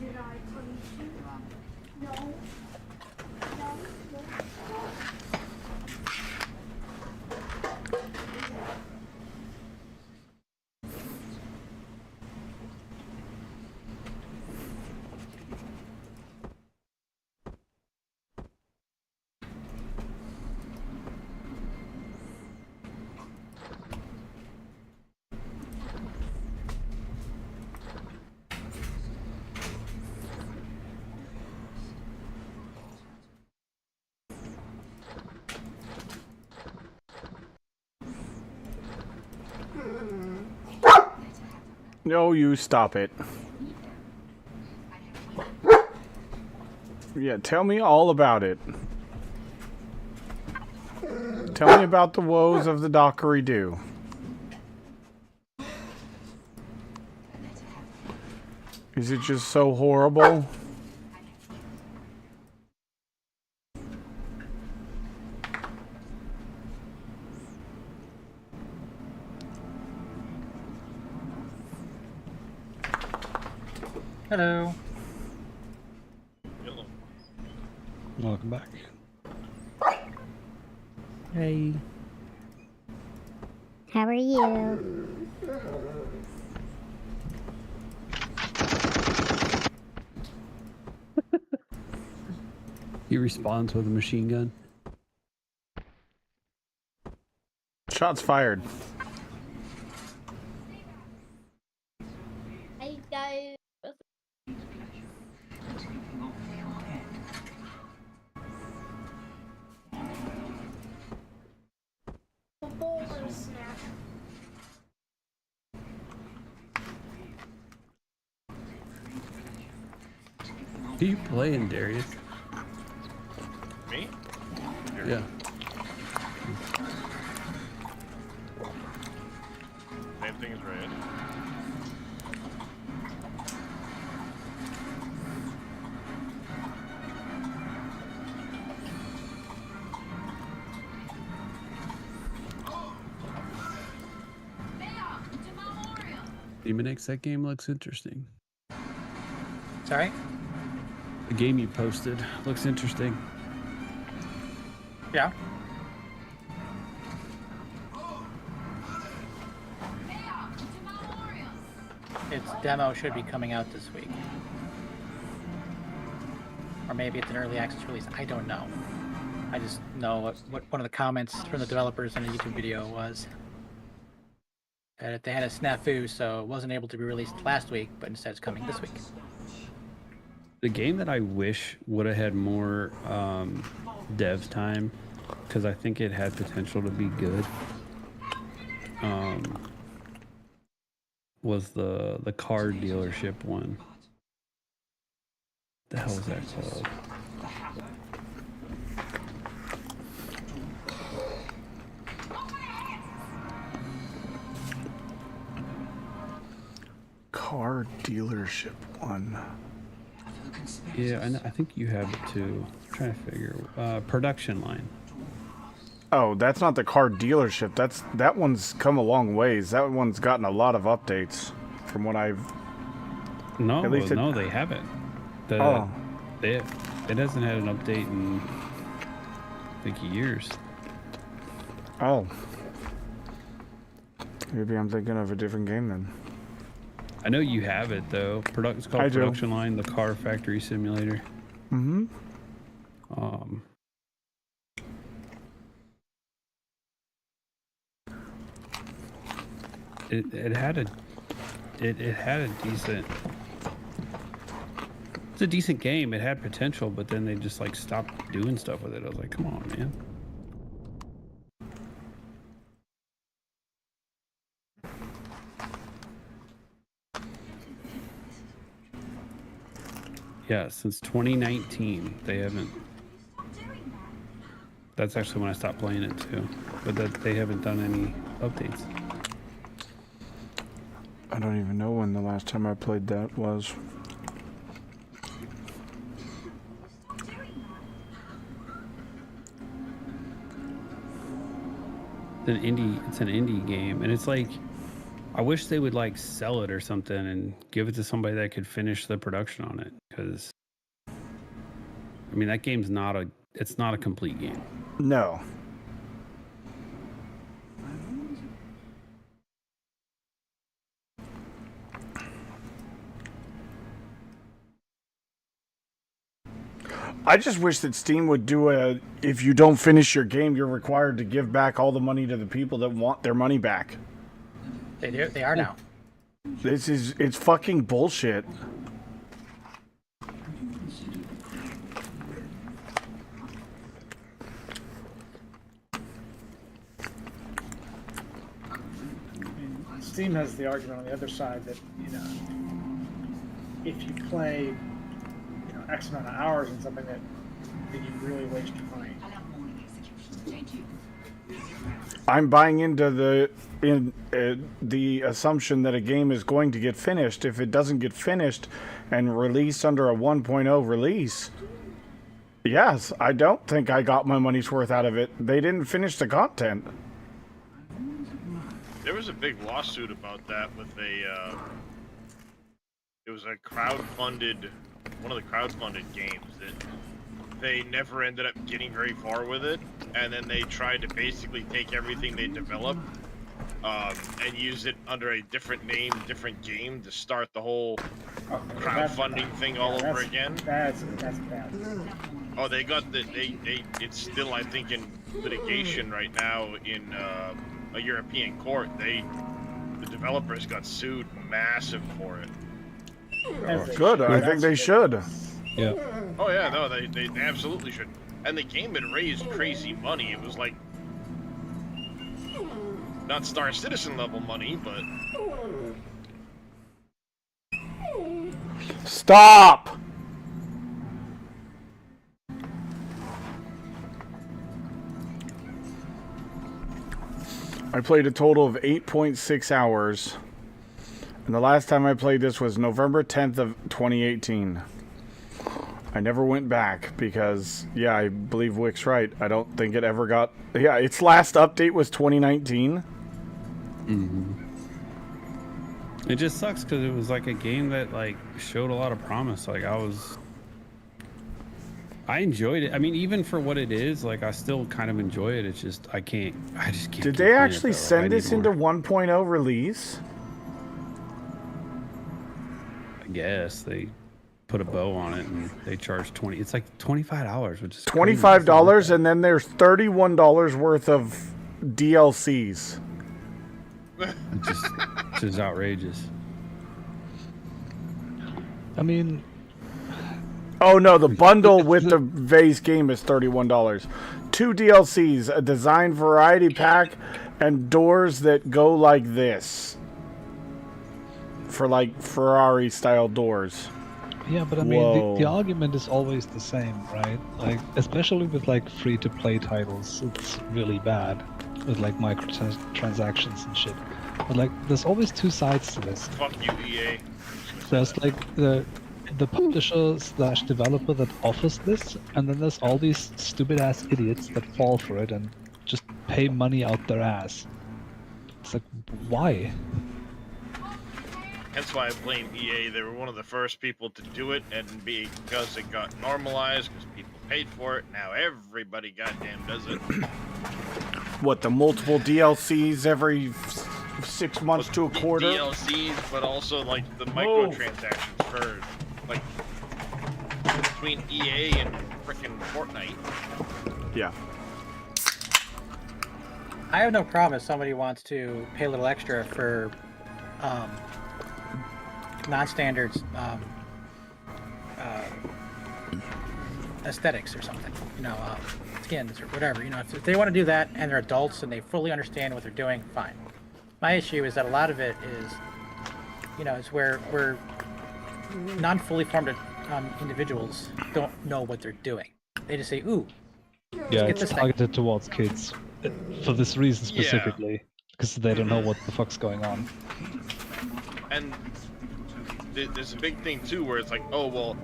Did I tell you to? No. No. No. No, you stop it. Yeah, tell me all about it. Tell me about the woes of the Dockery-Doo. Is it just so horrible? Hello. Hello. Welcome back. Hey. How are you? He responds with a machine gun. Shots fired. Hey guys. A bowl or a snack? Who you playing, Darius? Me? Yeah. Same thing as Red. Demon X, that game looks interesting. Sorry? The game you posted looks interesting. Yeah. Its demo should be coming out this week. Or maybe it's an early access release. I don't know. I just know what one of the comments from the developers in a YouTube video was that they had a snafu, so it wasn't able to be released last week, but instead it's coming this week. The game that I wish would have had more dev time, because I think it had potential to be good, was the car dealership one. The hell is that called? Car dealership one. Yeah, I think you have it too. I'm trying to figure. Production line. Oh, that's not the car dealership. That one's come a long ways. That one's gotten a lot of updates from what I've. No, At least no, they haven't. It hasn't had an update in I think years. Oh. Maybe I'm thinking of a different game then. I know you have it though. It's called Production Line, the Car Factory Simulator. Mm-hmm. It had a decent. It's a decent game. It had potential, but then they just like stopped doing stuff with it. I was like, come on, man. Yeah, since 2019, they haven't. That's actually when I stopped playing it too. But that they haven't done any updates. I don't even know when the last time I played that was. It's an indie game, and it's like, I wish they would like sell it or something and give it to somebody that could finish the production on it, because I mean that game's not a complete game. No. I just wish that Steam would do if you don't finish your game, you're required to give back all the money to the people that want their money back. They do. They are now. It's fucking bullshit. Steam has the argument on the other side that, if you play, X amount of hours in something that you really waste your money. I'm buying into the assumption that a game is going to get finished. If it doesn't get finished and released under a 1.0 release, yes, I don't think I got my money's worth out of it. They didn't finish the content. There was a big lawsuit about that with it was a one of the crowdfunded games that they never ended up getting very far with it, and then they tried to basically take everything they developed and use it under a different name, different game to start the whole crowdfunding thing all over again. That's bad. Oh, they got it's still, I think, in litigation right now in a European court. The developers got sued massive for it. Good, I think they should. Yeah. Oh yeah, no, they absolutely should. And the game had raised crazy money. It was like not Star Citizen level money, but Stop! I played a total of 8.6 hours. And the last time I played this was November 10th of 2018. I never went back because, yeah, I believe Wick's right. I don't think it ever got... Yeah, its last update was 2019. Mm-hmm. It just sucks because it was like a game that like showed a lot of promise. Like I enjoyed it. I mean, even for what it is, like I still kind of enjoy it. It's just I just can't. Did they actually send this into 1.0 release? I guess they put a bow on it and they charge 20. It's like $25, which is $25, and then there's $31 worth of DLCs. It's just outrageous. I mean, oh no, the bundle with the base game is $31. 2 DLCs, a design variety pack, and doors that go like this. For like Ferrari style doors. yeah, but I mean, the argument is always the same, right? Like, especially with like free-to-play titles, it's really bad with like microtransactions and shit. But like, there's always two sides to this. fuck you, EA. There's like the publisher / developer that offers this, and then there's all these stupid ass idiots that fall for it and just pay money out their ass. It's like, why? That's why I blame EA. They were one of the first people to do it, and because it got normalized, because people paid for it, now everybody goddamn does it. What, the multiple DLCs every 6 months to a quarter? DLCs, but also like the microtransactions for like between EA and frickin' Fortnite. Yeah. I have no problem if somebody wants to pay a little extra for non-standard aesthetics or something, skins or whatever. If they want to do that and they're adults and they fully understand what they're doing, fine. My issue is that a lot of it is, it's where non-fully formed individuals don't know what they're doing. They just say, "Ooh, Yeah, Get it's this thing. targeted towards kids for this reason specifically, because they don't know what the fuck's going on. And there's a big thing too, where it's like, oh well,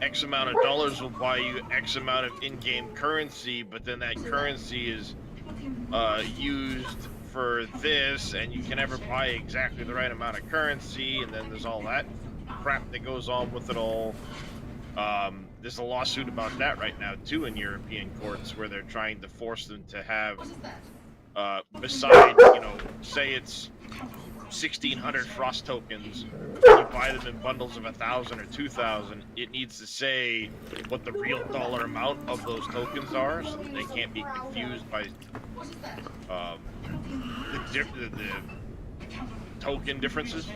X amount of dollars will buy you X amount of in-game currency, but then that currency is used for this, and you can never buy exactly the right amount of currency, and then there's all that crap that goes on with it all. There's a lawsuit about that right now too in European courts, where they're trying to force them to have, beside, say it's 1,600 frost tokens, you buy them in bundles of 1,000 or 2,000, it needs to say what the real dollar amount of those tokens are, so that they can't be confused by the token differences,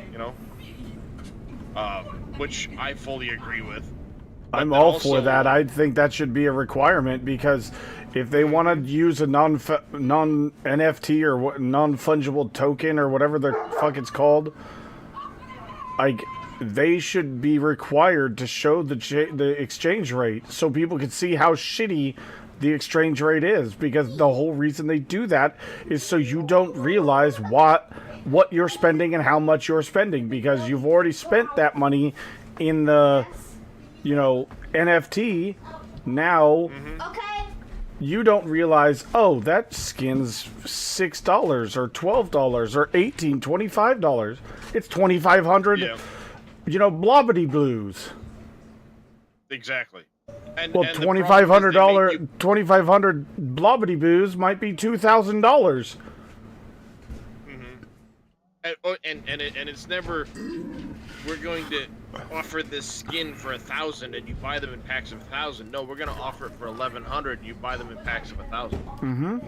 which I fully agree with. I'm all for that. I think that should be a requirement, because if they want to use a non-NFT or non-fungible token or whatever the fuck it's called, like, they should be required to show the exchange rate so people can see how shitty the exchange rate is, because the whole reason they do that is so you don't realize what you're spending and how much you're spending, because you've already spent that money in the NFT. Now you don't realize, oh, that skin's $6 or $12 or $18, $25. It's 2,500 blobbity blues. Exactly. Well, $2,500 blobbity blues might be $2,000. And it's never, we're going to offer this skin for 1,000 and you buy them in packs of 1,000. No, we're going to offer it for 1,100 and you buy them in packs of 1,000. Mm-hmm.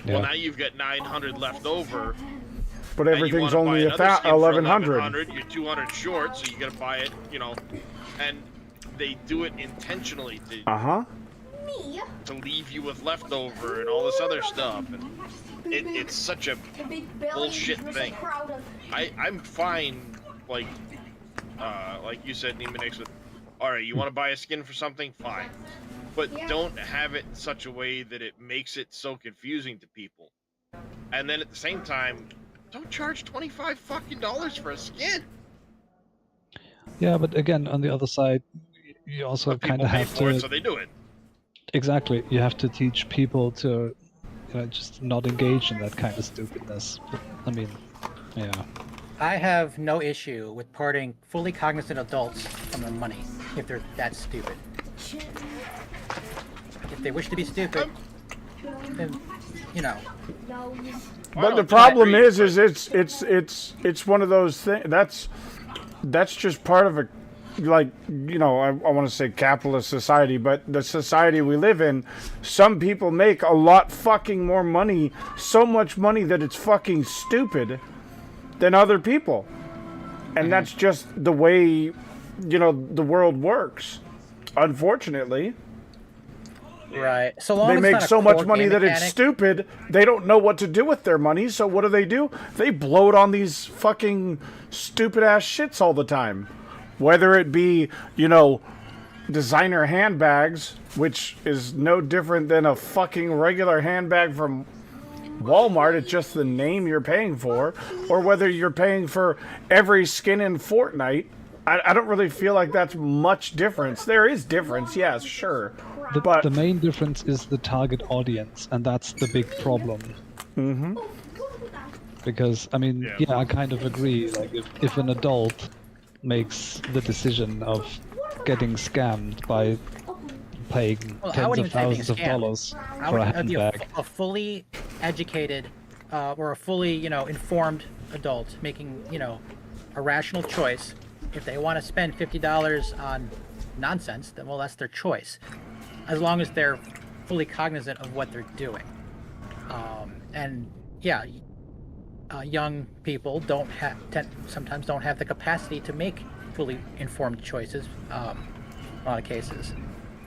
Well, now you've got 900 left over. But everything's only 1,100. You're 200 short, so you got to buy it, and they do it intentionally to leave you with leftover and all this other stuff. And it's such a bullshit thing. I'm fine, like you said, Nemanix, with, alright, you want to buy a skin for something? Fine. But don't have it in such a way that it makes it so confusing to people. And then at the same time, don't charge $25 fucking for a skin. Yeah, but again, on the other side, you also kind of have to... So they do it. Exactly. You have to teach people to just not engage in that kind of stupidness. But, I mean, yeah. I have no issue with parting fully cognizant adults from their money if they're that stupid. If they wish to be stupid, then But the problem is it's one of those things that's just part of a, like, I want to say capitalist society, but the society we live in, some people make a lot fucking more money, so much money that it's fucking stupid, than other people. And that's just the way, the world works, unfortunately. Right. So long they as make it's not so a much core money game that mechanic. it's stupid, they don't know what to do with their money, so what do? They blow it on these fucking stupid-ass shits all the time. Whether it be, designer handbags, which is no different than a fucking regular handbag from Walmart, it's just the name you're paying for, or whether you're paying for every skin in Fortnite. I don't really feel like that's much difference. There is difference, yes, sure. But the main difference is the target audience, and that's the big problem. Mm-hmm. Because, I mean, yeah, I kind of agree. Like, if an adult makes the decision of getting scammed by paying tens of thousands of dollars for a handbag. A fully educated or a fully, informed adult making, a rational choice. If they want to spend $50 on nonsense, then, well, that's their choice. As long as they're fully cognizant of what they're doing. Young people sometimes don't have the capacity to make fully informed choices in a lot of cases.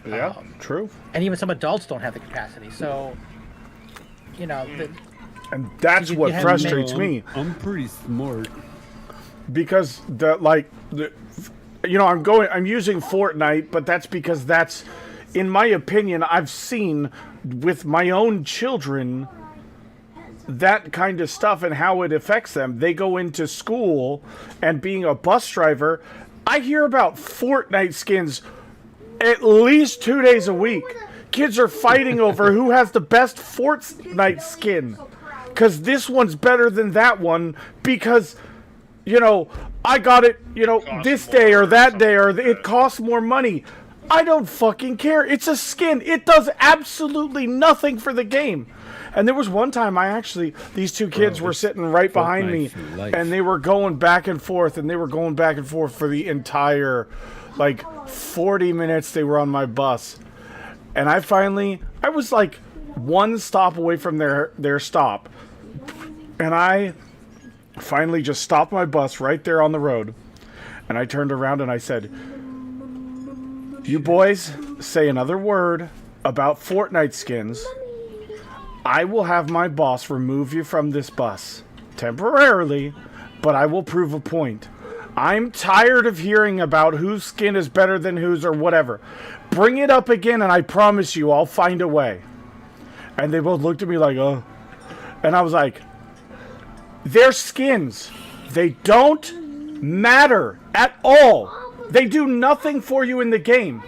Yeah, true. And even some adults don't have the capacity. So, and that's what frustrates me. I'm pretty smart. Because I'm using Fortnite, but that's because in my opinion, I've seen with my own children that kind of stuff and how it affects them. They go into school, and being a bus driver, I hear about Fortnite skins at least 2 days a week. Kids are fighting over who has the best Fortnite skin. Because this one's better than that one. Because, you know, I got it, you know, this day or that day, or it costs more money. I don't fucking care. It's a skin. It does absolutely nothing for the game. And there was one time these two kids were sitting right behind me, and they were going back and forth, for the entire, like, 40 minutes they were on my bus. And I was like one stop away from their stop. And I finally just stopped my bus right there on the road. And I turned around and I said, "You boys say another word about Fortnite skins, I will have my boss remove you from this bus. Temporarily, but I will prove a point. I'm tired of hearing about whose skin is better than whose or whatever. Bring it up again and I promise you I'll find a way." And they both looked at me like, "Oh." And I was like, they're skins. They don't matter at all. They do nothing for you in the game.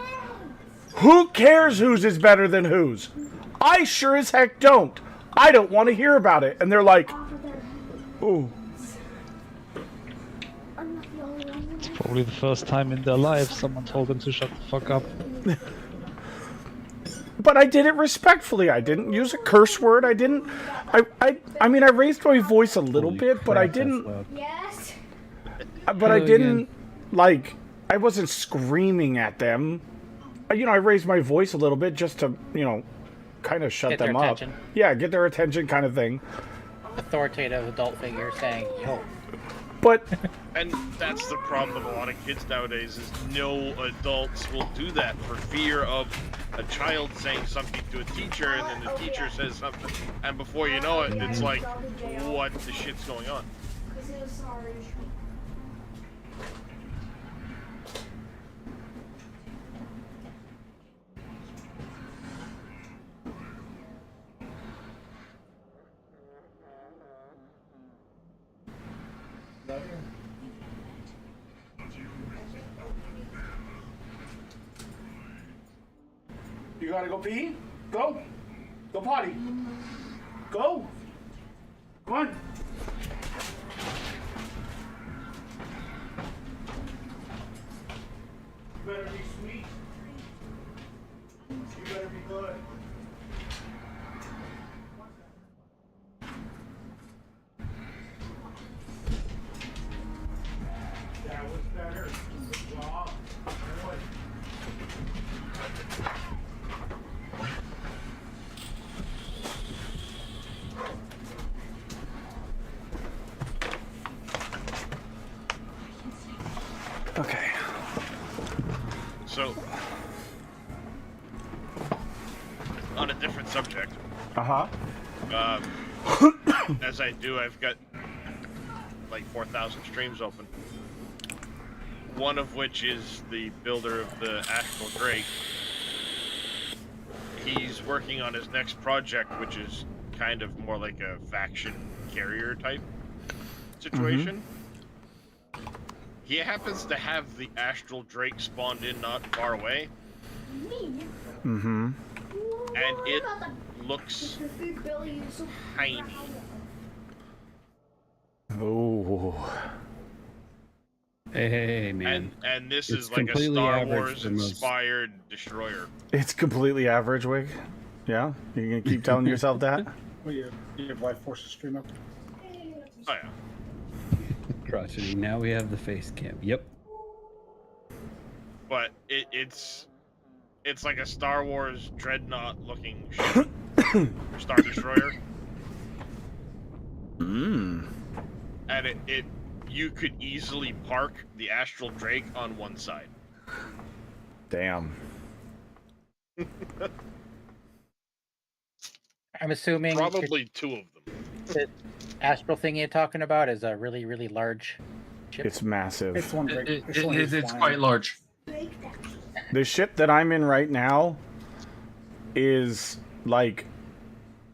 Who cares whose is better than whose? I sure as heck don't. I don't want to hear about it. And they're like, ooh. It's probably the first time in their life someone told them to shut the fuck up. But I did it respectfully. I didn't use a curse word. I mean, I raised my voice a little bit, but I didn't. Yes. But I didn't, like, I wasn't screaming at them. You know, I raised my voice a little bit just to, you know, kind of shut them up. Attention. Yeah, get their attention kind of thing. Authoritative adult figure saying, "Yo." But and that's the problem with a lot of kids nowadays is no adults will do that for fear of a child saying something to a teacher, and then the teacher says something, and before you know it, it's like, what the shit's going on? You gotta go pee? Go. Go potty. Go. Come on. You better be sweet. You better be good. That was better. Good job. Good. Okay. So, on a different subject. Uh-huh. As I do, I've got like 4,000 streams open. One of which is the builder of the Astral Drake. He's working on his next project, which is kind of more like a faction carrier type situation. He happens to have the Astral Drake spawned in not far away. Mm-hmm. And it looks tiny. Oh. Hey, man. And this It's is like a completely Star average Wars for most. inspired destroyer. It's completely average, Wig. Yeah? You're gonna keep telling yourself that? Well, you have Life Force's stream up. Oh yeah. Crotchety. Now we have the face cam. Yep. But it's like a Star Wars dreadnought looking ship. Star Destroyer. Mmm. And it you could easily park the Astral Drake on one side. Damn. I'm assuming Probably two of them. The Astral thing you're talking about is a really, really large ship. It's massive. It's one. It's quite large. The ship that I'm in right now is like,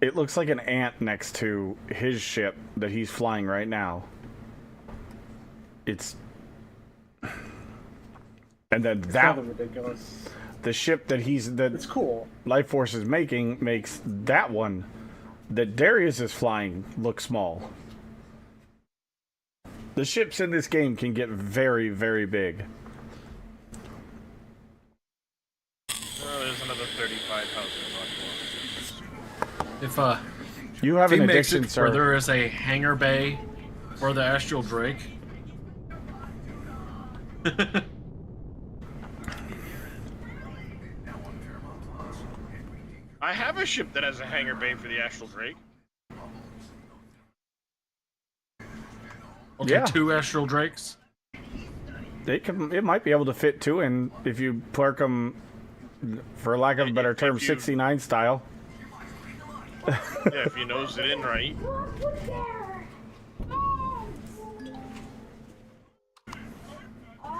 it looks like an ant next to his ship that he's flying right now. It's, and then It's that rather ridiculous. the ship that It's cool. Life Force is making makes that one that Darius is flying look small. The ships in this game can get very, very big. Oh, there's another 35 houses on If you have if an he makes addiction, it sir. where there is a hangar bay for the Astral Drake. I have a ship that has a hangar bay for the Astral Drake. Okay, Yeah. 2 Astral Drakes. It might be able to fit 2 in if you park them, for lack of a better term, 69 style. Yeah, if you nose it in right.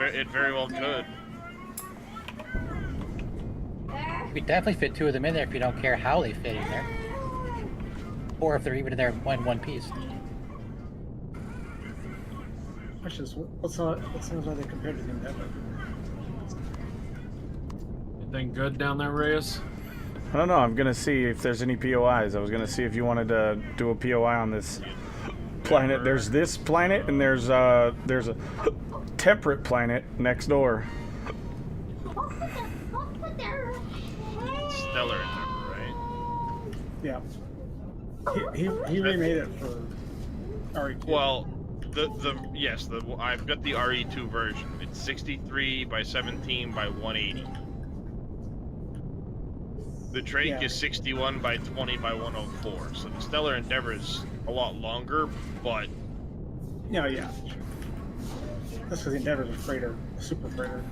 It very well could. We definitely fit 2 of them in there if you don't care how they fit in there. Or if they're even in there in one piece. Question is, what's how they compared to the Endeavor? Anything good down there, Reyes? I don't know. I'm gonna see if there's any POIs. I was gonna see if you wanted to do a POI on this planet. There's this planet, and there's a temperate planet next door. Stellar, right? Yeah. He remade it for RE2. Well, I've got the RE2 version. It's 63 by 17 by 180. The Drake is 61 by 20 by 104. So the Stellar Endeavor is a lot longer, but Yeah. That's because the Endeavor's a freighter, a super freighter.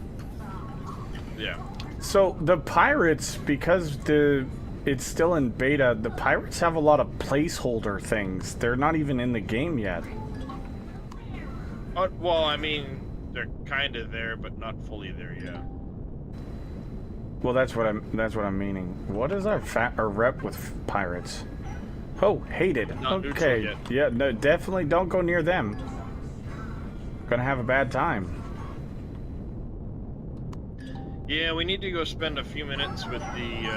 yeah. So the pirates, because it's still in beta, the pirates have a lot of placeholder things. They're not even in the game yet. Well, I mean, they're kind of there, but not fully there yet. Well, that's what I'm meaning. What is our rep with pirates? Oh, hated. Not neutral Okay. yet. Yeah, no, definitely don't go near them. Gonna have a bad time. Yeah, we need to go spend a few minutes with the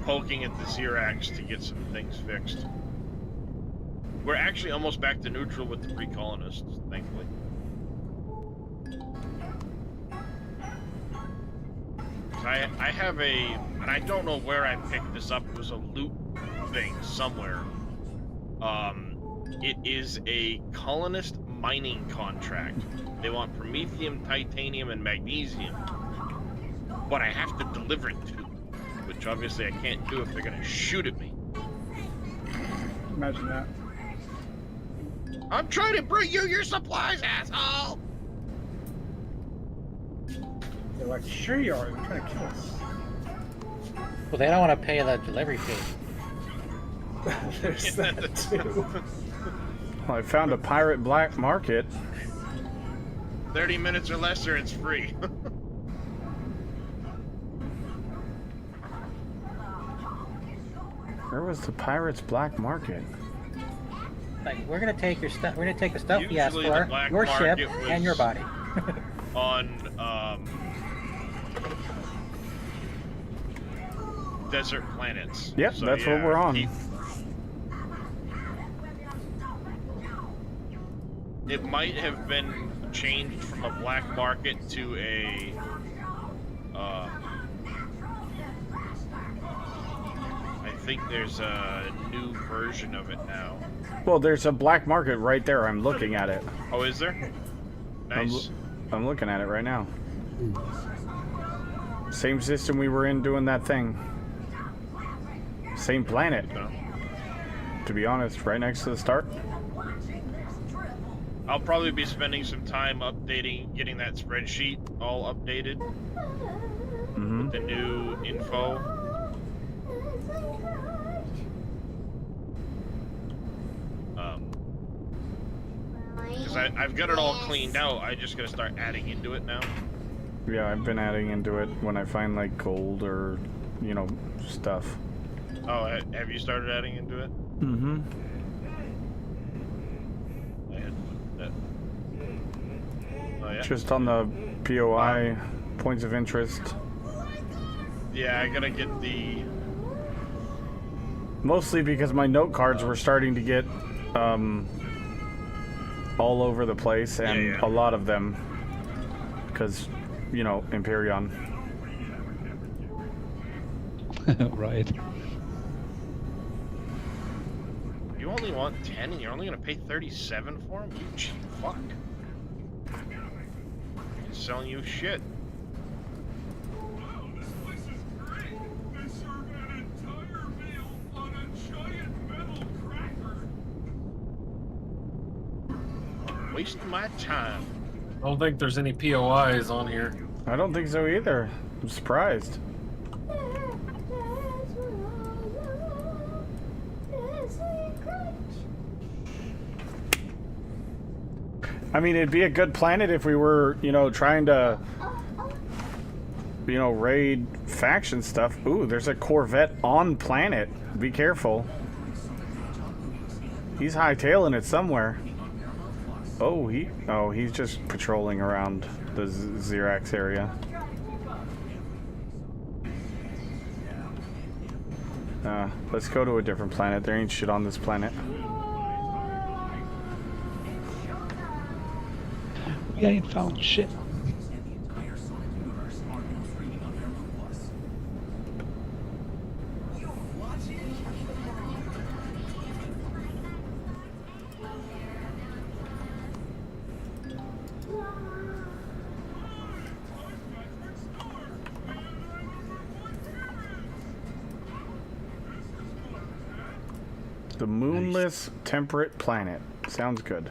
poking at the Xerax to get some things fixed. We're actually almost back to neutral with the free colonists, thankfully. I have and I don't know where I picked this up. It was a loot thing somewhere. It is a colonist mining contract. They want promethium, titanium, and magnesium. But I have to deliver it to them, which obviously I can't do if they're gonna shoot at me. Imagine that. I'm trying to bring you your supplies, asshole! They're like, sure you are. They're trying to kill us. Well, they don't want to pay the delivery fee. There's that too. Well, I found a pirate black market. 30 minutes or less, or it's free. Where was the pirates black market? Like, we're gonna take your stuff. We're gonna take the stuff you asked Usually the for, black your ship, market was and your body. on desert planets. Yep, So, that's what yeah, we're on. It might have been changed from a black market to a I think there's a new version of it now. Well, there's a black market right there. I'm looking at it. Oh, is there? Nice. I'm looking at it right now. Same system we were in doing that thing. Same planet. To be honest, right next to the start. I'll probably be spending some time getting that spreadsheet all updated with the new info. Because I've got it all cleaned out. I just gotta start adding into it now. Yeah, I've been adding into it when I find like gold or, you know, stuff. Oh, have you started adding into it? Mm-hmm. I had that. Oh yeah. Just on the POI points of interest. Yeah, I gotta get the. Mostly because my note cards were starting to get all over the place, and a lot of them, because, you know, Imperion. Right. You only want 10 and you're only gonna pay 37 for them? You cheap fuck. He's selling you shit. Wasting my time. I don't think there's any POIs on here. I don't think so either. I'm surprised. I mean, it'd be a good planet if we were, you know, trying to, you know, raid faction stuff. Ooh, there's a Corvette on planet. Be careful. He's hightailing it somewhere. Oh, he's just patrolling around the Xerax area. Let's go to a different planet. There ain't shit on this planet. We ain't found shit. The moonless temperate planet. Sounds good.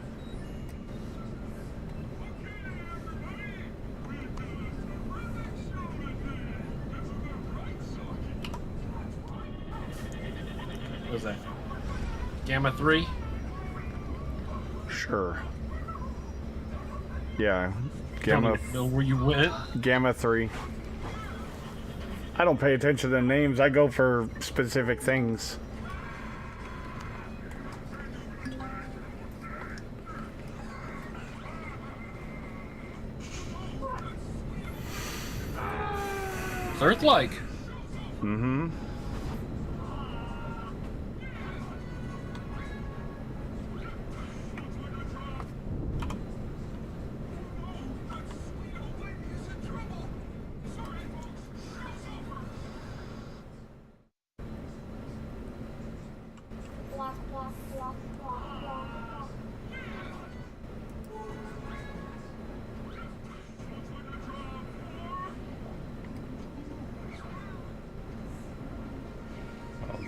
What was that? Gamma 3? Sure. Yeah. Gamma. Know where you went? Gamma 3. I don't pay attention to the names. I go for specific things. It's Earth-like. Mm-hmm.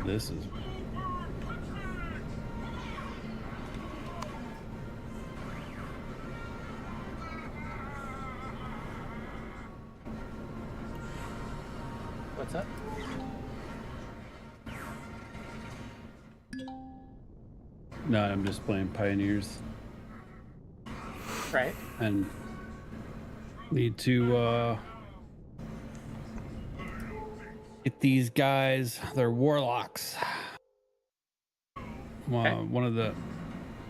This is What's up? no, I'm just playing Pioneers. Right. And need to get these guys. They're warlocks. One of the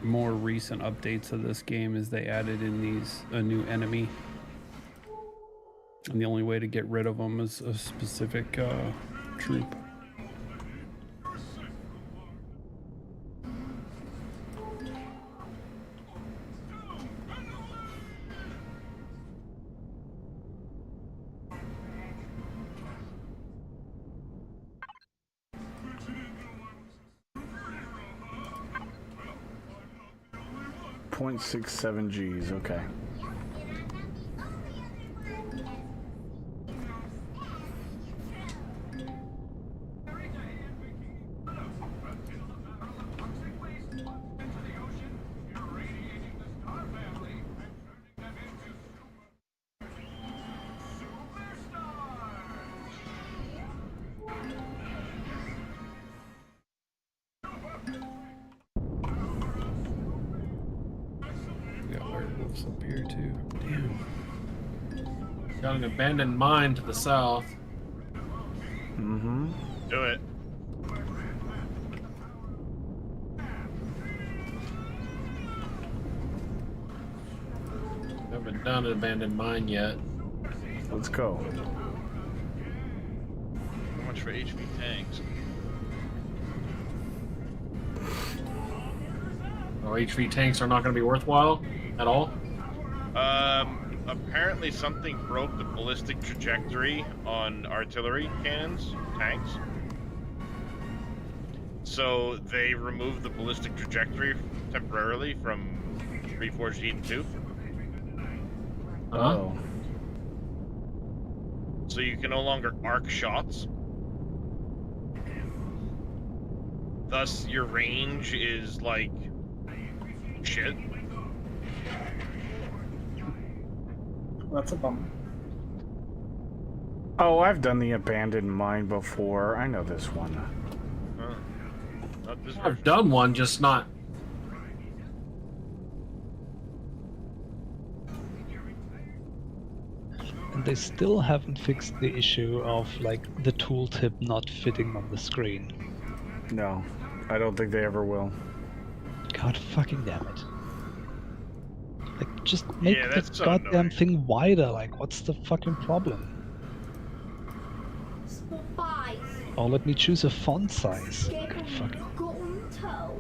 more recent updates of this game is they added in a new enemy, and the only way to get rid of them is a specific troop. .67 Gs, okay. We got werewolves up here too. Damn. Got an abandoned mine to the south. Mm-hmm. Do it. Haven't done an abandoned mine yet. Let's go. How much for HV tanks? Oh, HV tanks are not going to be worthwhile at all? Apparently something broke the ballistic trajectory on artillery cannons, tanks. So they removed the ballistic trajectory temporarily from Reforged Eden 2. Oh. So you can no longer arc shots. Thus, your range is like shit. That's a bummer. Oh, I've done the abandoned mine before. I know this one. Not this I've version. done one, just not. And they still haven't fixed the issue of like the tooltip not fitting on the screen. No, I don't think they ever will. God fucking damn it. Like, just make Yeah, the that's so goddamn annoying. thing wider. Like, what's the fucking problem? Spies. Or let me choose a font size. Get God fucking. on toe.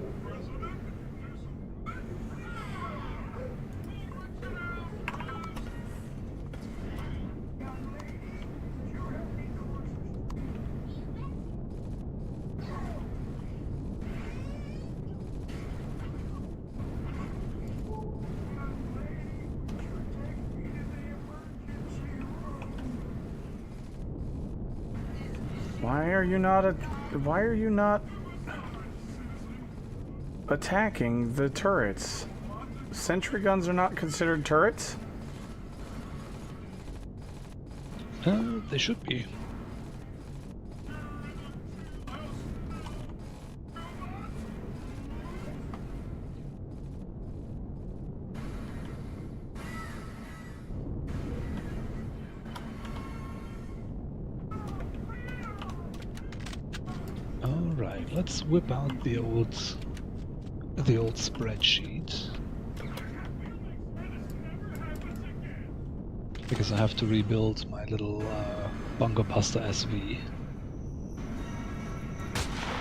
Why are you not attacking the turrets? Sentry guns are not considered turrets? They should be. Alright, let's whip out the old spreadsheet. Because I have to rebuild my little Bunker Buster SV.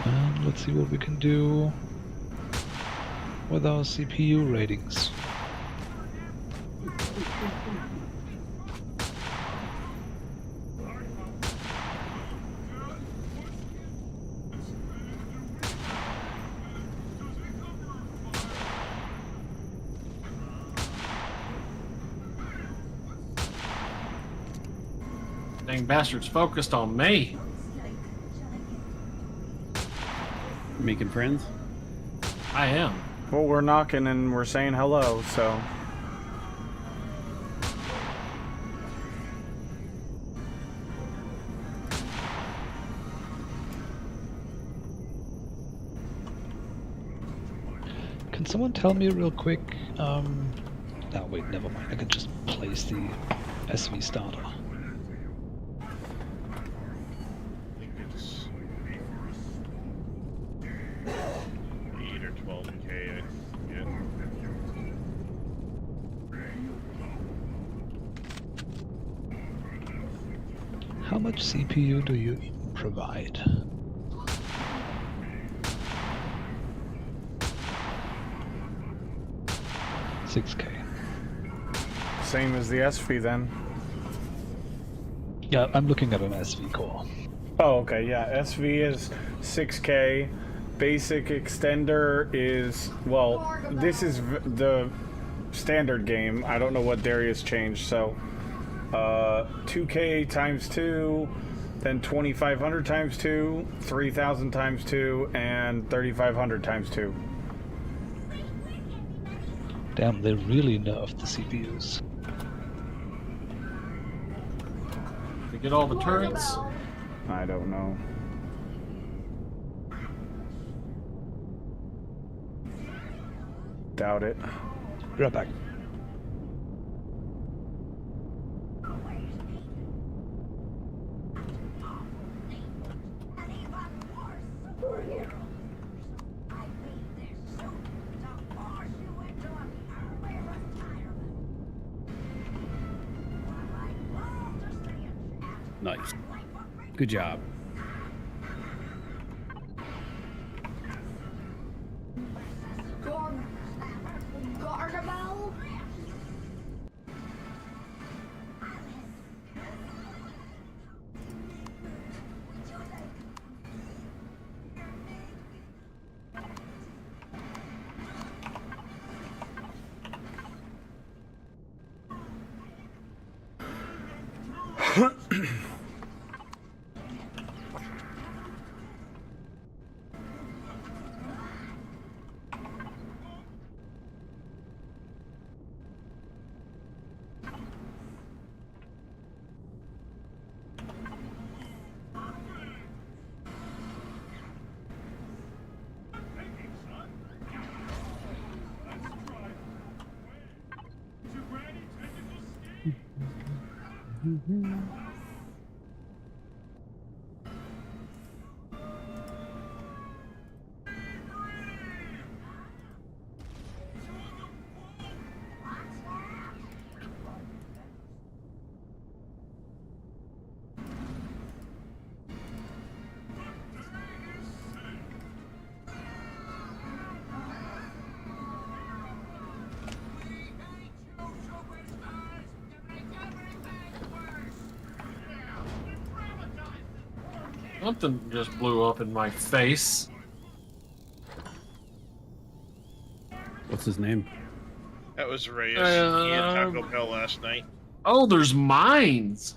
And let's see what we can do with our CPU ratings. Dang bastards focused on me. Making friends? I am. Well, we're knocking and we're saying hello, so... Can someone tell me real quick? No, wait, never mind. I can just place the SV starter. I think it's 8 or 12k. I forget. How much CPU do you even provide? $6K. Same as the SV then. Yeah, I'm looking at an SV core. Oh, okay, yeah. SV is 6K. Basic extender is, well, this is the standard game. I don't know what Darius changed, so 2K times 2, then 2500 times 2, 3000 times 2, and 3500 times 2. Damn, they really nerfed the CPUs. To get all the turrets. I don't know. Doubt it. Right back. Nice. Good job. Gargamel? Something just blew up in my face. What's his name? That was Reyes. He had Taco Bell last night. Oh, there's mines.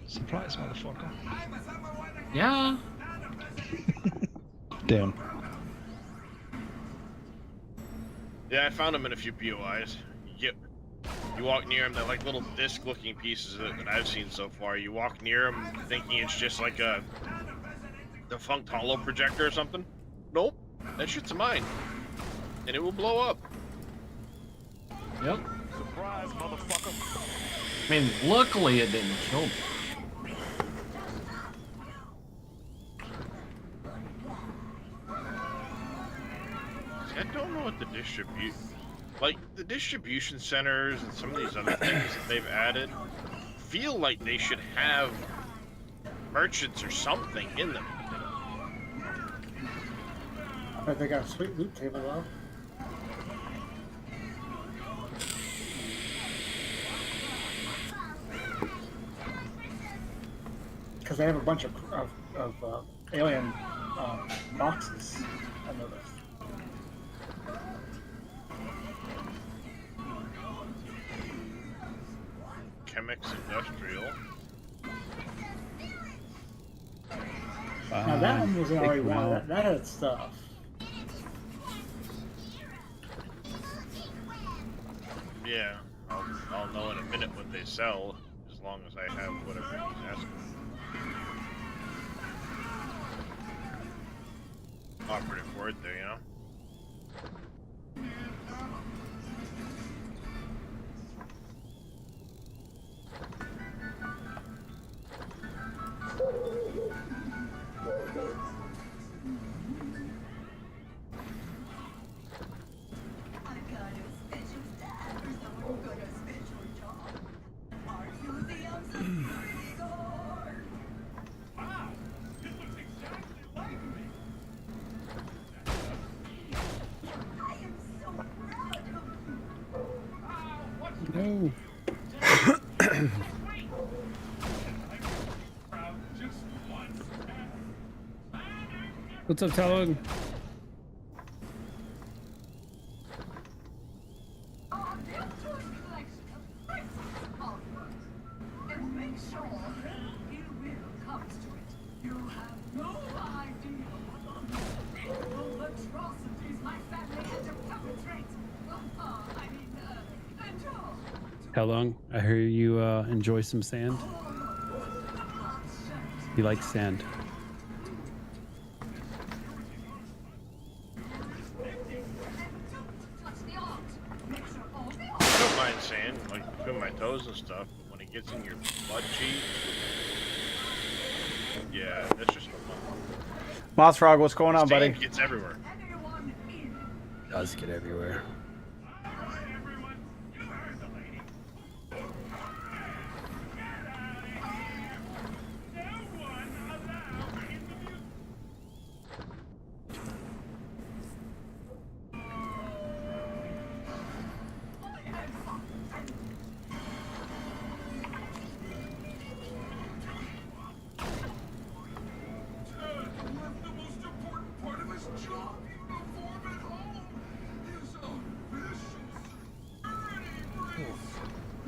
Surprise, motherfucker. Yeah. Damn. Yeah, I found them in a few POIs. You walk near them, they're like little disc-looking pieces that I've seen so far. You walk near them thinking it's just like a defunct holo projector or something. Nope, that shit's a mine, and it will blow up. Yep. Surprise, motherfucker. I mean, luckily it didn't kill me. See, I don't know what the the distribution centers and some of these other things that they've added feel like they should have merchants or something in them. I bet they got a sweet loot table though. Because they have a bunch of alien boxes. I noticed. Chemix Industrial. Now that one wasn't already one. That had stuff. Yeah, I'll know in a minute what they sell, as long as I have whatever he's asking. Operative word there, you know? No. What's up, Talon? How long? I hear you enjoy some sand. You like sand. I don't mind sand, like between my toes and stuff, but when it gets in your butt cheeks, yeah, that's just no fun. Mossfrog, what's going on, buddy? Sand gets everywhere. It does get everywhere.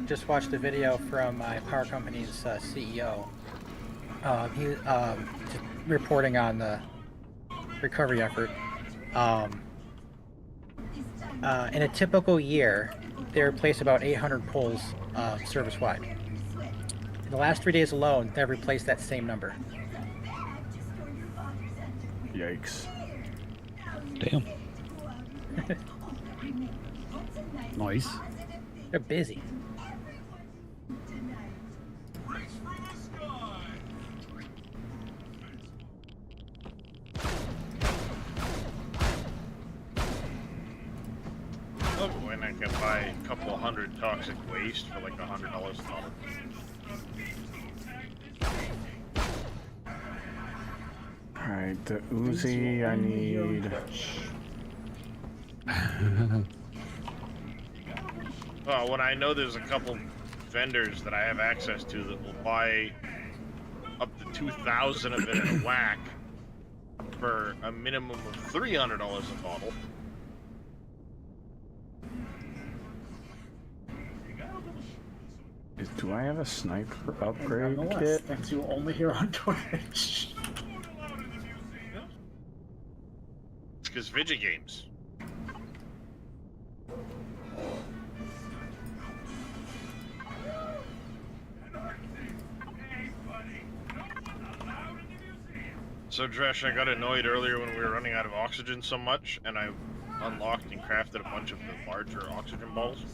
just watched a video from my power company's CEO. He just reporting on the recovery effort. In a typical year, they replace about 800 poles service-wide. In the last 3 days alone, they've replaced that same number. Yikes. Damn. Nice. They're busy. Look, when I can buy a couple hundred toxic waste for like $100 a bottle. Alright, the Uzi I need. Well, when I know there's a couple vendors that I have access to that will buy up to 2,000 of it in a whack for a minimum of $300 a bottle. Do I have a sniper upgrade Nonetheless, kit? thanks you only here on Twitch. It's because Vigi games. So Dresh, I got annoyed earlier when we were running out of oxygen so much, and I unlocked and crafted a bunch of the larger oxygen balls.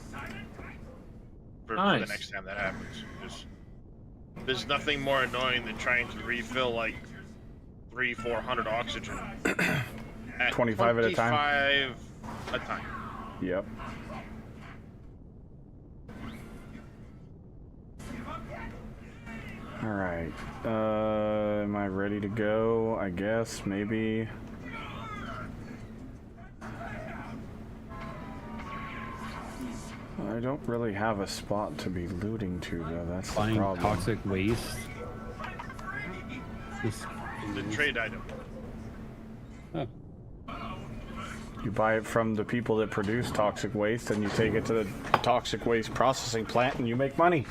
For the next time that happens. There's nothing more annoying than trying to refill like 300-400 oxygen at 25 at a time? 25 a time. Yep. Alright. Am I ready to go? I guess, maybe. I don't really have a spot to be looting to, though. That's the Buying problem. toxic waste. The trade item. Oh. You buy it from the people that produce toxic waste, and you take it to the toxic waste processing plant, and you make money.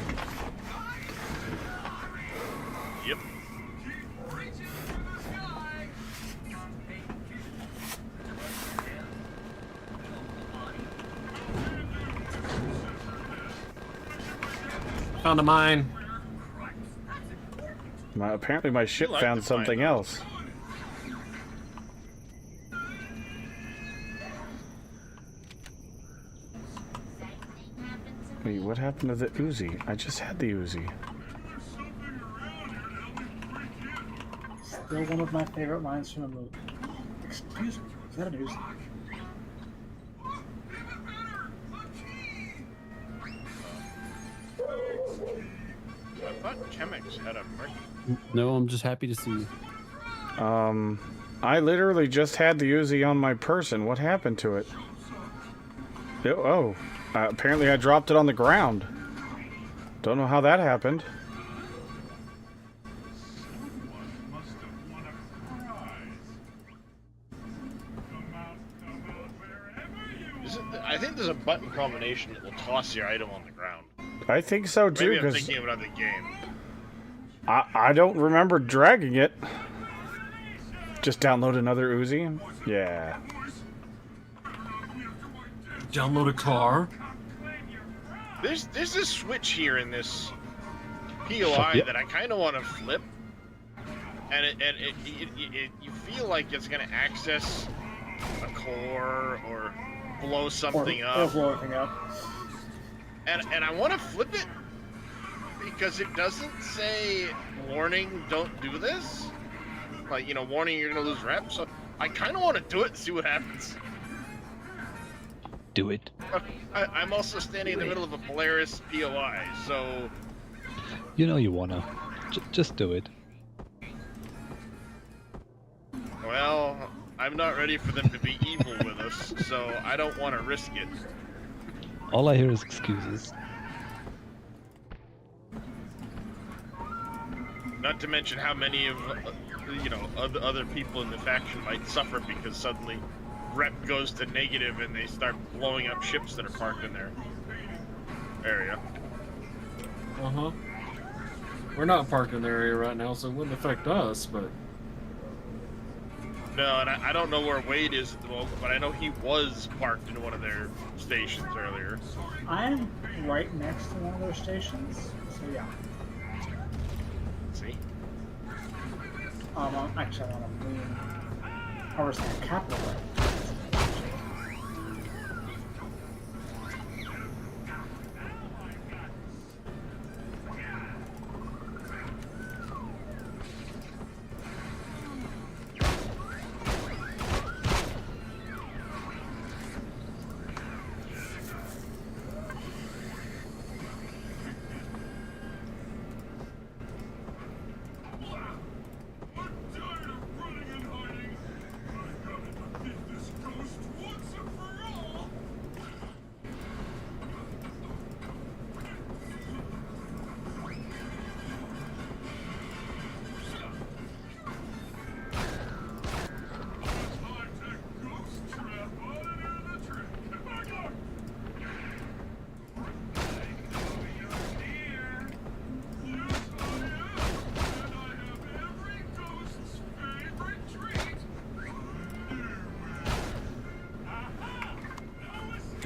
Yep. Found a mine. Apparently my ship like found to find something those. else. Wait, what happened to the Uzi? I just had the Uzi. Still one of my favorite lines from a movie. Excuse me, is that an Uzi? I thought Chemex had a brick. No, I'm just happy to see you. I literally just had the Uzi on my person. What happened to it? Apparently I dropped it on the ground. Don't know how that happened. I think there's a button combination that will toss your item on the ground. I think so too, Maybe I'm because thinking of another game. I don't remember dragging it. Just download another Uzi? Yeah. Download a car. There's this switch here in this POI that I kind of want to flip, and you feel like it's gonna access a core or blow something up. Or blow everything up. And I want to flip it because it doesn't say warning, don't do this. Like, you know, warning, you're gonna lose reps. So I kind of want to do it and see what happens. Do it. I'm also standing in the middle of a Polaris POI, so... You know you wanna. Just do it. Well, I'm not ready for them to be evil with us, so I don't want to risk it. All I hear is excuses. Not to mention how many of, other people in the faction might suffer because suddenly rep goes to negative and they start blowing up ships that are parked in their area. Uh-huh. We're not parked in their area right now, so it wouldn't affect us, but... No, and I don't know where Wade is at the moment, but I know he was parked in one of their stations earlier. I'm right next to one of their stations, so yeah. See? Actually, I'm on a Moon Harvest Capital right.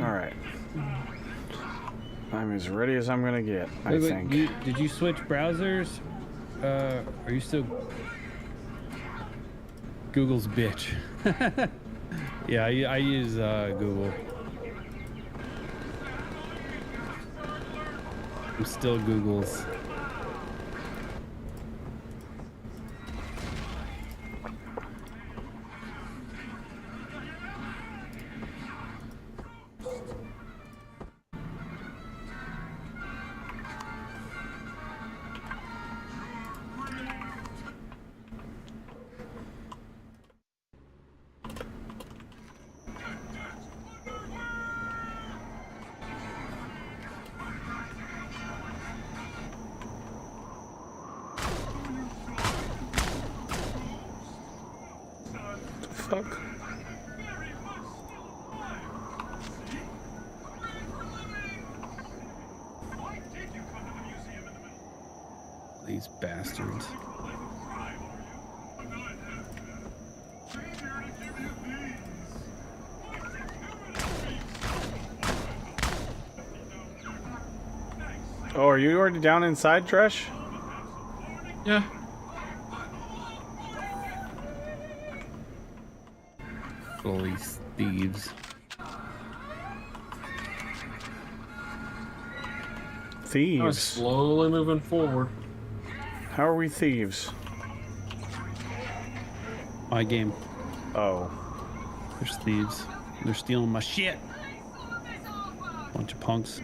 Alright. I'm as ready as I'm gonna get, I think. Did you switch browsers? Are you still... Google's bitch. Yeah, I use Google. I'm still Google's. Fuck. These bastards. Oh, are you already down inside, Tresh? Yeah. These thieves. Thieves? I was slowly moving forward. How are we thieves? My game. Oh. There's thieves. They're stealing my shit. Bunch of punks.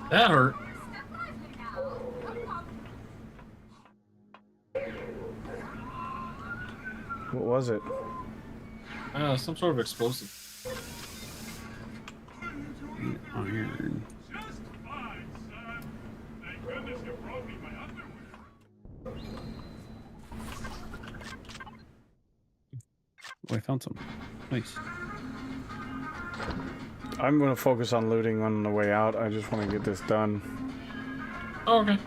That hurt. What was it? Some sort of explosive. Iron. Oh, I found some. Nice. I'm gonna focus on looting on the way out. I just want to get this done. Oh, okay.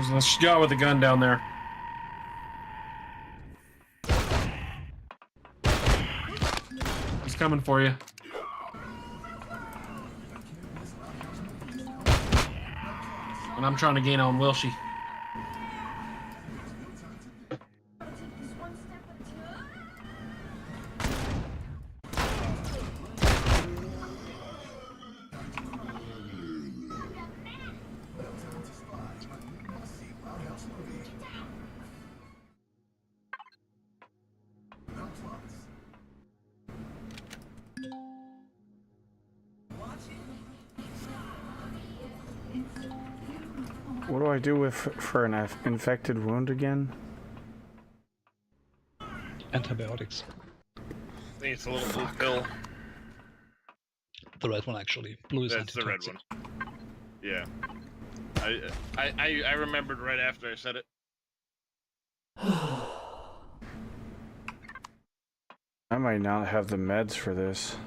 There's a guy with a gun down there. He's coming for you. And I'm trying to gain on Wilshie. What do I do with for an infected wound again? Antibiotics. I think it's a little blue pill. The red one, actually. Blue is That's the red antitoxic. one. Yeah. I remembered right after I said it. I might not have the meds for this.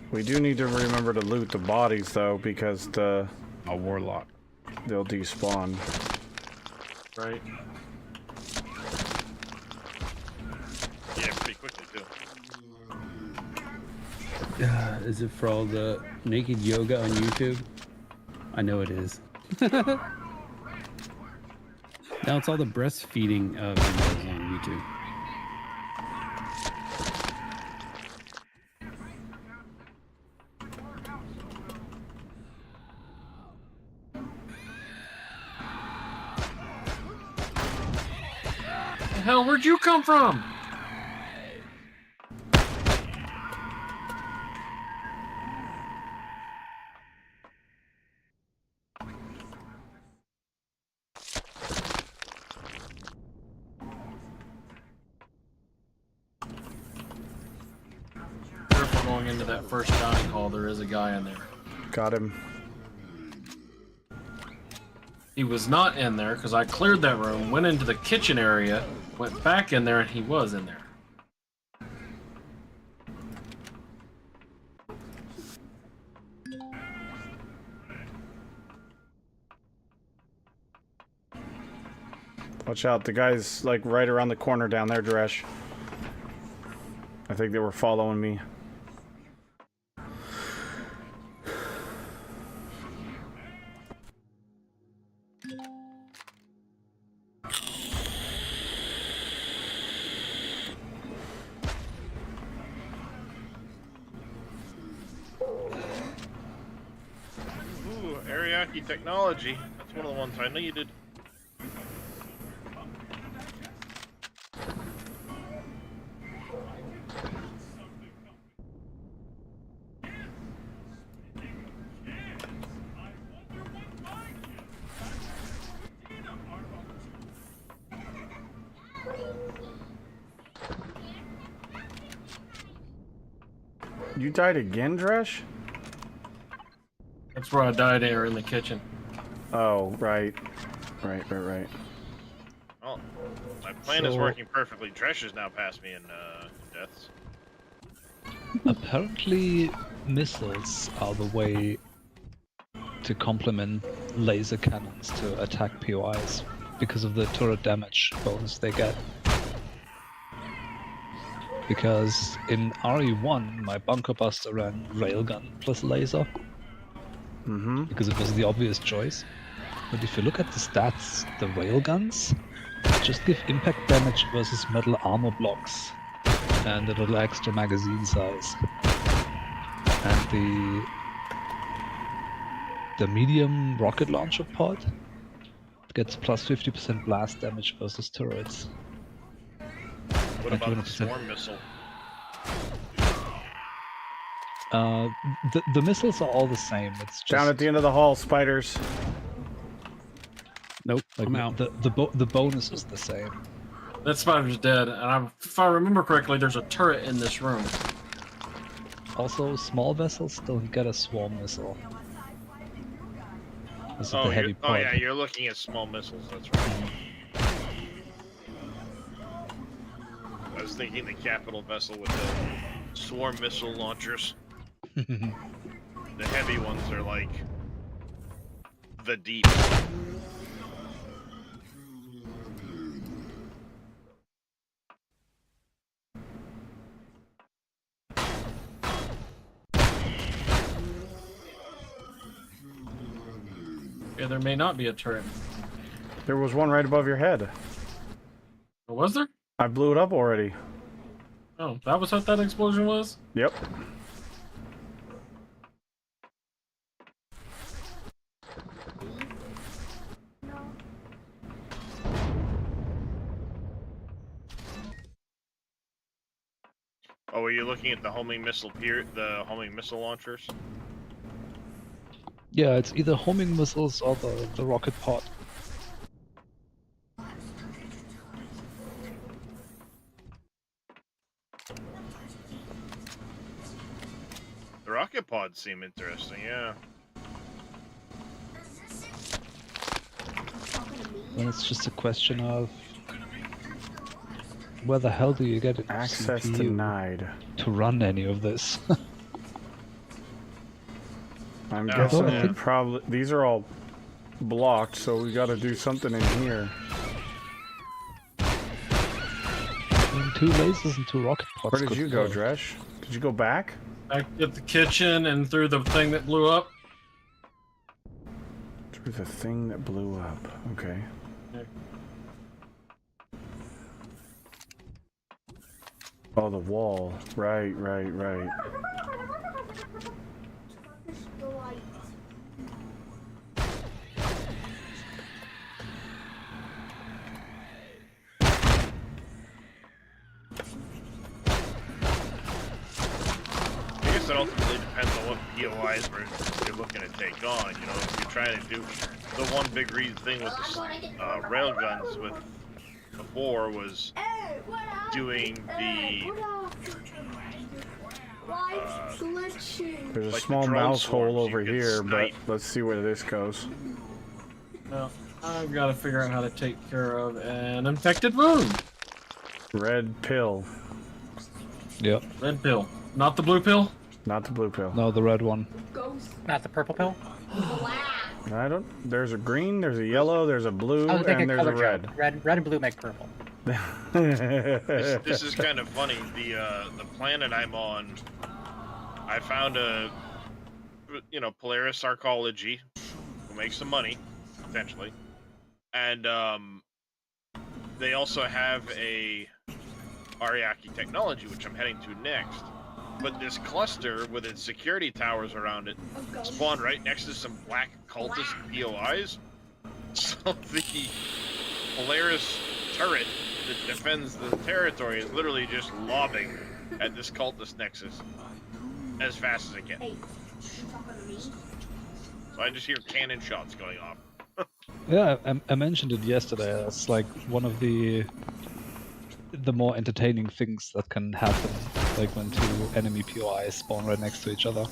We do need to remember to loot the bodies though, because a warlock. They'll despawn. Right. Yeah, pretty quickly too. Is it for all the naked yoga on YouTube? I know it is. Now it's all the breastfeeding videos on YouTube. The hell, where'd you come from? Careful going into that first dining hall, there is a guy in there. Got him. He was not in there because I cleared that room, went into the kitchen area, went back in there, and he was in there. Watch out, the guy's like right around the corner down there, Dresh. I think they were following me. Ooh, Ariake technology. That's one of the ones I needed. You died again, Dresh? That's where I died here in the kitchen. Oh, right. Right. Oh, my plan is working perfectly. Dresh has now passed me in deaths. Apparently, missiles are the way to complement laser cannons to attack POIs because of the turret damage bonus they get. Because in RE1, my bunker buster ran railgun plus laser. Because it was the obvious choice. But if you look at the stats, the railguns just give impact damage versus metal armor blocks and a little extra magazine size. And the medium rocket launcher pod gets plus 50% blast damage versus turrets. What about the swarm missile? The missiles are all the same. It's just Down at the end of the hall, spiders. Nope, like I'm out. The bonus is the same. That spider's dead, and if I remember correctly, there's a turret in this room. Also, small vessels still get a swarm missile. This is the heavy oh pod. yeah, you're looking at small missiles. That's right. I was thinking the capital vessel with the swarm missile launchers. The heavy ones are like the deep. Yeah, there may not be a turret. There was one right above your head. Oh, was there? I blew it up already. Oh, that was what that explosion was? Yep. Oh, are you looking at the homing missile the homing missile launchers? Yeah, it's either homing missiles or the rocket pod. The rocket pods seem interesting, yeah. Then it's just a question of where the hell do you get an Access CPU denied. to run any of this? I'm No. guessing I think- probably these are all blocked, so we got to do something in here. And 2 lasers and 2 rocket pods. Where did could you go, work. Dresh? Did you go back? Back at the kitchen and through the thing that blew up. Through the thing that blew up. Okay. Oh, the wall. Right. I guess it ultimately depends on what POIs you're looking to take on. You know, if you're trying to do the one big thing with the railguns with before was doing the There's a like small the drone mouse hole swarms, over you could here, but snipe. let's see where this goes. Well, I've got to figure out how to take care of an infected wound. Red pill. Yep. Red pill. Not the blue pill? Not the blue pill. No, the red one. Not the purple pill? I don't. There's a green, there's a yellow, there's a blue, I was thinking and there's a color red. joke. Red and blue make purple. This is kind of funny. The planet I'm on, I found a Polaris Arcology who makes some money, potentially, and they also have a Ariake technology, which I'm heading to next. But this cluster with its security towers around it spawned right next to some black cultist POIs. So the Polaris turret that defends the territory is literally just lobbing at this cultist nexus as fast as it can. So I just hear cannon shots going off. Yeah, I mentioned it yesterday. It's like one of the more entertaining things that can happen, like when 2 enemy POIs spawn right next to each other.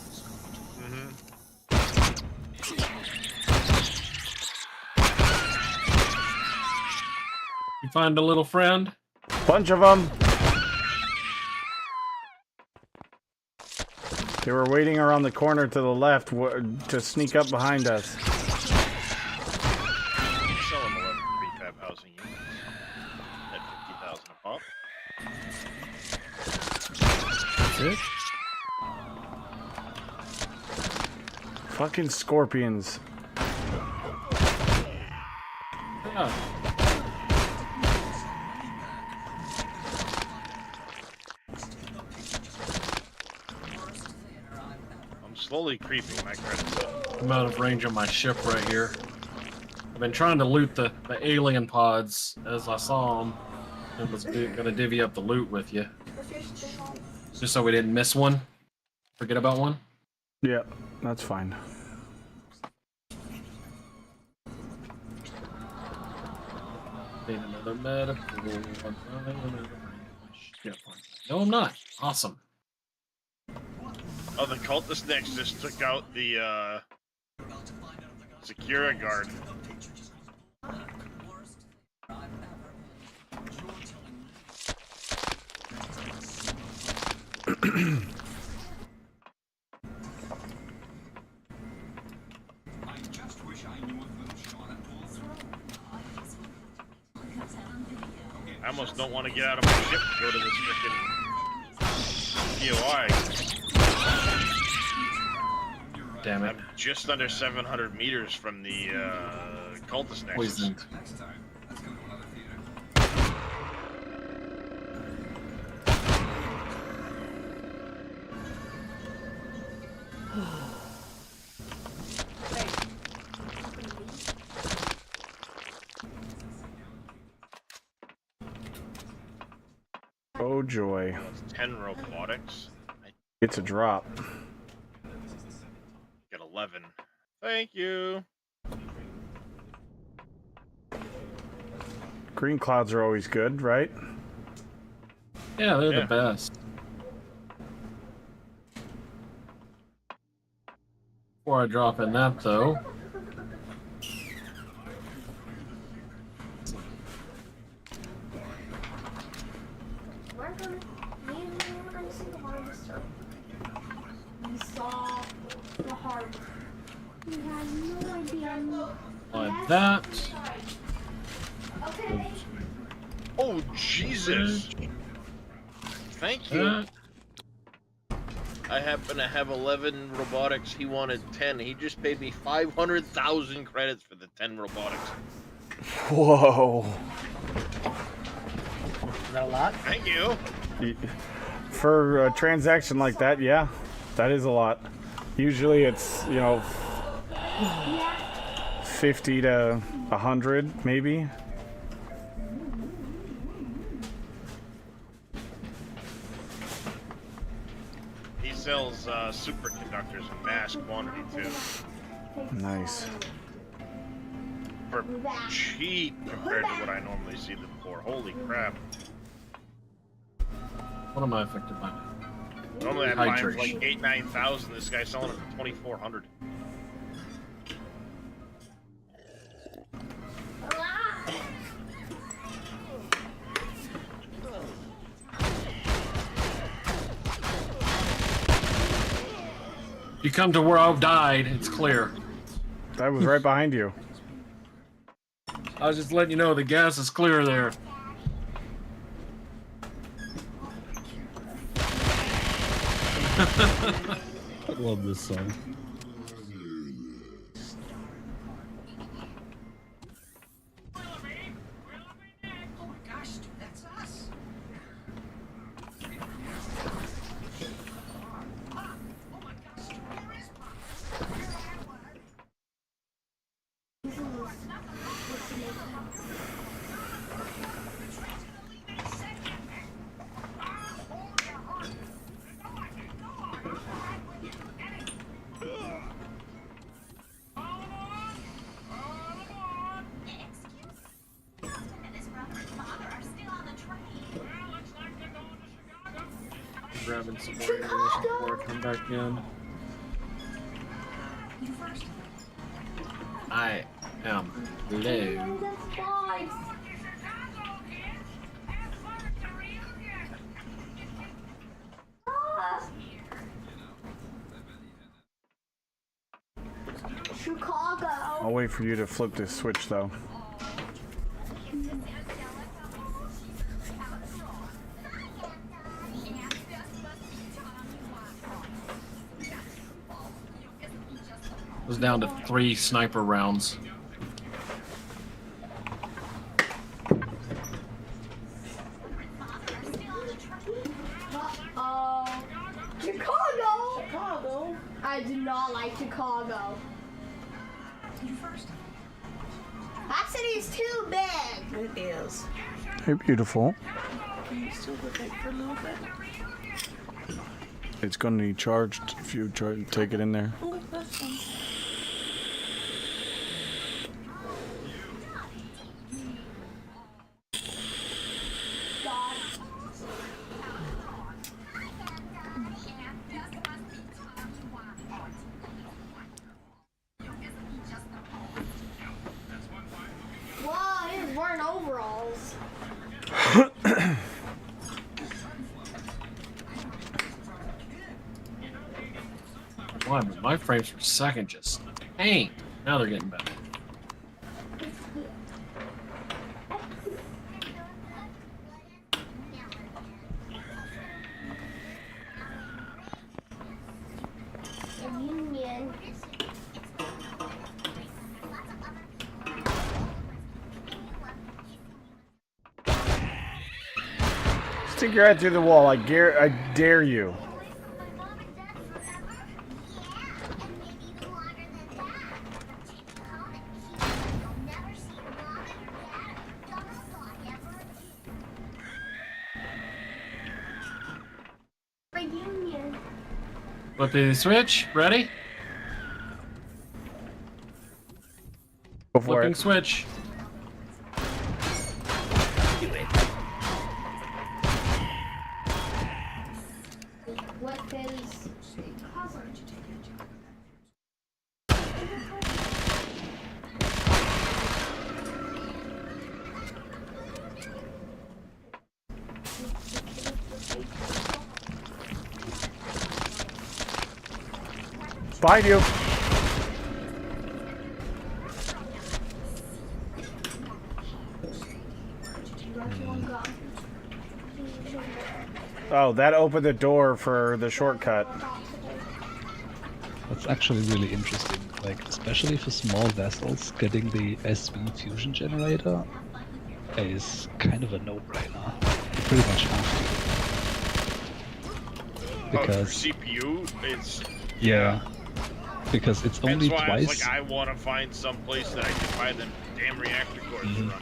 You find a little friend? Bunch of them. They were waiting around the corner to the left to sneak up behind us. Sell them 11 prefab housing units at 50,000 a pop. That's it? Fucking scorpions. Yeah. I'm slowly creeping my credits up. I'm out of range of my ship right here. I've been trying to loot the alien pods as I saw them. I was gonna divvy up the loot with you. Just so we didn't miss one. Forget about one. Yeah, that's fine. Need another medical. No, I'm not. Awesome. Oh, the cultist nexus took out the Secura guard. I almost don't want to get out of my ship to go to this frickin' POI. Damn it. I'm just under 700 meters from the cultist nexus. Poisoned. Oh joy. That's 10 robotics. I It's a drop. get 11. Thank you. Green clouds are always good, right? Yeah, they're Yeah. the best. Before I drop in that, though, We're gonna, me and you were gonna see the harvester. We saw the harvester. We had no idea. like that. Okay. Oh, Jesus. Thank you. That. I happen to have 11 robotics. He wanted 10. He just paid me 500,000 credits for the 10 robotics. Whoa. Is that a lot? Thank you. For a transaction like that, yeah, that is a lot. Usually it's, 50 to 100, maybe. He sells superconductors in mass quantity, too. Nice. For cheap compared to what I normally see them for. Holy crap. What am I affected by? Normally I buy them for Hydration. like 8,000-9,000. This guy's selling it for 2,400. You come to where I've died, it's clear. That was right behind you. I was just letting you know the gas is clear there. I love this song. Oh my gosh, dude, that's us. Oh my gosh, dude, where is Pop? Grabbing some more ammunition before I come back in. You first. I am low. That's why. Ah. Chicago. I'll wait for you to flip this switch, though. It was down to 3 sniper rounds. Uh-oh. Chicago. Chicago. I do not like Chicago. You first. That city is too big. It is. Hey, beautiful. Can you still look at for a little bit? It's going to need charged if you try to take it in there. Oh, that's fine. Wow, he's wearing overalls. Why? But my frames per second just tanked. Now they're getting better. Union. Stick your head through the wall. I dare you. Flip the switch. Ready? Go for Flipping it. switch. What is cousin? Behind you. Oh, that opened the door for the shortcut. That's actually really interesting. Like, especially for small vessels, getting the SV fusion generator is kind of a no-brainer. You pretty much have to. For Because CPU, it's yeah, because it's That's only why I was twice. like, I want to find some place that I can buy the damn reactor cores to run.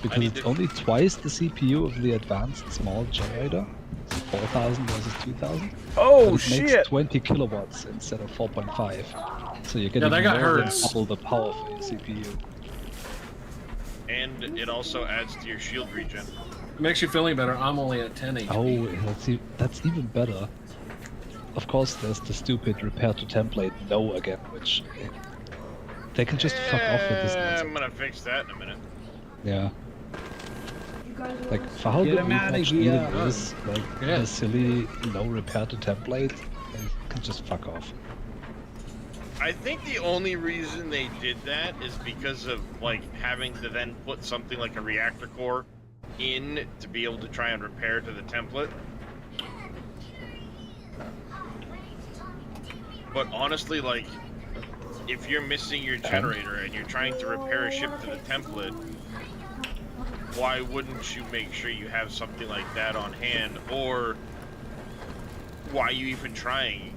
Because it's only twice the CPU of the advanced small generator. It's 4,000 versus 2,000. Oh, but it shit! makes 20 kilowatts instead of 4.5. So you're getting that got more than hertz. double the power for your CPU. And it also adds to your shield regen. It makes you feeling better. I'm only at 10 HP. Oh, that's even better. Of course, there's the stupid repair to template no again, which they can just fuck off with this nonsense. I'm gonna fix that in a minute. Yeah. Like, for how Get good him outta Reforged here. even is, like, the silly no repair to template, they can just fuck off. I think the only reason they did that is because of, like, having to then put something like a reactor core in to be able to try and repair to the template. But honestly, like, if you're missing your generator and you're trying to repair a ship to the template, why wouldn't you make sure you have something like that on hand? Or why are you even trying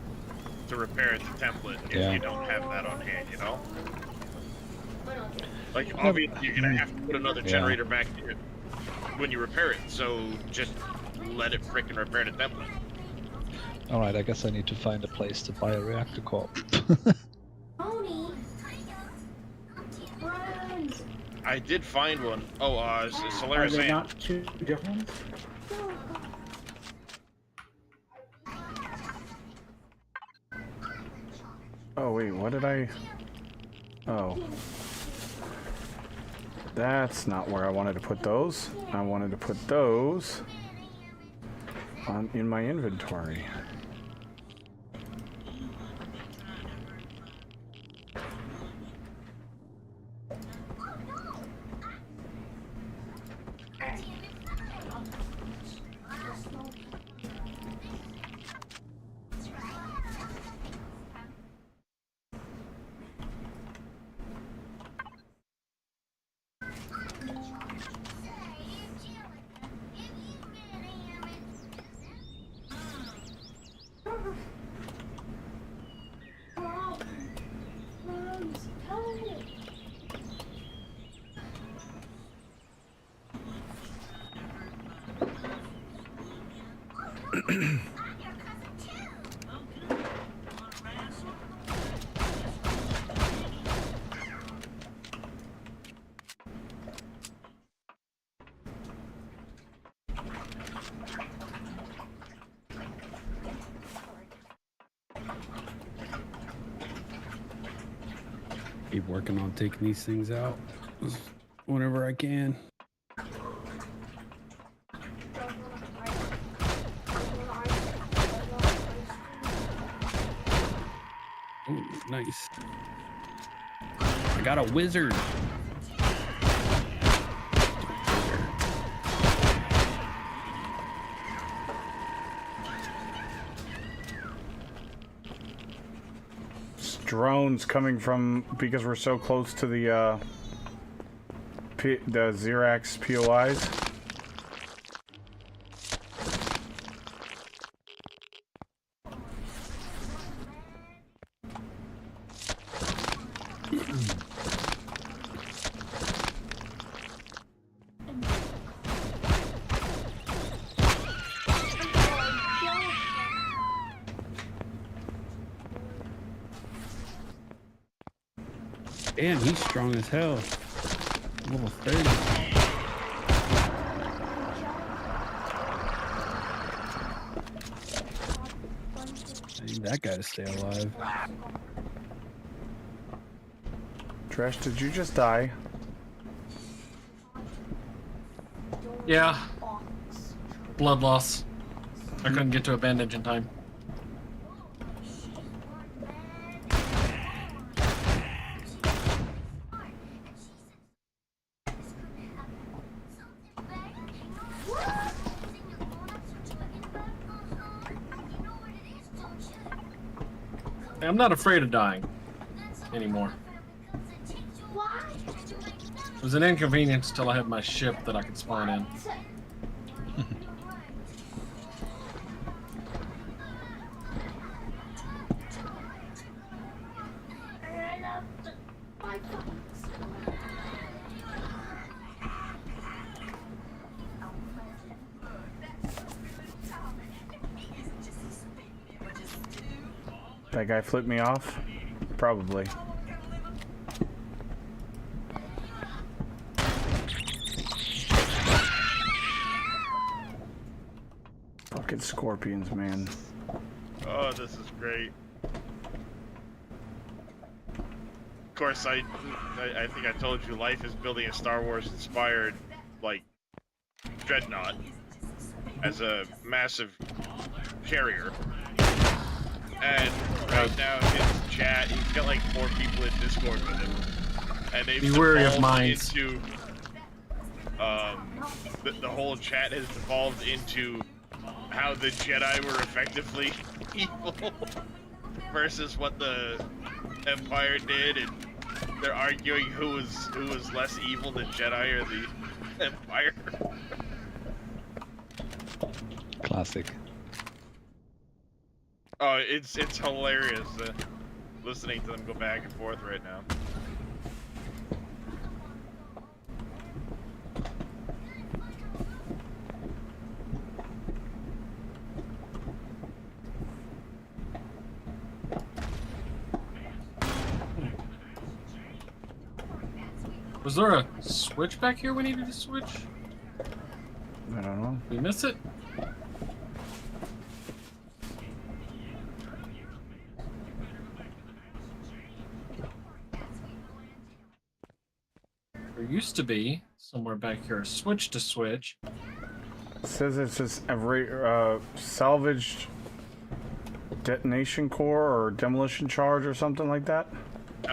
to repair the template if you don't have that on hand, you know? Like, obviously you're gonna have to put another generator back in when you repair it, so just let it frickin' repair the template. Alright, I guess I need to find a place to buy a reactor core. I did find one. Oh, Solaris Are they Amp. not two different ones? Oh, wait, what did I... Oh. That's not where I wanted to put those. I wanted to put those in my inventory. Keep working on taking these things out whenever I can. Ooh, nice. I got a wizard. Drones coming from, because we're so close to the Xerax POIs. Damn, he's strong as hell. Level 30. I need that guy to stay alive. Trash, did you just die? Yeah. Blood loss. I couldn't get to a bandage in time. I'm not afraid of dying anymore. It was an inconvenience till I had my ship that I could spawn in. That guy flipped me off? Probably. Fucking scorpions, man. Oh, this is great. Of course, I think I told you, Life is building a Star Wars inspired, like, dreadnought as a massive carrier. And right now, his chat, he's got like 4 people in Discord with him, and they've Be wary of devolved mines. into the whole chat has devolved into how the Jedi were effectively evil versus what the Empire did, and they're arguing who was less evil, the Jedi or the Empire. Classic. Oh, it's hilarious listening to them go back and forth right now. Was there a switch back here we needed to switch? I don't know. Did we miss it? There used to be somewhere back here a switch to switch. It says it's just a salvaged detonation core or demolition charge or something like that.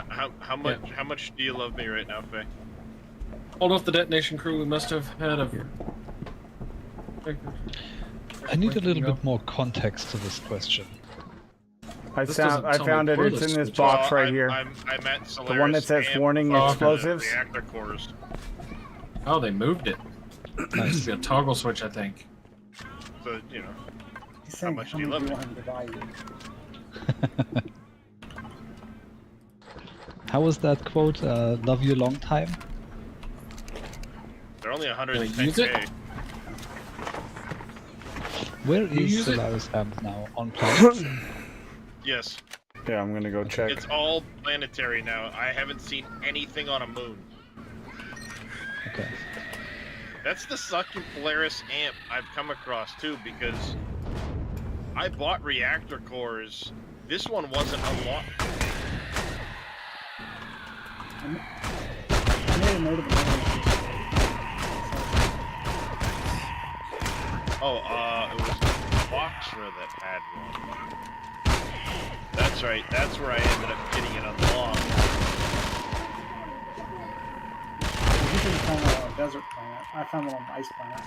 How much do you love me right now, Faye? Hold off the detonation crew. We must have had a. I need a little bit more context to this question. I found it. It's in this box right here. I'm at Solaris, the one that says warning explosives. Reactor cores. Oh, they moved it. Nice. Be a toggle switch, I think. So you know. He's How saying much how do you many love do me? you want him to buy you? How was that quote? Love you long time? They're only use it? 110k. Where You is use it? Solaris Amp now? On planet? Yes. Yeah, I'm gonna go check. It's all planetary now. I haven't seen anything on a moon. Okay. That's the sucking Polaris amp I've come across too, because I bought reactor cores. This one wasn't unlocked. I made a note of the It was Boxer that had one. That's right, that's where I ended up getting it unlocked. You can find one on a desert planet. I found one on an ice planet.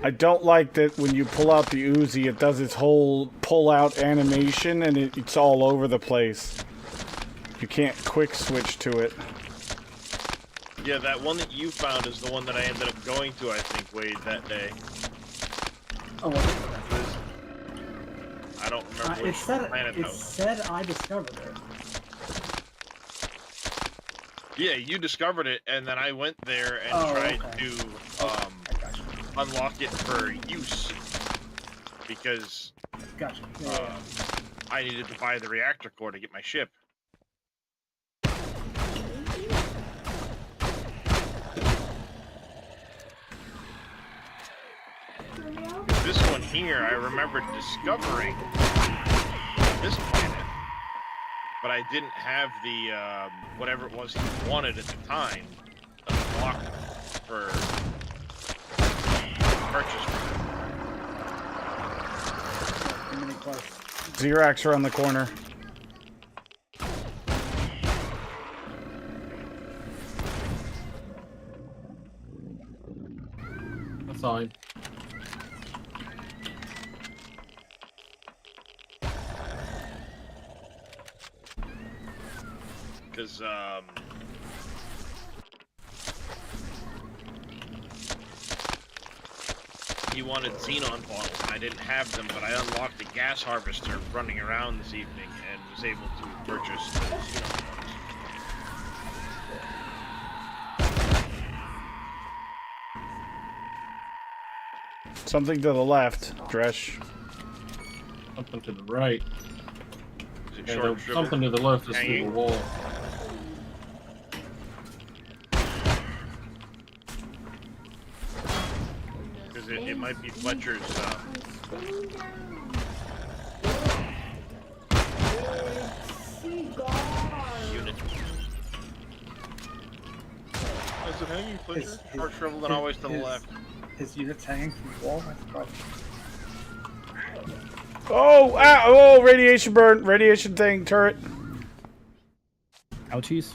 I don't like that when you pull out the Uzi, it does its whole pull-out animation, and it's all over the place. You can't quick switch to it. Yeah, that one that you found is the one that I ended up going to, I think, Wade, that day. Oh, what? I don't remember which planet that It was. said I discovered it. Yeah, you discovered it, and then I went there and tried to unlock it for use because Gotcha. I needed to buy the reactor core to get my ship. This one here, I remember discovering this planet, but I didn't have the whatever it was he wanted at the time unlocked for purchase. Mini quest. Xerax around the corner. That's fine. Because he wanted xenon bottles, and I didn't have them, but I unlocked a gas harvester running around this evening and was able to purchase the xenon bottles. Something to the left, Dresh. Something to the right. Is it Yeah, short there's sugar? something to the left is through the Hanging? wall. Because it might be Fletcher's unit. Is it hanging, Fletcher? Or shriveled and always to the left? His unit's hanging from the wall. That's probably. Oh, ah, oh, radiation burn, radiation thing, turret. Ouchies.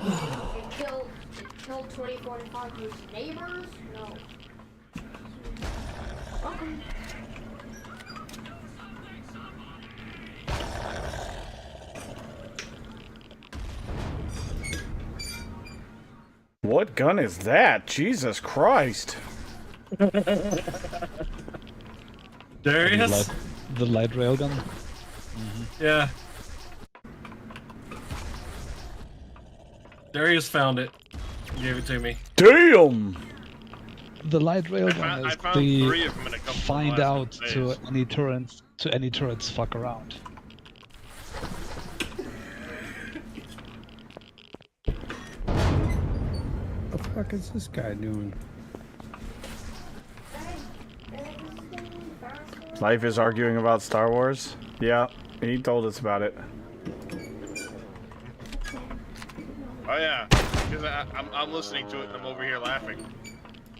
It killed 2045 his neighbors? No. Welcome. What gun is that? Jesus Christ. Darius? The light railgun. Yeah. Darius found it. He gave it to me. Damn! The light railgun I is found 3 the of them in a couple find of the last out couple to days. any turrets fuck around. What the fuck is this guy doing? Life is arguing about Star Wars? Yeah, he told us about it. Oh yeah, because I'm listening to it and I'm over here laughing.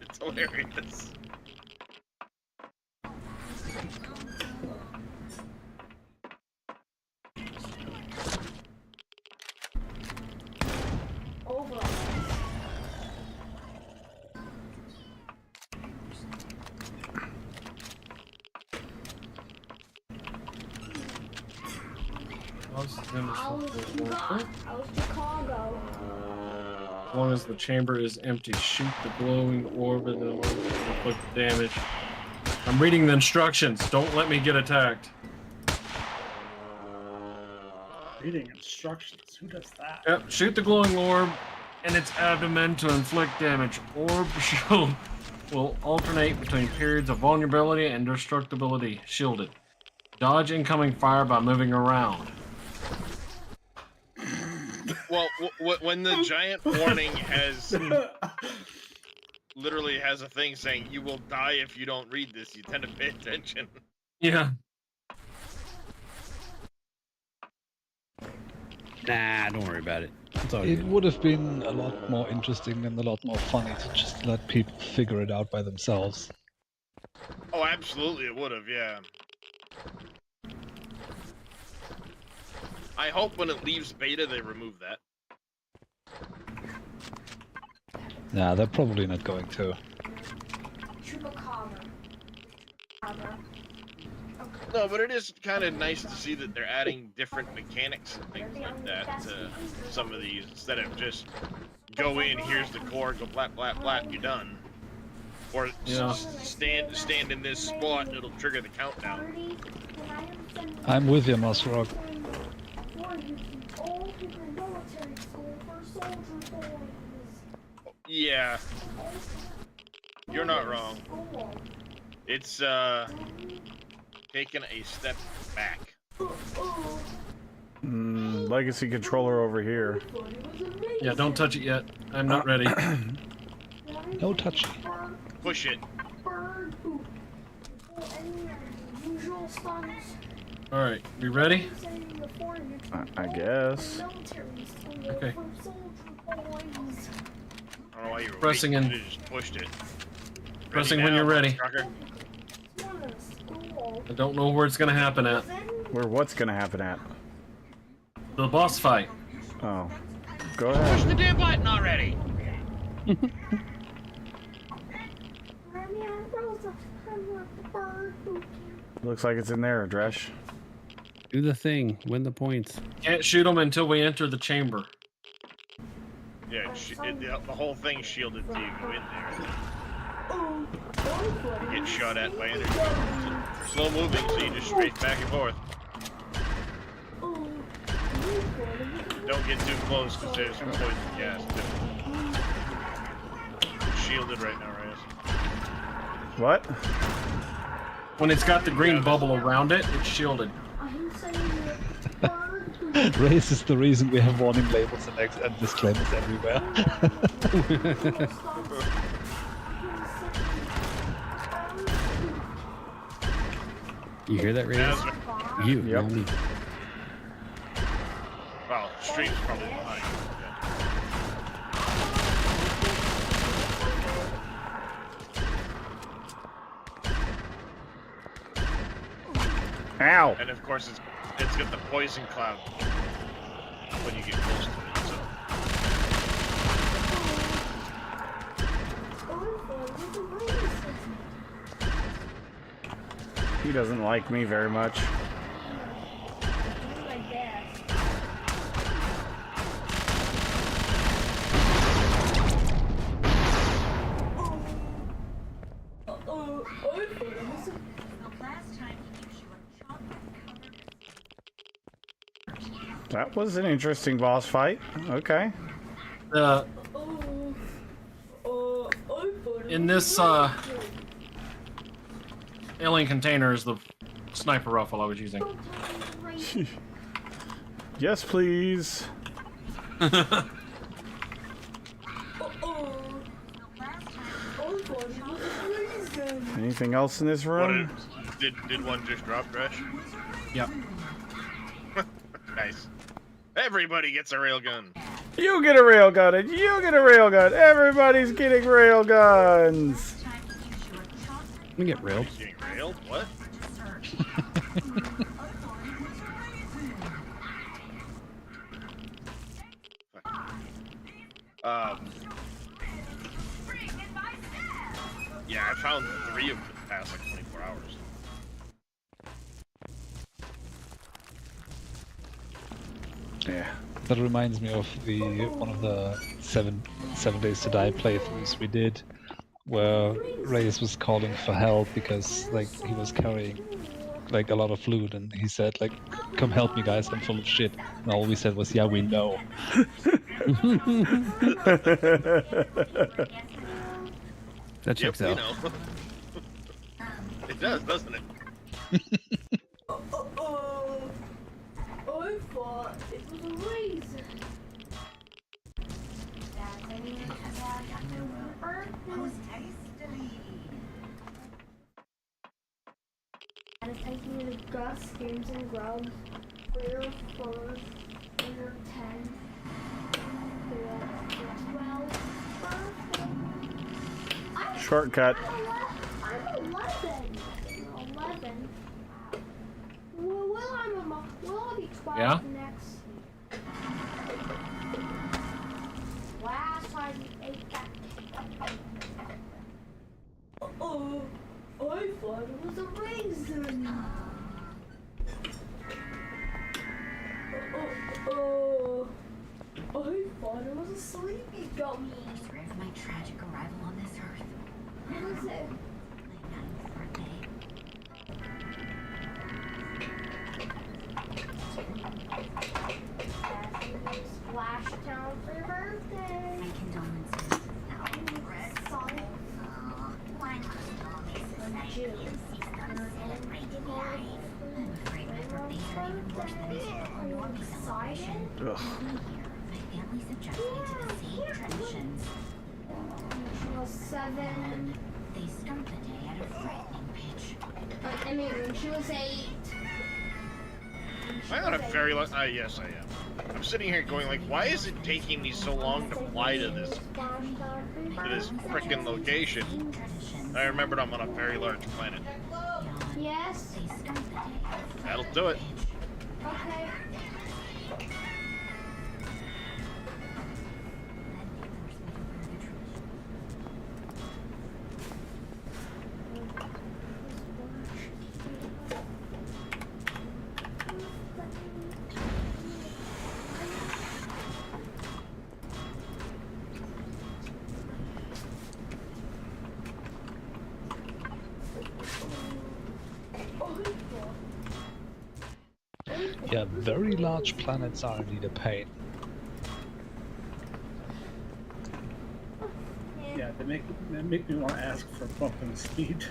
It's hilarious. I was Chicago. As long as the chamber is empty, shoot the glowing orb and then inflict damage. I'm reading the instructions. Don't let me get attacked. Reading instructions. Who does that? Yep, shoot the glowing orb in its abdomen to inflict damage. Orb shield will alternate between periods of vulnerability and destructibility. Shielded. Dodge incoming fire by moving around. Well, when the giant warning has literally has a thing saying you will die if you don't read this, you tend to pay attention. Yeah. Nah, don't worry about it. It's all It good. would have been a lot more interesting and a lot more funny to just let people figure it out by themselves. Oh, absolutely, it would have, yeah. I hope when it leaves beta, they remove that. Nah, they're probably not going to. No, but it is kind of nice to see that they're adding different mechanics and things like that to some of these, instead of just go in, here's the core, go blap, blap, blap, you're done. Or Yeah. stand in this spot, and it'll trigger the countdown. I'm with you, Masrock. Yeah. You're not wrong. It's, taken a step back. Legacy controller over here. Yeah, don't touch it yet. I'm not ready. No touchy. Push it. Bird poop. Any usual stuns. Alright, you ready? I guess. Okay. I don't know why you were Pressing waiting. in. You just pushed it. Pressing when you're ready. Trucker. I don't know where it's gonna happen at. Where what's gonna happen at? The boss fight. Oh. Go Push ahead. the damn button already! Looks like it's in there, Dresh. Do the thing. Win the points. Can't shoot them until we enter the chamber. Yeah, the whole thing's shielded till you go in there. You get shot at by energy. It's slow moving, so you just strafe back and forth. Don't get too close, because there's some poison gas, too. It's shielded right now, Reyes. What? When it's got the green bubble around it, it's shielded. Race is the reason we have warning labels and disclaimers everywhere. You hear that, Reyes? You. Yep. not me. Well, stream's probably behind. Ow! And of course, it's got the poison cloud when you get close to it. So. He doesn't like me very much. That was an interesting boss fight. Okay. In this alien container is the sniper rifle I was using. Yes, please. Anything else in this room? Did one just drop, Dresh? Yep. Nice. Everybody gets a railgun. You get a railgun and you get a railgun. Everybody's getting railguns. Let me get railed. Getting railed? What? Yeah, I found 3 of them in the past like 24 hours. Yeah. That reminds me of one of the seven Days to Die playthroughs we did, where Reyes was calling for help because like he was carrying like a lot of fluid, and he said like, "Come help me, guys! I'm full of shit." And all we said was, "Yeah, we know." That checks Yep, out. we know. It does, doesn't it? I thought it was a raisin. That is taking you to Gus Games and Grubs for your first, for your 10, for your 12 birthday. Shortcut. I'm 11. 11. Will I be 12 Yeah? next? Last time you ate that cake. Oh, I thought it was a raisin. I thought it was a sleepy gummy. Sorry for my tragic arrival on this earth. What is it? My 9th birthday. Splash Town for your birthday. My condolences. Sorry. Why not all these society and see them celebrate I'm afraid my birthdays are even worse than a typical normie celebration. Ugh. Every year, my family subjects me to the same traditions. She was 7. They start the day at a frightening pitch. I mean, when she was 8. Am I on a very long? Yes, I am. I'm sitting here going like, why is it taking me so long to fly to this frickin' location? I remembered I'm on a very large planet. Yes. That'll do it. Okay. Yeah, very large planets are indeed a pain. Yeah, they make me want to ask for bumping speed.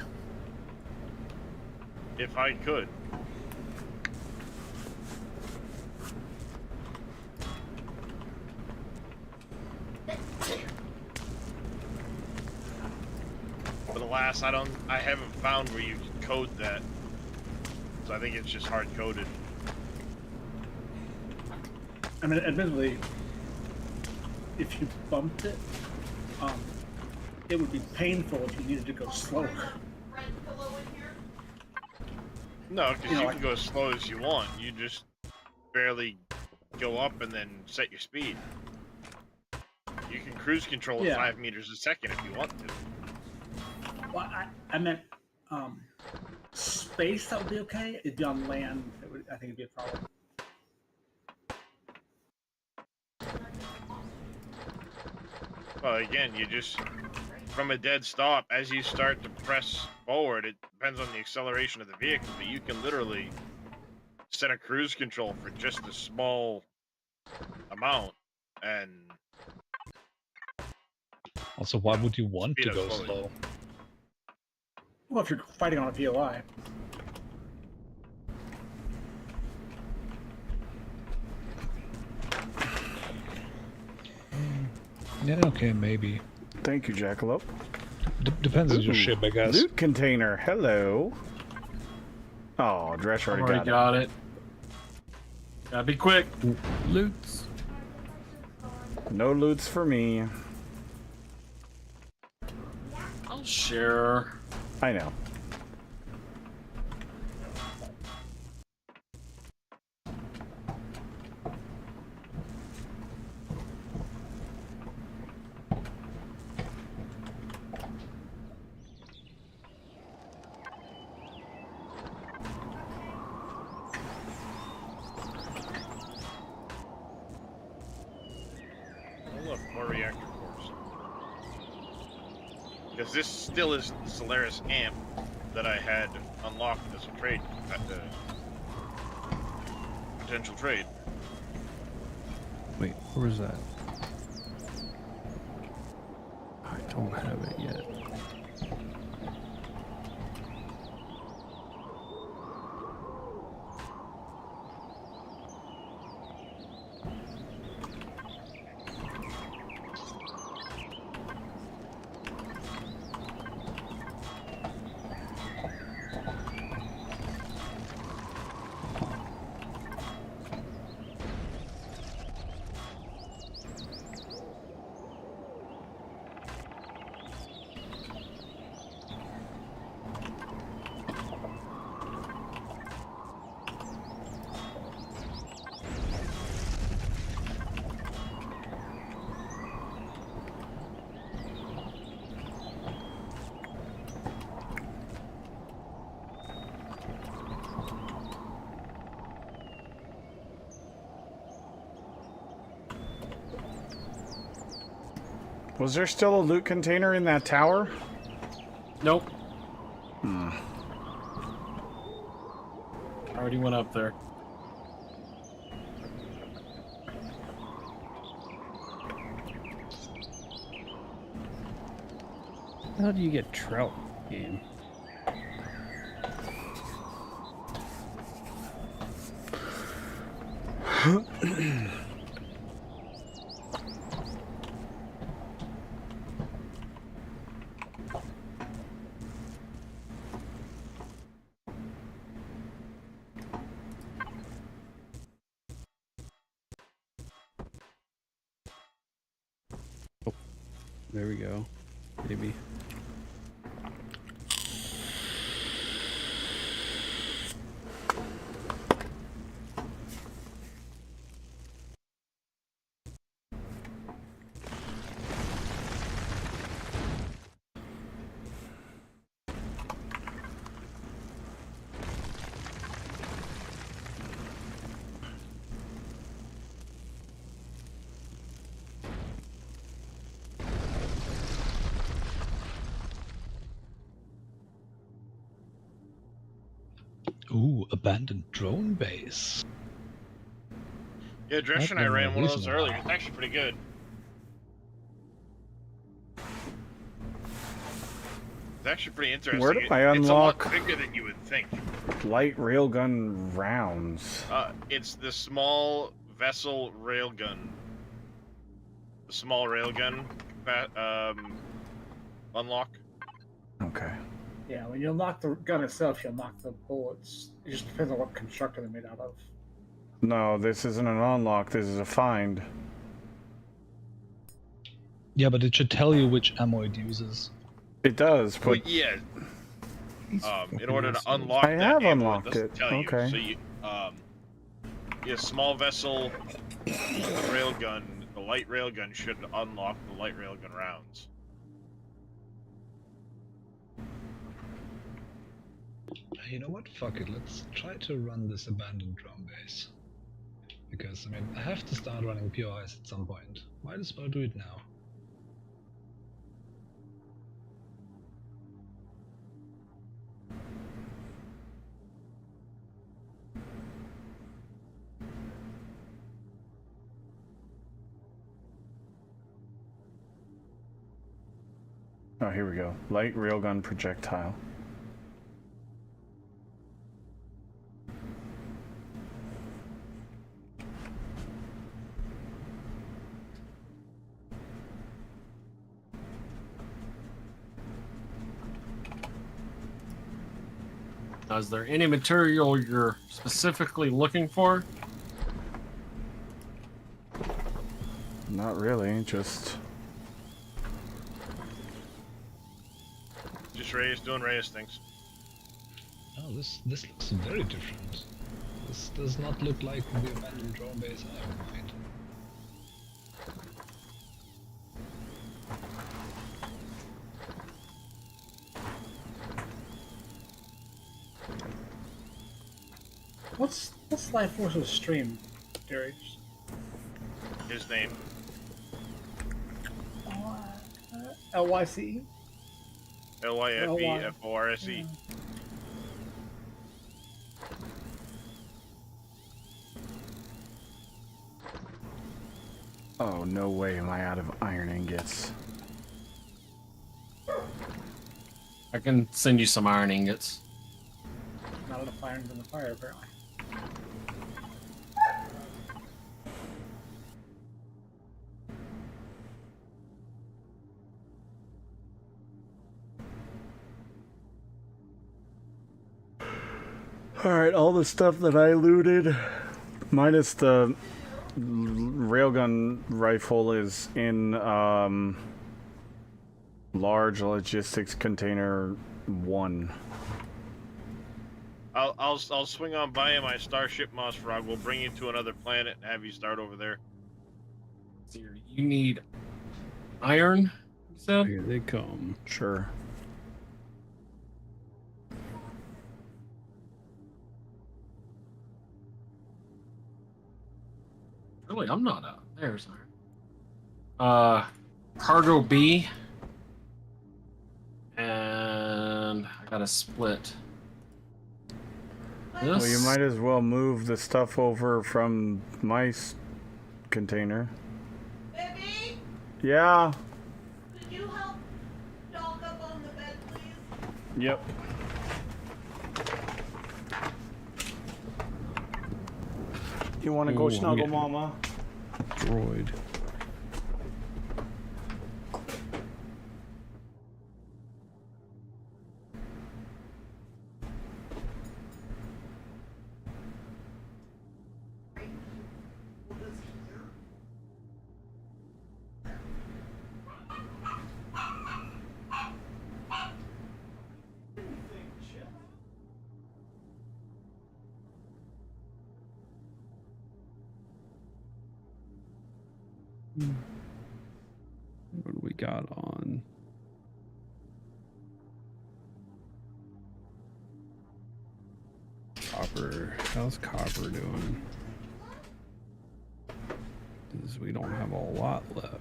If I could. But alas, I haven't found where you can code that. So I think it's just hard coded. I mean, admittedly, if you bumped it, it would be painful if you needed to go slower. No, because you can go as slow as you want. You just barely go up and then set your speed. You can cruise control at 5 meters a second if you want to. Well, I meant space. That would be okay. It'd be on land. I think it'd be a problem. Well, again, you just, from a dead stop, as you start to press forward, it depends on the acceleration of the vehicle, but you can literally set a cruise control for just a small amount, and... Also, why would you want to go slowly. slow? Well, if you're fighting on a POI. Yeah, okay, maybe. Thank you, Jackalope. Depends on your ship, I guess. Loot container, hello. Oh, Dresh already got it. Gotta be quick. Loots. No loots for me. I'll share. I know. Because this still is the Solaris amp that I had unlocked as a trade, potential trade. Wait, where was that? I don't have it yet. Was there still a loot container in that tower? Nope. Hmm. Already went up there. How do you get trout game? There we go. Maybe. Ooh, abandoned drone base. Yeah, Dresh I've and I never ran one of used those them. earlier. It's actually pretty good. It's actually pretty interesting. Where do I It's a lot unlock bigger than you would think. light railgun rounds? It's the small vessel railgun. The small railgun unlock. Okay. Yeah, when you unlock the gun itself, you unlock the bullets. It just depends on what constructor they're made out of. No, this isn't an unlock. This is a find. Yeah, but it should tell you which ammo it uses. It does, but Well, yeah. In order to unlock I that have ammo, unlocked it doesn't it. tell you. Okay. So you, yeah, small vessel railgun. The light railgun should unlock the light railgun rounds. You know what? Fuck it. Let's try to run this abandoned drone base. Because, I mean, I have to start running POIs at some point. Might as well do it now. Oh, here we go. Light railgun projectile. Now, is there any material you're specifically looking for? Not really, just... Just Reyes doing Reyes things. Oh, this looks very different. This does not look like the abandoned drone base I ever mined. What's Life Force's stream, Derek? His name. LYCE? LYFEFORSE. Oh, no way am I out of iron ingots. I can send you some iron ingots. Not enough irons in the fire, apparently. Alright, all the stuff that I looted, minus the railgun rifle, is in large logistics container 1. I'll swing on by in my starship, Moss Frog. We'll bring you to another planet and have you start over there. You need iron, you said? Here they come. Sure. Really, I'm not out. There's iron. Cargo B. And I got a split. This? Well, you might as well move the stuff over from my container. Baby, Yeah. could you help Doc up on the bed, please? Yep. You want to go Ooh, snuggle, yeah. mama? Droid. What do we got on? Copper. How's Copper doing? Because we don't have a lot left.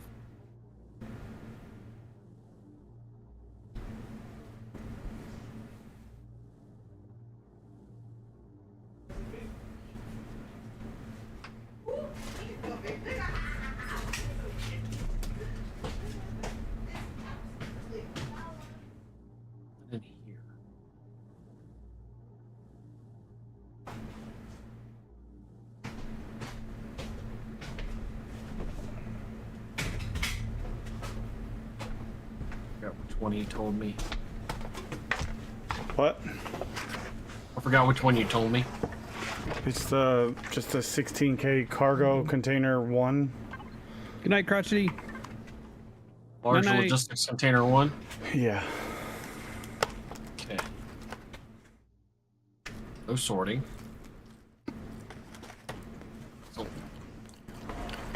In here. Forgot which one you told me. What? I forgot which one you told me. It's the just a 16K cargo container one. Good night, Crotchety. Large Night-night. logistics container 1. Yeah. Okay. No sorting. So,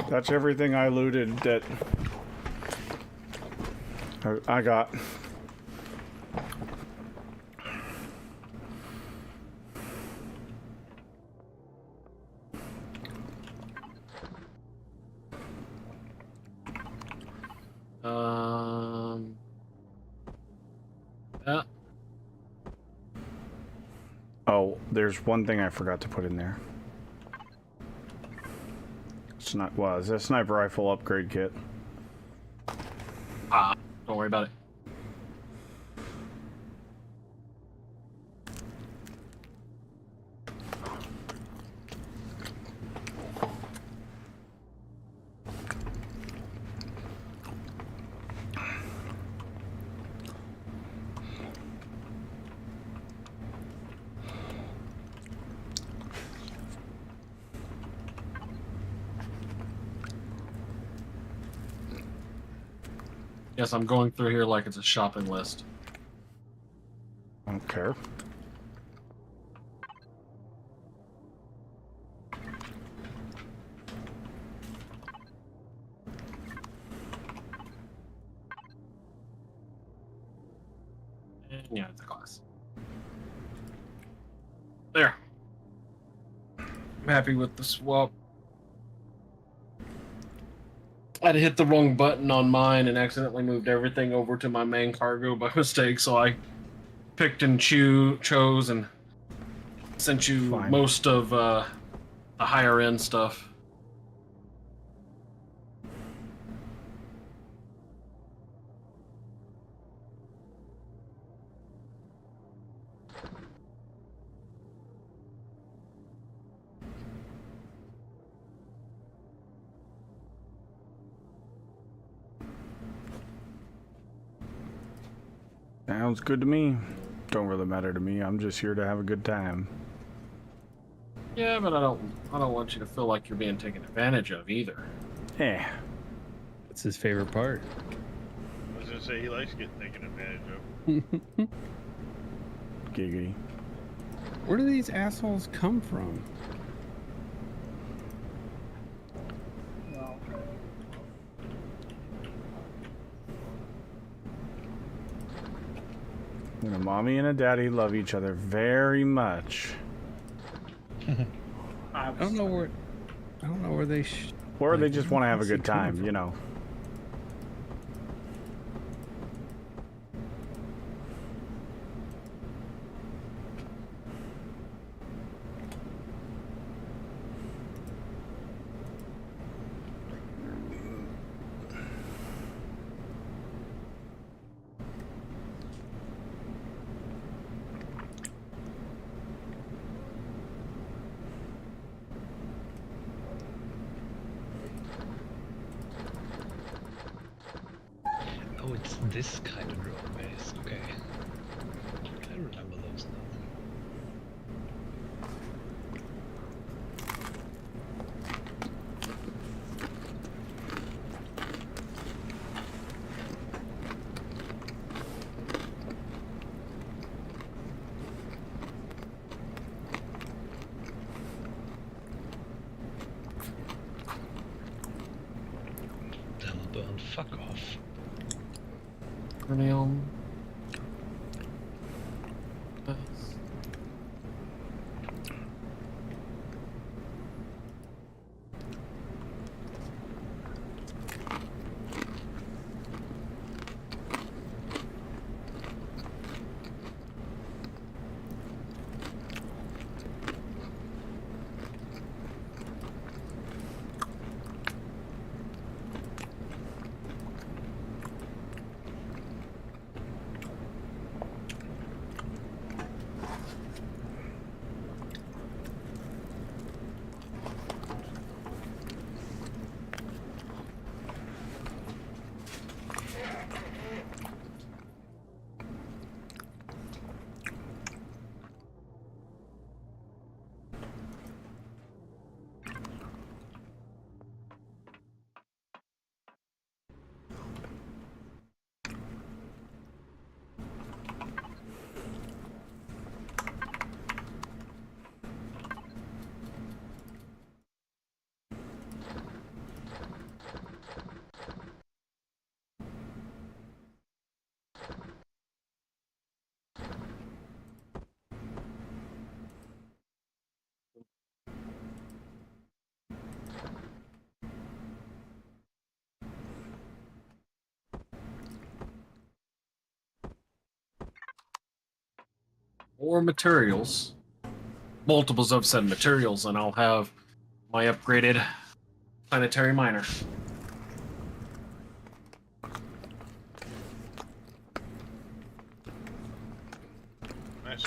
That's everything I looted that I got. yeah. Oh, there's one thing I forgot to put in there. It's a sniper rifle upgrade kit. Don't worry about it. Yes, I'm going through here like it's a shopping list. I don't care. And yeah, it's a class. There. I'm happy with the swap. I'd hit the wrong button on mine and accidentally moved everything over to my main cargo by mistake, so I picked and chose and sent you Fine. most of the higher end stuff. Sounds good to me. Don't really matter to me. I'm just here to have a good time. Yeah, but I don't want you to feel like you're being taken advantage of either. Eh. That's his favorite part. I was gonna say he likes getting taken advantage of. Giggity. Where do these assholes come from? Well, A mommy and a daddy love each other very much. I don't know where they. Or they just want to have a good time, you know. this kind of drone base. Okay. I remember those now. Burn, fuck off. Neon. Or materials. Multiples of said materials, and I'll have my upgraded planetary miner. Nice.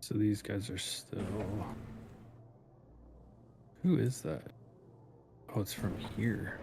So these guys are still... Who is that? Oh, it's from here.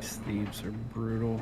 These thieves are brutal.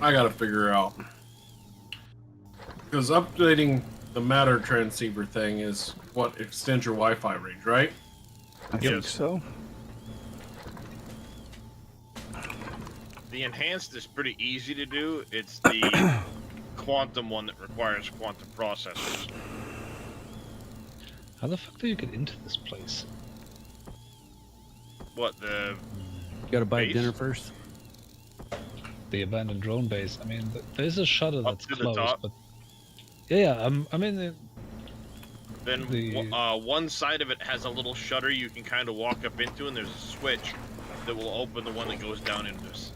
I gotta figure out. Because updating the matter transceiver thing is what extends your Wi-Fi range, right? I think so. The enhanced is pretty easy to do. It's the quantum one that requires quantum processors. How the fuck do you get into this place? What, the You gotta buy base? dinner first. The abandoned drone base. I mean, there's a shutter Up that's to the closed, top? but yeah, I mean, Then The- one side of it has a little shutter you can kind of walk up into, and there's a switch that will open the one that goes down into it.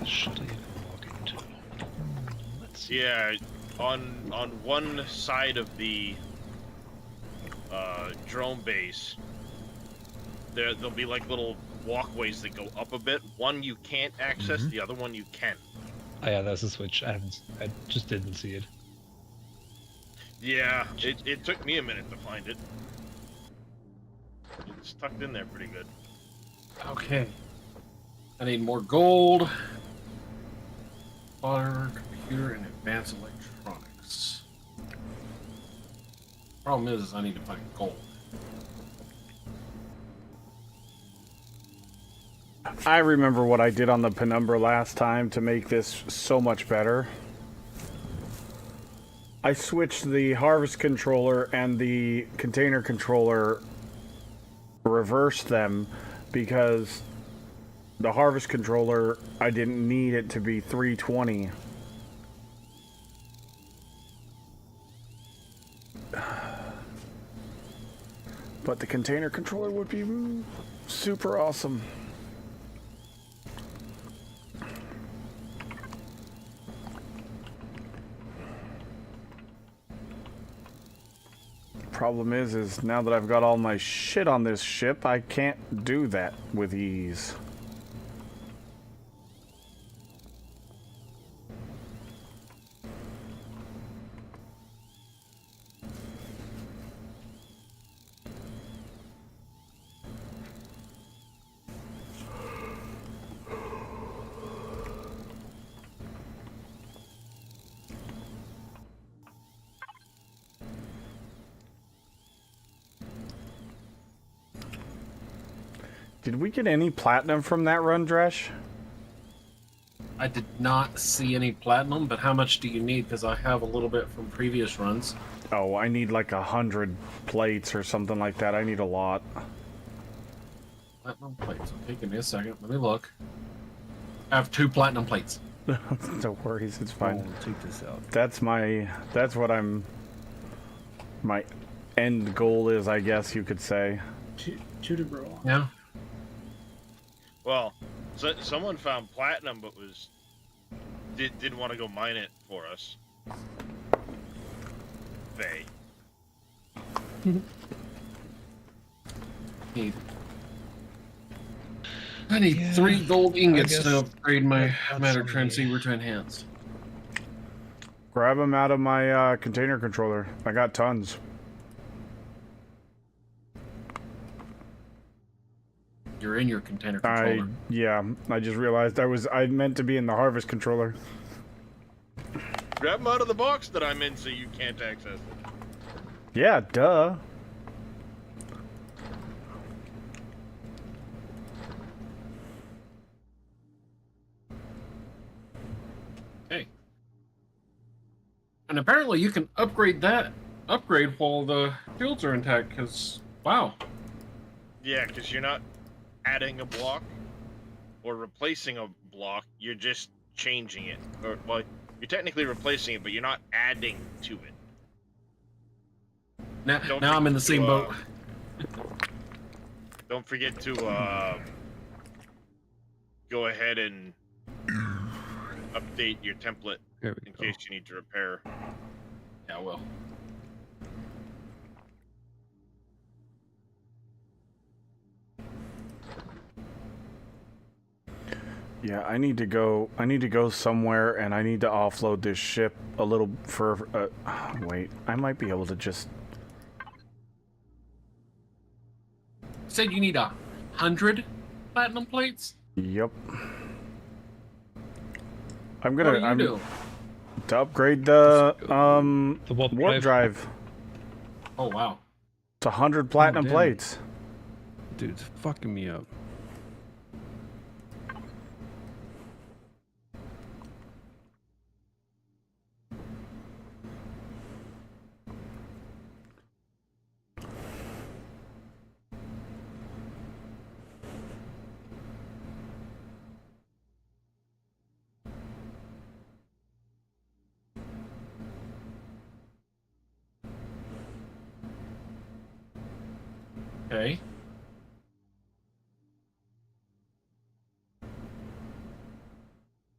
shutter you can walk into. Let's see. Yeah, on one side of the drone base, there'll be like little walkways that go up a bit. One you can't access, the other one you can. Oh yeah, there's a switch. I just didn't see it. Yeah, it took me a minute to find it. It's tucked in there pretty good. Okay. I need more gold. Water, computer, and advanced electronics. Problem is I need to find gold. I remember what I did on the Penumbra last time to make this so much better. I switched the harvest controller and the container controller, reversed them, because the harvest controller, I didn't need it to be 320. But the container controller would be super awesome. Problem is now that I've got all my shit on this ship, I can't do that with ease. Did we get any platinum from that run, Dresh? I did not see any platinum, but how much do you need? Because I have a little bit from previous runs. Oh, I need like 100 plates or something like that. I need a lot. Platinum plates. Okay, give me a second. Let me look. I have 2 platinum plates. No worries, it's fine. Oh, check this out. That's what my end goal is, I guess you could say. Two to grow on. Yeah. Well, so, someone found platinum, but didn't want to go mine it for us. Faye. I need Yeah, 3 gold ingots guess to upgrade my that's matter something. transceiver to enhance. Grab them out of my container controller. I got tons. You're in your container controller. I just realized I meant to be in the harvest controller. Grab them out of the box that I'm in so you can't access it. Yeah, duh. Hey. And apparently you can upgrade while the shields are intact, because, wow. Yeah, because you're not adding a block or replacing a block, you're just changing it. Or, well, You're technically replacing it, but you're not adding to it. Now, Don't now I'm in the forget same to, boat. Don't forget to go ahead and update your template There we in go. case you need to repair. Yeah, I will. Yeah, I need to go somewhere, and I need to offload this ship a little for. Wait, I might be able to just. Said you need 100 platinum plates. Yep. I'm What gonna. are you doing? To upgrade the warp warp drive Oh wow. to 100 platinum damn. plates. Dude's fucking me up. Okay.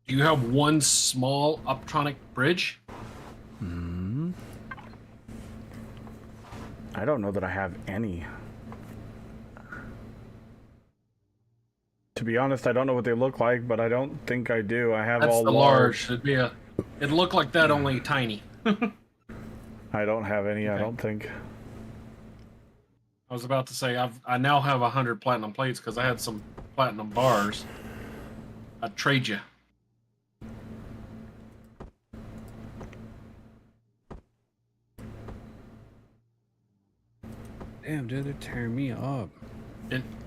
Do you have one small Optronic bridge? Hmm. I don't know that I have any. To be honest, I don't know what they look like, but I don't think I do. I have That's all the large. large. It'd look like that, only tiny. I don't have any. I Okay. don't think. I was about to say I now have 100 platinum plates because I had some platinum bars. I'd trade you. Damn, dude, they're tearing me up.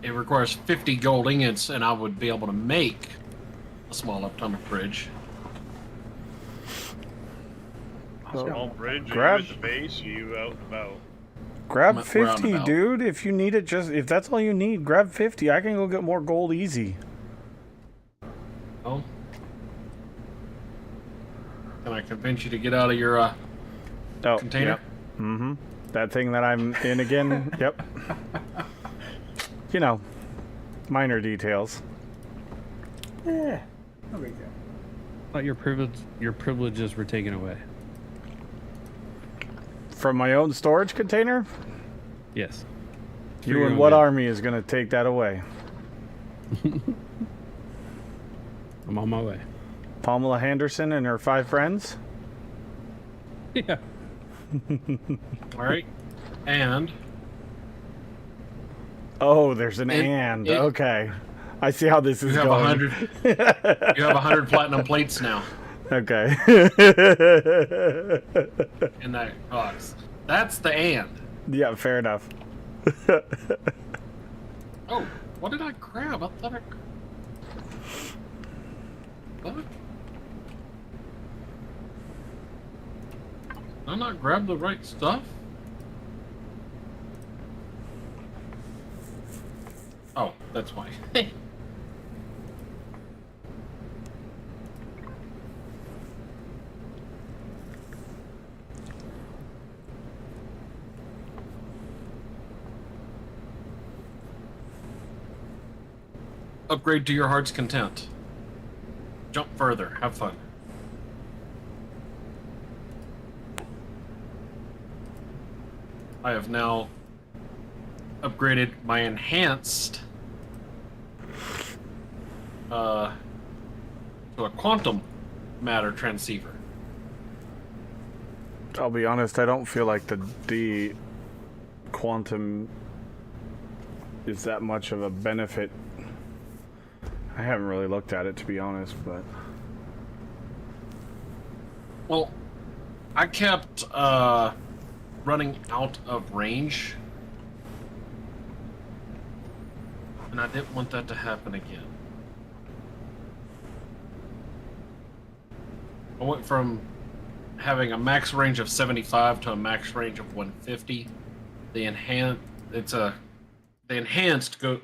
It requires 50 gold ingots, and I would be able to make a small Optronic bridge. Small bridge. Are grab- you at the base? Are you out and about? Grab I'm 50, roundabout. dude. If you need it, if that's all you need, grab 50. I can go get more gold easy. Oh. Can I convince you to get out of your container? Yep. Mm-hmm. That thing that I'm in again. Yep. You know, minor details. Yeah, no big deal. Thought your privileges were taken away. From my own storage container? Yes. For You your and own what good. army is going to take that away? I'm on my way. Pamela Henderson and her 5 friends? Yeah. All right. And Oh, there's an It- okay. I see how this you is have going. 100. You have 100 platinum plates now Okay. in that box. That's the and. Yeah, fair enough. Oh, what did I grab? I thought I. What? Did I not grab the right stuff? Oh, that's why. Upgrade to your heart's content. Jump further. Have fun. I have now upgraded my enhanced to a quantum matter transceiver. I'll be honest, I don't feel like the quantum is that much of a benefit. I haven't really looked at it, to be honest, but Well, I kept running out of range, and I didn't want that to happen again. I went from having a max range of 75 to a max range of 150. The enhanced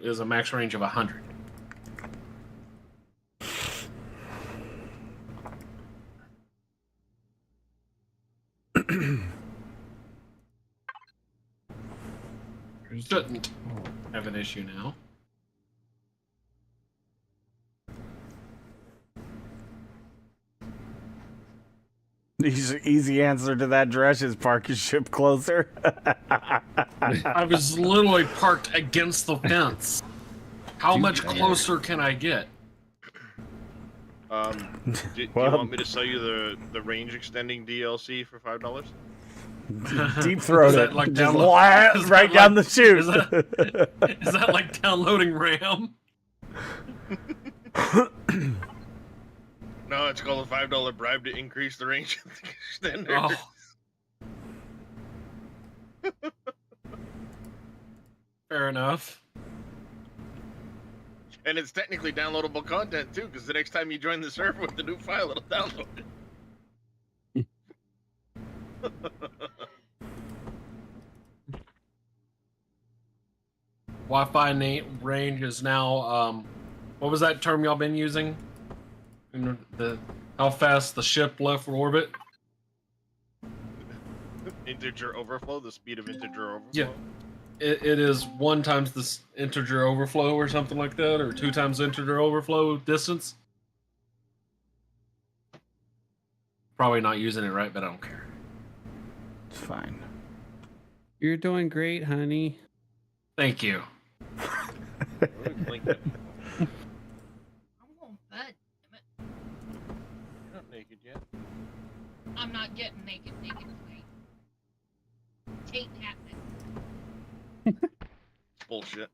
is a max range of 100. Shouldn't have an issue now. Easy answer to that, Dresh, is park your ship closer. I was literally parked against the fence. How much closer can I get? Do you want me to sell you the range extending DLC for $5? Deep throat Is it. that like Just download- right down the chute. Is that like downloading RAM? No, it's called a $5 bribe to increase the range of the extender. Oh. Fair enough. And it's technically downloadable content too, because the next time you join the server with the new file, it'll download it. Wi-Fi range is now, what was that term y'all been using? How fast the ship left for orbit? Integer overflow, the speed of integer overflow. Yeah. It is 1 times this integer overflow or something like that, or 2 times integer overflow distance. Probably not using it right, but I don't care. It's fine. You're doing great, honey. Thank you. I'm going to bed. Damn it. You're not naked yet. I'm not getting naked tonight. Ain't happening. Bullshit.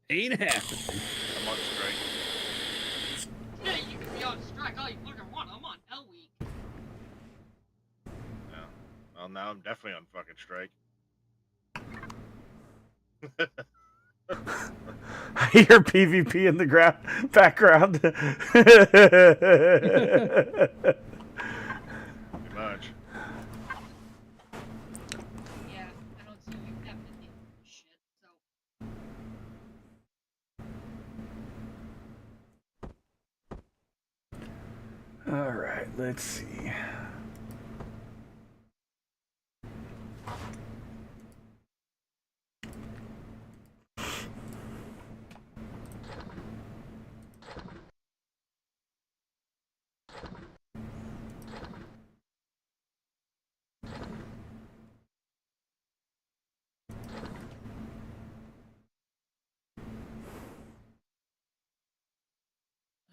Ain't happening. I'm on strike. Yeah, you can be on strike all you fucking want. I'm on Hell Week. Yeah. Well, now I'm definitely on fucking strike. I hear PvP in the background. Pretty much. Yeah, I don't see you definitely shit, so. All right, let's see.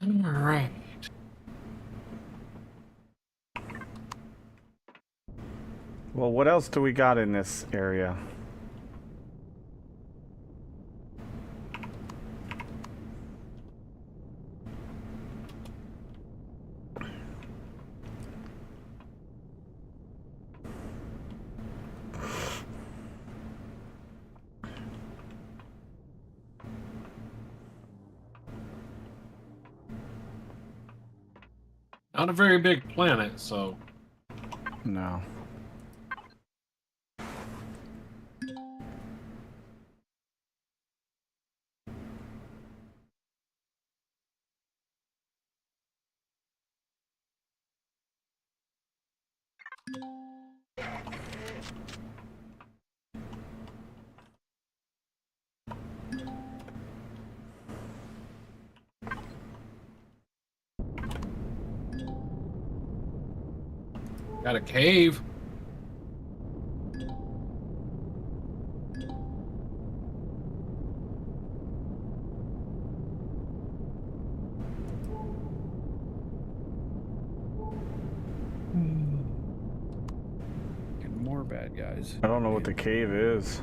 All right. Well, what else do we got in this area? Not a very big planet, so. No. Got a cave. Getting more bad guys. I don't know what the cave is.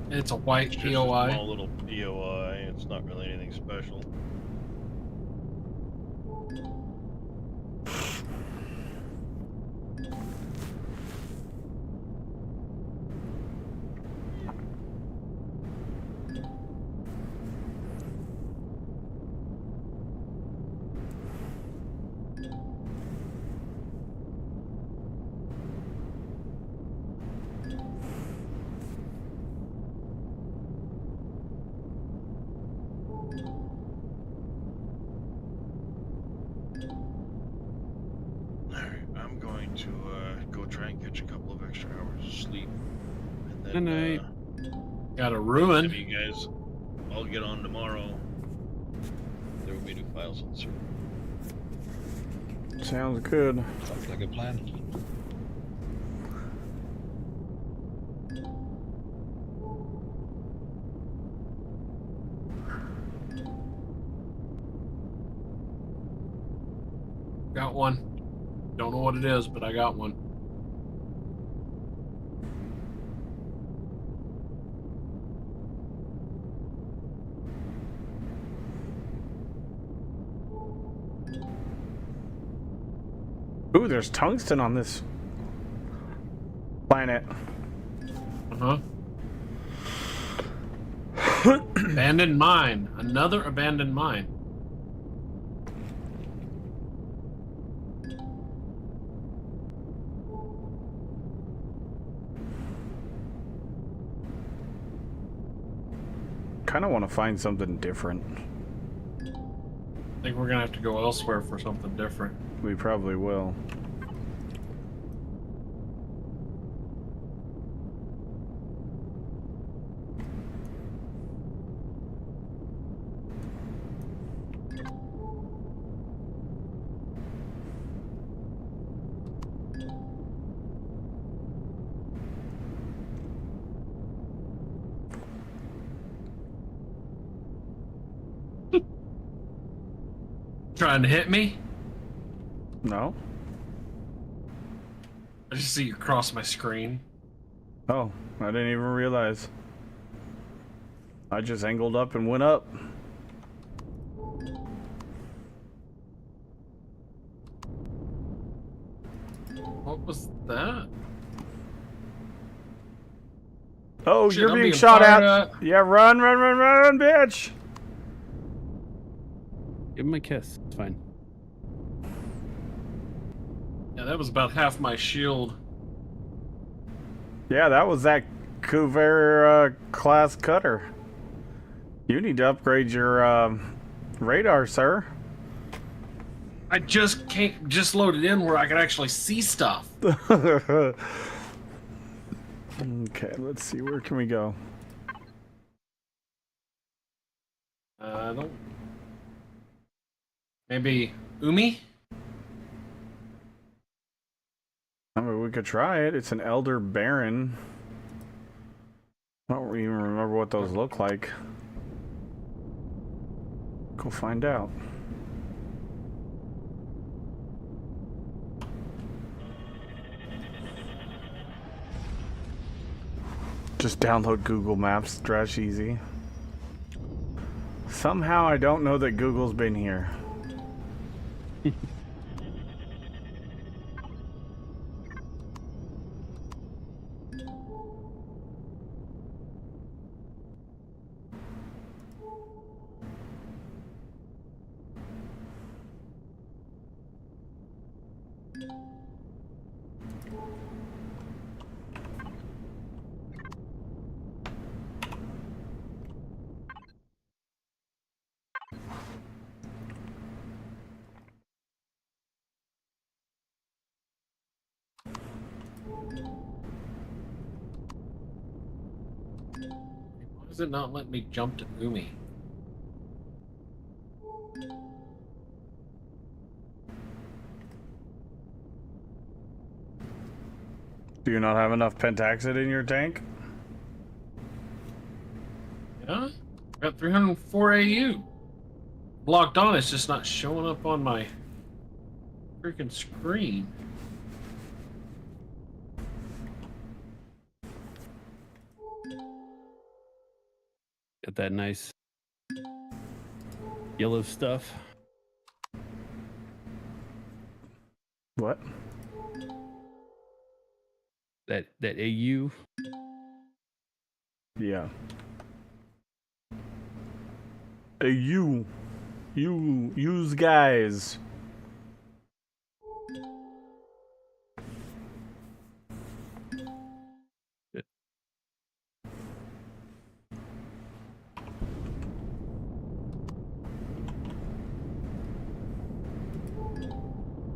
It's a white It's just a POI. small little POI. It's not really anything special. I'm going to go try and catch a couple of extra hours of sleep, and Good then night. Got a have ruin. you guys. I'll get on tomorrow. There will be new files on the server. Sounds good. Sounds like a plan. Got one. Don't know what it is, but I got one. Ooh, there's tungsten on this planet. Uh-huh. Abandoned mine. Another abandoned mine. Kind of want to find something different. I think we're gonna have to go elsewhere for something different. We probably will. Trying to hit me? No? I just see you cross my screen. Oh, I didn't even realize. I just angled up and went up. What was that? Oh, Shit, you're I'm being being shot fired at. at. Yeah, run, run, run, run, bitch. Give him a kiss. It's fine. Yeah, that was about half my shield. Yeah, that was that Couver class cutter. You need to upgrade your radar, sir. I just loaded in where I could actually see stuff. Okay, let's see. Where can we go? I don't. Maybe Umi? I mean, we could try it. It's an Elder Baron. I don't even remember what those look like. Go find out. Just download Google Maps, trash easy. Somehow I don't know that Google's been here. Why does it not let me jump to Umi? Do you not have enough pentaxid in your tank? Yeah? Got 304 AU. Locked on, it's just not showing up on my freaking screen. Got that nice yellow stuff. What? That AU. Yeah. Hey, you use guys.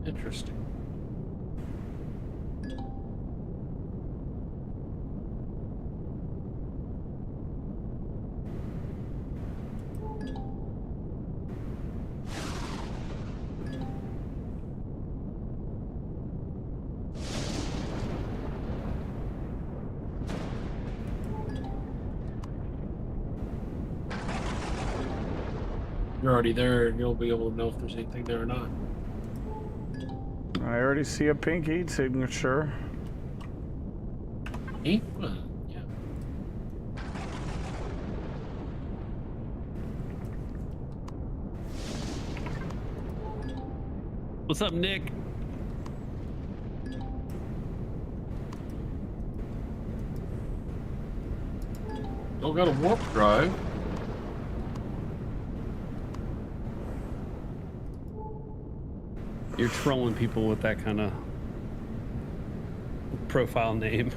Interesting. You're already there, and you'll be able to know if there's anything there or not. I already see a pink heat signature. Yeah. What's up, Nick? Still got a warp drive. You're trolling people with that kind of profile name.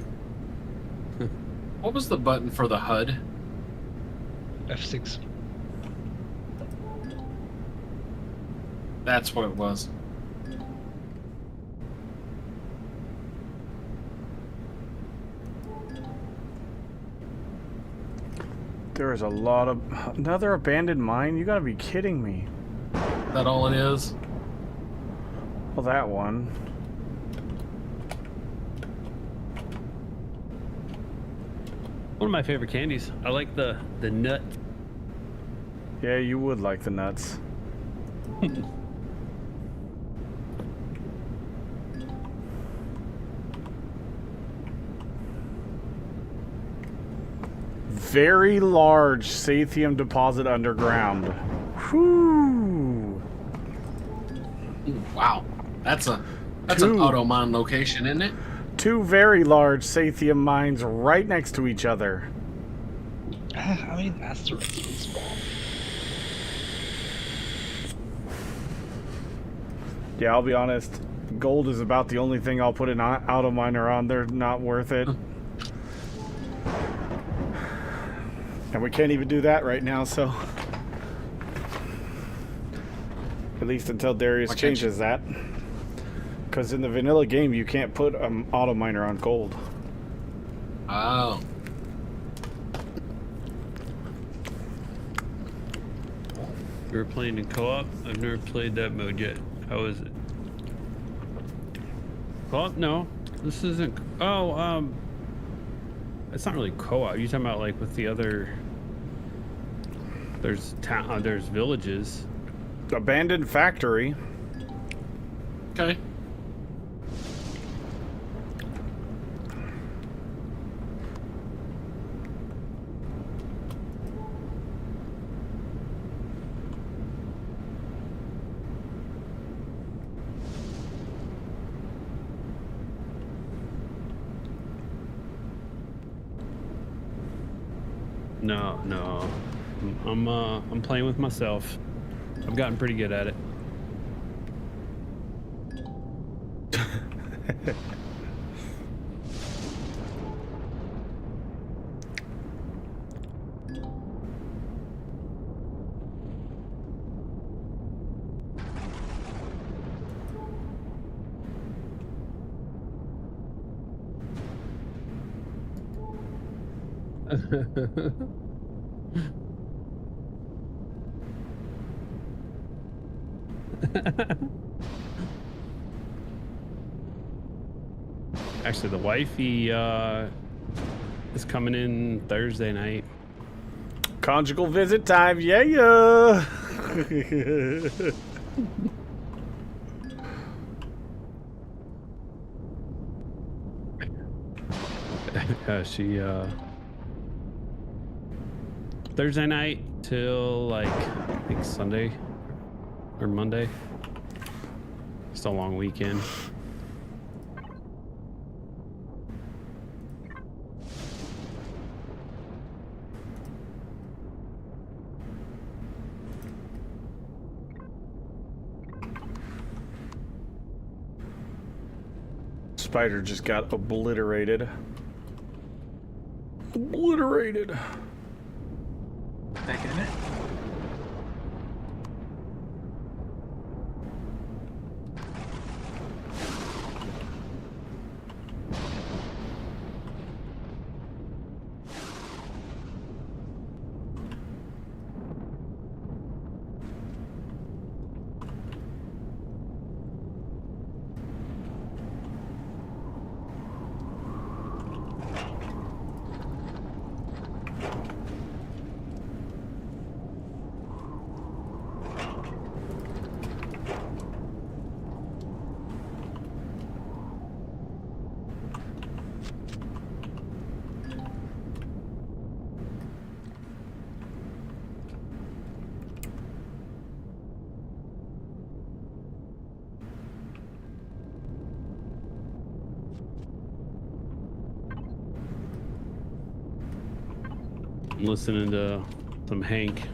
What was the button for the HUD? F6. That's what it was. There is a lot of... Another abandoned mine? You gotta be kidding me. Is that all it is? Well, that one. One of my favorite candies. I like the nut. Yeah, you would like the nuts. Very large Sathium deposit underground. Whew. Wow, that's an auto mine location, isn't it? Two very large Sathium mines right next to each other. I mean, asteroids will spawn. Yeah, I'll be honest. Gold is about the only thing I'll put an auto miner on. They're not worth it. And we can't even do that right now, so... At least until Darius changes that. Because in the vanilla game, you can't put an auto miner on gold. Oh. You were playing in co-op? I've never played that mode yet. How is it? Co-op? No. This isn't... Oh, it's not really co-op. You're talking about like with the other... There's town, there's villages. Abandoned factory. Okay. No. I'm playing with myself. I've gotten pretty good at it. Actually, the wifey is coming in Thursday night. Conjugal visit time, yeah. She Thursday night till like I think Sunday or Monday. It's a long weekend. Spider just got obliterated. Obliterated. Back in a minute. I'm listening to some Hank.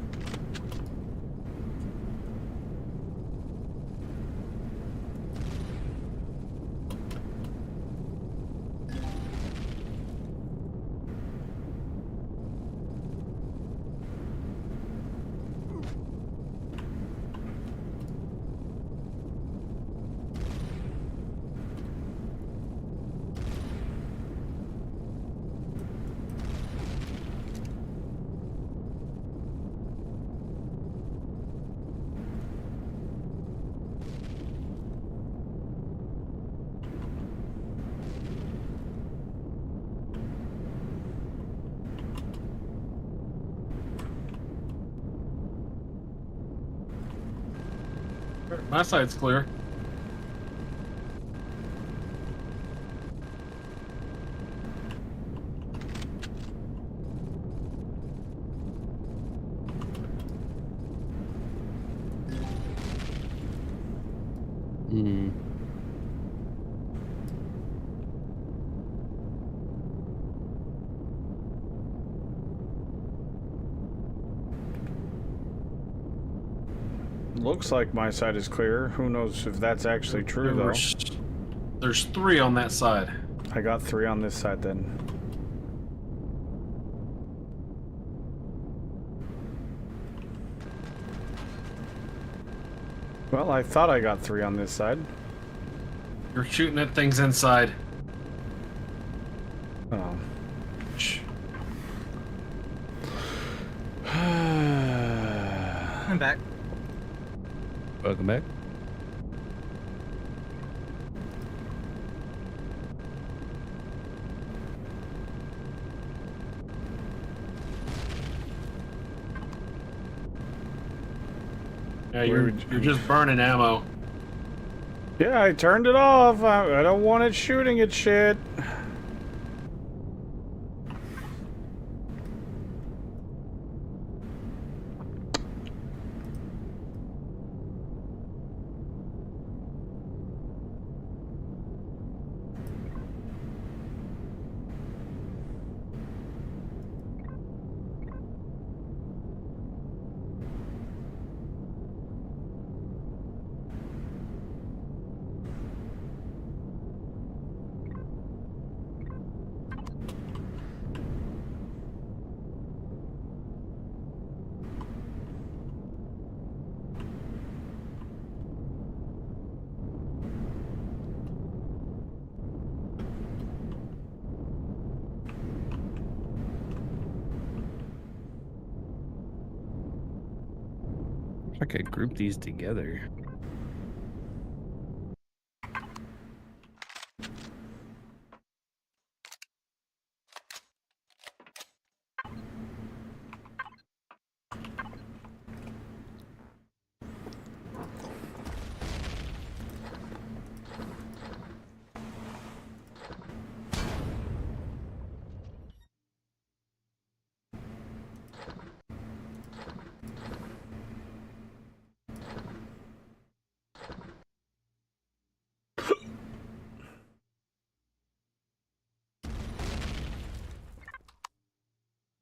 My side's clear. Hmm. Looks like my side is clear. Who knows if that's actually true, though. There's 3 on that side. I got 3 on this side, then. Well, I thought I got 3 on this side. You're shooting at things inside. Oh. I'm back. Welcome back. Yeah, you're just burning ammo. Yeah, I turned it off. I don't want it shooting at shit. Wish I could group these together.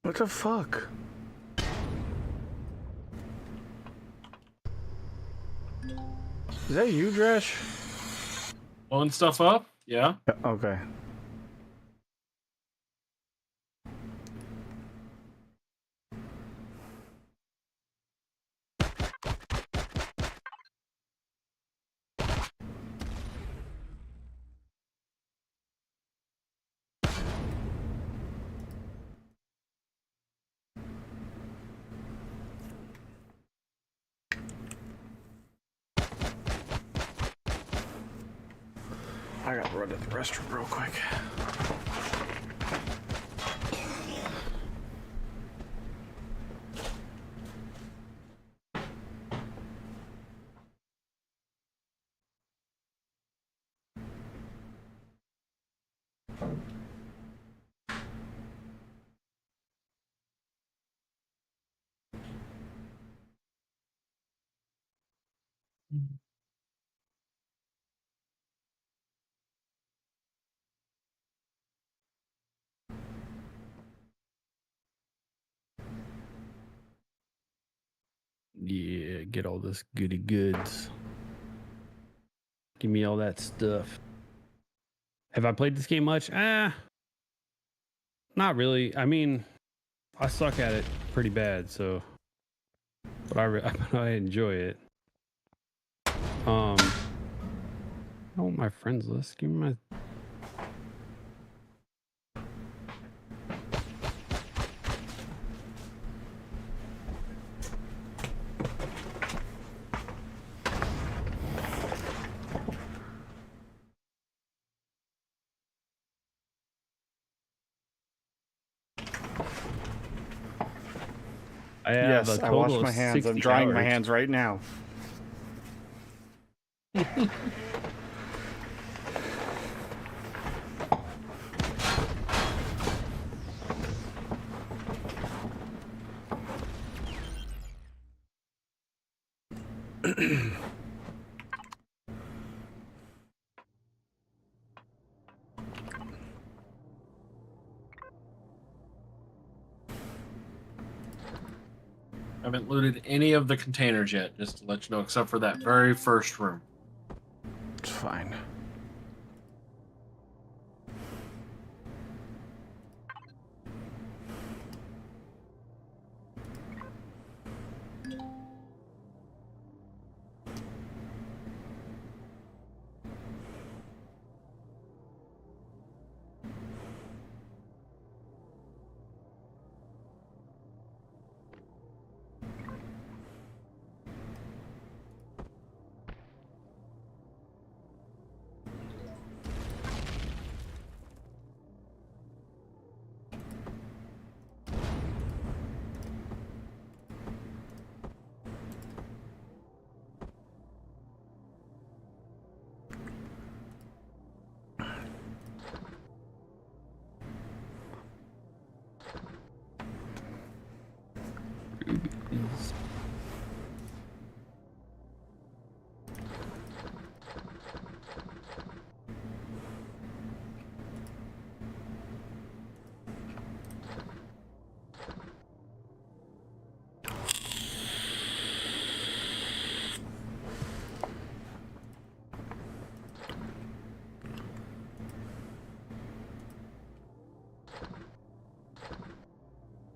What the fuck? Is that you, Dresh? Blowing stuff up? Yeah. Okay. I gotta run to the restroom real quick. Yeah, get all this goody goods. Give me all that stuff. Have I played this game much? Not really. I mean, I suck at it pretty bad, so. But I enjoy it. I want my friends list. Give me my. I have Yes, a I total washed of my hands. I'm 60 drying my hours. hands right now. I haven't looted any of the containers yet, just to let you know, except for that very first room. It's fine.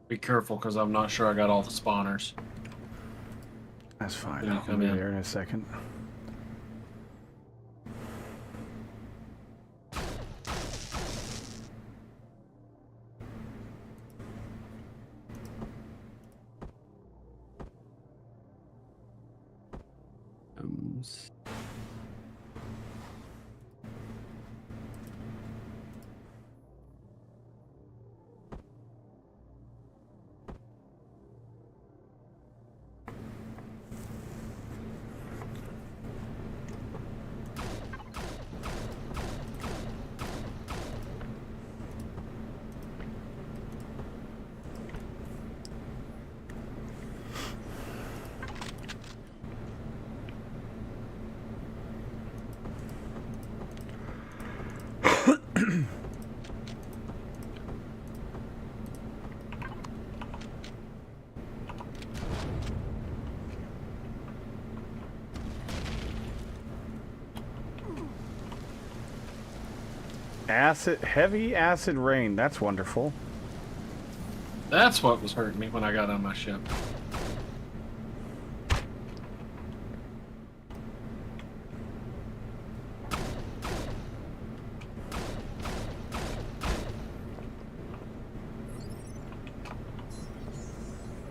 Be careful, because I'm not sure I got all the spawners. That's fine. When you I'll come be in. there in a second. Heavy acid rain. That's wonderful. That's what was hurting me when I got on my ship.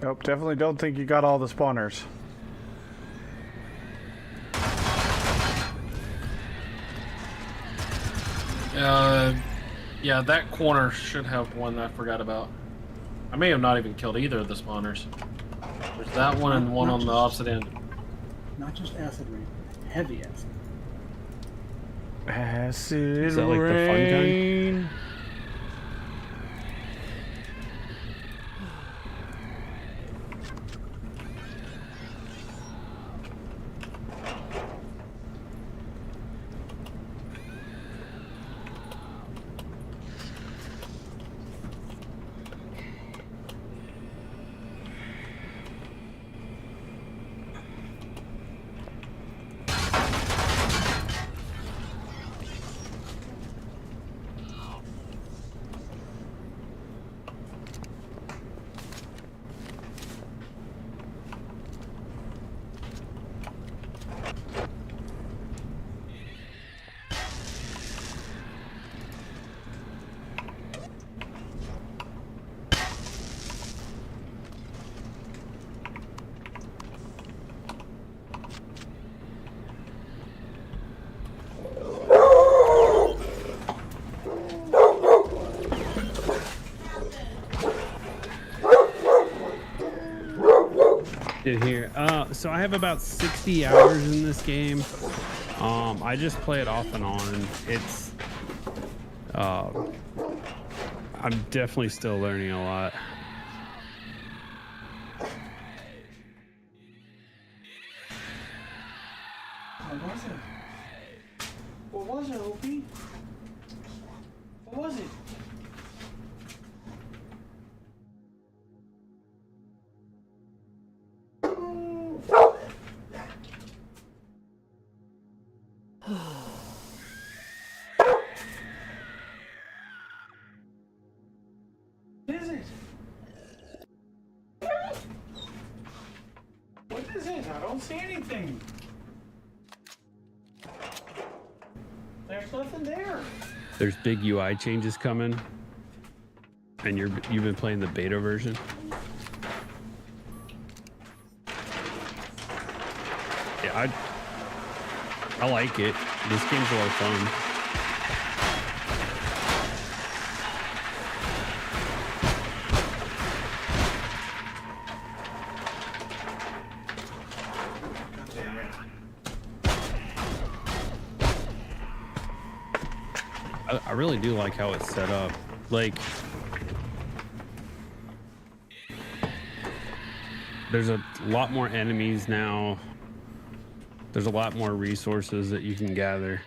Nope, definitely don't think you got all the spawners. Yeah, that corner should have one I forgot about. I may have not even killed either of the spawners. There's that one and one on the opposite end. Not just acid rain, heavy acid. Acid Is that like the fun rain. Did hear. So I have about 60 hours in this game. I just play it off and on. It's I'm definitely still learning a lot. What was it? What was it, Opie? What was it? What is it? What is it? I don't see anything. There's nothing there. There's big UI changes coming, and you've been playing the beta version. Yeah, I like it. This game's a lot of fun. I really do like how it's set up. Like, there's a lot more enemies now. There's a lot more resources that you can gather.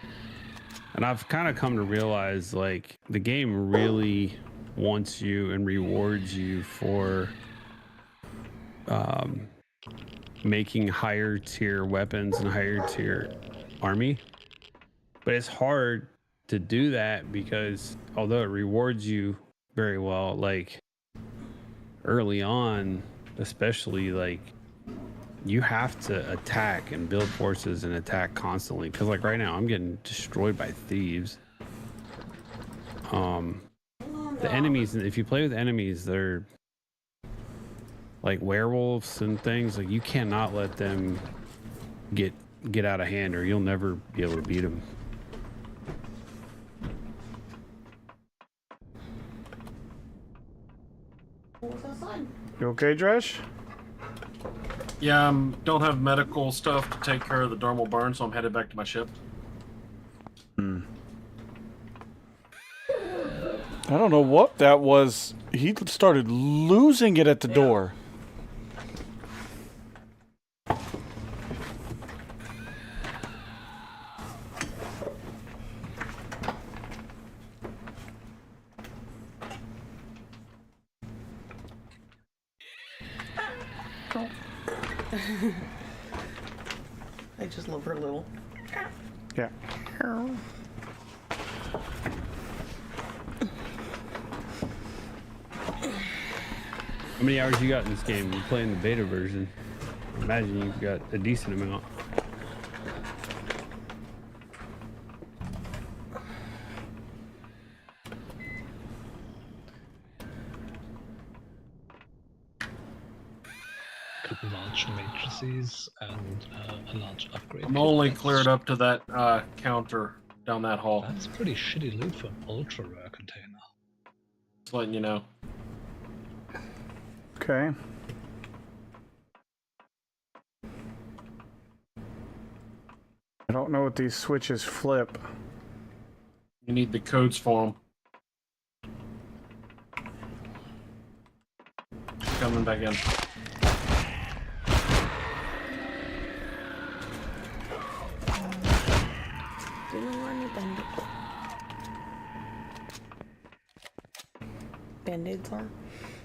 And I've kind of come to realize, like, the game really wants you and rewards you for making higher tier weapons and higher tier army. But it's hard to do that because although it rewards you very well, like early on, especially, like you have to attack and build forces and attack constantly. Because like right now I'm getting destroyed by thieves. The enemies, if you play with enemies, they're like werewolves and things. Like you cannot let them get out of hand or you'll never be able to beat them. You okay, Dresh? Yeah, don't have medical stuff to take care of the dermal burn, so I'm headed back to my ship. I don't know what that was. He started losing it at the door. I just love her little. Yeah. How many hours you got in this game? You're playing the beta version. Imagine you've got a decent amount. Large matrices and a large upgrade. I'm kit. only That's- cleared up to that counter down that hall. That's pretty shitty loot for an ultra rare container. Just letting you know. Okay. I don't know what these switches flip. You need the codes for them. Coming back in. Didn't want any band-aids are.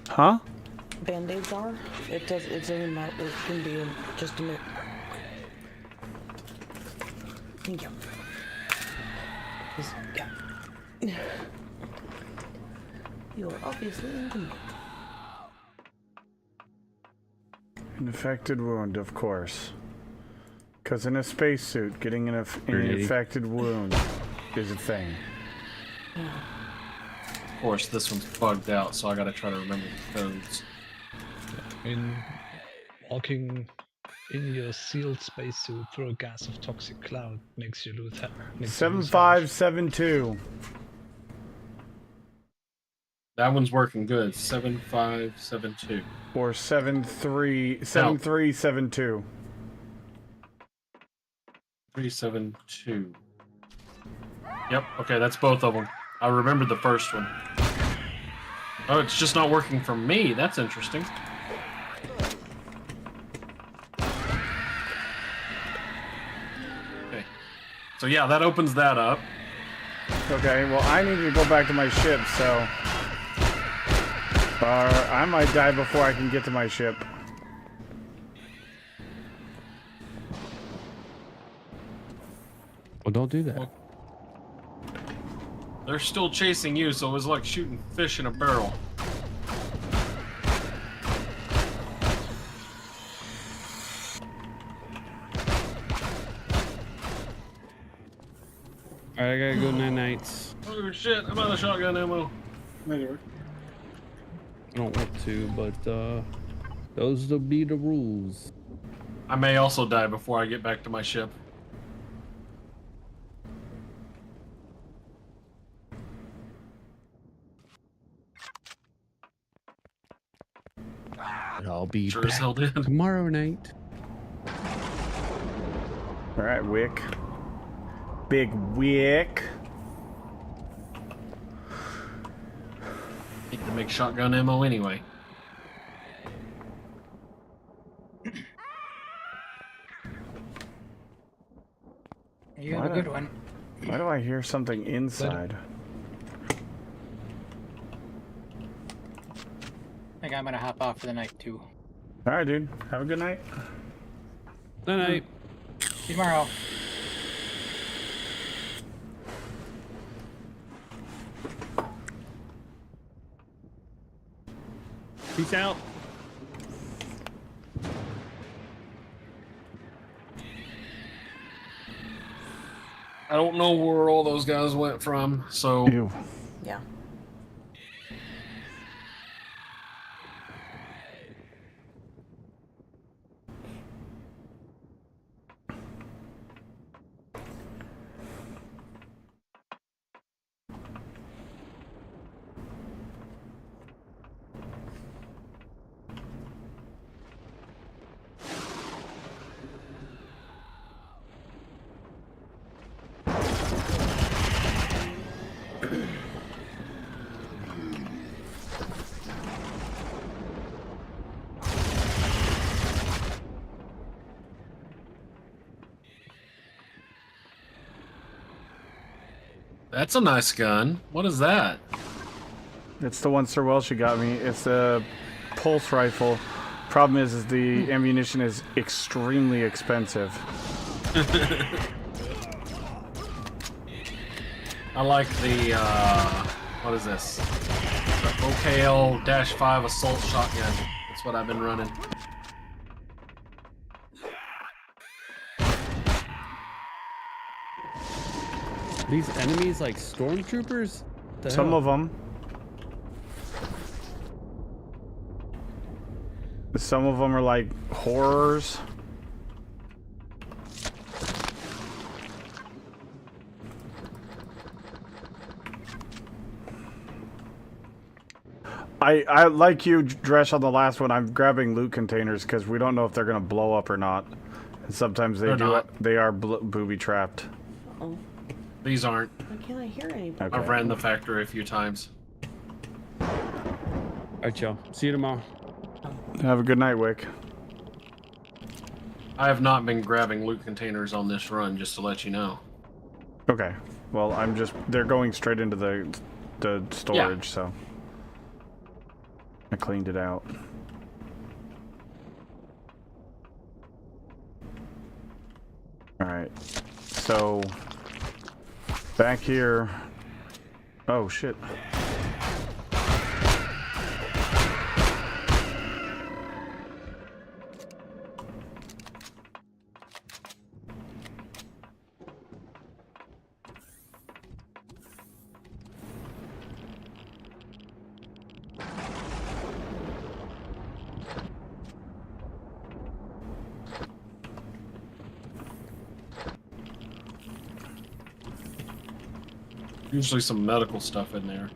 Huh? Band-aids are. It does. It doesn't matter. It can be just a minute. Thank you. Yeah. You are obviously inconvenient. An infected wound, of course. Because in a spacesuit, getting an infected wound is a thing. Of course, this one's bugged out, so I gotta try to remember the codes. I mean, walking in your sealed spacesuit through a gas of toxic cloud makes you lose. 7572. That one's working good. 7572. Or 7372. 372. Yep. Okay, that's both of them. I remembered the first one. Oh, it's just not working for me. That's interesting. Okay. So yeah, that opens that up. Okay, well, I need to go back to my ship, so... Or I might die before I can get to my ship. Well, don't do that. They're still chasing you, so it was like shooting fish in a barrel. Alright, I gotta go night-nights. Oh shit, I'm out of shotgun ammo. Later. I don't want to, but those will be the rules. I may also die before I get back to my ship. But I'll be Sure as hell back did. tomorrow night. Alright, Wick. Big Wick. Need to make shotgun ammo anyway. You have a good one. Why do I hear something inside? I think I'm gonna hop off for the night too. Alright, dude. Have a good night. Night-night. See you tomorrow. Peace out. I don't know where all those guys went from, so... Ew. Yeah. That's a nice gun. What is that? It's the one Sir Welsh got me. It's a pulse rifle. Problem is the ammunition is extremely expensive. I like the, what is this? The OKL-5 assault shotgun. That's what I've been running. These enemies like stormtroopers? Some of them. Some of them are like horrors. I like you, Dresh, on the last one. I'm grabbing loot containers because we don't know if they're gonna blow up or not. And sometimes they They're do. not. They are booby trapped. Oh, These aren't. why can't I hear anybody? Okay. I've ran the factory a few times. Alright, y'all. See you tomorrow. Have a good night, Wick. I have not been grabbing loot containers on this run, just to let you know. Okay. Well, I'm just. They're going straight into the storage, so I cleaned it out. All right. So back here. Oh shit. Usually some medical stuff in there.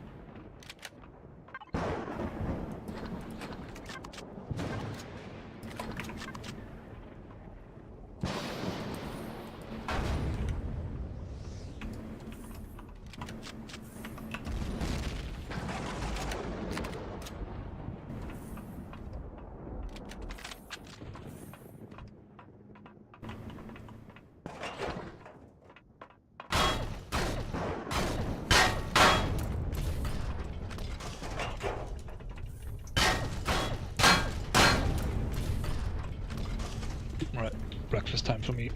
breakfast time for me.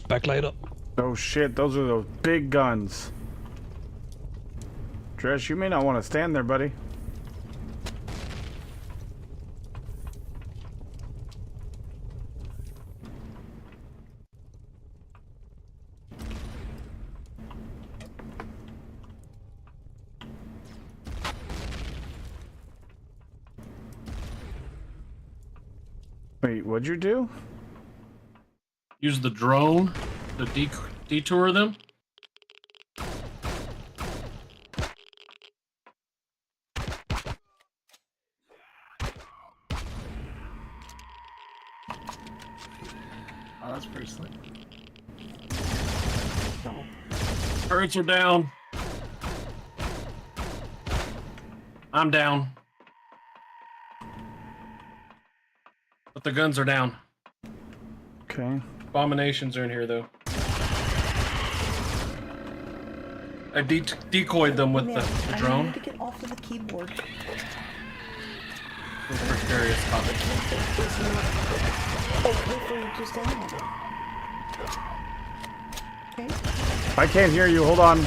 Back later. Oh shit, those are those big guns. Dresh, you may not want to stand there, buddy. Wait, what'd you do? Use the drone to detour them. Oh, that's pretty slick. Turrets are down. I'm down. But the guns are down. Okay. Abominations are in here, though. I decoyed them with the drone. I need to get off of the keyboard. It's a precarious topic. It's not okay for you to stand there. Okay? I can't hear you. Hold on.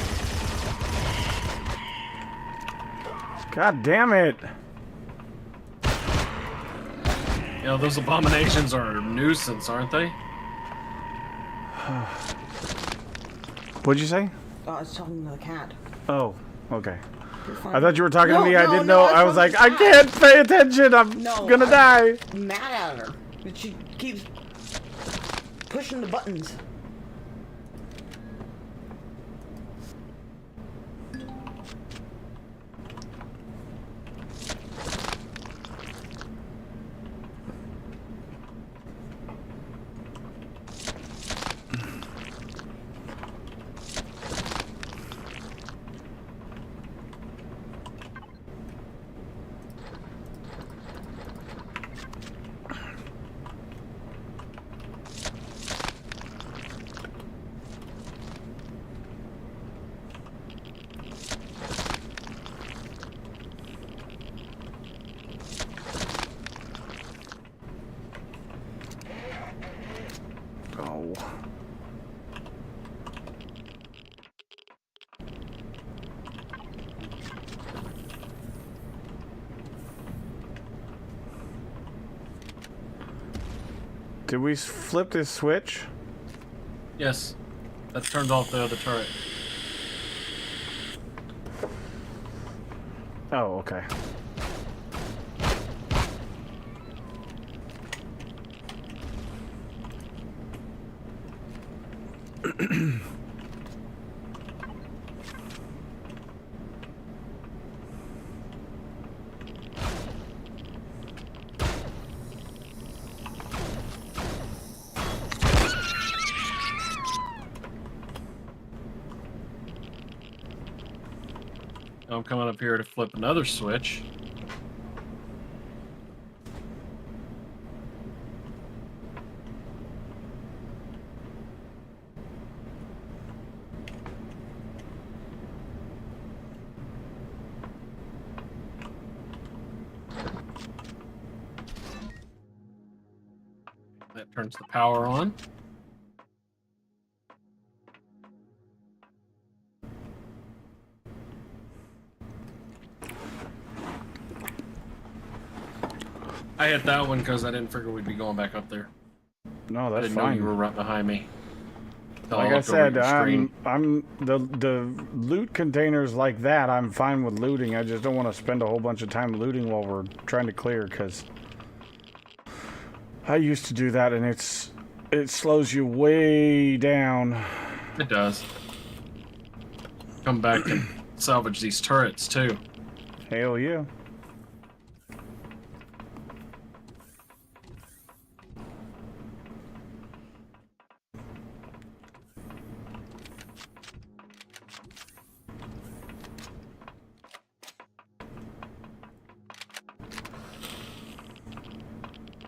God damn it. You know, those abominations are a nuisance, aren't they? What'd you say? Oh, I was talking to the cat. Oh, okay. You're fine. I thought you were talking to me. I didn't no, know. I was like, I can't pay attention. I'm gonna die. I'm mad at her. But she keeps pushing the buttons. Oh. Did we flip this switch? Yes. That turned off the other turret. Oh, okay. I'm coming up here to flip another switch. That turns the power on. I hit that one because I didn't figure we'd be going back up there. No, I that's didn't know fine. you were right behind me. So Like I looked over at said, your screen. I'm the loot containers like that. I'm fine with looting. I just don't want to spend a whole bunch of time looting while we're trying to clear, because I used to do that, and it slows you way down. It does. Come back and salvage these turrets too. Hell yeah.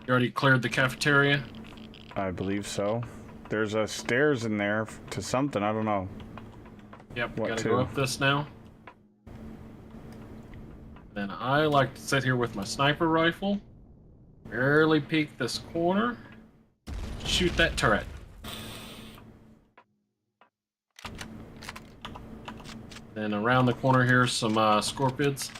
You already cleared the cafeteria? I believe so. There's a stairs in there to something. I don't know. Yep, What gotta to? go up this now. Then I like to sit here with my sniper rifle. Barely peek this corner. shoot that turret. Then around the corner here, some scorpions.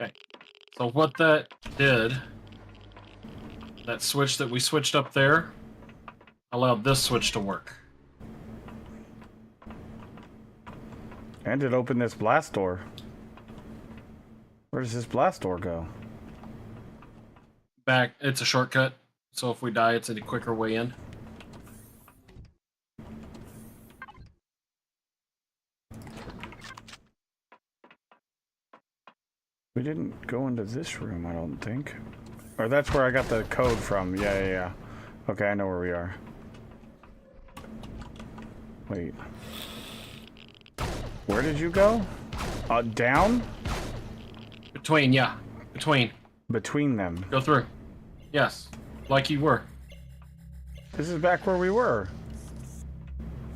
Okay, so what that did, that switch that we switched up there, allowed this switch to work. And it opened this blast door. Where does this blast door go? Back, it's a shortcut, so if we die, it's a quicker way in. We didn't go into this room, I don't think. Or that's where I got the code from. Yeah. Okay, I know where we are. Wait. Where did you go? Down? Between, yeah. Between. Between them. Go through. Yes. Like you were. This is back where we were.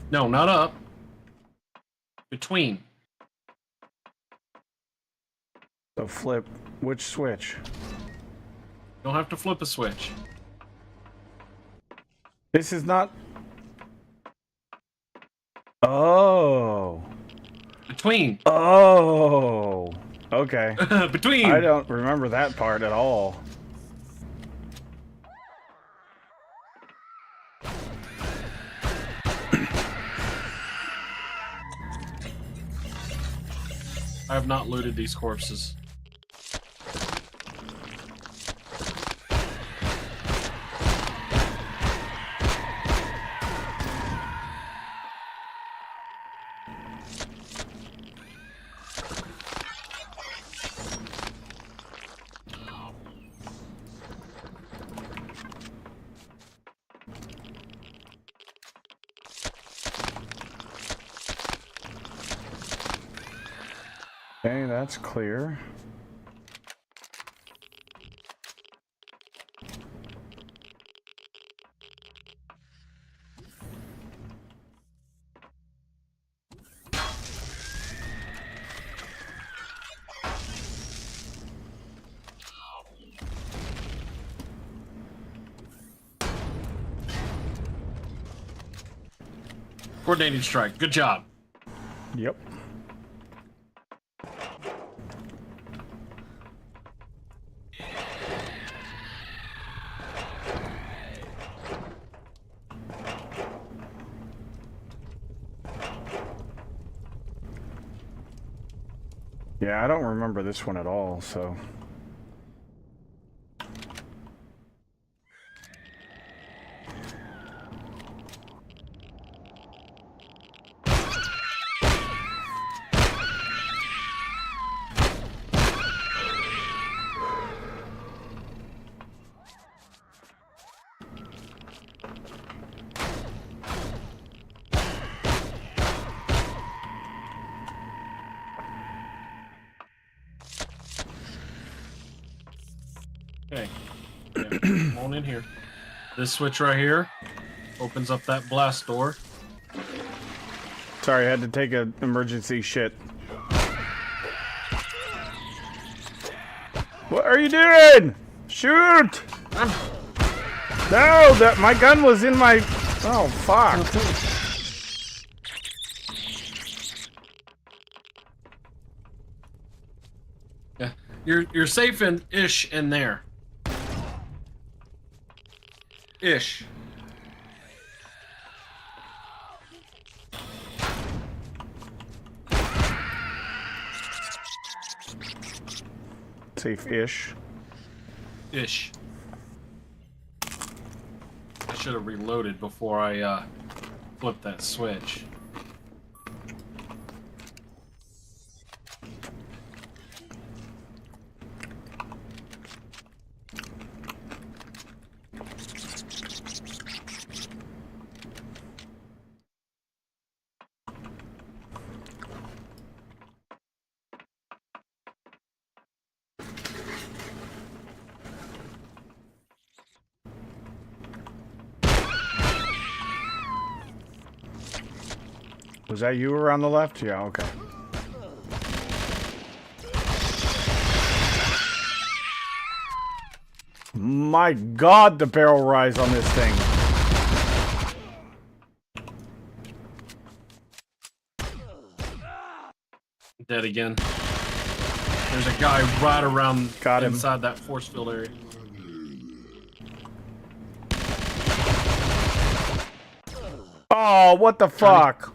No, not up. Between. So flip. Which switch? Don't have to flip a switch. This is not... Oh. Between. Oh. Okay. Between. I don't remember that part at all. I have not looted these corpses. Okay, that's clear. Coordinated strike. Good job. Yep. Yeah, I don't remember this one at all, so... Okay. Yeah, come on in here. This switch right here opens up that blast door. Sorry, I had to take an emergency shit. What are you doing? Shoot! No, that my gun was in my... Oh, fuck. Yeah, you're safe in ish in there. Ish. Safe-ish. Ish. I should have reloaded before I flipped that switch. Was that you around the left? Yeah, okay. My God, the barrel rise on this thing. Dead again. There's a guy right around Got him. inside that force field area. Oh, what the fuck?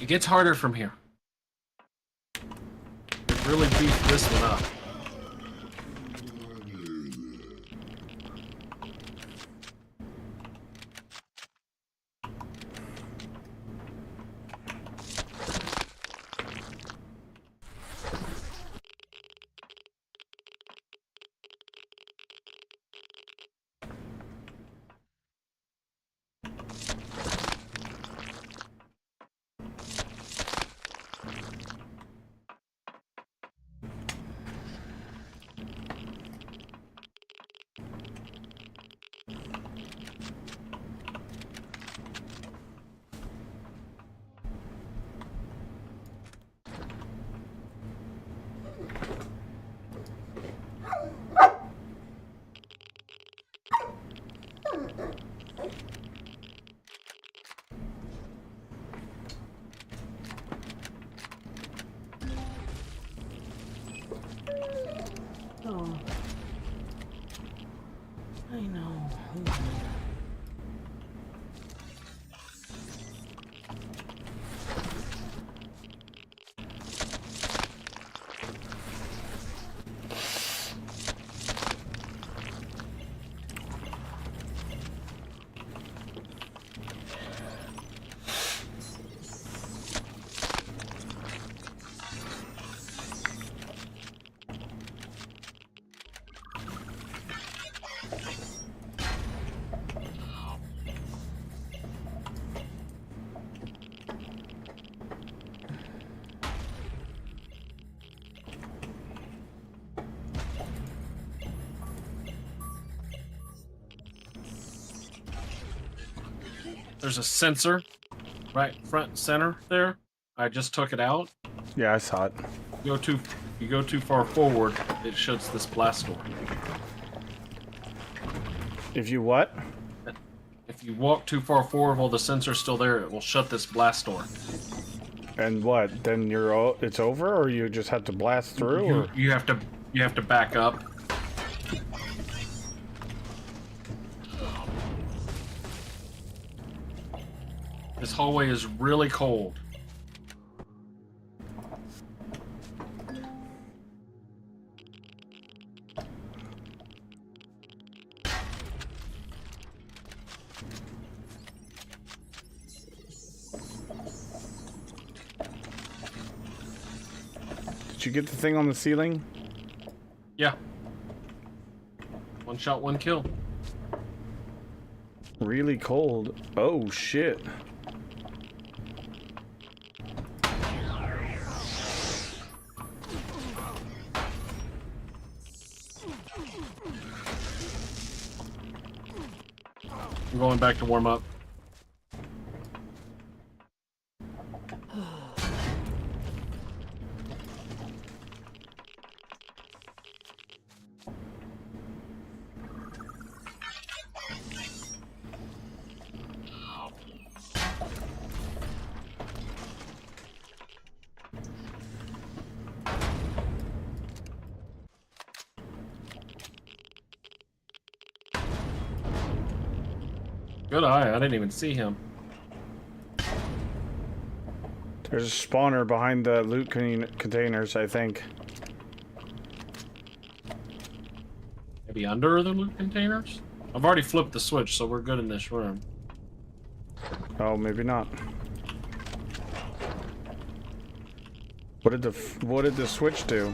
It gets harder from here. It really beefed this one up. Oh. I know. There's a sensor right front center there. I just took it out. Yeah, I saw it. You go too far forward, it shuts this blast door. If you what? If you walk too far forward while the sensor's still there, it will shut this blast door. And what? Then it's over, or you just have to blast through? Or? You have to back up. This hallway is really cold. Did you get the thing on the ceiling? Yeah. One shot, one kill. Really cold. Oh shit. I'm going back to warm up. Good eye, I didn't even see him. There's a spawner behind the loot containers, I think. Maybe under the loot containers? I've already flipped the switch, so we're good in this room. Oh, maybe not. What did the switch do?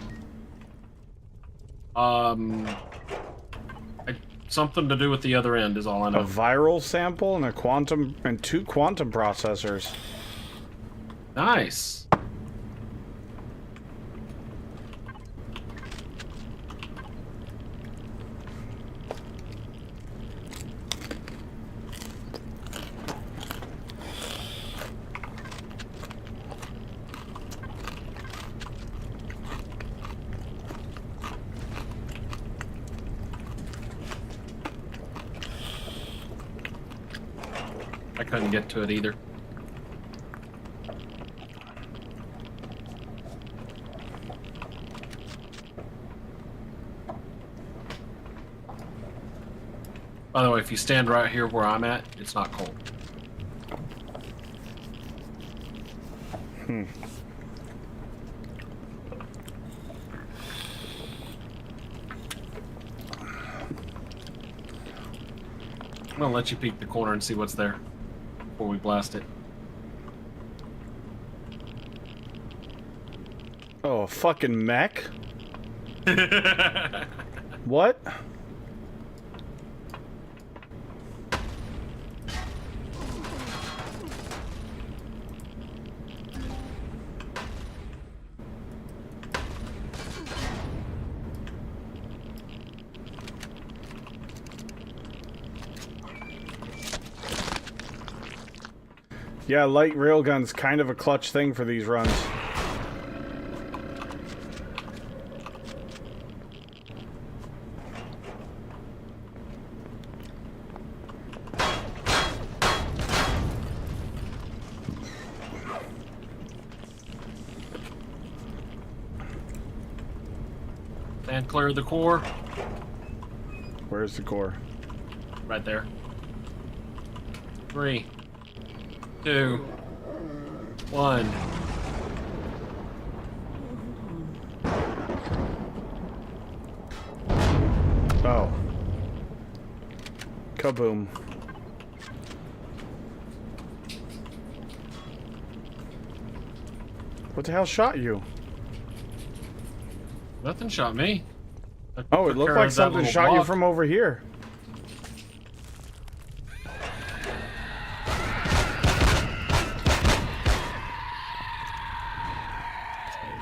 Something to do with the other end is all I know. A viral sample and two quantum processors. Nice. couldn't get to it either. By the way, if you stand right here where I'm at, it's not cold. Hmm. I'm gonna let you peek the corner and see what's there before we blast it. Oh, a fucking mech? What? Yeah, light railgun's kind of a clutch thing for these runs. And clear the core. Where's the core? Right there. 3, 2, 1. Oh. Kaboom. What the hell shot you? Nothing shot me. Oh, it looked like something shot you from over here.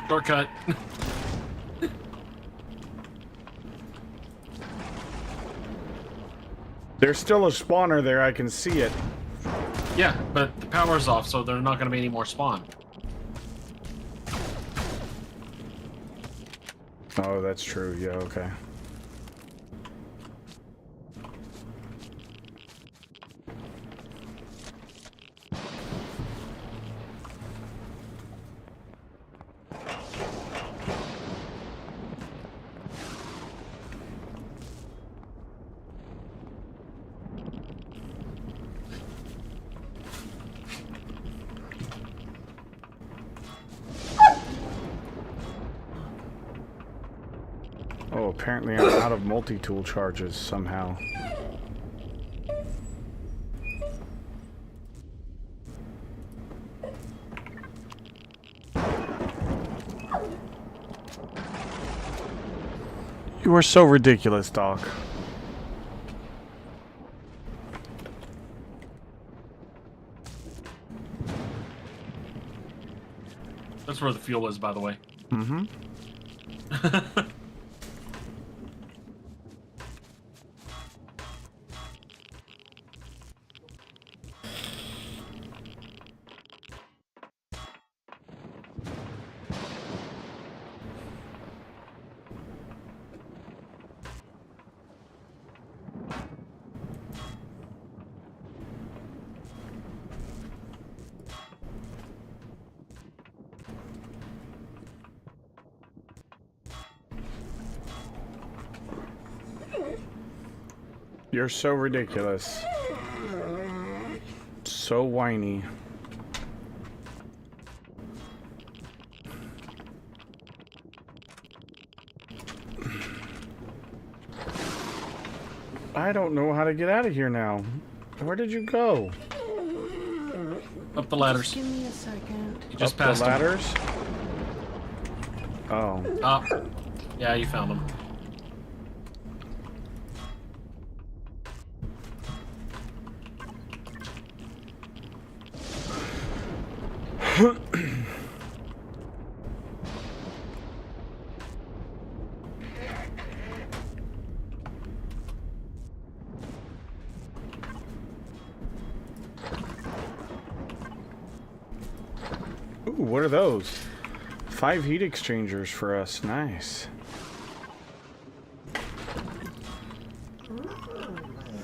Shortcut. There's still a spawner there, I can see it. Yeah, but the power's off, so there's not going to be any more spawn. Oh, that's true. Yeah, okay. Oh, apparently I'm out of multi-tool charges somehow. You are so ridiculous, Doc. That's where the fuel is, by the way. Mm-hmm. You're so ridiculous. So whiny. I don't know how to get out of here now. Where did you go? Up the ladders. Just give me a second. You just Up passed the them. ladders? Oh. Up. Yeah, you found them. Ooh, what are those? 5 heat exchangers for us. Nice.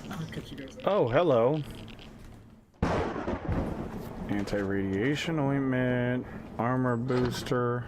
I'll catch you guys later. Oh, hello. Anti-radiation ointment, armor booster.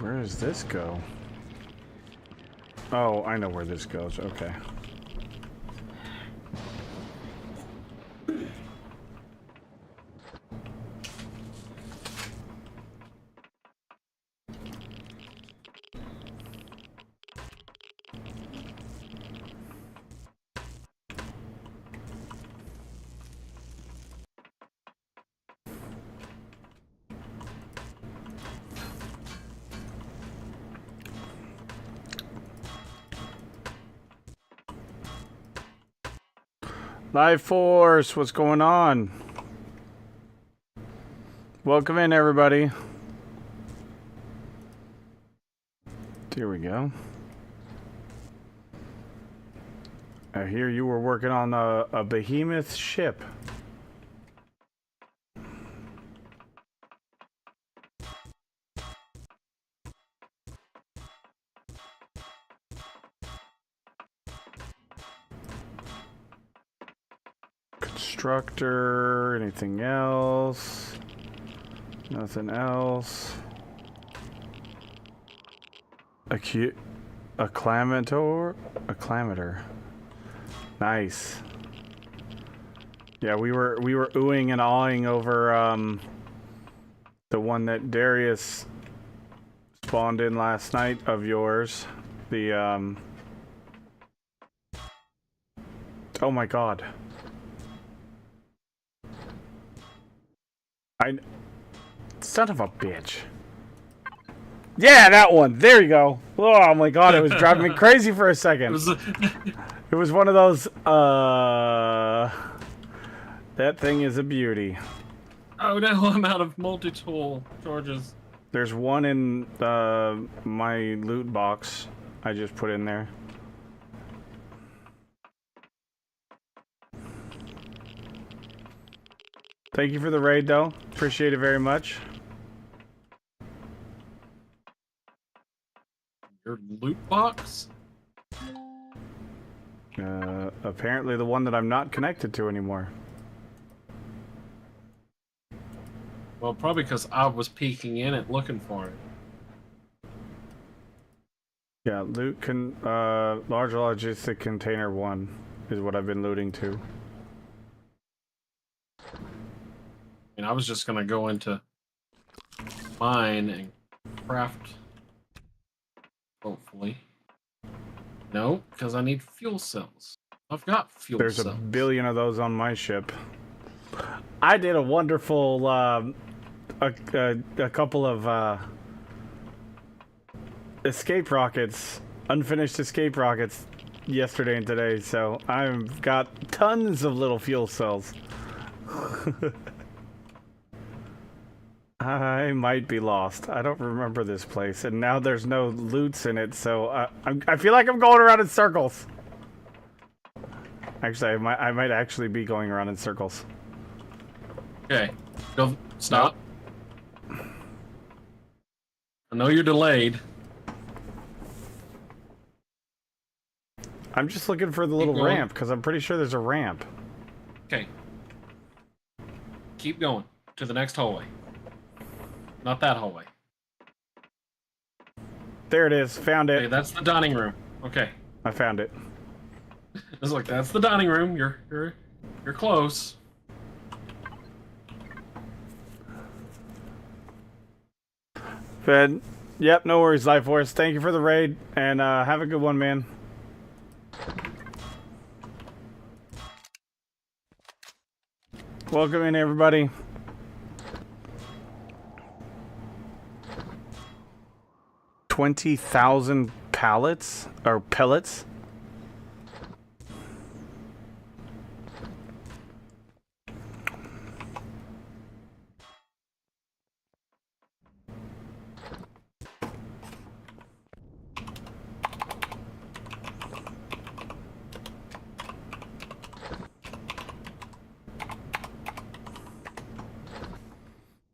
Where does this go? Oh, I know where this goes. Okay. Life Force, what's going on? Welcome in, everybody. Here we go. I hear you were working on a behemoth ship. Constructor, anything else? Nothing else. Acclamator. Nice. Yeah, we were oohing and awing over the one that Darius spawned in last night of yours. The oh my god. Son of a bitch. Yeah, that one. There you go. Oh my god, it was driving me crazy for a second. It was one of those, that thing is a beauty. Oh no, I'm out of multi-tool charges. There's one in my loot box I just put in there. Thank you for the raid, though. Appreciate it very much. Your loot box? Apparently the one that I'm not connected to anymore. Well, probably because I was peeking in it looking for it. Yeah, large logistic container 1 is what I've been looting to. And I was just gonna go into mine and craft. Hopefully. No, because I need fuel cells. I've got fuel cells. There's a billion of those on my ship. I did a wonderful, a couple of escape rockets, unfinished escape rockets yesterday and today, so I've got tons of little fuel cells. I might be lost. I don't remember this place, and now there's no loots in it, so I feel like I'm going around in circles. Actually, I might actually be going around in circles. Okay, go stop. I know you're delayed. I'm just looking for the little going. ramp because I'm pretty sure there's a ramp. Okay. Keep going to the next hallway. Not that hallway. There it is. Found it. Okay, that's the dining room. Okay. I found it. I was like, that's the dining room. You're close. Fed. Yep, no worries, Life Force. Thank you for the raid, and have a good one, man. Welcome in, everybody. $20,000 pallets or pellets.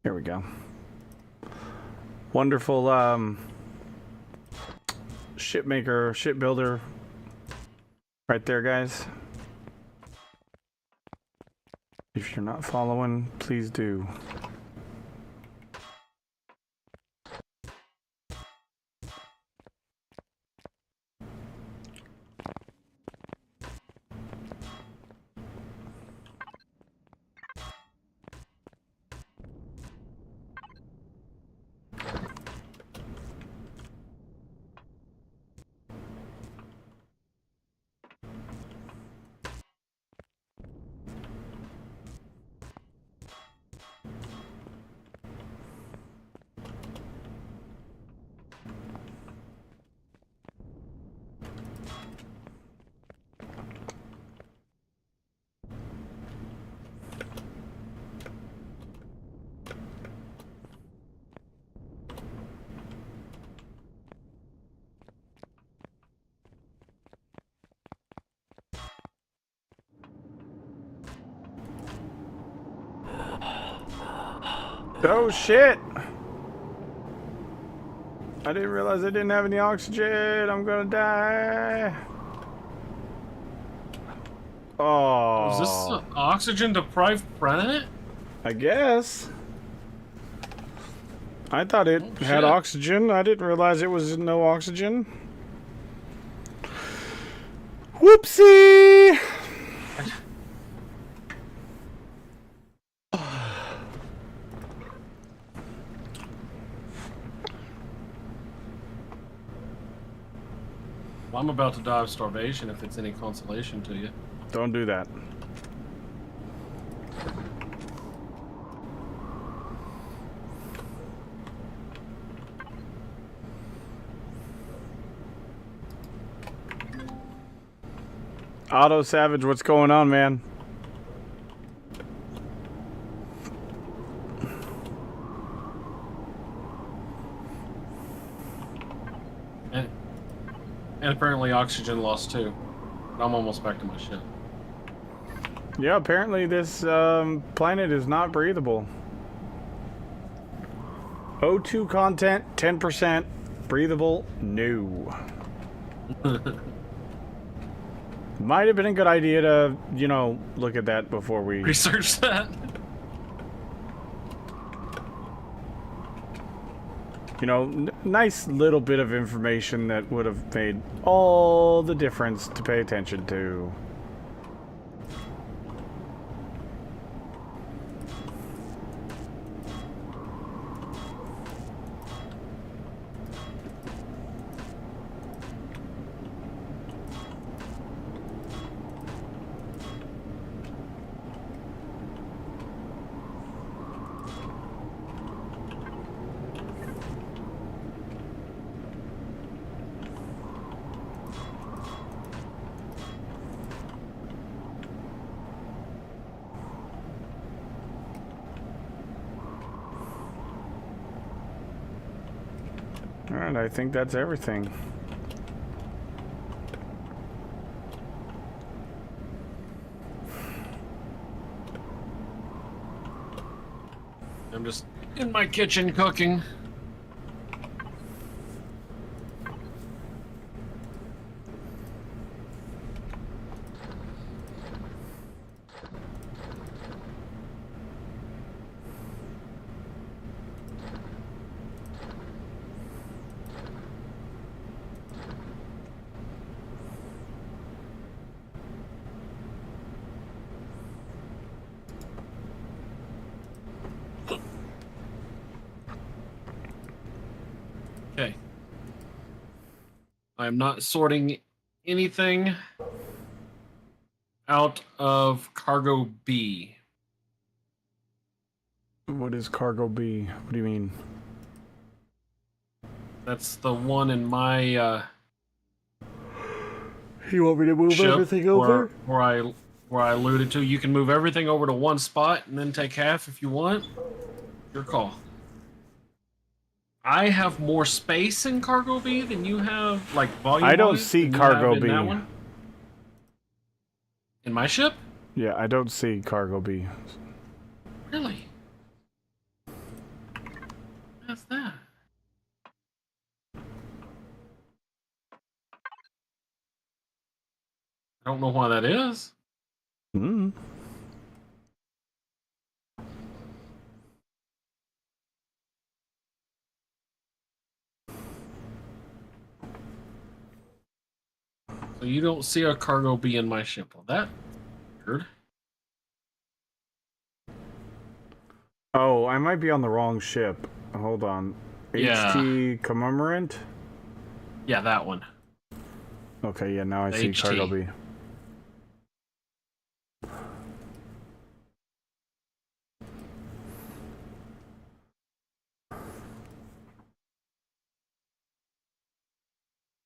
Here we go. Wonderful shipmaker, shipbuilder right there, guys. If you're not following, please do. Oh shit! I didn't realize I didn't have any oxygen. I'm gonna die. Oh. Is this an oxygen deprived planet? I guess. I thought it had oxygen. I didn't realize it was no oxygen. Whoopsie! Well, I'm about to die of starvation if it's any consolation to you. Don't do that. Auto Savage, what's going on, man? And apparently oxygen lost too. I'm almost back to my ship. Yeah, apparently this planet is not breathable. O2 content, 10%. Breathable, no. Might have been a good idea to, you know, look at that before we... research that. You know, nice little bit of information that would have made all the difference to pay attention to. Alright, I think that's everything. I'm just in my kitchen cooking. I'm not sorting anything out of cargo B. What is cargo B? What do you mean? That's the one in my You want me to move ship everything over? where I alluded to. You can move everything over to one spot and then take half if you want. Your call. I have more space in cargo B than you have, like volume. I don't see cargo B. That one. In my ship? Yeah, I don't see cargo B. Really? What's that? I don't know why that is. Hmm. So you don't see a cargo B in my ship. Well, that's weird. Oh, I might be on the wrong ship. Hold on. Yeah. HT Commemorant? Yeah, that one. Okay, yeah, now I see HT. cargo B.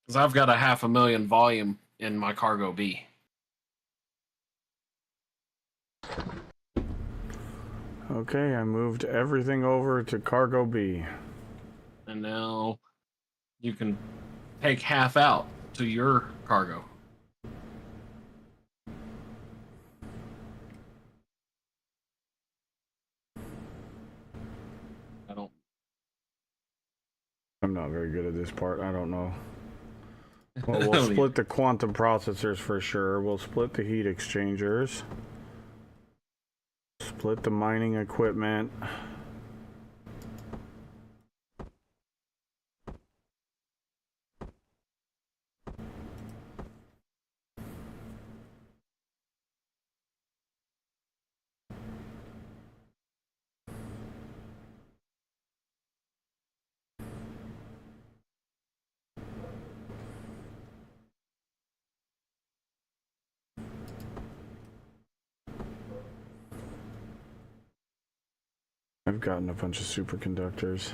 Because I've got a 500,000 volume in my cargo B. Okay, I moved everything over to cargo B. And now you can take half out to your cargo. I don't. I'm not very good at this part. I don't know. Well, we'll split the quantum processors for sure. We'll split the heat exchangers. Split the mining equipment. I've gotten a bunch of superconductors.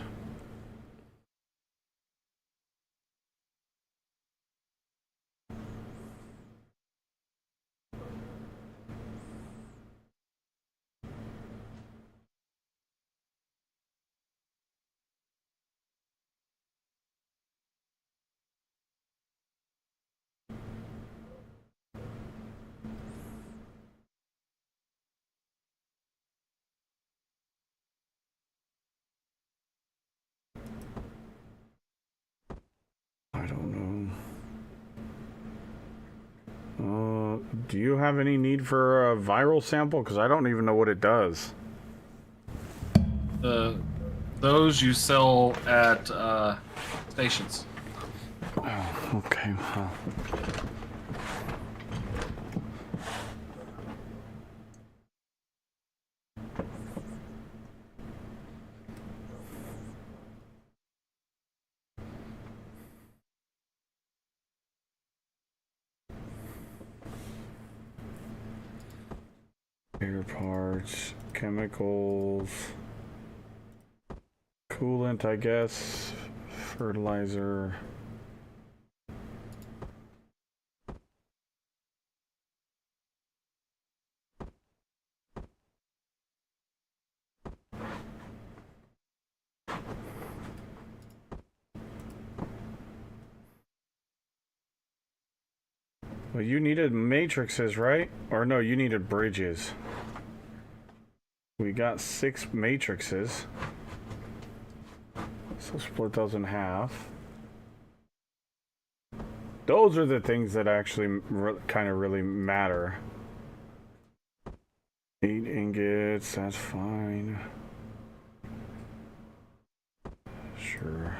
I don't know. Do you have any need for a viral sample? Because I don't even know what it does. Those you sell at stations. Oh, okay. Well. Spare parts, chemicals, coolant, I guess, fertilizer. Well, you needed matrices, right? Or no, you needed bridges. We got 6 matrices. So split those in half. Those are the things that actually kind of really matter. 8 ingots, that's fine. Sure.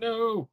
No.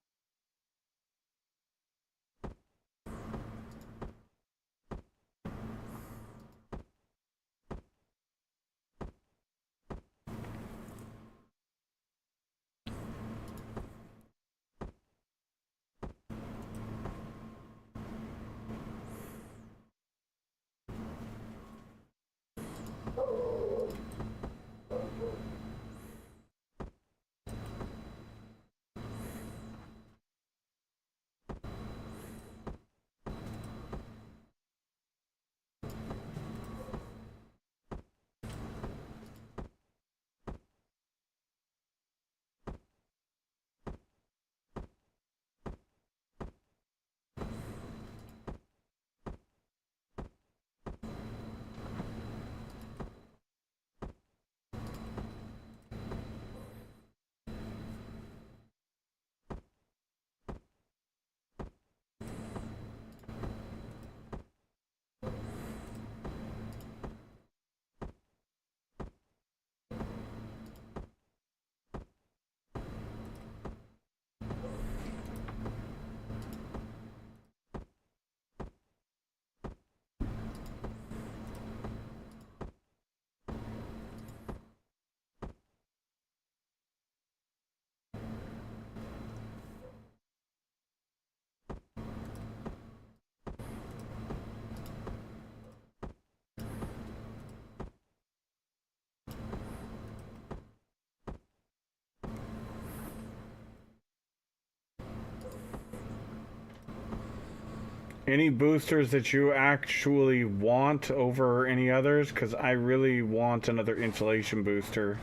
Any boosters that you actually want over any others? Because I really want another insulation booster.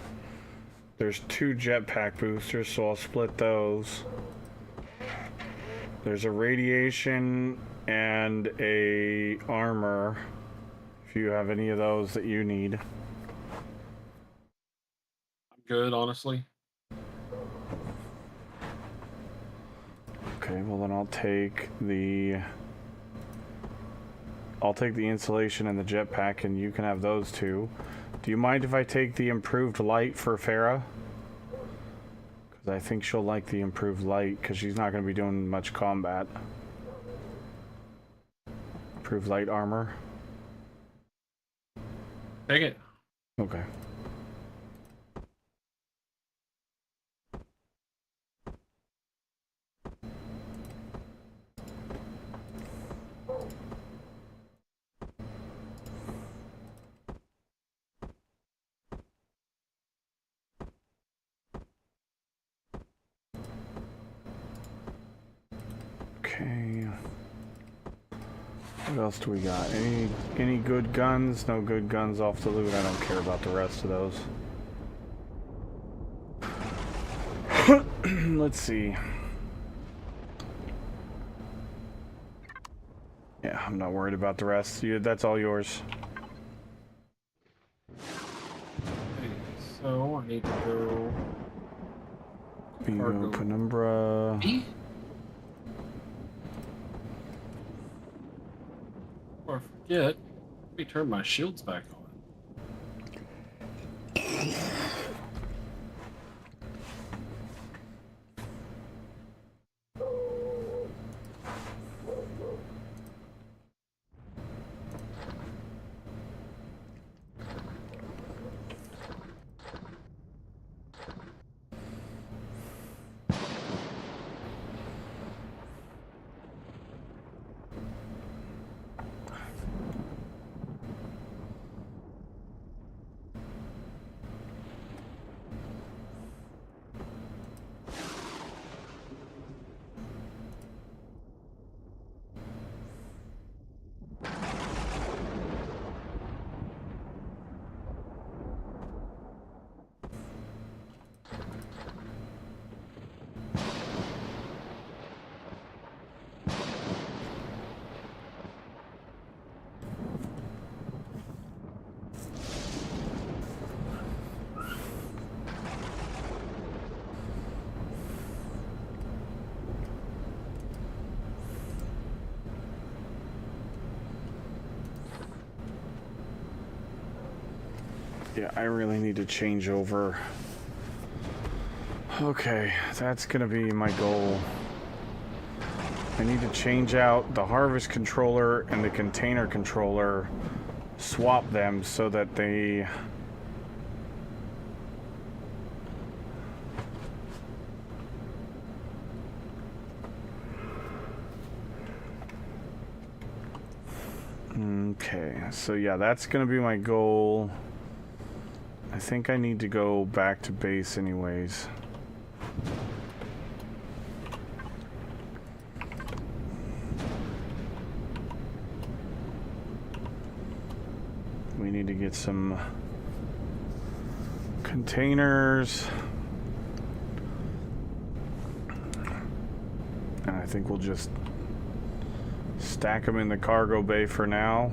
There's 2 jetpack boosters, so I'll split those. There's a radiation and a armor. If you have any of those that you need. I'm good, honestly. Okay, well then I'll take the insulation and the jetpack, and you can have those 2. Do you mind if I take the improved light for Farah? Because I think she'll like the improved light, because she's not going to be doing much combat. Improved light armor. Take it. Okay. Okay. What else do we got? Any good guns? No good guns off the loot. I don't care about the rest of those. Let's see. Yeah, I'm not worried about the rest. That's all yours. Okay, so I need to go. Bingo, Penumbra. B? Or forget, let me turn my shields back on. Yeah, I really need to change over. Okay, that's gonna be my goal. I need to change out the harvest controller and the container controller, swap them so that they okay, so yeah, that's gonna be my goal. I think I need to go back to base anyways. We need to get some containers. And I think we'll just stack them in the cargo bay for now.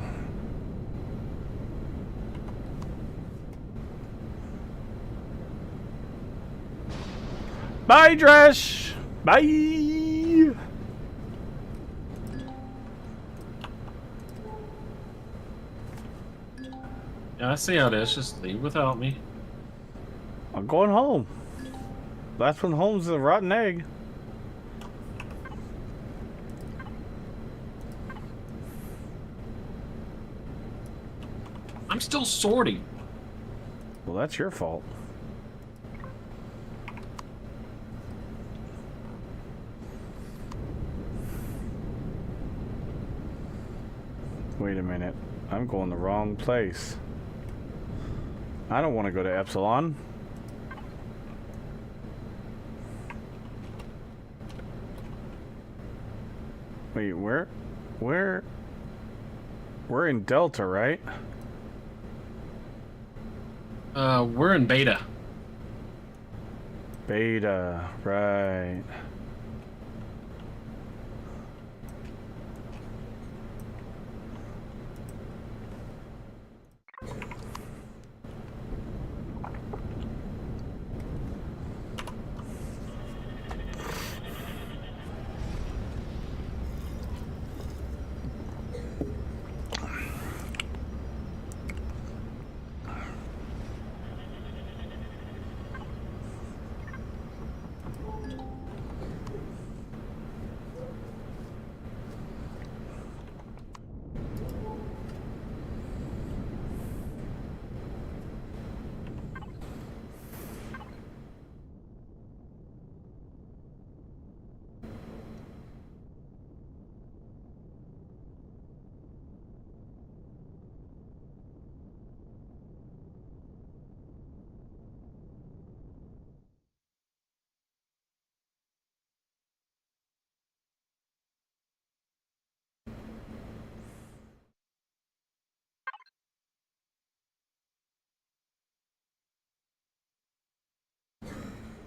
Bye, Dresh! Bye! Yeah, I see how it is. Just leave without me. I'm going home. Last one home's a rotten egg. I'm still sorting. Well, that's your fault. Wait a minute. I'm going the wrong place. I don't want to go to Epsilon. Wait, where? We're in Delta, right? We're in beta. Beta, right.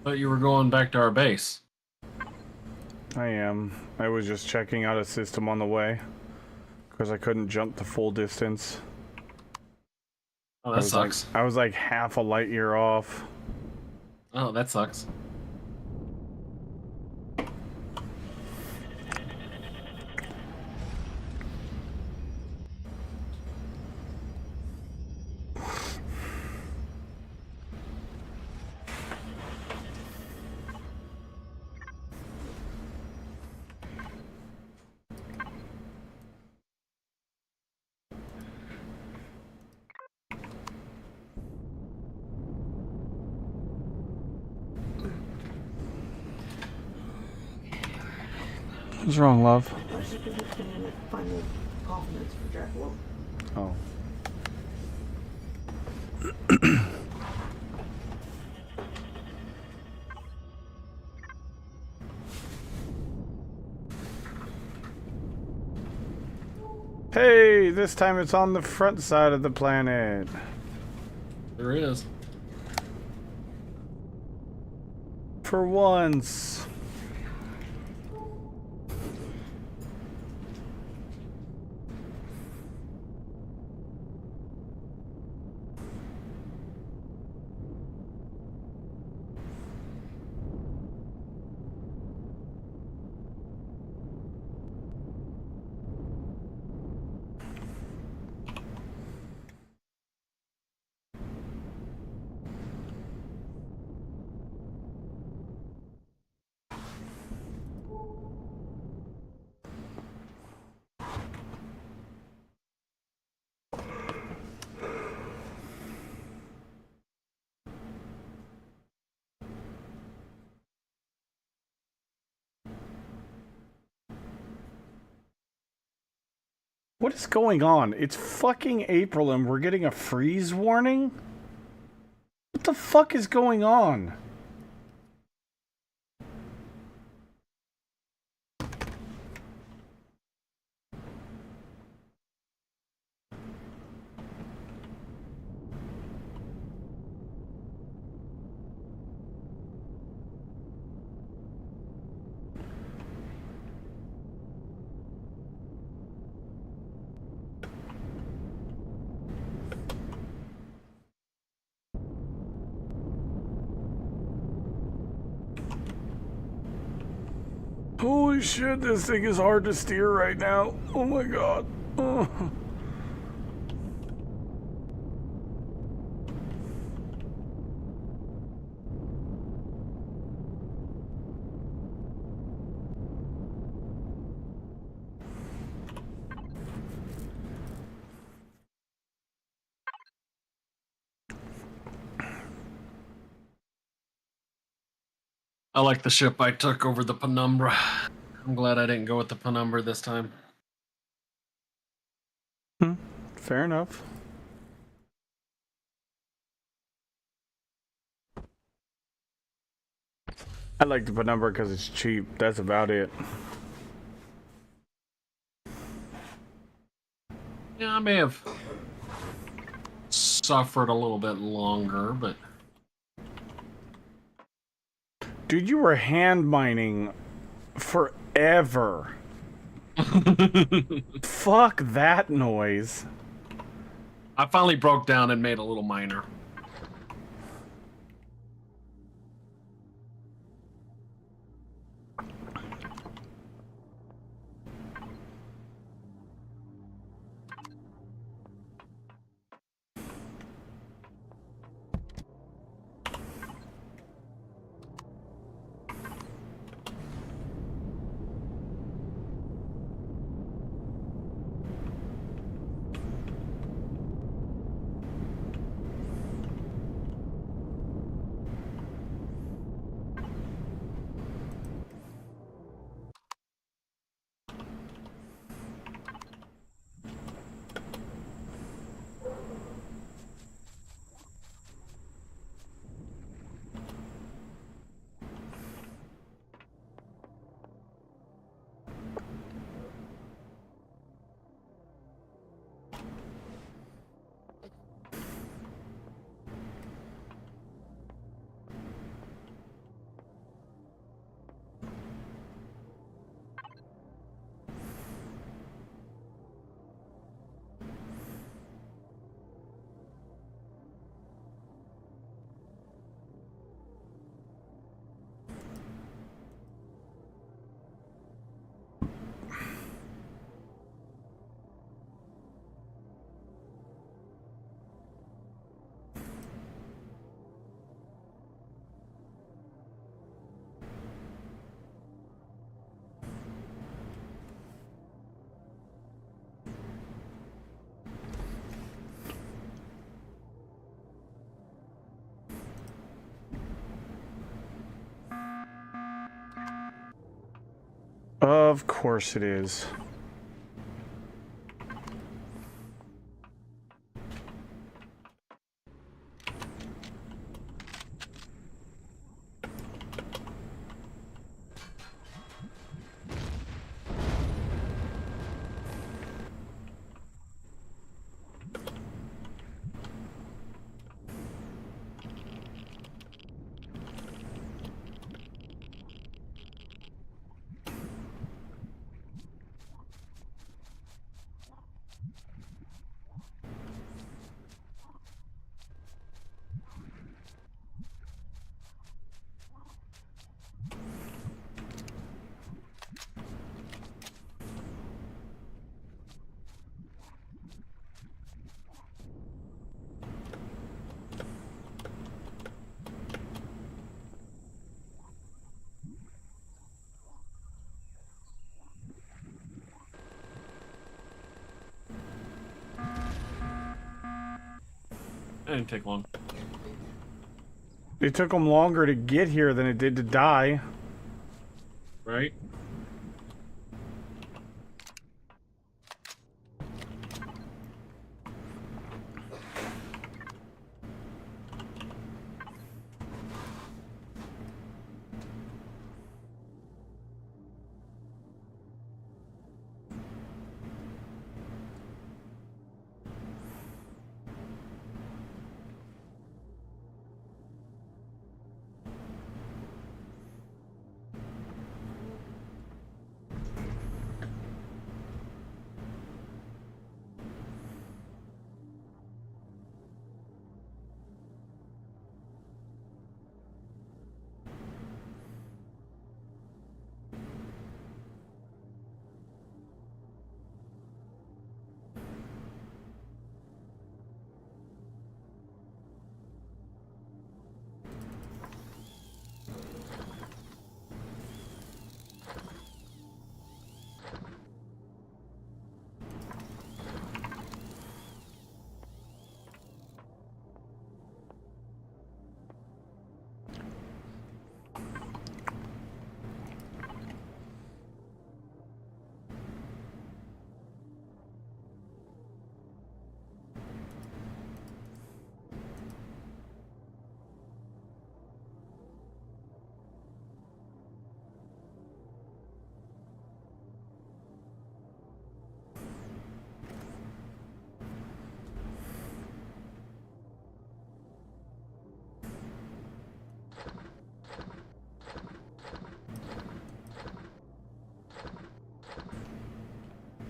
Thought you were going back to our base. I am. I was just checking out a system on the way because I couldn't jump the full distance. Oh, that sucks. I was like half a light year off. Oh, that sucks. What's wrong, love? Oh. Hey, this time it's on the front side of the planet. There is. For once. What is going on? It's fucking April and we're getting a freeze warning? What the fuck is going on? Holy shit, this thing is hard to steer right now. Oh my god. Oh. I like the ship I took over the Penumbra. I'm glad I didn't go with the Penumbra this time. Fair enough. I like the Penumbra because it's cheap. That's about it. Yeah, I may have suffered a little bit longer, but Dude, you were hand mining forever. Fuck that noise. I finally broke down and made a little miner. Of course it is. It didn't take long. It took them longer to get here than it did to die. Right?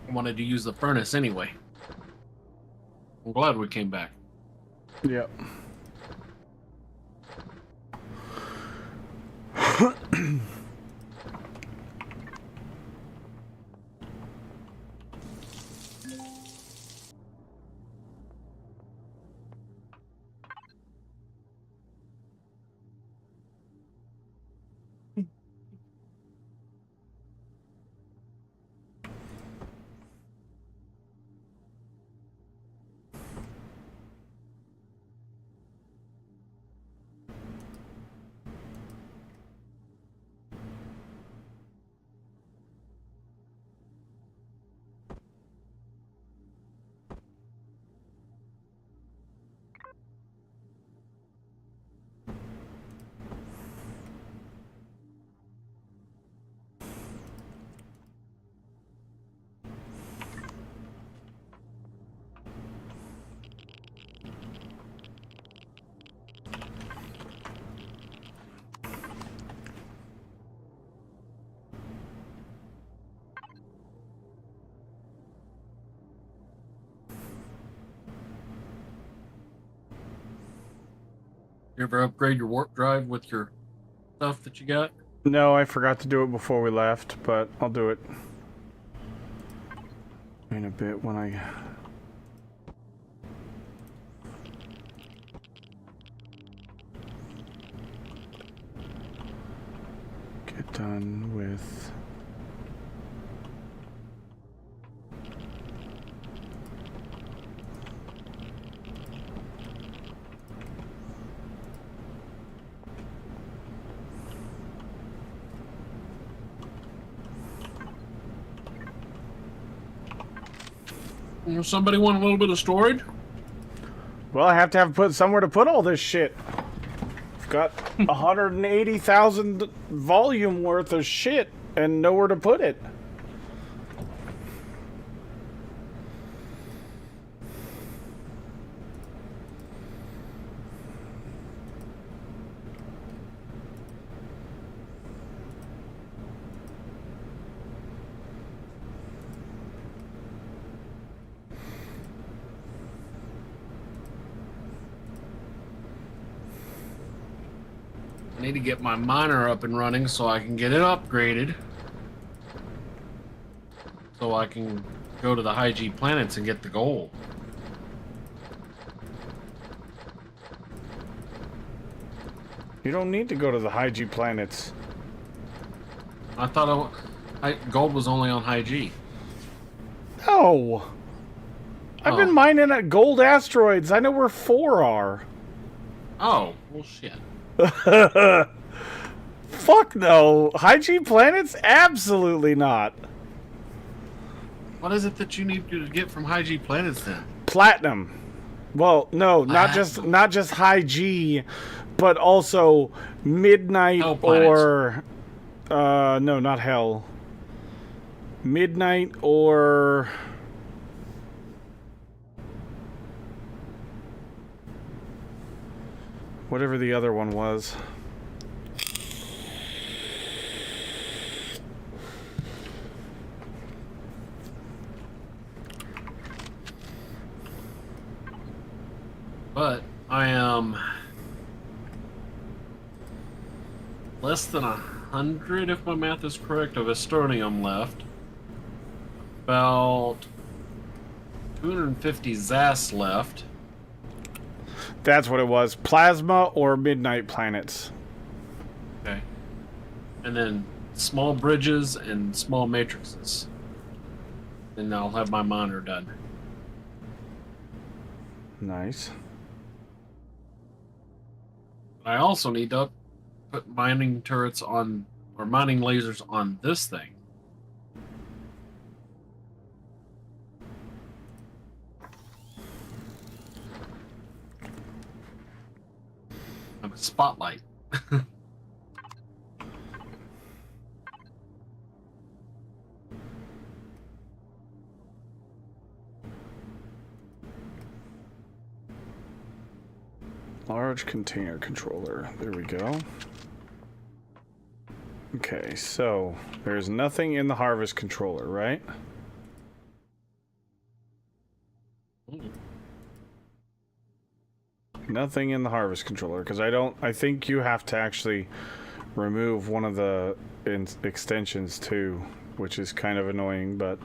I wanted to use the furnace anyway. I'm glad we came back. Yep. You ever upgrade your warp drive with your stuff that you got? No, I forgot to do it before we left, but I'll do it in a bit when I get done with. Somebody want a little bit of storage? Well, I have to put somewhere to put all this shit. I've got 180,000 volume worth of shit and nowhere to put it. I need to get my miner up and running so I can get it upgraded. So I can go to the high G planets and get the gold. You don't need to go to the high G planets. I thought gold was only on high G. No! I've been mining at gold asteroids. I know where 4 are. Oh, well shit. Fuck no. High G planets? Absolutely not. What is it that you need to get from high G planets then? Platinum. Well, no, not just high G, but also midnight or no, not hell. Midnight or whatever the other one was. But I am less than 100, if my math is correct, of Esternium left. About 250 Zas left. That's what it was. Plasma or midnight planets. Okay. And then small bridges and small matrices. And I'll have my miner done. Nice. I also need to put mining turrets on, or mining lasers on this thing. I'm a spotlight. Large container controller. There we go. Okay, so there's nothing in the harvest controller, right? Nothing in the harvest controller because I think you have to actually remove one of the extensions too, which is kind of annoying, but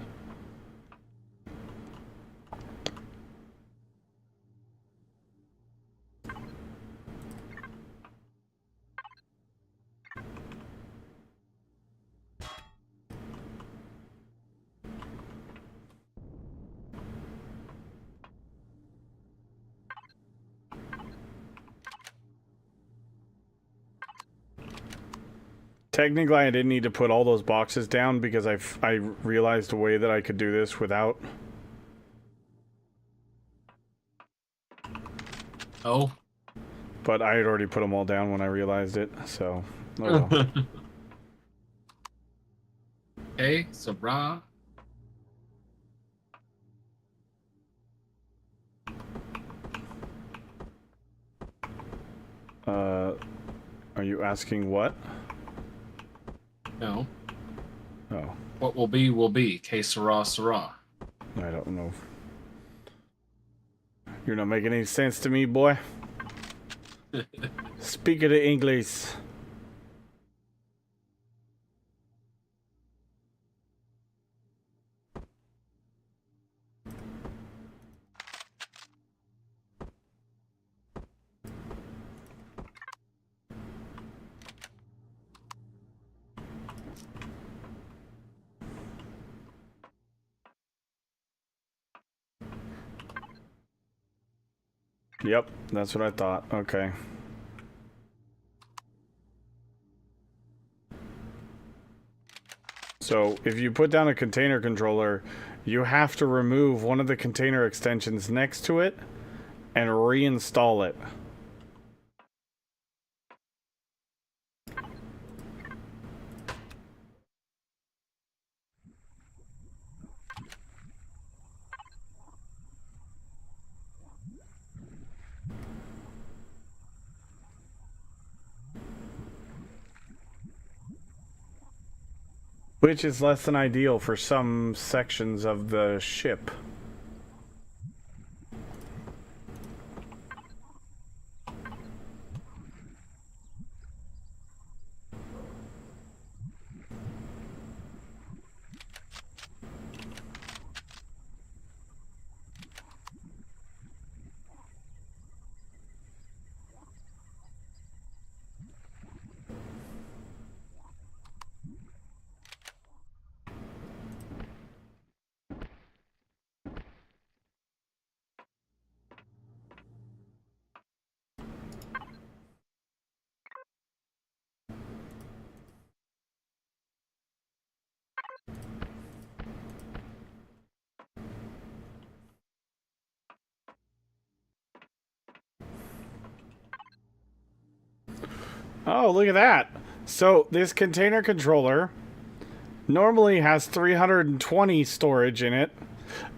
technically I didn't need to put all those boxes down because I realized a way that I could do this without. Oh. But I had already put them all down when I realized it, so oh well. Hey, Sabra. Are you asking what? No. Oh. What will be, will be. Que sera, sera. I don't know. You're not making any sense to me, boy. Speak of the English. Yep, that's what I thought. Okay. So if you put down a container controller, you have to remove one of the container extensions next to it and reinstall it. Which is less than ideal for some sections of the ship. Oh, look at that. So this container controller normally has 320 storage in it,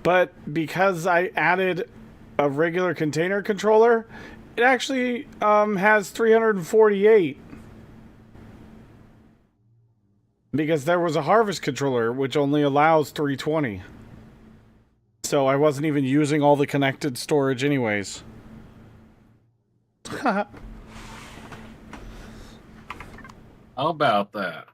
but because I added a regular container controller, it actually has 348. Because there was a harvest controller which only allows 320. So I wasn't even using all the connected storage anyways. How about that?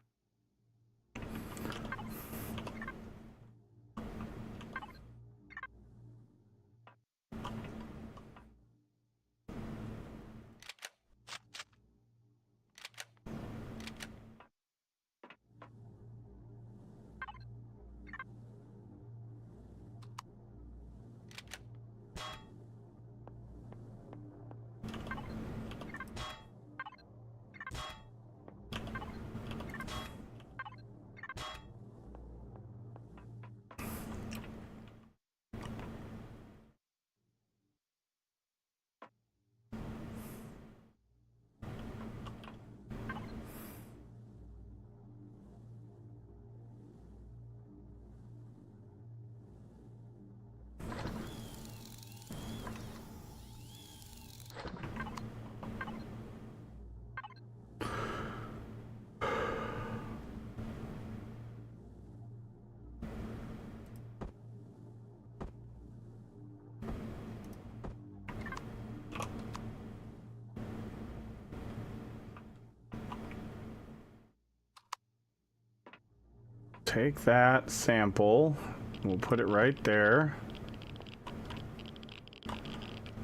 take that sample. We'll put it right there.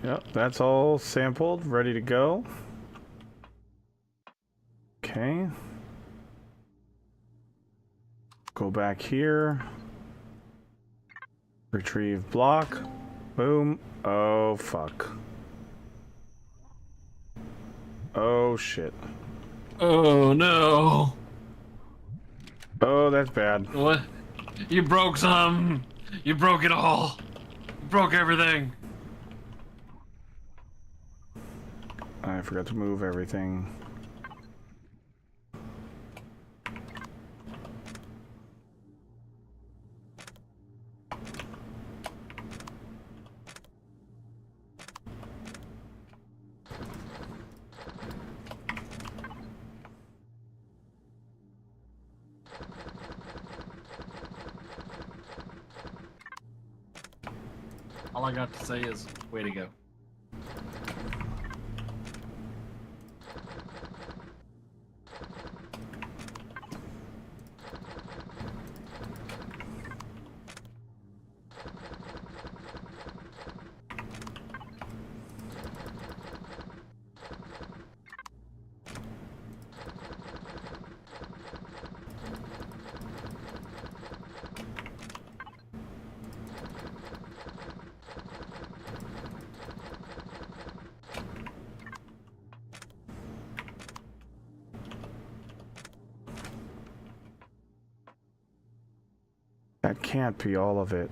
Yep, that's all sampled, ready to go. Okay. Go back here. Retrieve block. Boom. Oh, fuck. Oh, shit. Oh no. Oh, that's bad. What? You broke some. You broke it all. You broke everything. I forgot to move everything. All I got to say is, way to go. That can't be all of it.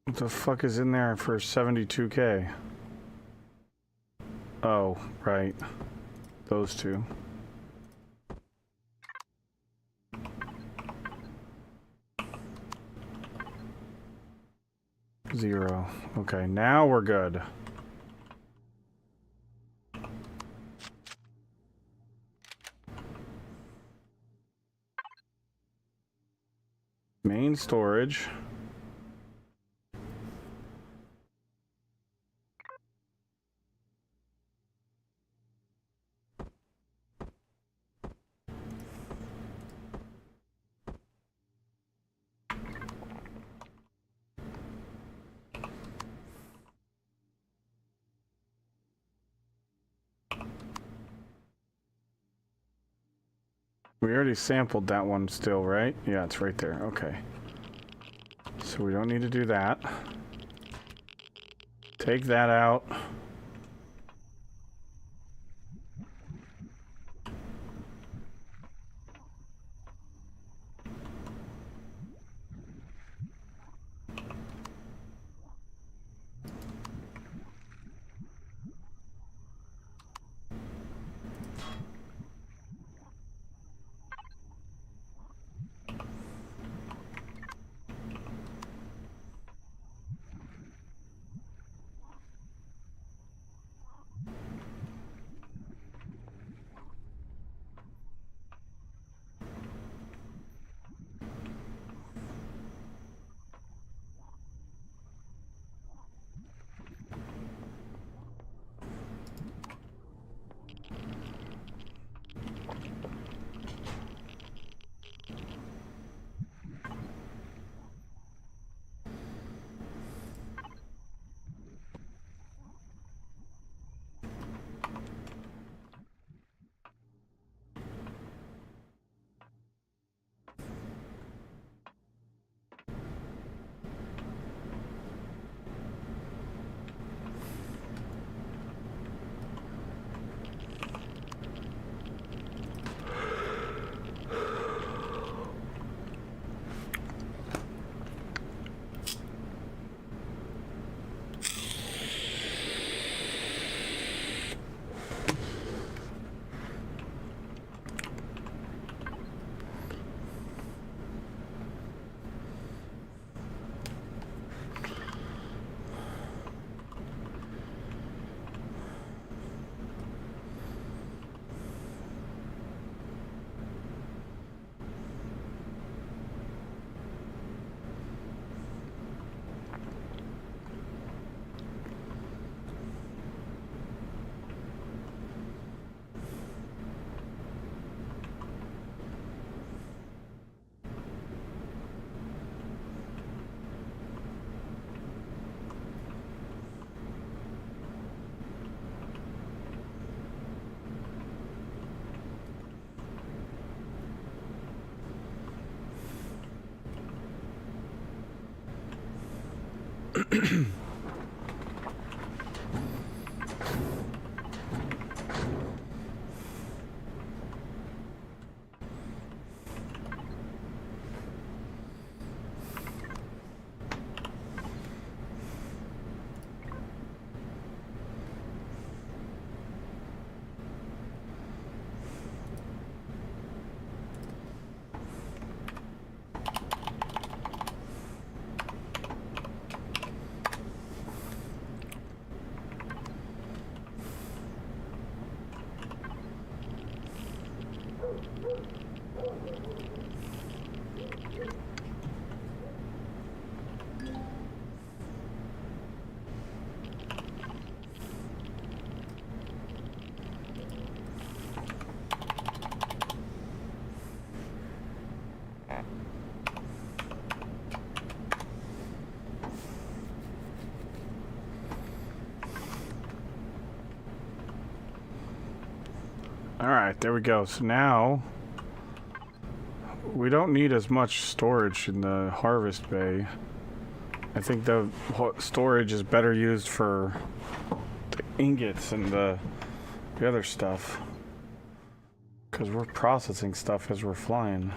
What the fuck is in there for 72K? Oh, right. Those two. Zero. Okay, now we're good. Main storage. We already sampled that one still, right? Yeah, it's right there. Okay. So we don't need to do that. Take that out. Alright, there we go. So now we don't need as much storage in the harvest bay. I think the storage is better used for the ingots and the other stuff. Because we're processing stuff as we're flying.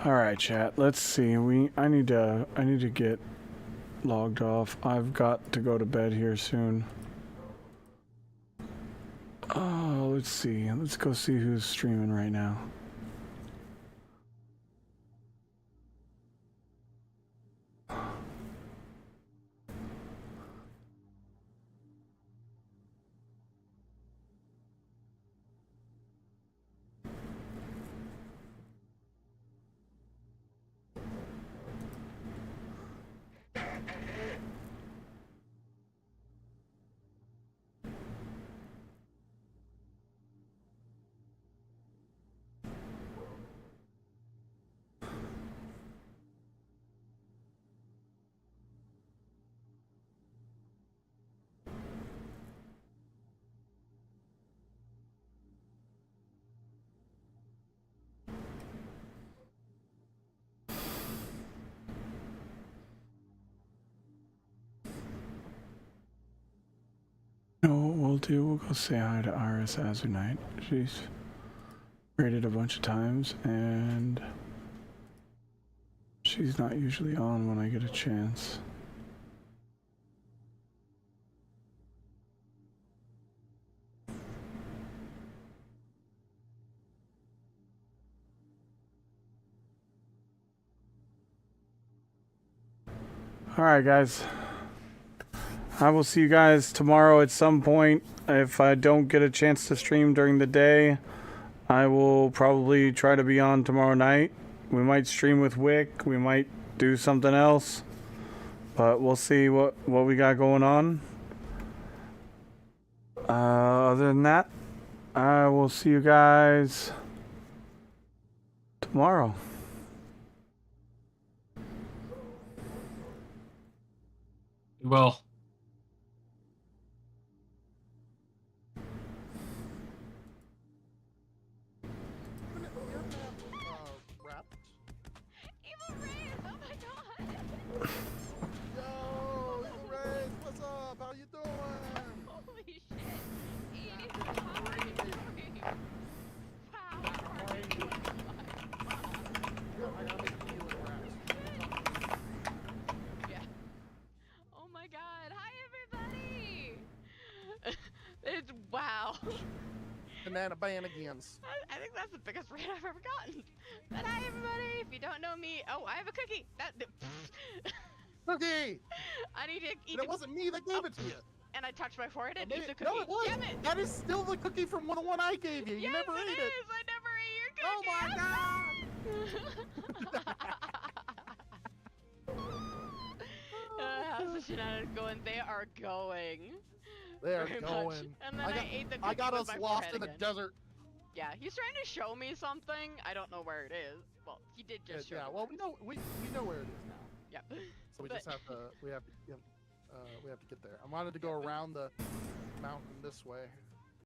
All right, chat. Let's see. I need to get logged off. I've got to go to bed here soon. Oh, let's see. Let's go see who's streaming right now. No, what we'll do, we'll go say hi to Iris Azunite. She's raided a bunch of times, and she's not usually on when I get a chance. All right, guys. I will see you guys tomorrow at some point. If I don't get a chance to stream during the day, I will probably try to be on tomorrow night. We might stream with Wick. We might do something else. But we'll see what we got going on. Other than that, I will see you guys tomorrow. Well. Evil Rays! Oh my god! Yo, Evil Rays, what's up? How you doing? Holy shit! He's powering through. Yeah. Oh my god! Hi everybody! It's wow. Banana banigans. I think that's the biggest raid I've ever gotten. But hi everybody! If you don't know me, oh, I have a cookie. Cookie. I need to eat. It wasn't me that gave it to you. And I touched my forehead and Maybe, eat the cookie. no, it was. Damn it! That is still the cookie from the one I gave you. You Yes, never ate it it. is. I never ate Oh your cookie. How's the shenanigans going? They are going. They're Very much. going. And then I ate the cookie I got with us my lost forehead in the again. desert. Yeah, he's trying to show me something. I don't know where it is. Well, he did just show Yeah, me. well, we know where it is now. Yep. So we But- just have to we have to get there. I wanted to go around the mountain this way.